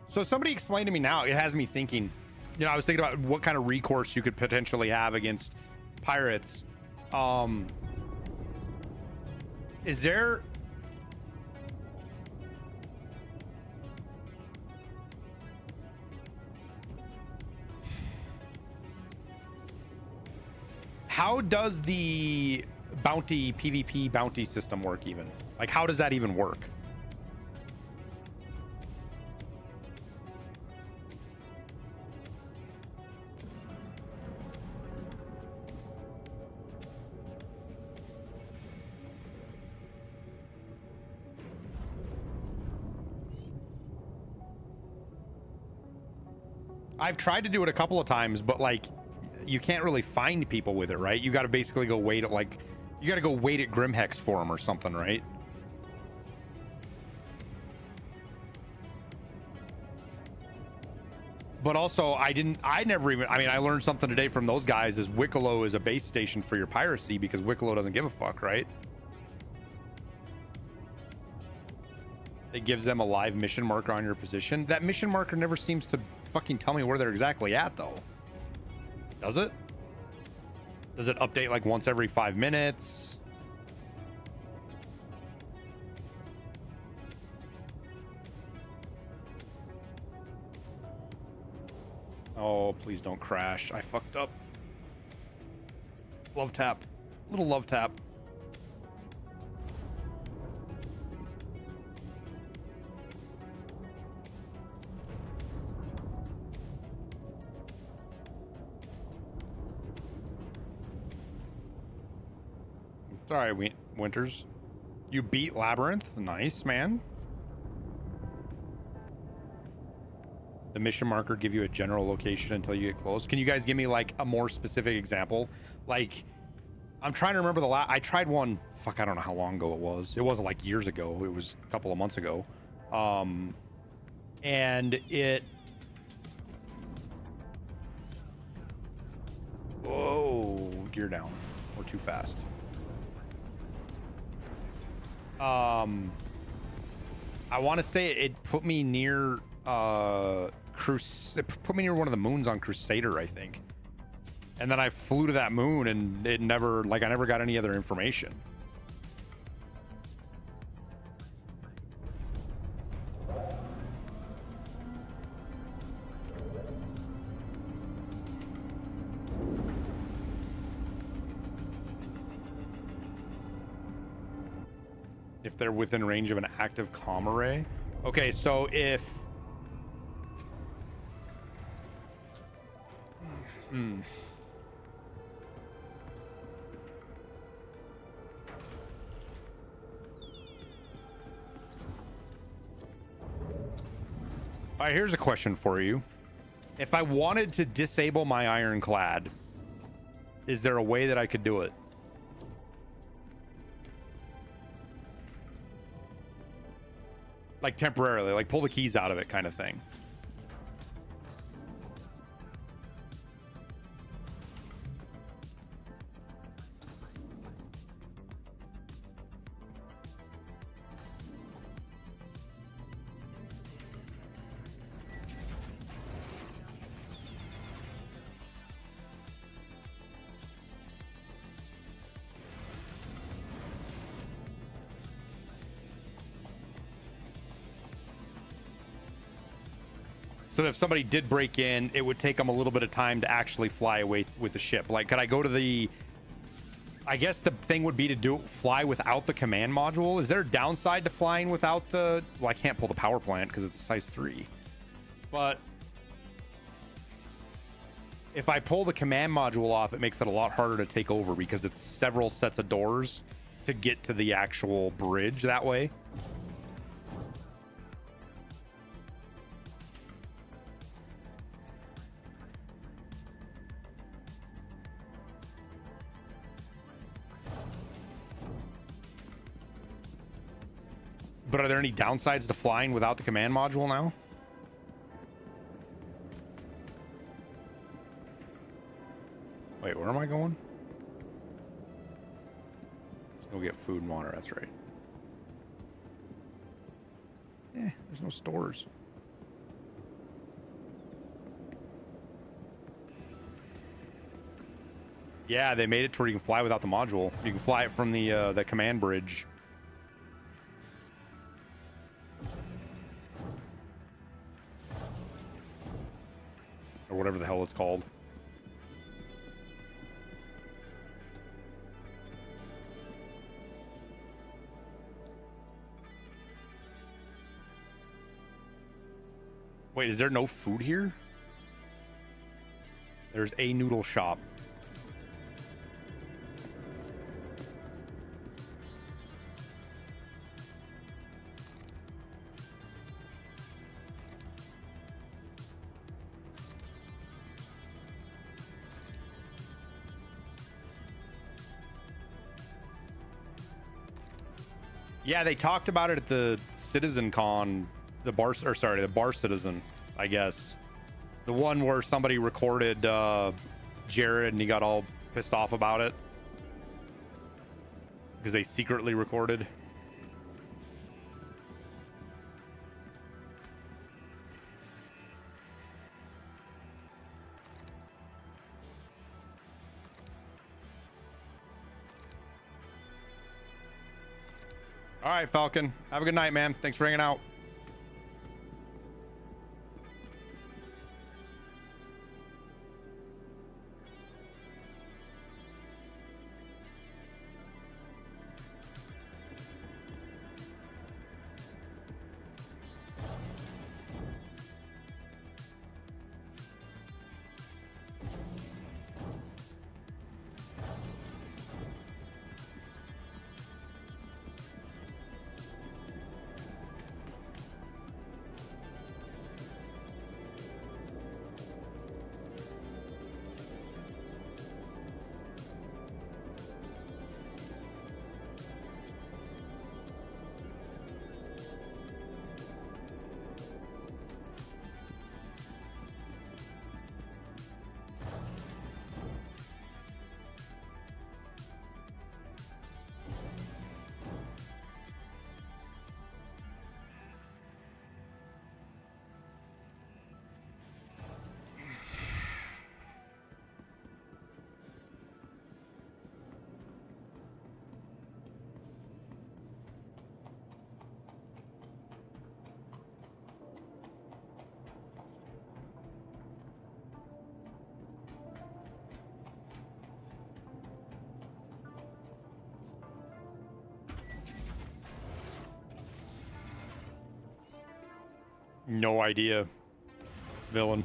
So somebody explained to me now, it has me thinking, you know, I was thinking about what kind of recourse you could potentially have against pirates. Is there... How does the bounty, PvP bounty system work even? Like, how does that even work? I've tried to do it a couple of times, but like, you can't really find people with it, right? You got to basically go wait at like, you got to go wait at Grimhex for them or something, right? But also, I learned something today from those guys is Wicklow is a base station for your piracy because Wicklow doesn't give a fuck, right? It gives them a live mission marker on your position. That mission marker never seems to fucking tell me where they're exactly at, though. Does it? Does it update like once every 5 minutes? Oh, please don't crash. I fucked up. Love tap. Little love tap. Sorry, Winters. You beat Labyrinth. Nice, man. The mission marker give you a general location until you get close. Can you guys give me like a more specific example? Like, I'm trying to remember I tried one. Fuck, I don't know how long ago it was. It wasn't like years ago. It was a couple of months ago. And it... Whoa, gear down. We're too fast. I want to say it put me near it put me near one of the moons on Crusader, I think. And then I flew to that moon and it never, like, I never got any other information. If they're within range of an active comm array. Okay, so if... All right, here's a question for you. If I wanted to disable my ironclad, is there a way that I could do it? Like temporarily, like pull the keys out of it kind of thing. So if somebody did break in, it would take them a little bit of time to actually fly away with the ship. Like, could I go to the... I guess the thing would be to fly without the command module. Is there a downside to flying without the... Well, I can't pull the power plant because it's a size 3. But if I pull the command module off, it makes it a lot harder to take over because it's several sets of doors to get to the actual bridge that way. But are there any downsides to flying without the command module now? Wait, where am I going? Let's go get food and water, that's right. There's no stores. Yeah, they made it to where you can fly without the module. You can fly it from the command bridge. Or whatever the hell it's called. Wait, is there no food here? There's a noodle shop. Yeah, they talked about it at the Citizen Con, the Bar Citizen, I guess. The one where somebody recorded Jared and he got all pissed off about it. Because they secretly recorded. All right, Falcon. Have a good night, man. Thanks for hanging out. No idea, villain.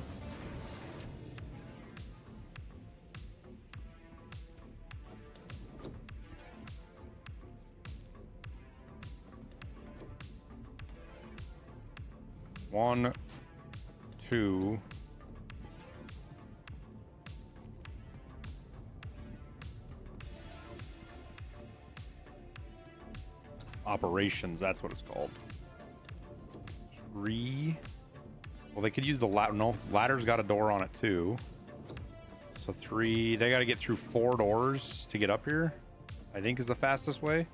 One, two. Operations, that's what it's called. 3. Well, they could use the ladder. No, ladder's got a door on it too. So 3. They got to get through 4 doors to get up here, I think is the fastest way.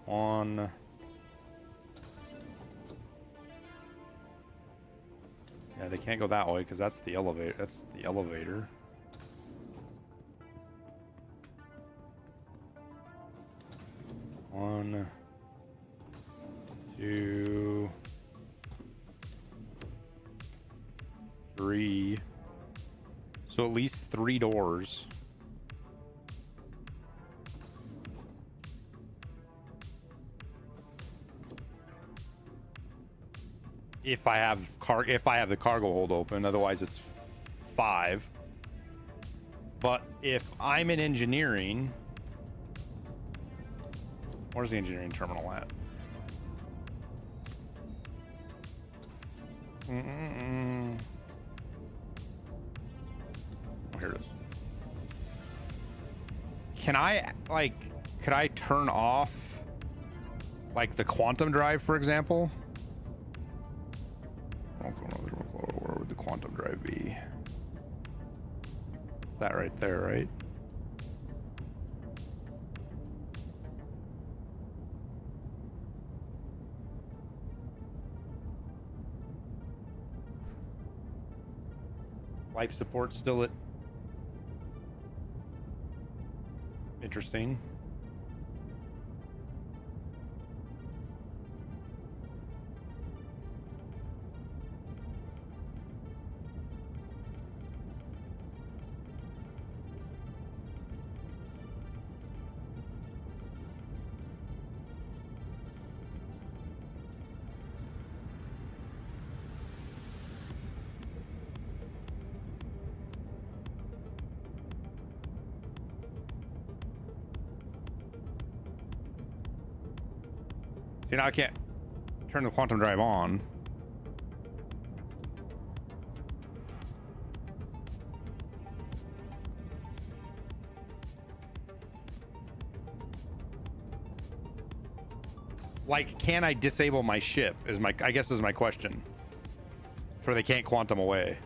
1. Yeah, they can't go that way because that's the elevator. That's the elevator. One, 2, 3. So at least 3 doors. If I have the cargo hold open, otherwise it's 5. But if I'm in engineering, where's the engineering terminal at? Oh, here it is. Can I, like, could I turn off, like, the quantum drive, for example? Where would the quantum drive be? Is that right there, right? Life support still at... Interesting. See, now I can't turn the quantum drive on. Like, can I disable my ship? I guess is my question. So they can't quantum away.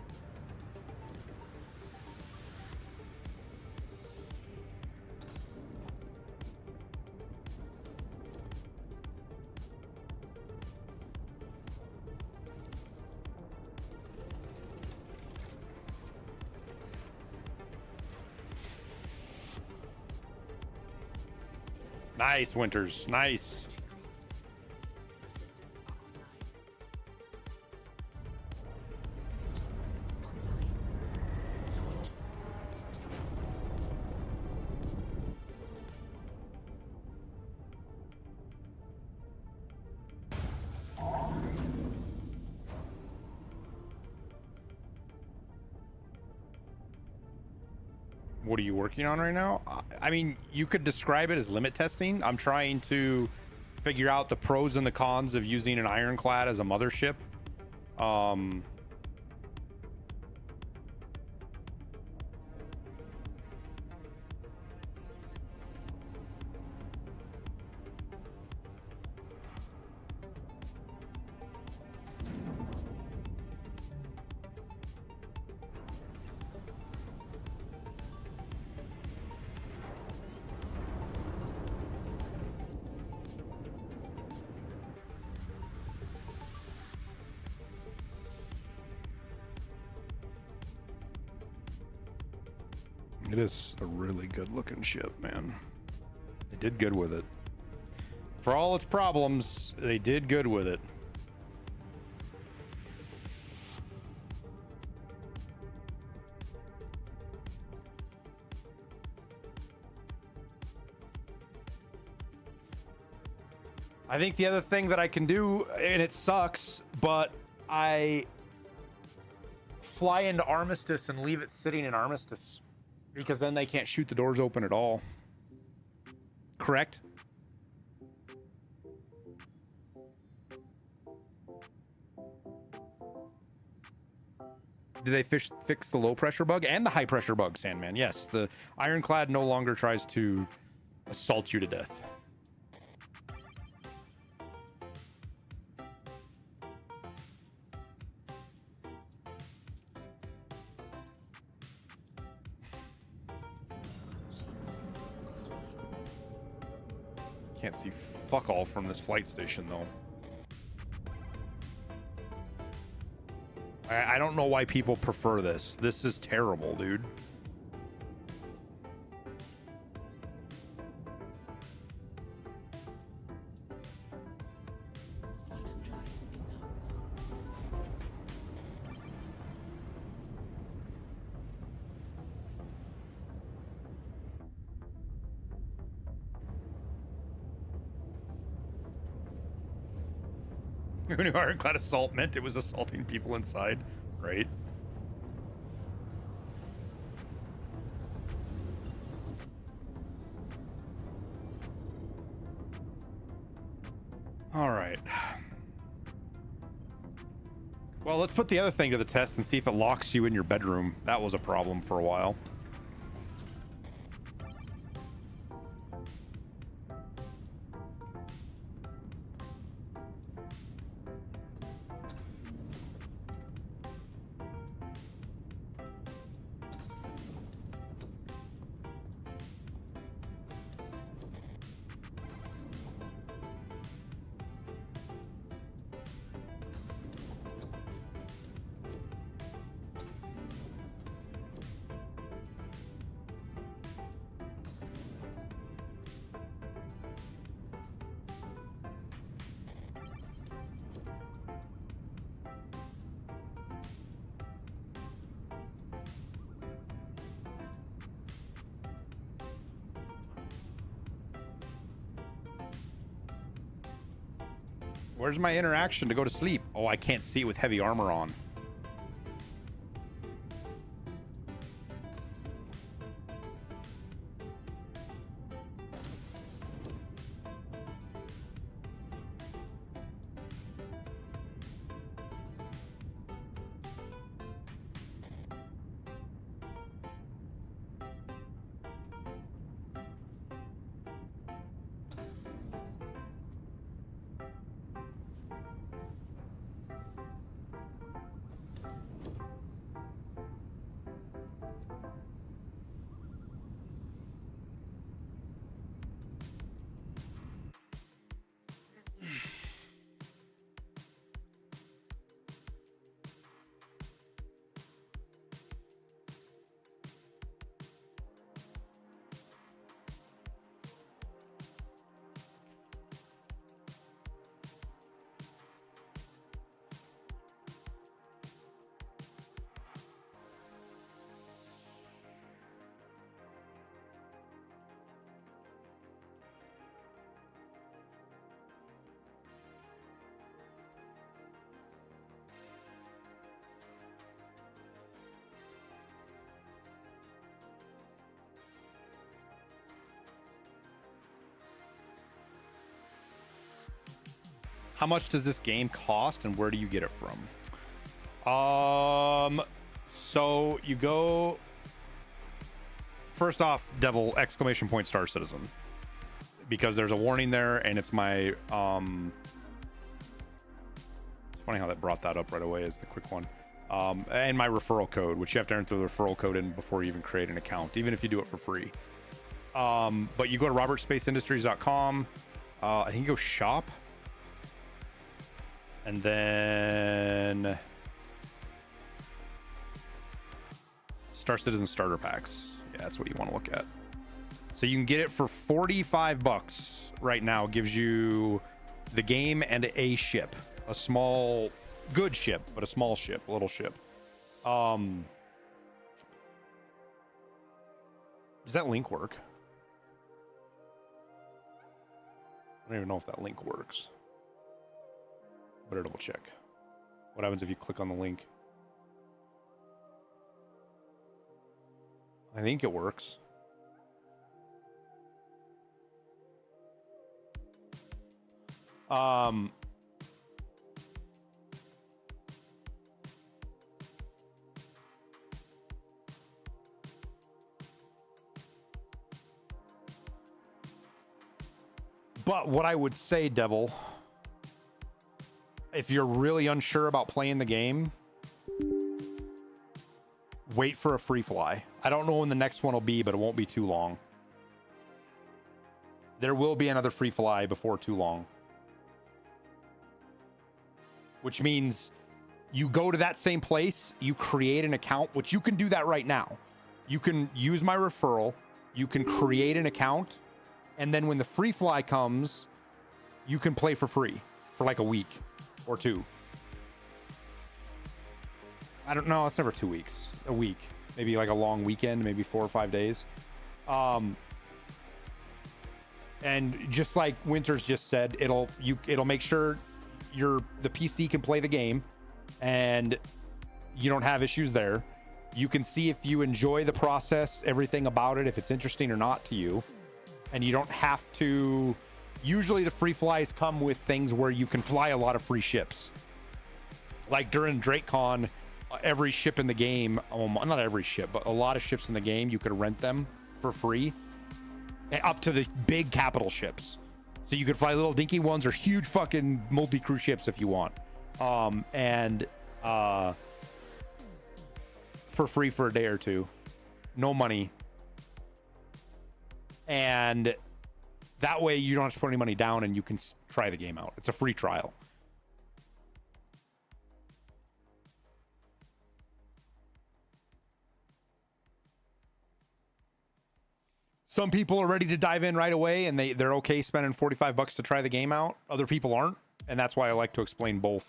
Nice, Winters. Nice. What are you working on right now? I mean, you could describe it as limit testing. I'm trying to figure out the pros and the cons of using an ironclad as a mothership. It is a really good looking ship, man. They did good with it. For all its problems, they did good with it. I think the other thing that I can do, and it sucks, but I fly into Armistice and leave it sitting in Armistice. Because then they can't shoot the doors open at all. Correct? Do they fix the low pressure bug and the high pressure bug, Sandman? Yes, the ironclad no longer tries to assault you to death. Can't see fuck all from this flight station, though. I don't know why people prefer this. This is terrible, dude. Who knew ironclad assault meant it was assaulting people inside, right? All right. Well, let's put the other thing to the test and see if it locks you in your bedroom. That was a problem for a while. Where's my interaction to go to sleep? Oh, I can't see it with heavy armor on. How much does this game cost and where do you get it from? So you go first off, Devil exclamation point Star Citizen, because there's a warning there and it's my it's funny how that brought that up right away as the quick one. And my referral code, which you have to enter the referral code in before you even create an account, even if you do it for free. But you go to robertspaceindustriescom. I think you go shop. And then Star Citizen starter packs. Yeah, that's what you want to look at. So you can get it for $45 right now. Gives you the game and a ship, a small, good ship, but a small ship, a little ship. Does that link work? I don't even know if that link works. Better double check. What happens if you click on the link? I think it works. But what I would say, Devil, if you're really unsure about playing the game, wait for a free fly. I don't know when the next one will be, but it won't be too long. There will be another free fly before too long. Which means you go to that same place, you create an account, which you can do that right now. You can use my referral, you can create an account, and then when the free fly comes, you can play for free for like a week or two. I don't know, it's never 2 weeks. A week. Maybe like a long weekend, maybe 4 or 5 days. And just like Winters just said, it'll make sure the PC can play the game and you don't have issues there. You can see if you enjoy the process, everything about it, if it's interesting or not to you. And you don't have to. Usually the free flies come with things where you can fly a lot of free ships. Like during DrakeCon, every ship in the game, not every ship, but a lot of ships in the game, you could rent them for free. Up to the big capital ships. So you could fly little dinky ones or huge fucking multi-crew ships if you want. For free for a day or two. No money. And that way you don't have to put any money down and you can try the game out. It's a free trial. Some people are ready to dive in right away and they're okay spending $45 to try the game out. Other people aren't. And that's why I like to explain both.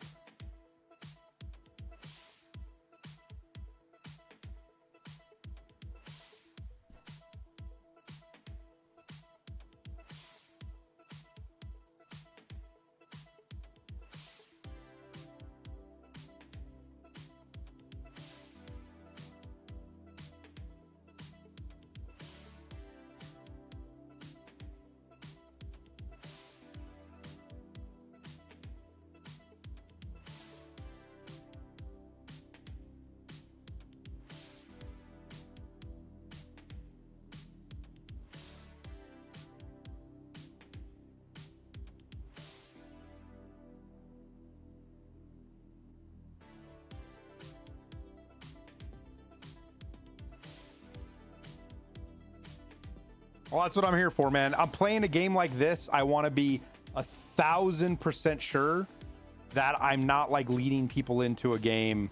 Well, that's what I'm here for, man. I'm playing a game like this. I want to be 1,000% sure that I'm not like leading people into a game.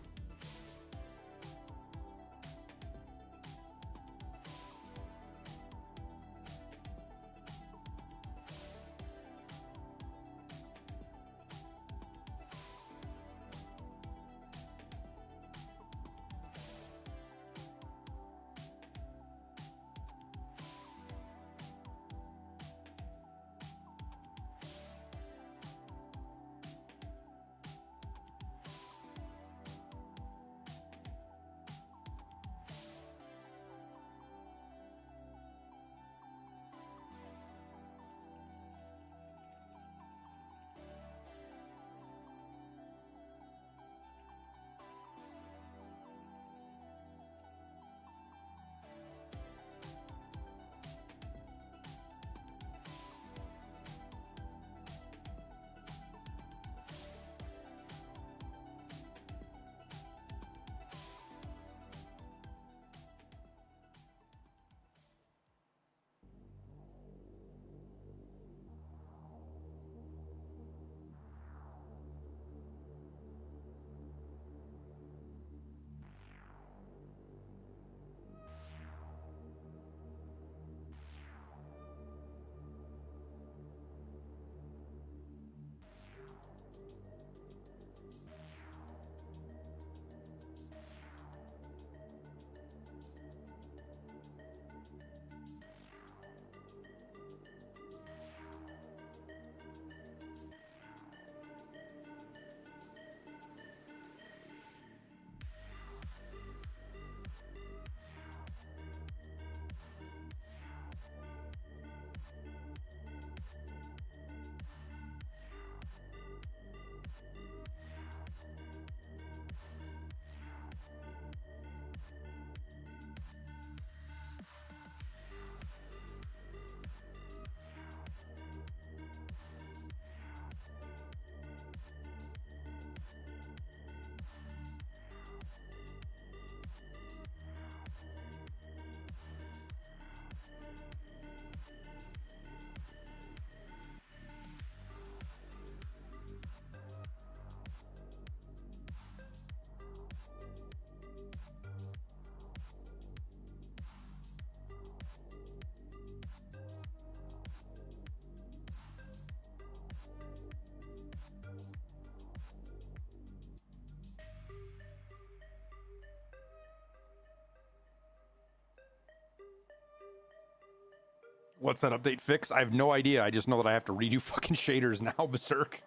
What's that update fix? I have no idea. I just know that I have to redo fucking shaders now, Berserk.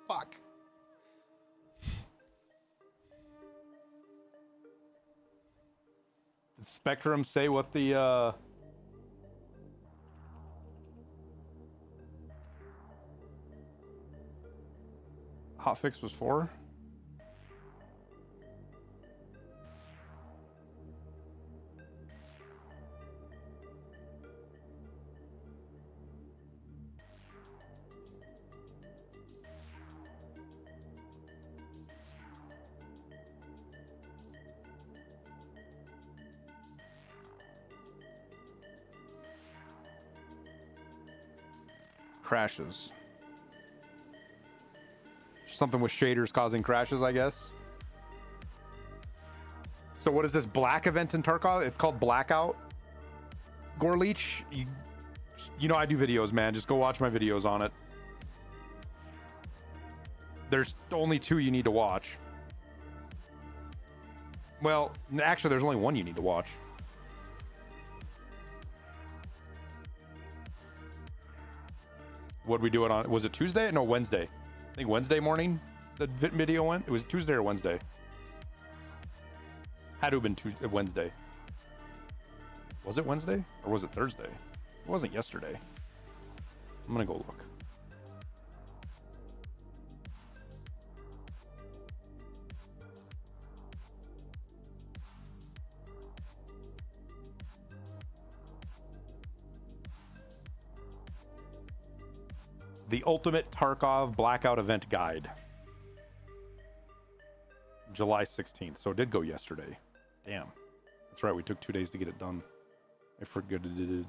Fuck. Spectrum say what the hotfix was for? Crashes. Something with shaders causing crashes, I guess. So what is this black event in Tarkov? It's called Blackout. Gorleech, you know I do videos, man. Just go watch my videos on it. There's only 2 you need to watch. Well, actually, there's only 1 you need to watch. What'd we do it on? Was it Tuesday? No, Wednesday. I think Wednesday morning the video went. It was Tuesday or Wednesday. Had to have been Wednesday. Was it Wednesday or was it Thursday? It wasn't yesterday. I'm gonna go look. The Ultimate Tarkov Blackout Event Guide. July 16th. So it did go yesterday. Damn. That's right. We took 2 days to get it done. I forgot it.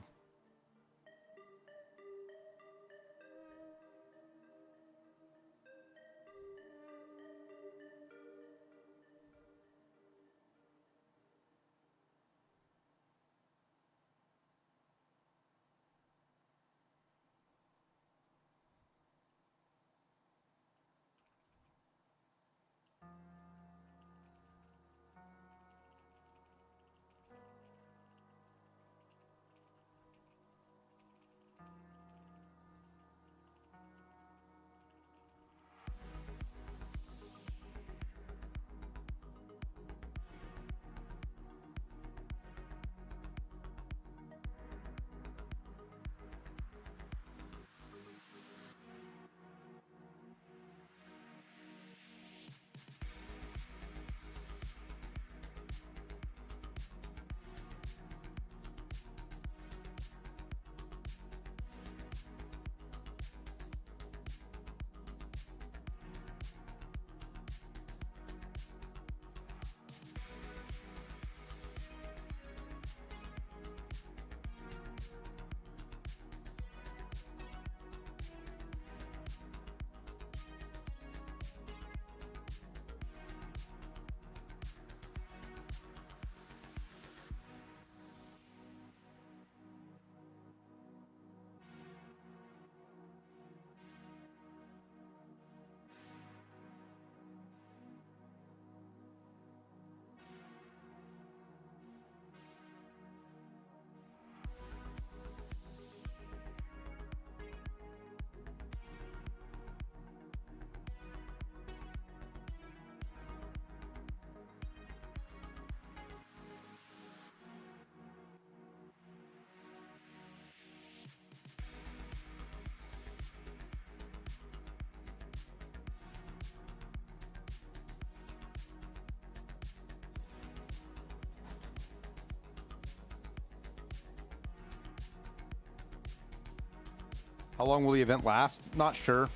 How long will the event last? Not sure.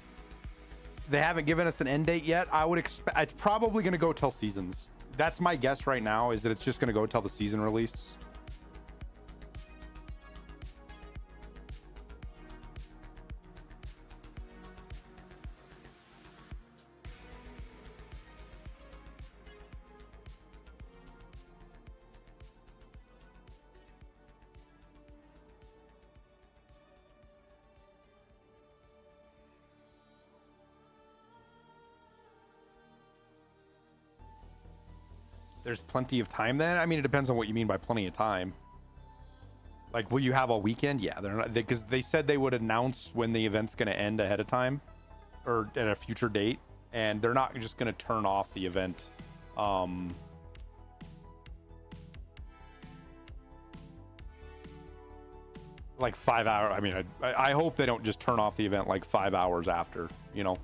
They haven't given us an end date yet. I would expect it's probably going to go till seasons. That's my guess right now, is that it's just going to go till the season release. There's plenty of time then? I mean, it depends on what you mean by plenty of time. Like, will you have a weekend? Yeah, they're not, because they said they would announce when the event's going to end ahead of time or at a future date, and they're not just going to turn off the event like 5 hours. I mean, I hope they don't just turn off the event like 5 hours after, you know.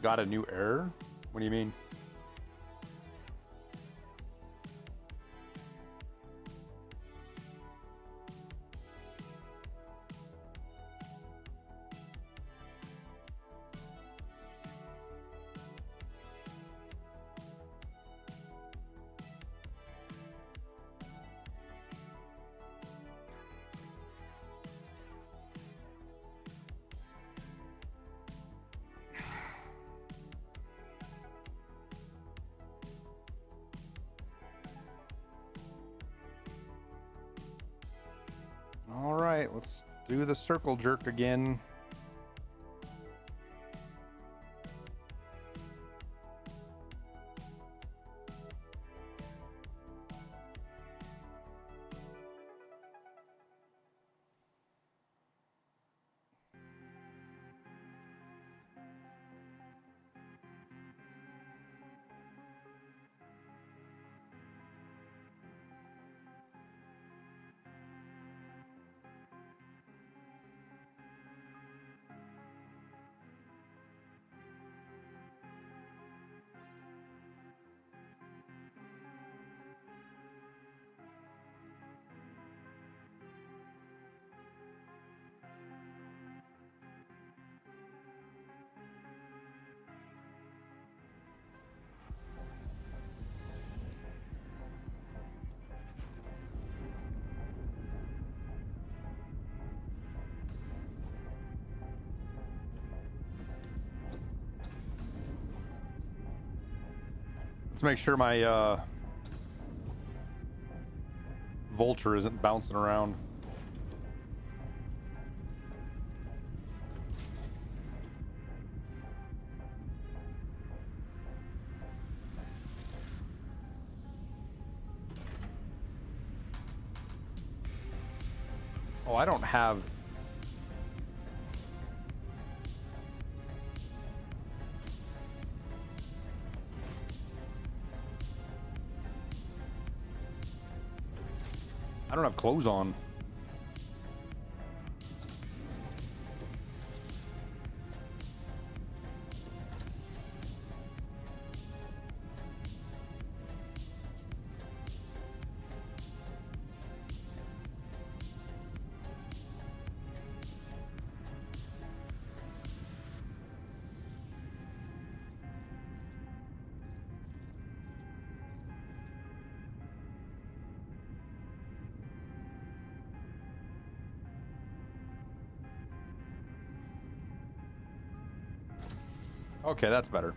Got a new error? What do you mean? All right, let's do the circle jerk again. Let's make sure my vulture isn't bouncing around. Oh, I don't have... I don't have clothes on. Okay, that's better.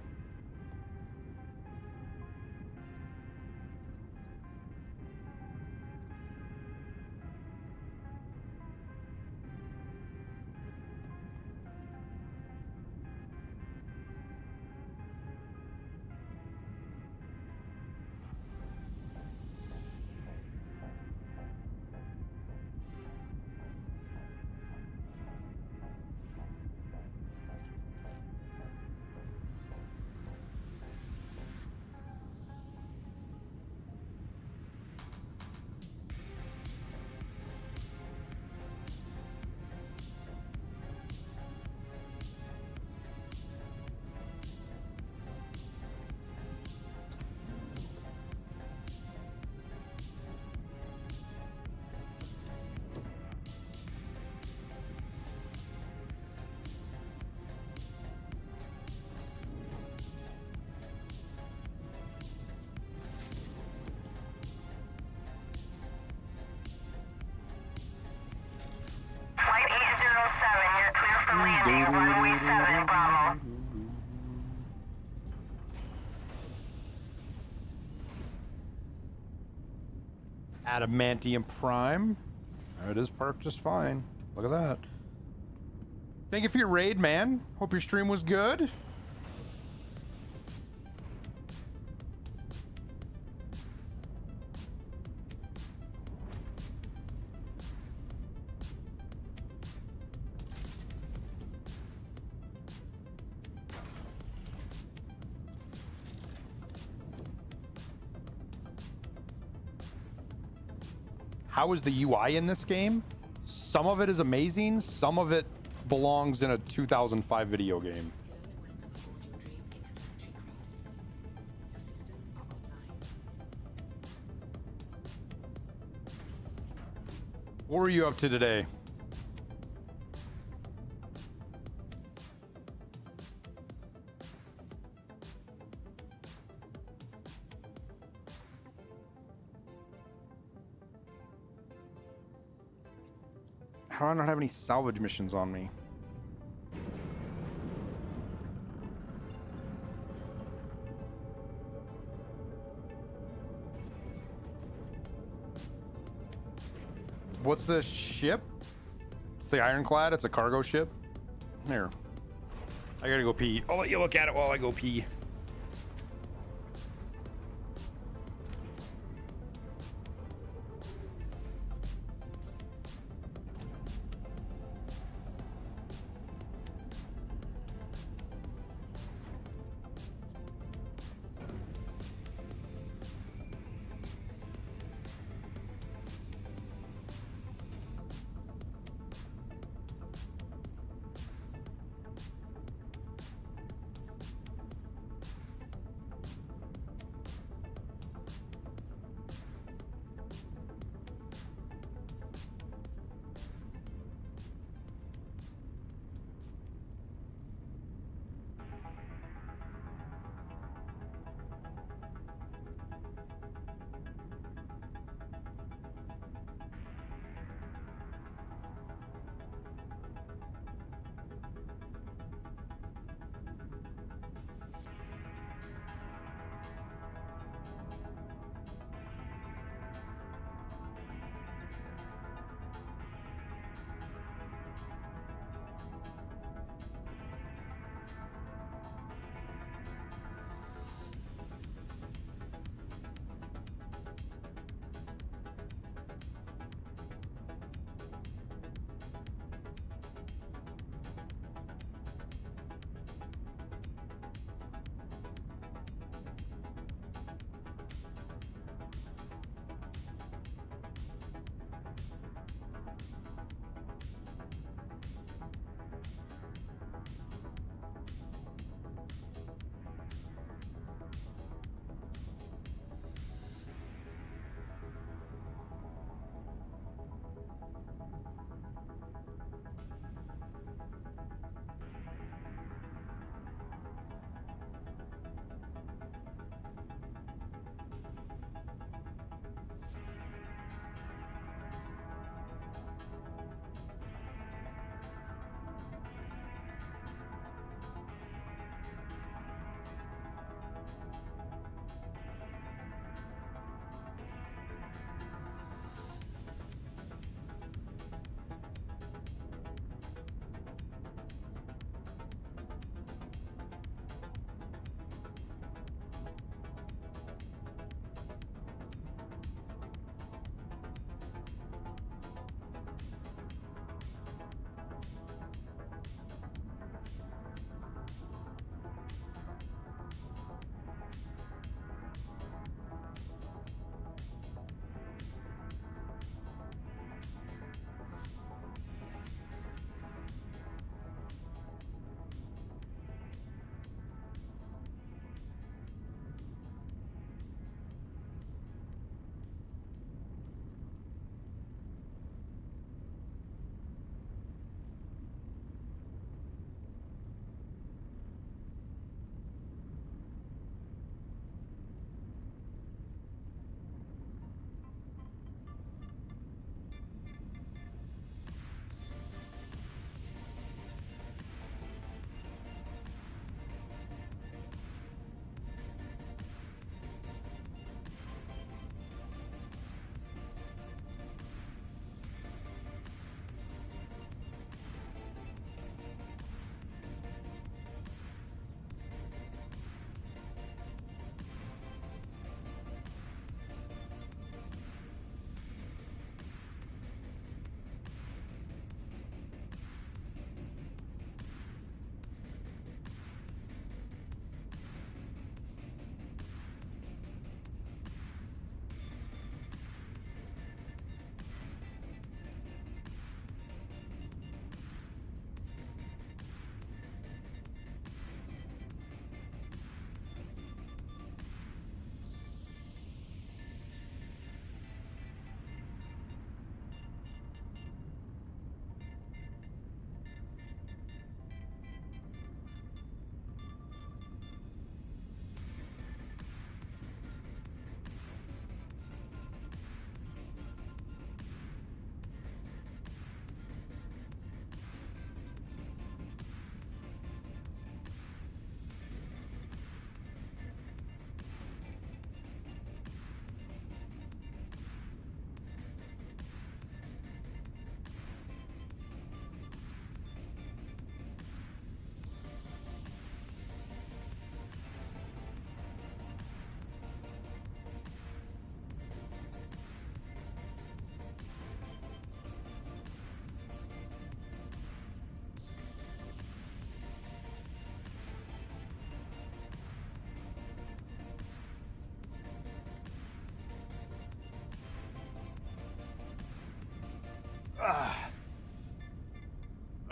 Adamantium Prime. Oh, it is parked just fine. Look at that. Thank you for your raid, man. Hope your stream was good. How is the UI in this game? Some of it is amazing. Some of it belongs in a 2005 video game. Hello and welcome aboard your dream interplanetary craft. Your systems are online. What were you up to today? How do I not have any salvage missions on me? What's this ship? It's the Ironclad. It's a cargo ship. Here. I gotta go pee. I'll let you look at it while I go pee.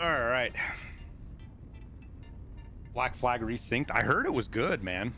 All right. Black Flag resynced. I heard it was good, man.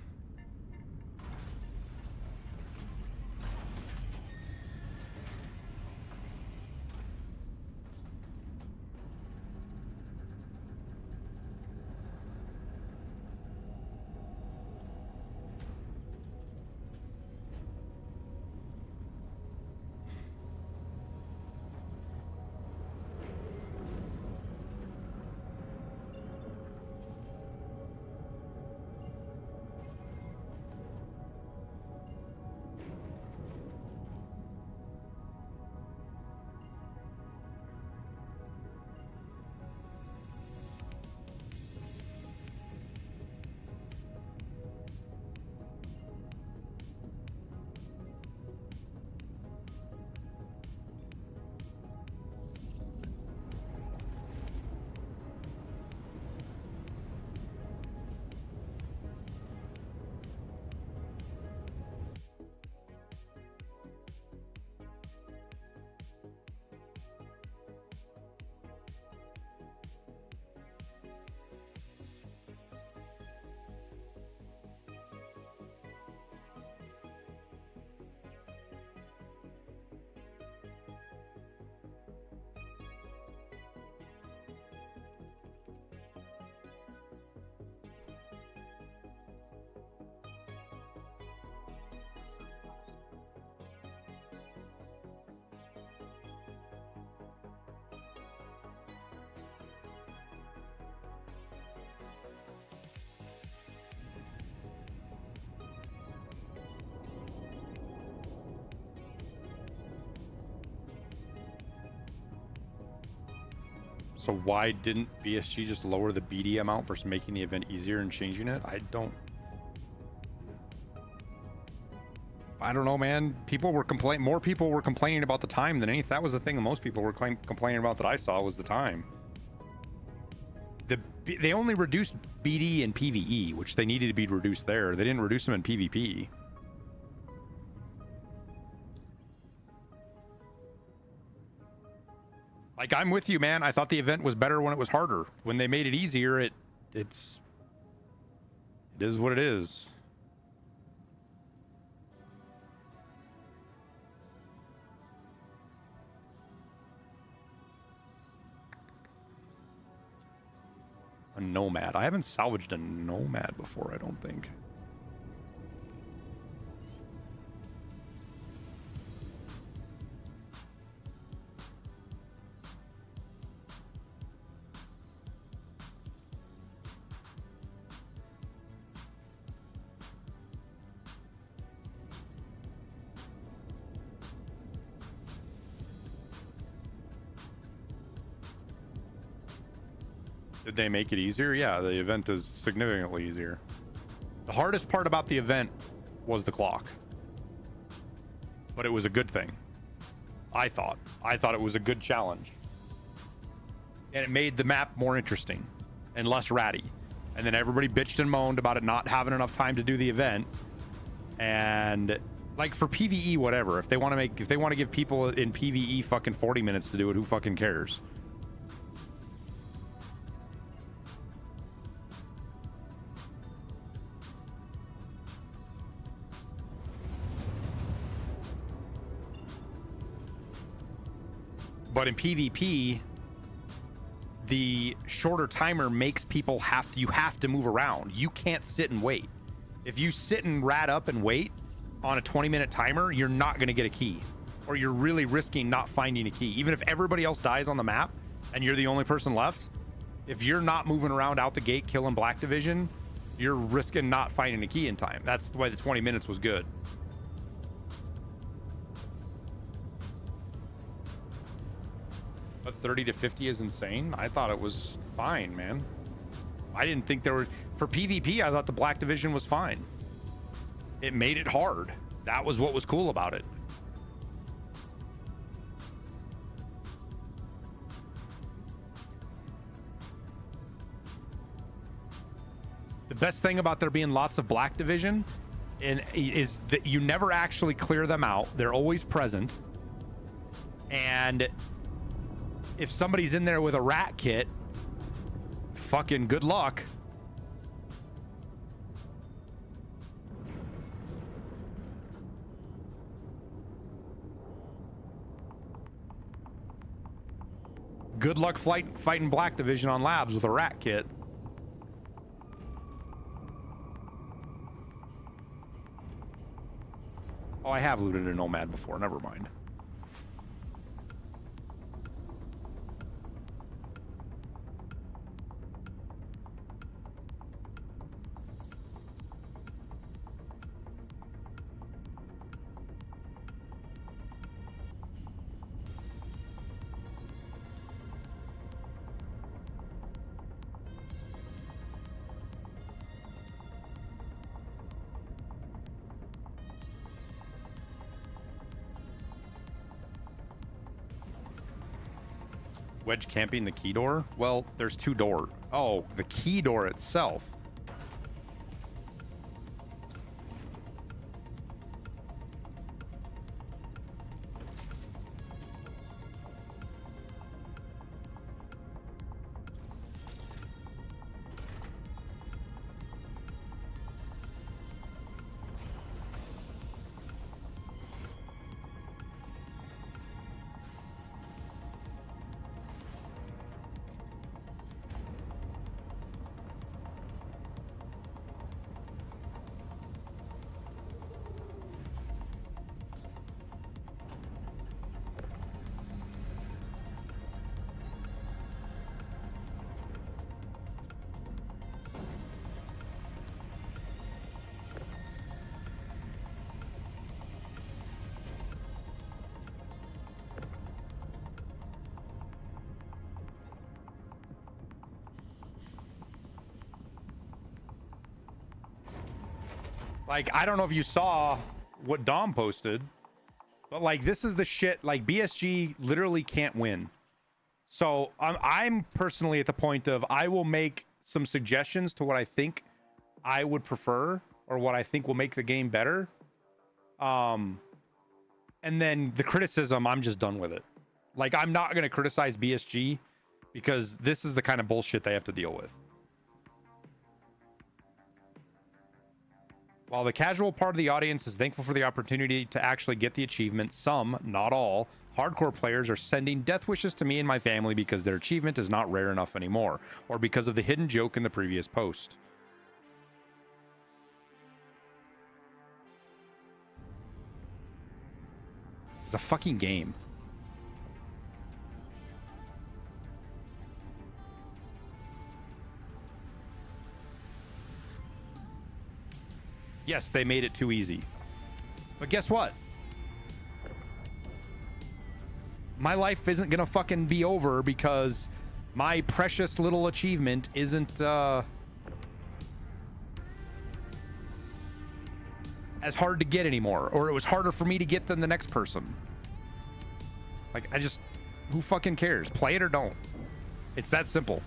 So why didn't BSG just lower the BD amount versus making the event easier and changing it? I don't know, man. People were more people were complaining about the time than anything. That was the thing that most people were complaining about that I saw was the time. They only reduced BD and PvE, which they needed to be reduced there. They didn't reduce them in PvP. Like, I'm with you, man. I thought the event was better when it was harder. When they made it easier, it is what it is. A Nomad. I haven't salvaged a Nomad before, I don't think. Did they make it easier? Yeah, the event is significantly easier. The hardest part about the event was the clock. But it was a good thing. I thought it was a good challenge. And it made the map more interesting and less ratty. And then everybody bitched and moaned about it not having enough time to do the event. And like for PvE, whatever. If they want to give people in PvE fucking 40 minutes to do it, who fucking cares? But in PvP, the shorter timer makes people you have to move around. You can't sit and wait. If you sit and rat up and wait on a 20-minute timer, you're not going to get a key. Or you're really risking not finding a key. Even if everybody else dies on the map and you're the only person left, if you're not moving around out the gate killing Black Division, you're risking not finding a key in time. That's why the 20 minutes was good. But 30 to 50 is insane. I thought it was fine, man. I didn't think there were... For PvP, I thought the Black Division was fine. It made it hard. That was what was cool about it. The best thing about there being lots of Black Division is that you never actually clear them out. They're always present. And if somebody's in there with a rat kit, fucking good luck. Good luck fighting Black Division on labs with a rat kit. Oh, I have looted a Nomad before. Never mind. Wedge camping the key door? Well, there's two doors. Oh, the key door itself. Like, I don't know if you saw what Dom posted, but like, this is the shit. Like, BSG literally can't win. So I'm personally at the point of I will make some suggestions to what I think I would prefer or what I think will make the game better. And then the criticism, I'm just done with it. Like, I'm not going to criticize BSG because this is the kind of bullshit they have to deal with. While the casual part of the audience is thankful for the opportunity to actually get the achievement, some, not all, hardcore players are sending death wishes to me and my family because their achievement is not rare enough anymore, or because of the hidden joke in the previous post. It's a fucking game. Yes, they made it too easy. But guess what? My life isn't gonna fucking be over because my precious little achievement isn't as hard to get anymore, or it was harder for me to get than the next person. Like, I just, who fucking cares? Play it or don't. It's that simple.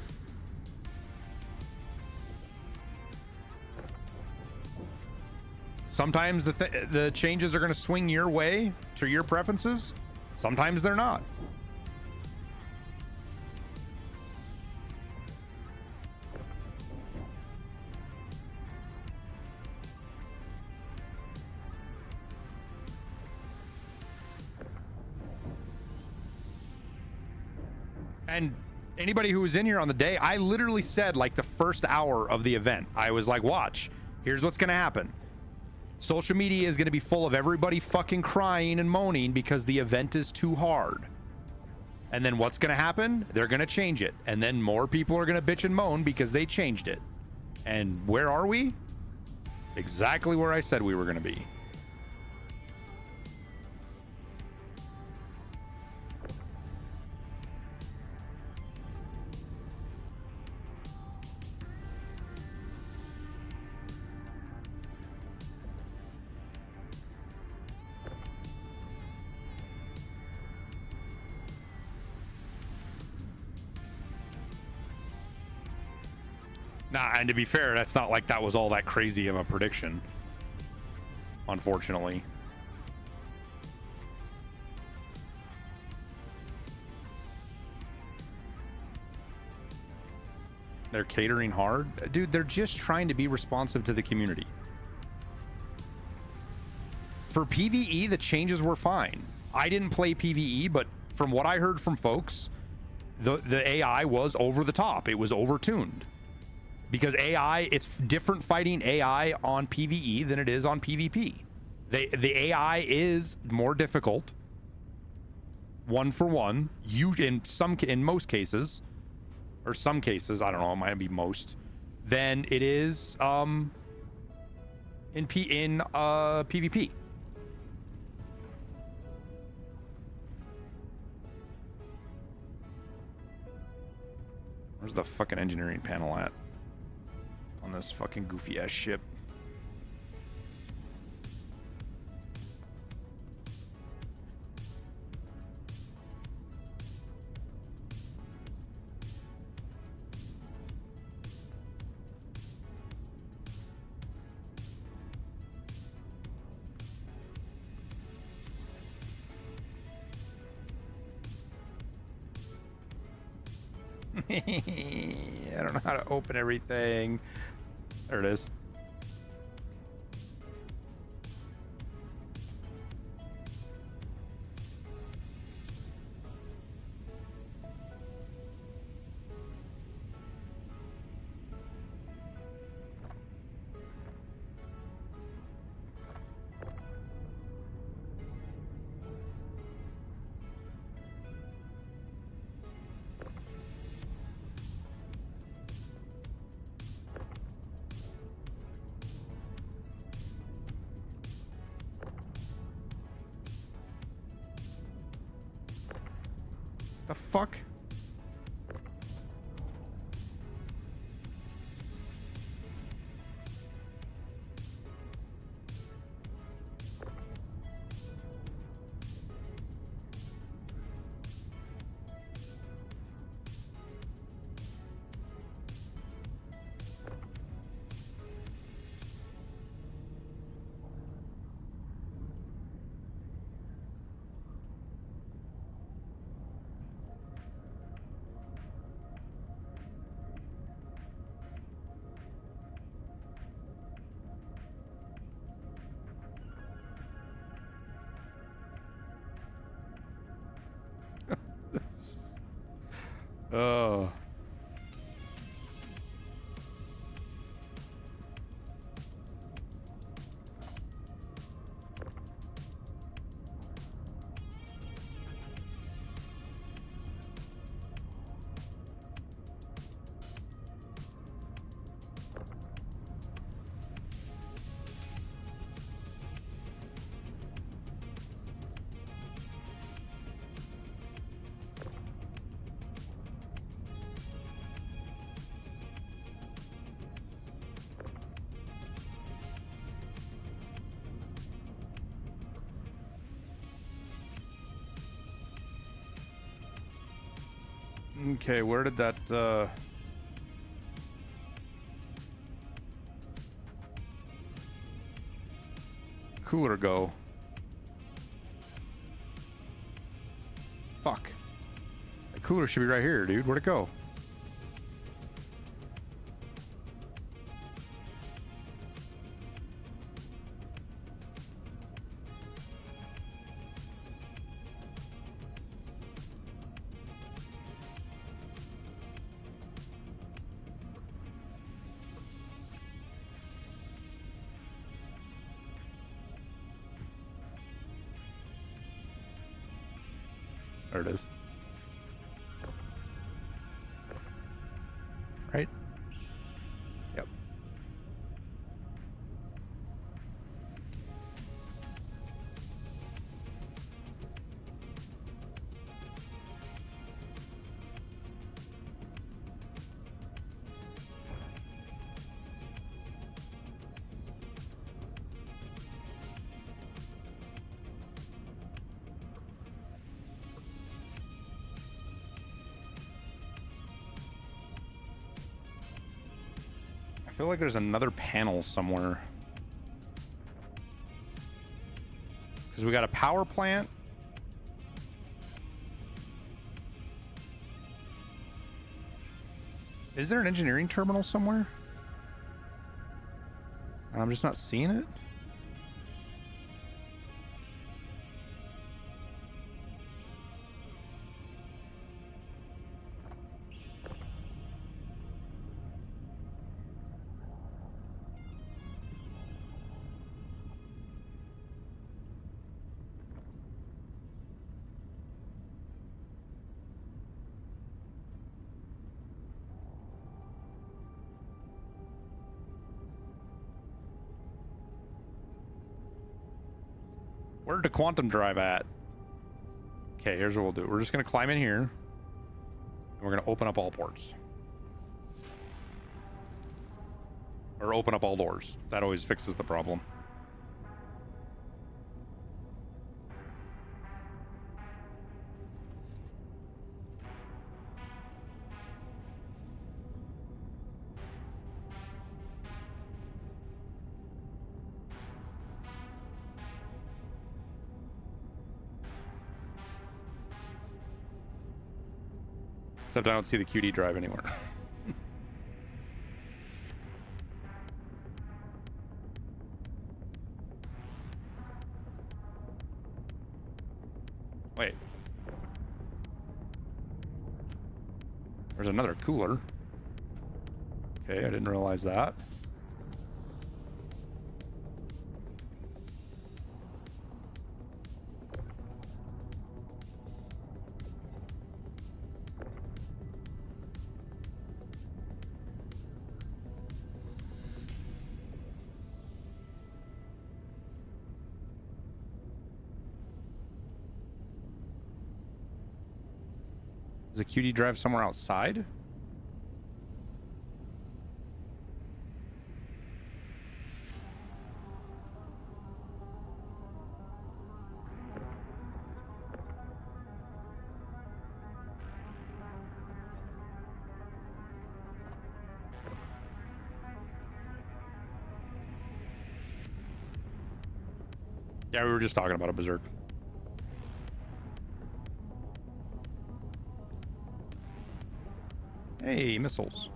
Sometimes the changes are going to swing your way to your preferences. Sometimes they're not. And anybody who was in here on the day, I literally said, like, the first hour of the event, I was like, watch, here's what's going to happen. Social media is going to be full of everybody fucking crying and moaning because the event is too hard. And then what's going to happen? They're going to change it. And then more people are going to bitch and moan because they changed it. And where are we? Exactly where I said we were going to be. Nah, and to be fair, that's not like that was all that crazy of a prediction, unfortunately. They're catering hard. Dude, they're just trying to be responsive to the community. For PvE, the changes were fine. I didn't play PvE, but from what I heard from folks, the AI was over the top. It was overtuned. Because AI, it's different fighting AI on PvE than it is on PvP. The AI is more difficult. One for one. In most cases, or some cases, I don't know, it might be most, than it is in PvP. Where's the fucking engineering panel at? On this fucking goofy ass ship. I don't know how to open everything. There it is. The fuck? Oh. Okay, where did that cooler go? Fuck. The cooler should be right here, dude. Where'd it go? There it is. Right? Yep. I feel like there's another panel somewhere. Because we got a power plant. Is there an engineering terminal somewhere? I'm just not seeing it. Where'd the quantum drive at? Okay, here's what we'll do. We're just gonna climb in here, and we're gonna open up all ports. Or open up all doors. That always fixes the problem. Except I don't see the QD drive anywhere. Wait. There's another cooler. Okay, I didn't realize that. Is a QD drive somewhere outside? Yeah, we were just talking about a berserk. Hey, missiles.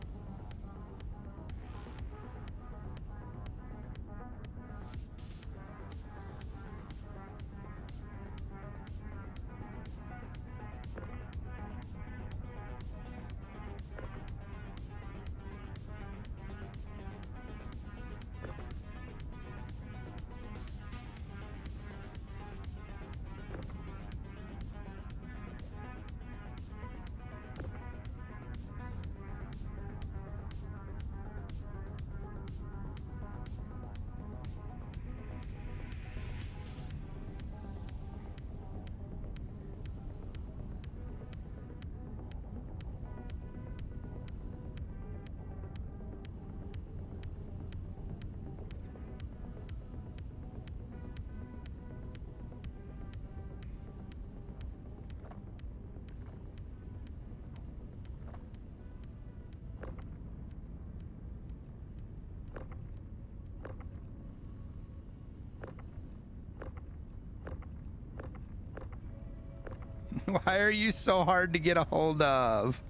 Why are you so hard to get a hold of?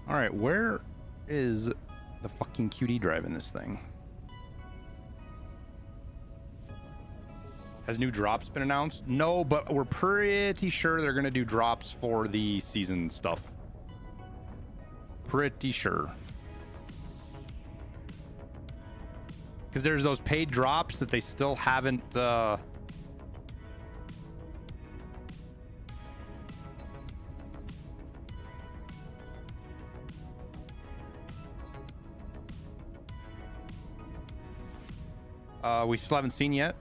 All right, where is the fucking QD drive in this thing? Has new drops been announced? No, but we're pretty sure they're gonna do drops for the season stuff. Pretty sure. Because there's those paid drops that they still haven't we still haven't seen yet.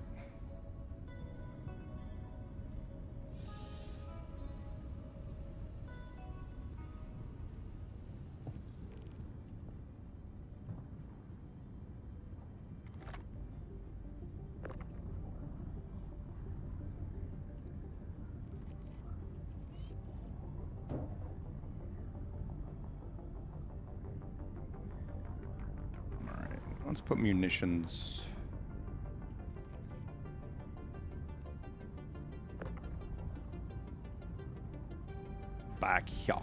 All right, let's put munitions. Back here.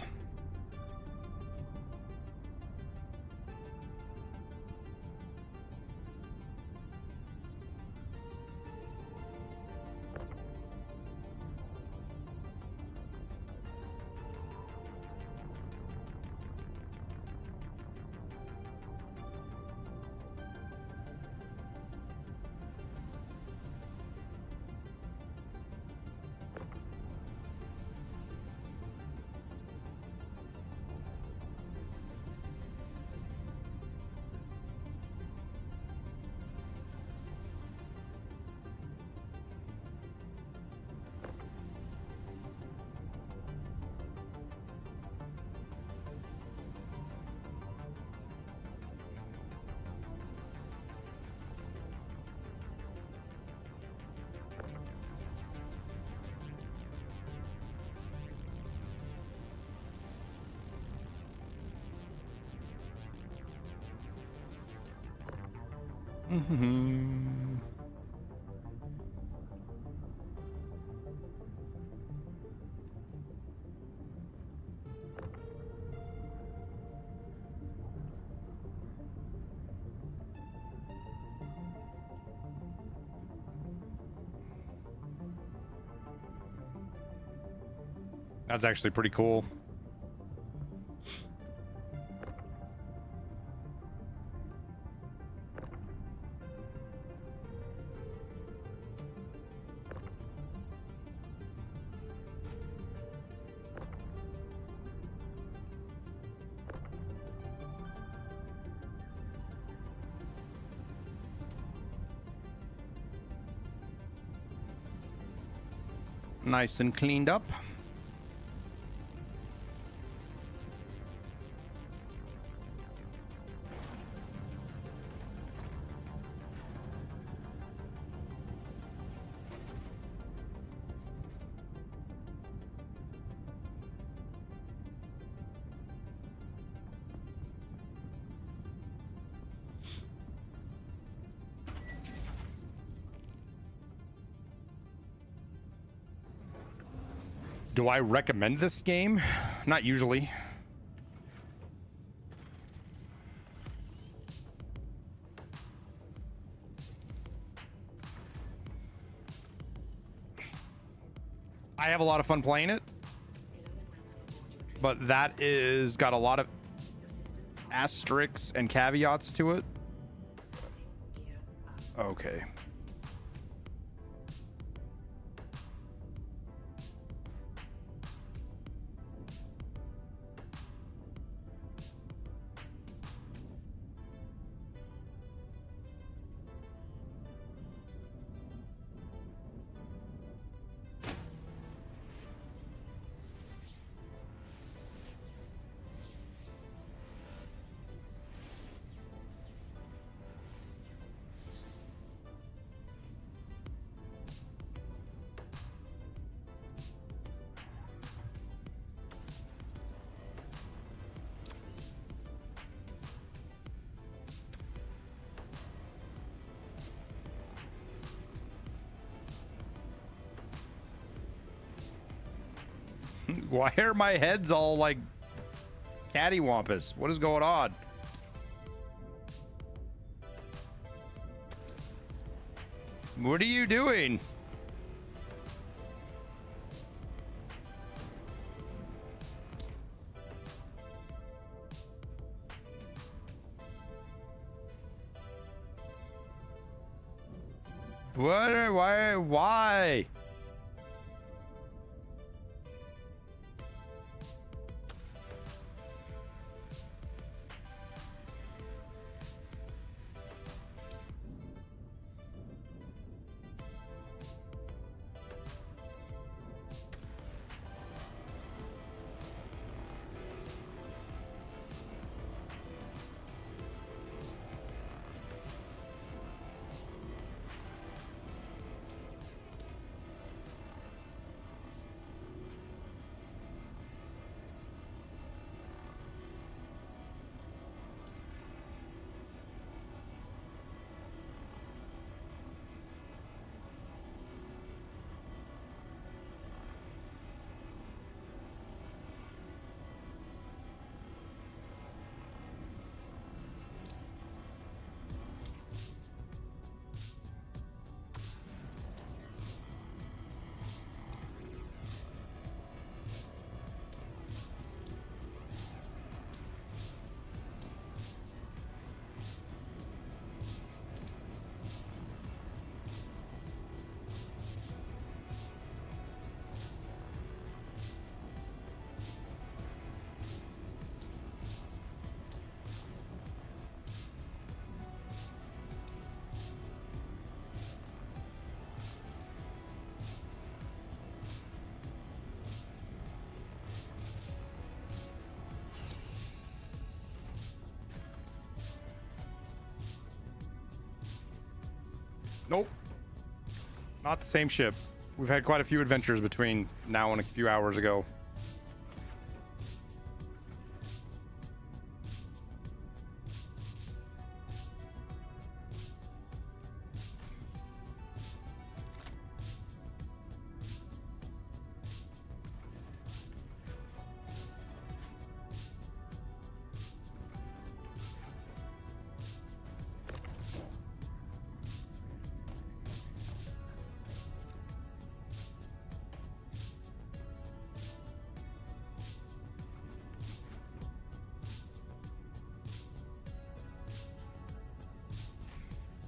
Mm-hmm. That's actually pretty cool. Nice and cleaned up. Do I recommend this game? Not usually. I have a lot of fun playing it, but that is got a lot of asterisks and caveats to it. Okay. Why are my heads all like cattywampus? What is going on? What are you doing? What? Why? Why? Nope. Not the same ship. We've had quite a few adventures between now and a few hours ago.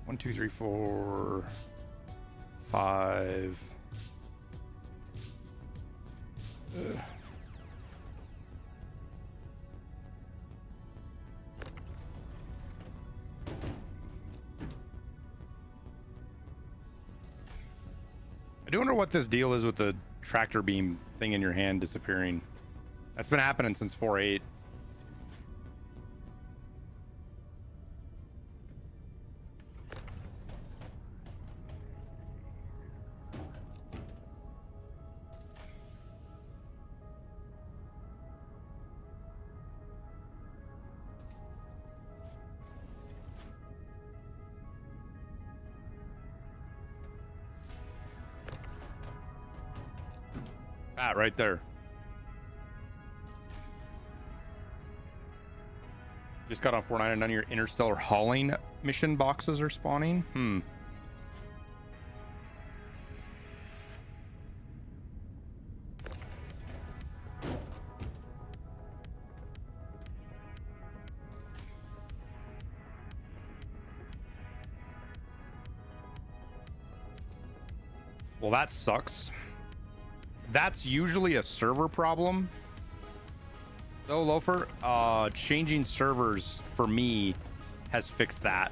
One, two, three, four, five. Ugh. I do wonder what this deal is with the tractor beam thing in your hand disappearing. That's been happening since 4.8. That right there. Just got on 4.9 and none of your interstellar hauling mission boxes are spawning. Well, that sucks. That's usually a server problem. So, Loafer, changing servers for me has fixed that.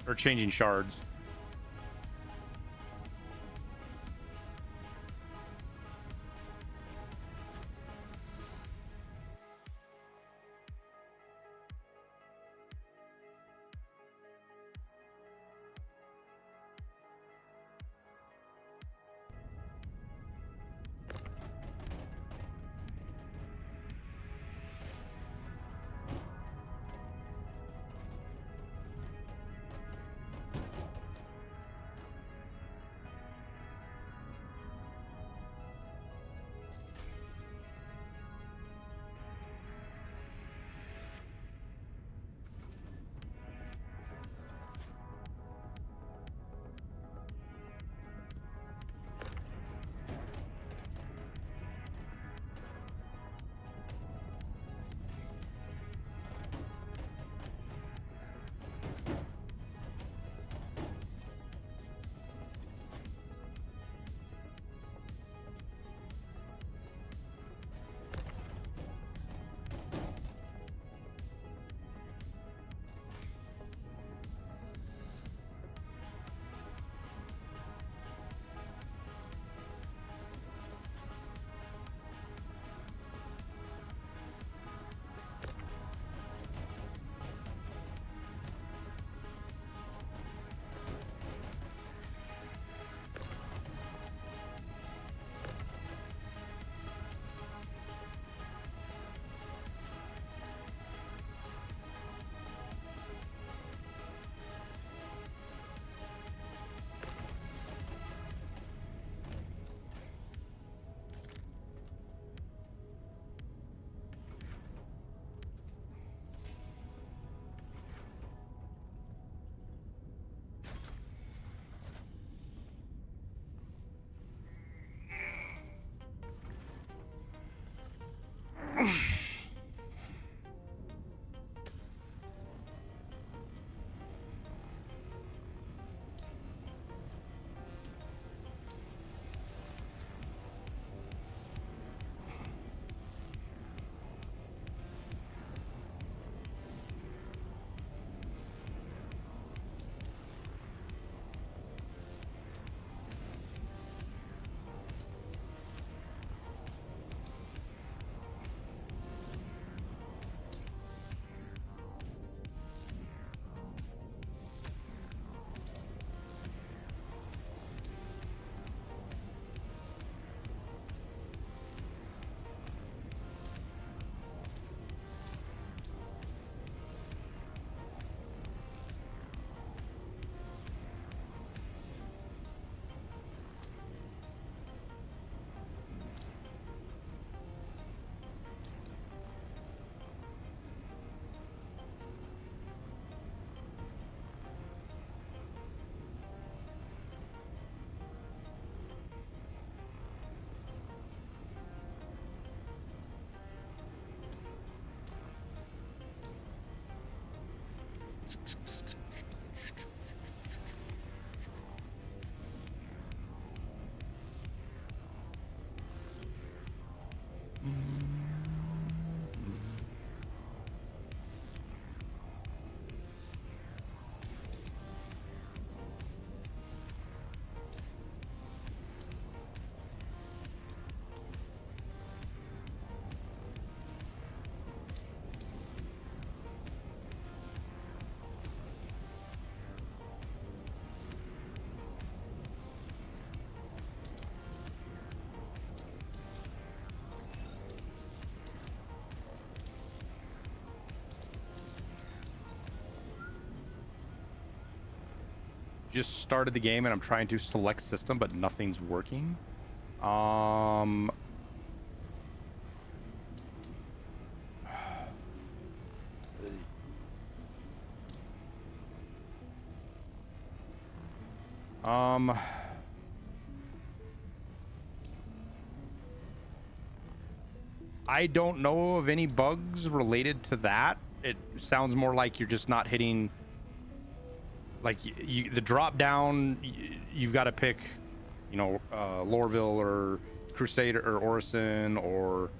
Or changing shards. Just started the game and I'm trying to select system, but nothing's working. Um, I don't know of any bugs related to that. It sounds more like you're just not hitting. Like the drop down, you've got to pick, you know, Lorville or Crusader or Orison or.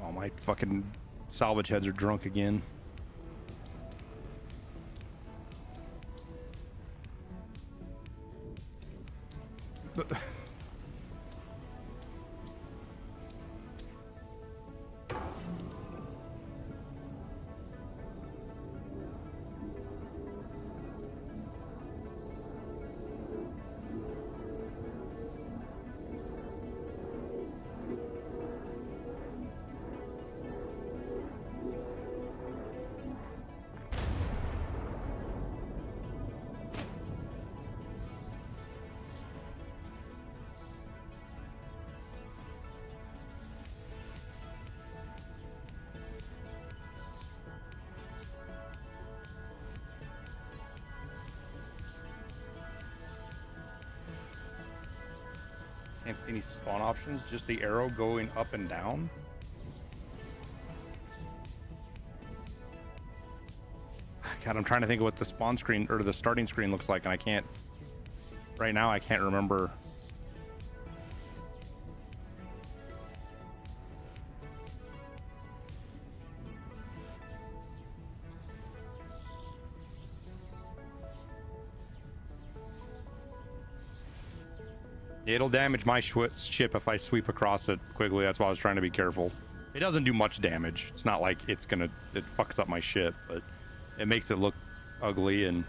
Oh, my fucking salvage heads are drunk again. Can't see any spawn options, just the arrow going up and down. God, I'm trying to think of what the spawn screen or the starting screen looks like, and I can't. Right now, I can't remember. It'll damage my ship if I sweep across it quickly. That's why I was trying to be careful. It doesn't do much damage. It's not like it fucks up my ship, but it makes it look ugly and.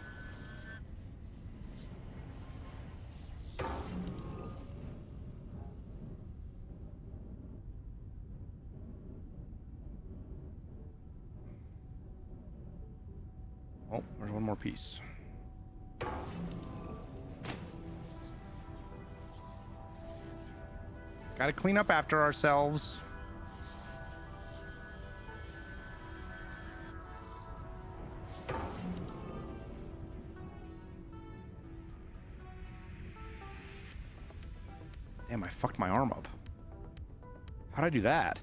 Oh, there's one more piece. Gotta clean up after ourselves. Damn, I fucked my arm up. How'd I do that?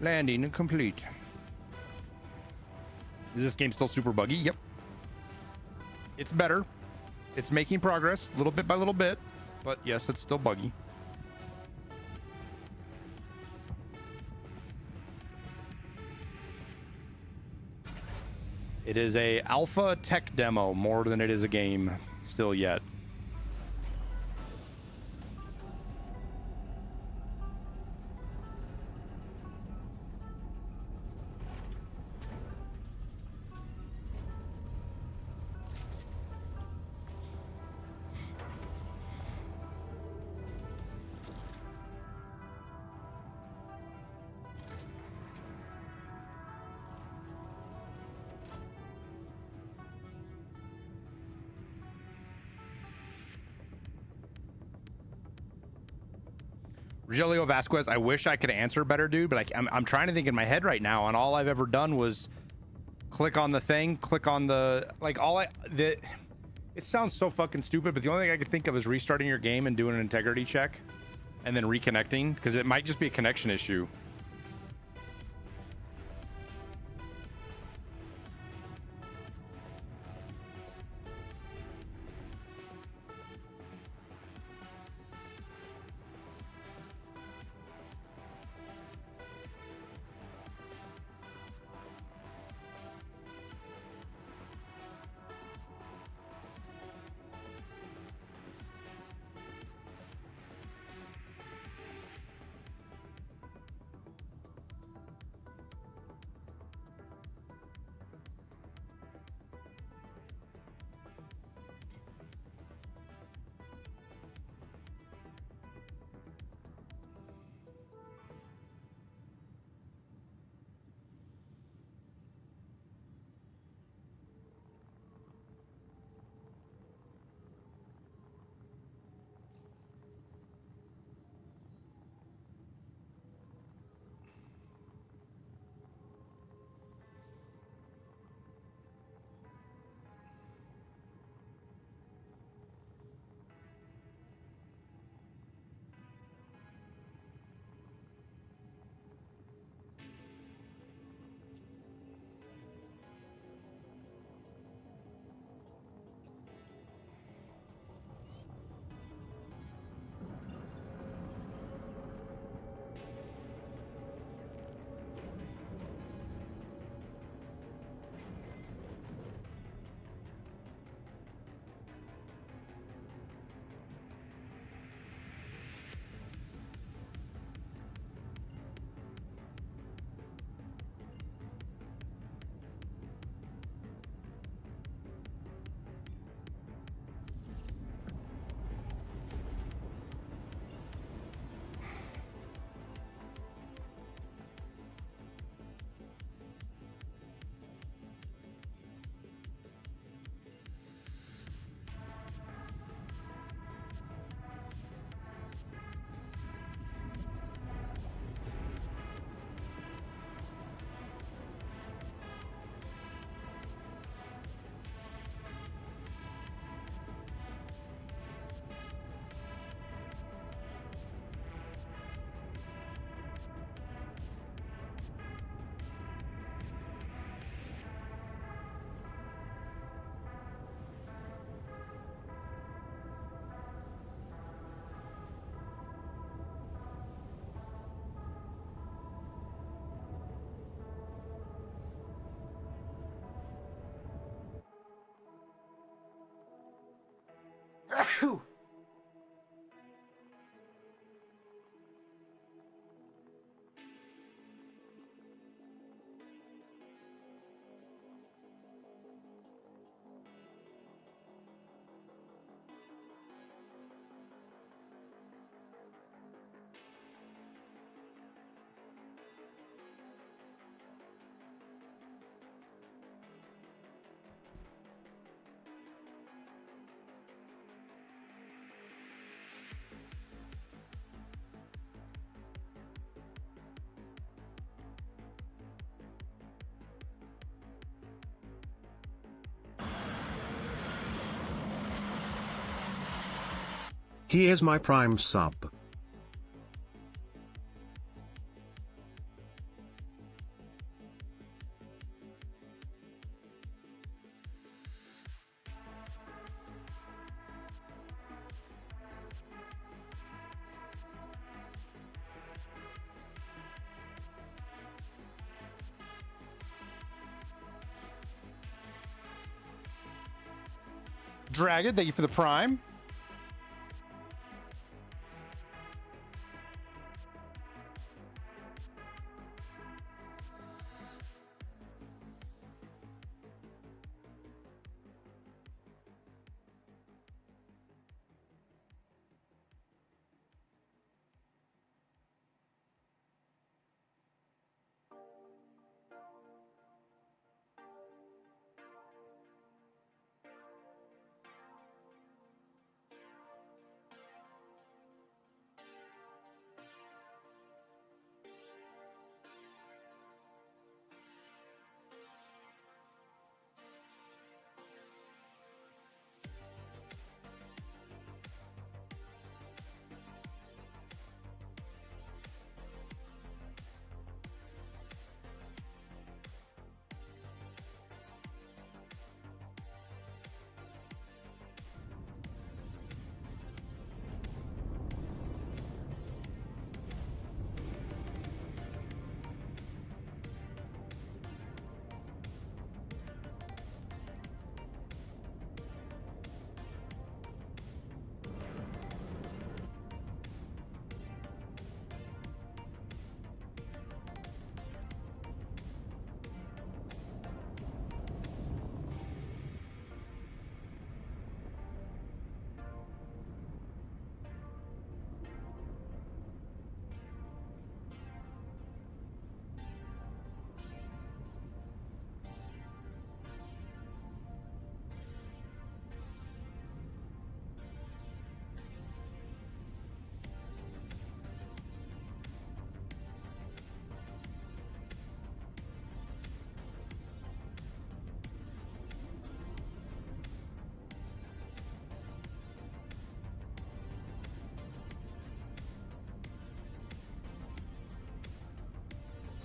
Landing complete. Is this game still super buggy? Yep. It's better. It's making progress little bit by little bit, but yes, it's still buggy. It is a alpha tech demo more than it is a game still yet. Rogelio Vasquez, I wish I could answer better, dude, but I'm trying to think in my head right now, and all I've ever done was click on the thing, click on the, like, it sounds so fucking stupid, but the only thing I could think of is restarting your game and doing an integrity check and then reconnecting, because it might just be a connection issue. Here's my Prime sub. Dragon, thank you for the prime.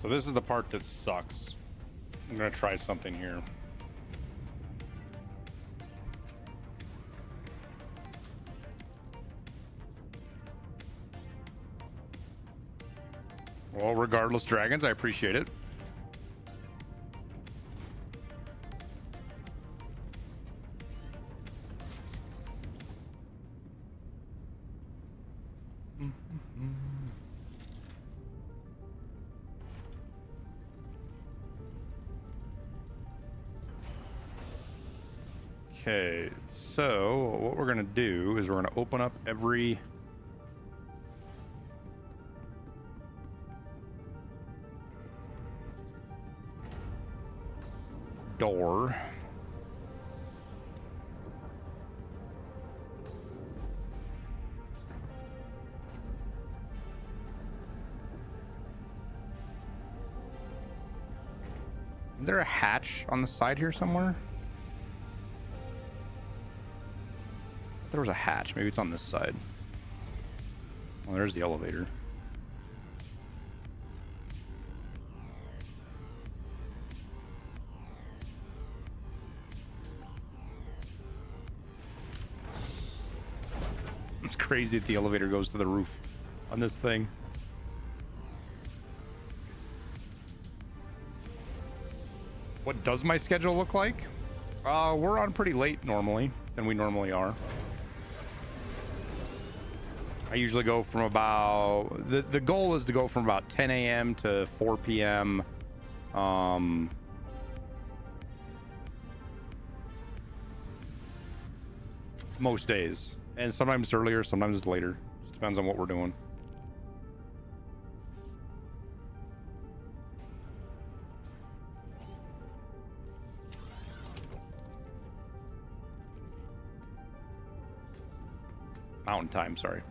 So this is the part that sucks. I'm gonna try something here. Well, regardless, dragons, I appreciate it. Okay, so what we're gonna do is we're gonna open up every door. Is there a hatch on the side here somewhere? There was a hatch. Maybe it's on this side. Well, there's the elevator. It's crazy that the elevator goes to the roof on this thing. What does my schedule look like? We're on pretty late normally than we normally are. I usually go from about the goal is to go from about 10 a.m. to 4 p.m. Most days, and sometimes earlier, sometimes later. Just depends on what we're doing. Mountain time, sorry.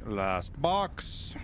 Last box.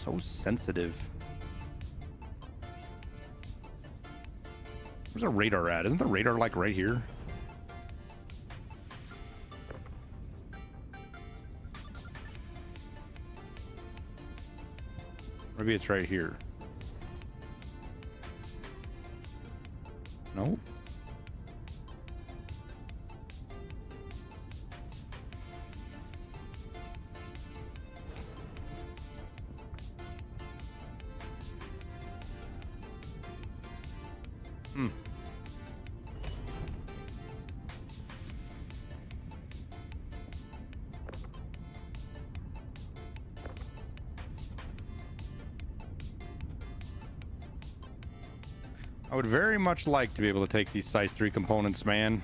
So sensitive. Where's our radar at? Isn't the radar like right here? Maybe it's right here. No. Hmm. I would very much like to be able to take these size 3 components, man.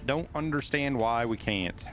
Don't understand why we can't.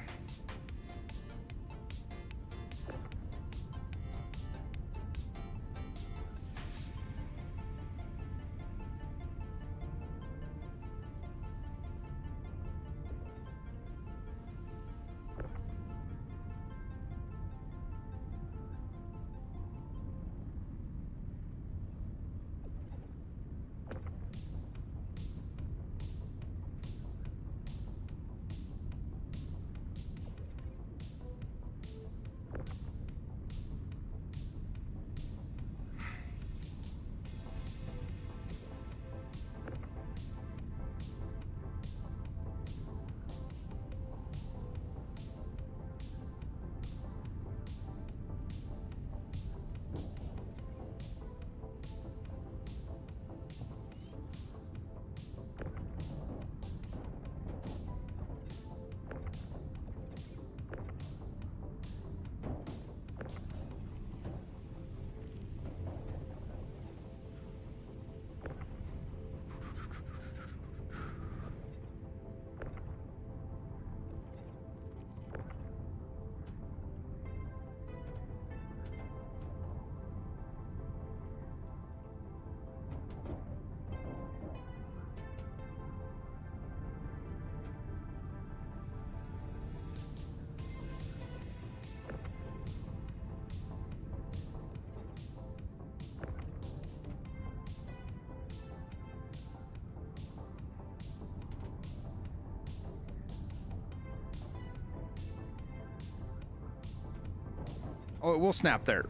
Oh, it will snap there.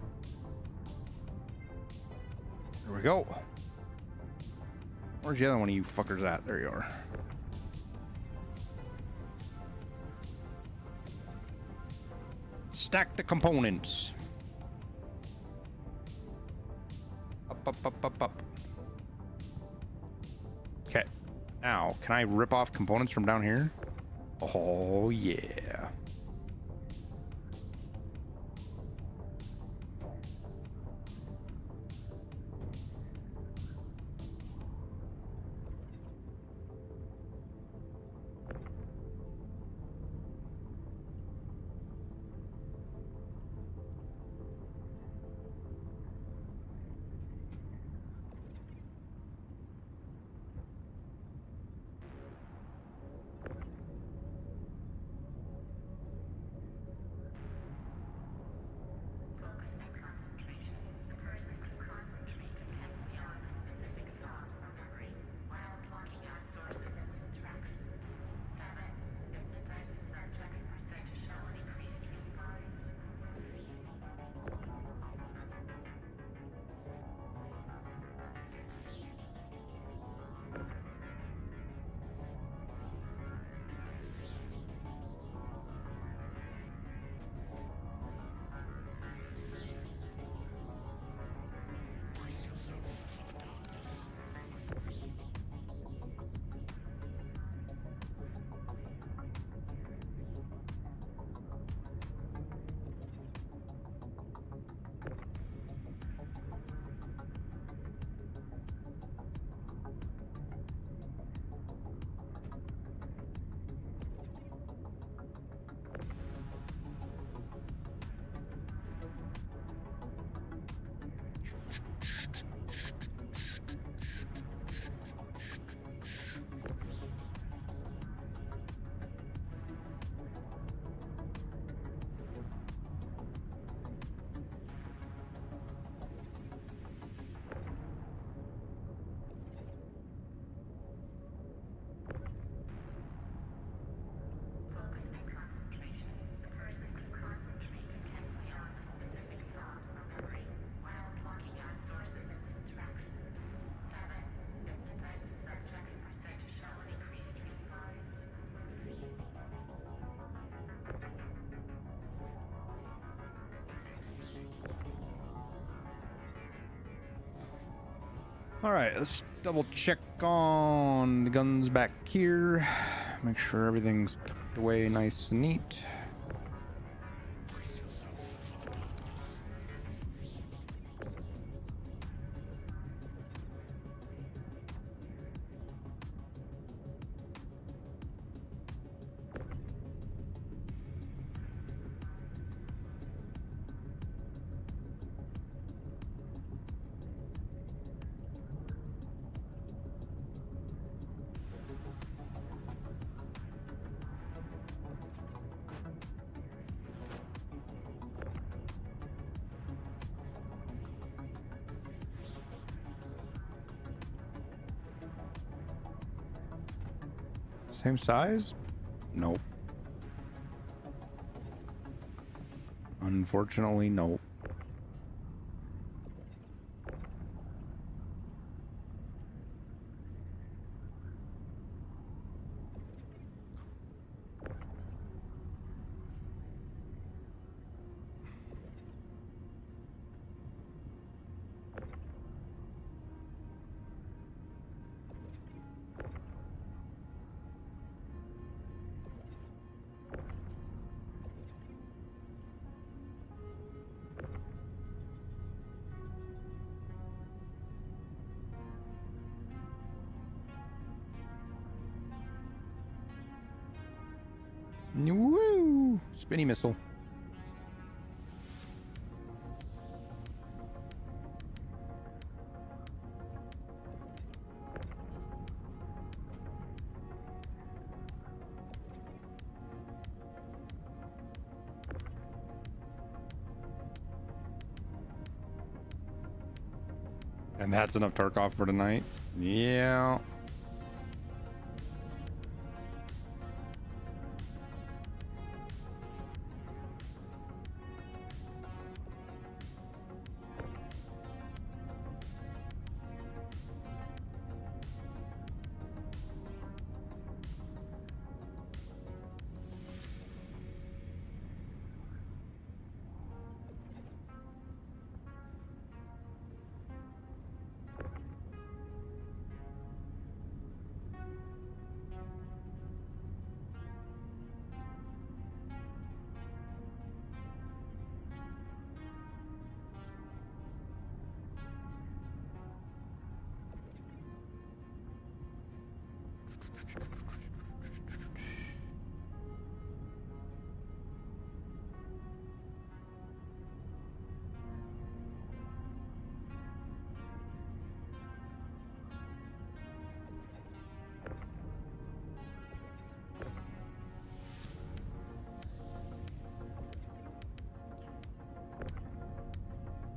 There we go. Where's the other one of you fuckers at? There you are. Stack the components. Up, up, up, up, up. Okay. Now, can I rip off components from down here? Oh, yeah. All right, let's double check on the guns back here. Make sure everything's tucked away nice and neat. Same size? Nope. Unfortunately, nope. Woo! Spinny missile. And that's enough Tarkov for tonight? Yeah.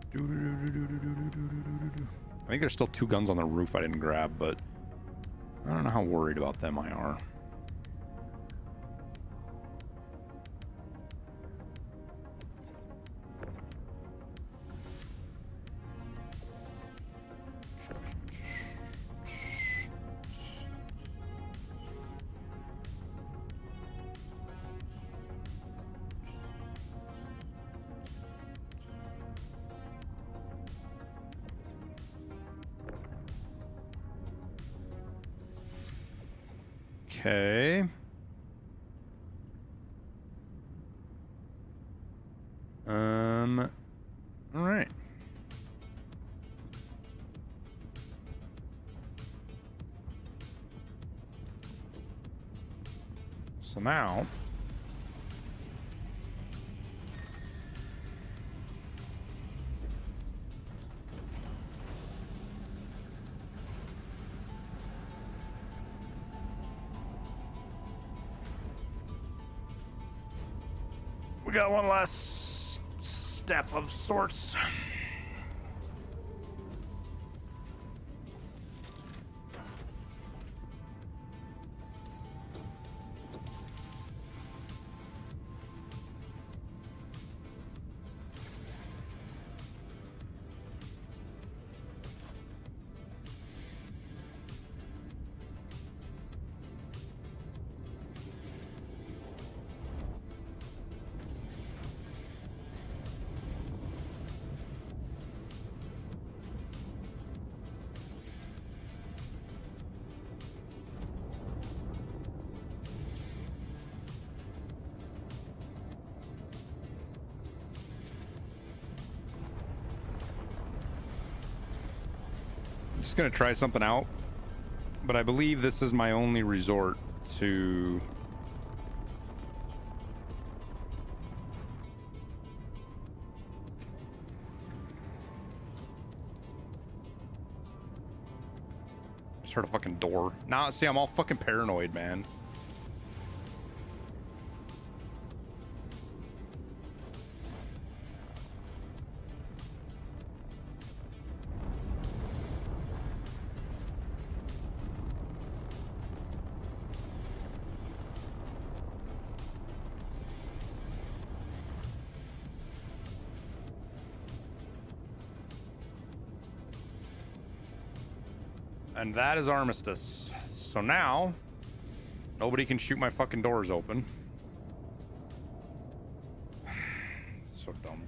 I think there's still 2 guns on the roof I didn't grab, but I don't know how worried about them I are. Okay. All right. So now we got one last step of sorts. Just gonna try something out, but I believe this is my only resort to just heard a fucking door. Now, see, I'm all fucking paranoid, man. And that is Armistice. So now, nobody can shoot my fucking doors open. So dumb.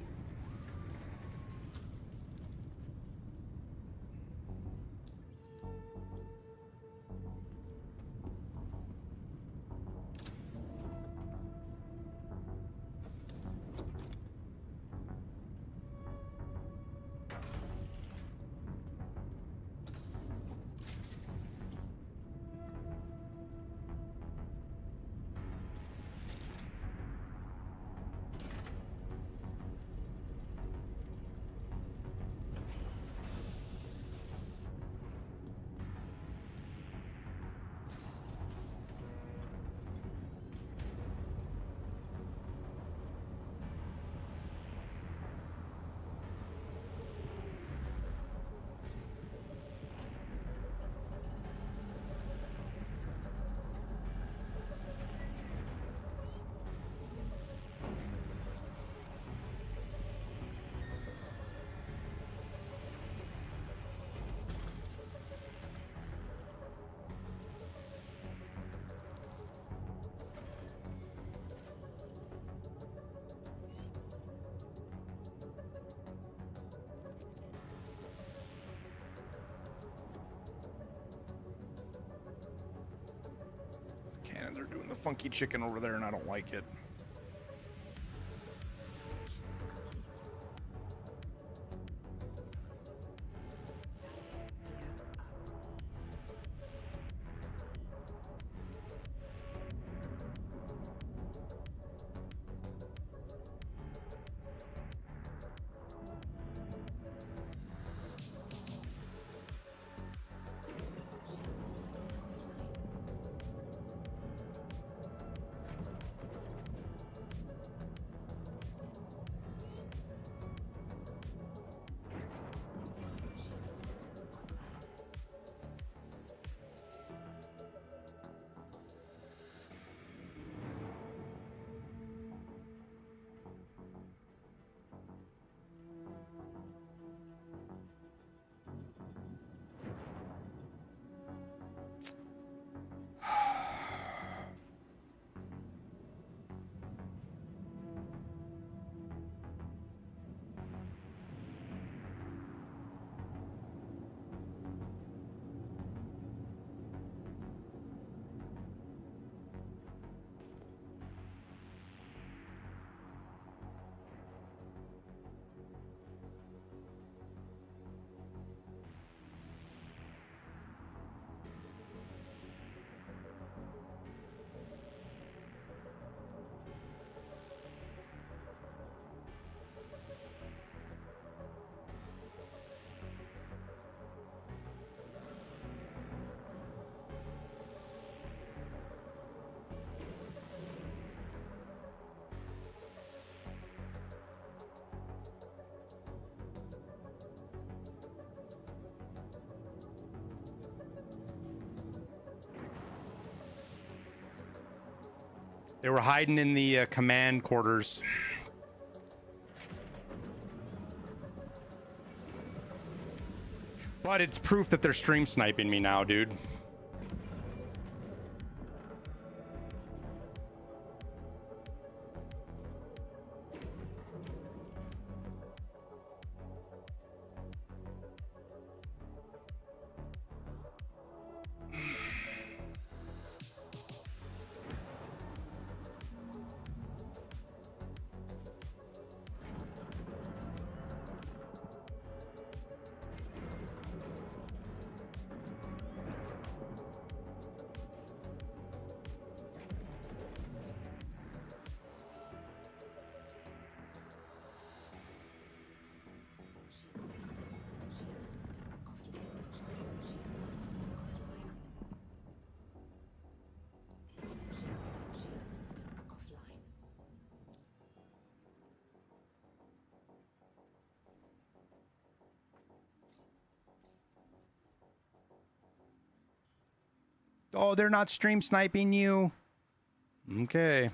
Cannons are doing the funky chicken over there, and I don't like it. They were hiding in the command quarters. But it's proof that they're stream sniping me now, dude. Oh, they're not stream sniping you. Okay.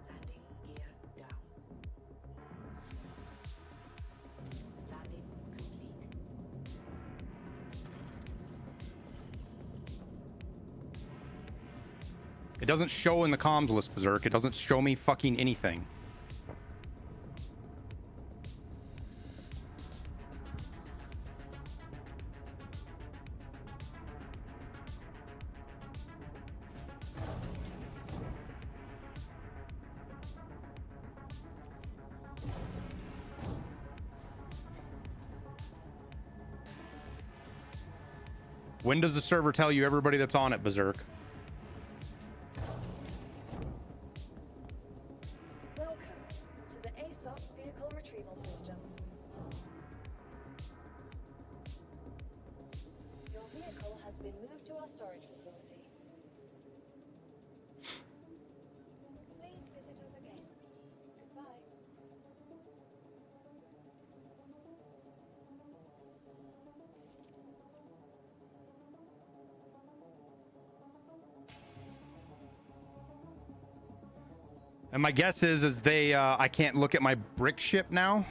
Landing gear down. Landing complete. It doesn't show in the comms list, Berserk. It doesn't show me fucking anything. When does the server tell you everybody that's on it, Berserk? Welcome to the ASUS vehicle retrieval system. Your vehicle has been moved to our storage facility. Please visit us again. Goodbye. And my guess is they I can't look at my brick ship now.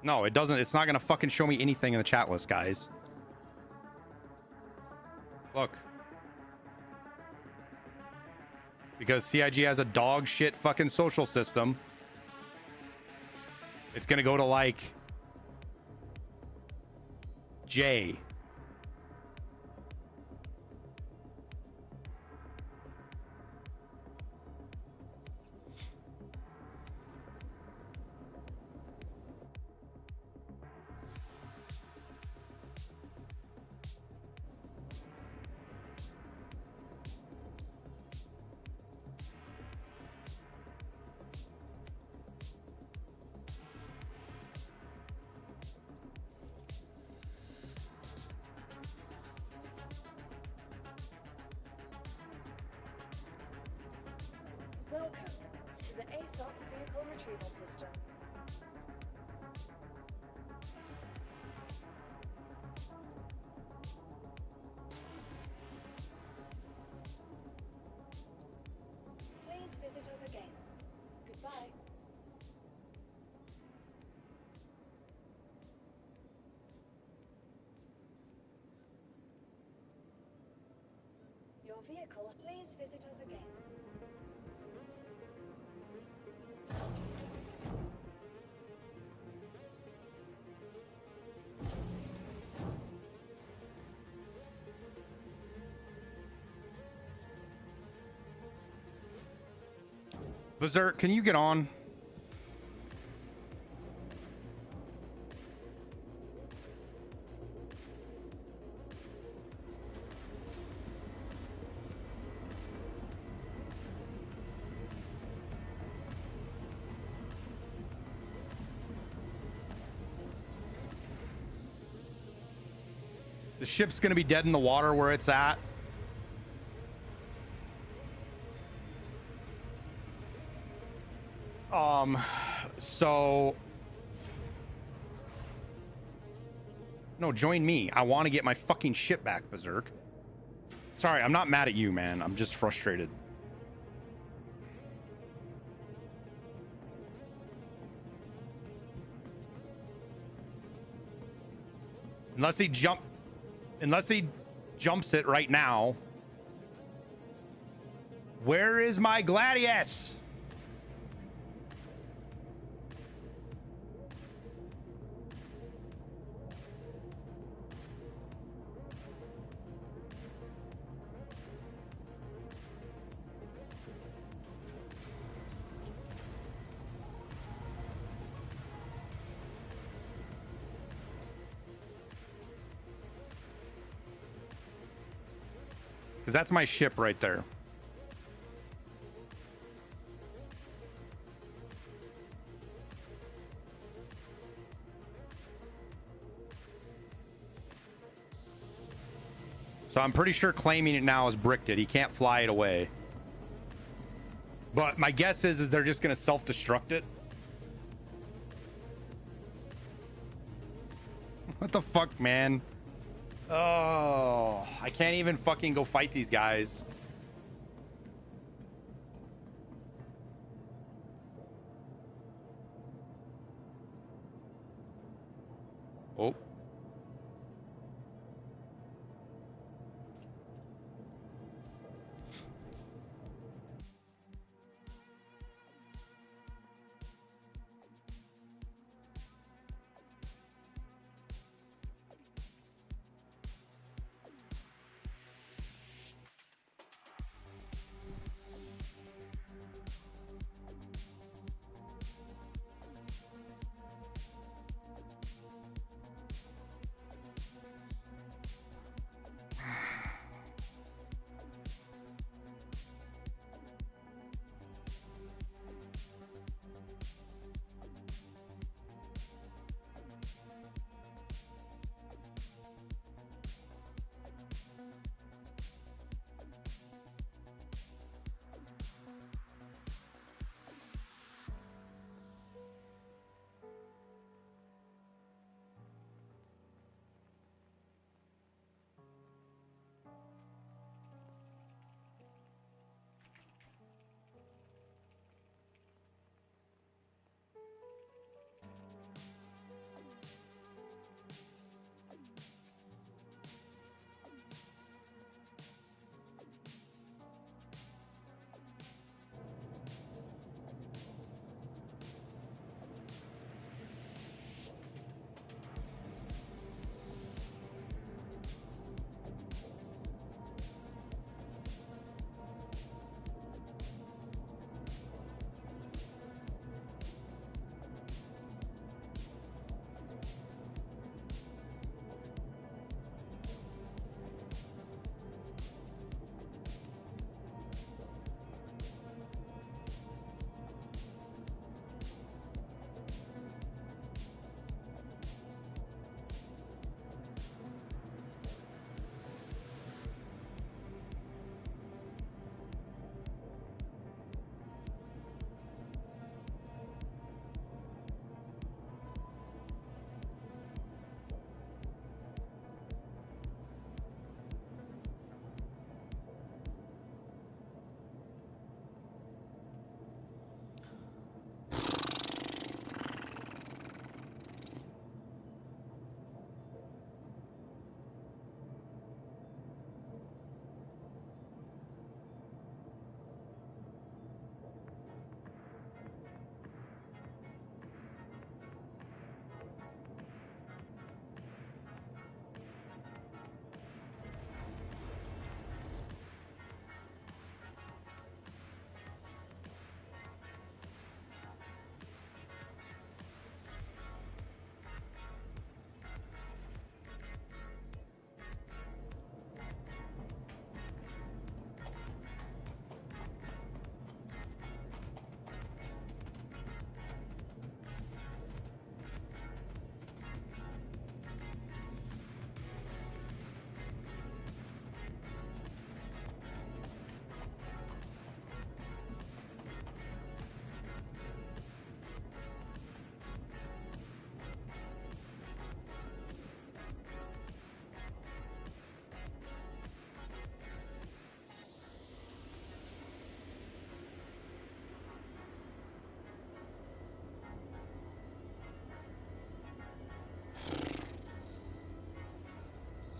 No, it doesn't. It's not gonna fucking show me anything in the chat list, guys. Look. Because CIG has a dog shit fucking social system. It's gonna go to like J. Welcome to the ASUS vehicle retrieval system. Please visit us again. Goodbye. Your vehicle, please visit us again. Berserk, can you get on? The ship's gonna be dead in the water where it's at. So No, join me. I want to get my fucking shit back, Berserk. Sorry, I'm not mad at you, man. I'm just frustrated. Unless he jumps it right now. Where is my Gladius? Because that's my ship right there. So I'm pretty sure claiming it now is bricked it. He can't fly it away. But my guess is they're just going to self-destruct it. What the fuck, man? Oh, I can't even fucking go fight these guys. Oh.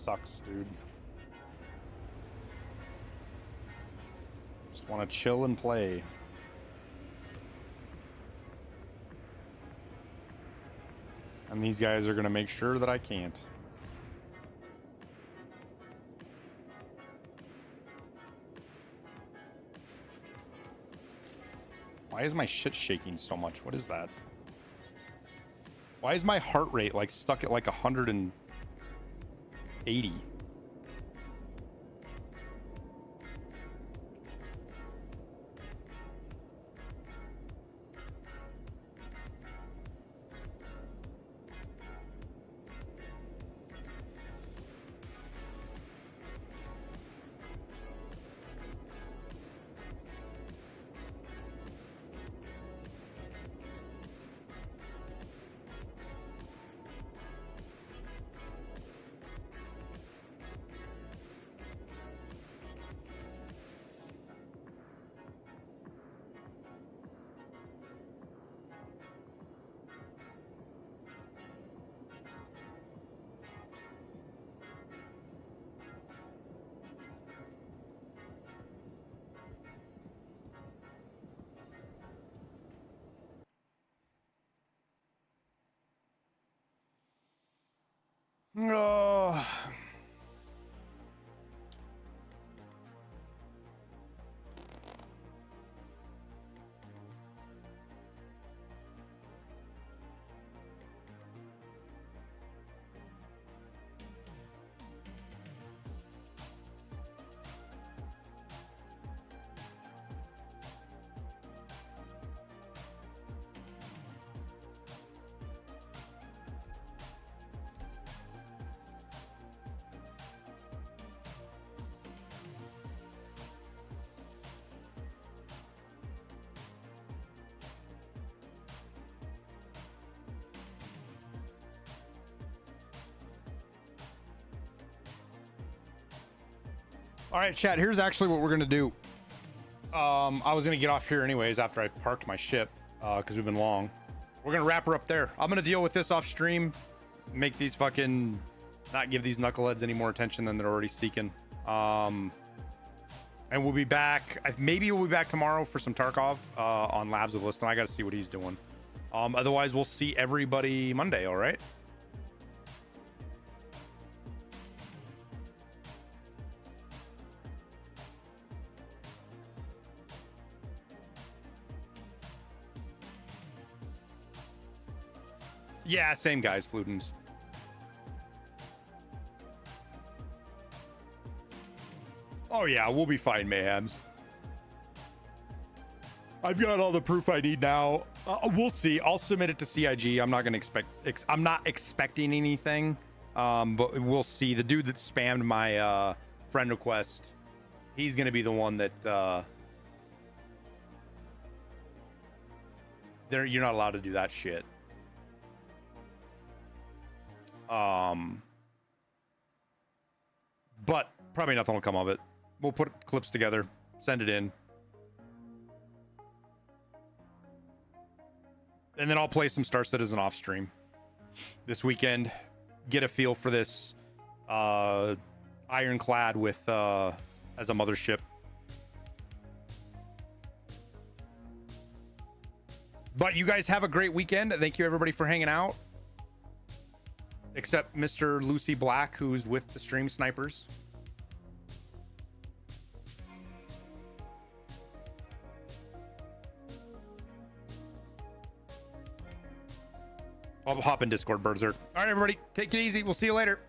sucks, dude. Just want to chill and play. And these guys are going to make sure that I can't. Why is my shit shaking so much? What is that? Why is my heart rate like stuck at like 180? Oh. All right, chat, here's actually what we're gonna do. I was gonna get off here anyways after I parked my ship, because we've been long. We're gonna wrap her up there. I'm gonna deal with this off stream, make these fucking, not give these knuckleheads any more attention than they're already seeking. And we'll be back, maybe we'll be back tomorrow for some Tarkov on Labs with Liston. I gotta see what he's doing. Otherwise we'll see everybody Monday, all right? Yeah, same guys, Flutens. Oh yeah, we'll be fine, Mayhems. I've got all the proof I need now. We'll see. I'll submit it to CIG. I'm not gonna I'm not expecting anything. But we'll see. The dude that spammed my friend request, he's gonna be the one that you're not allowed to do that shit. But probably nothing will come of it. We'll put clips together, send it in, and then I'll play some Star Citizen off stream this weekend. Get a feel for this ironclad with as a mothership. But you guys have a great weekend. Thank you everybody for hanging out. Except Mr. Lucy Black, who's with the stream snipers. I'll hop in Discord, Berzer. All right, everybody, take it easy. We'll see you later.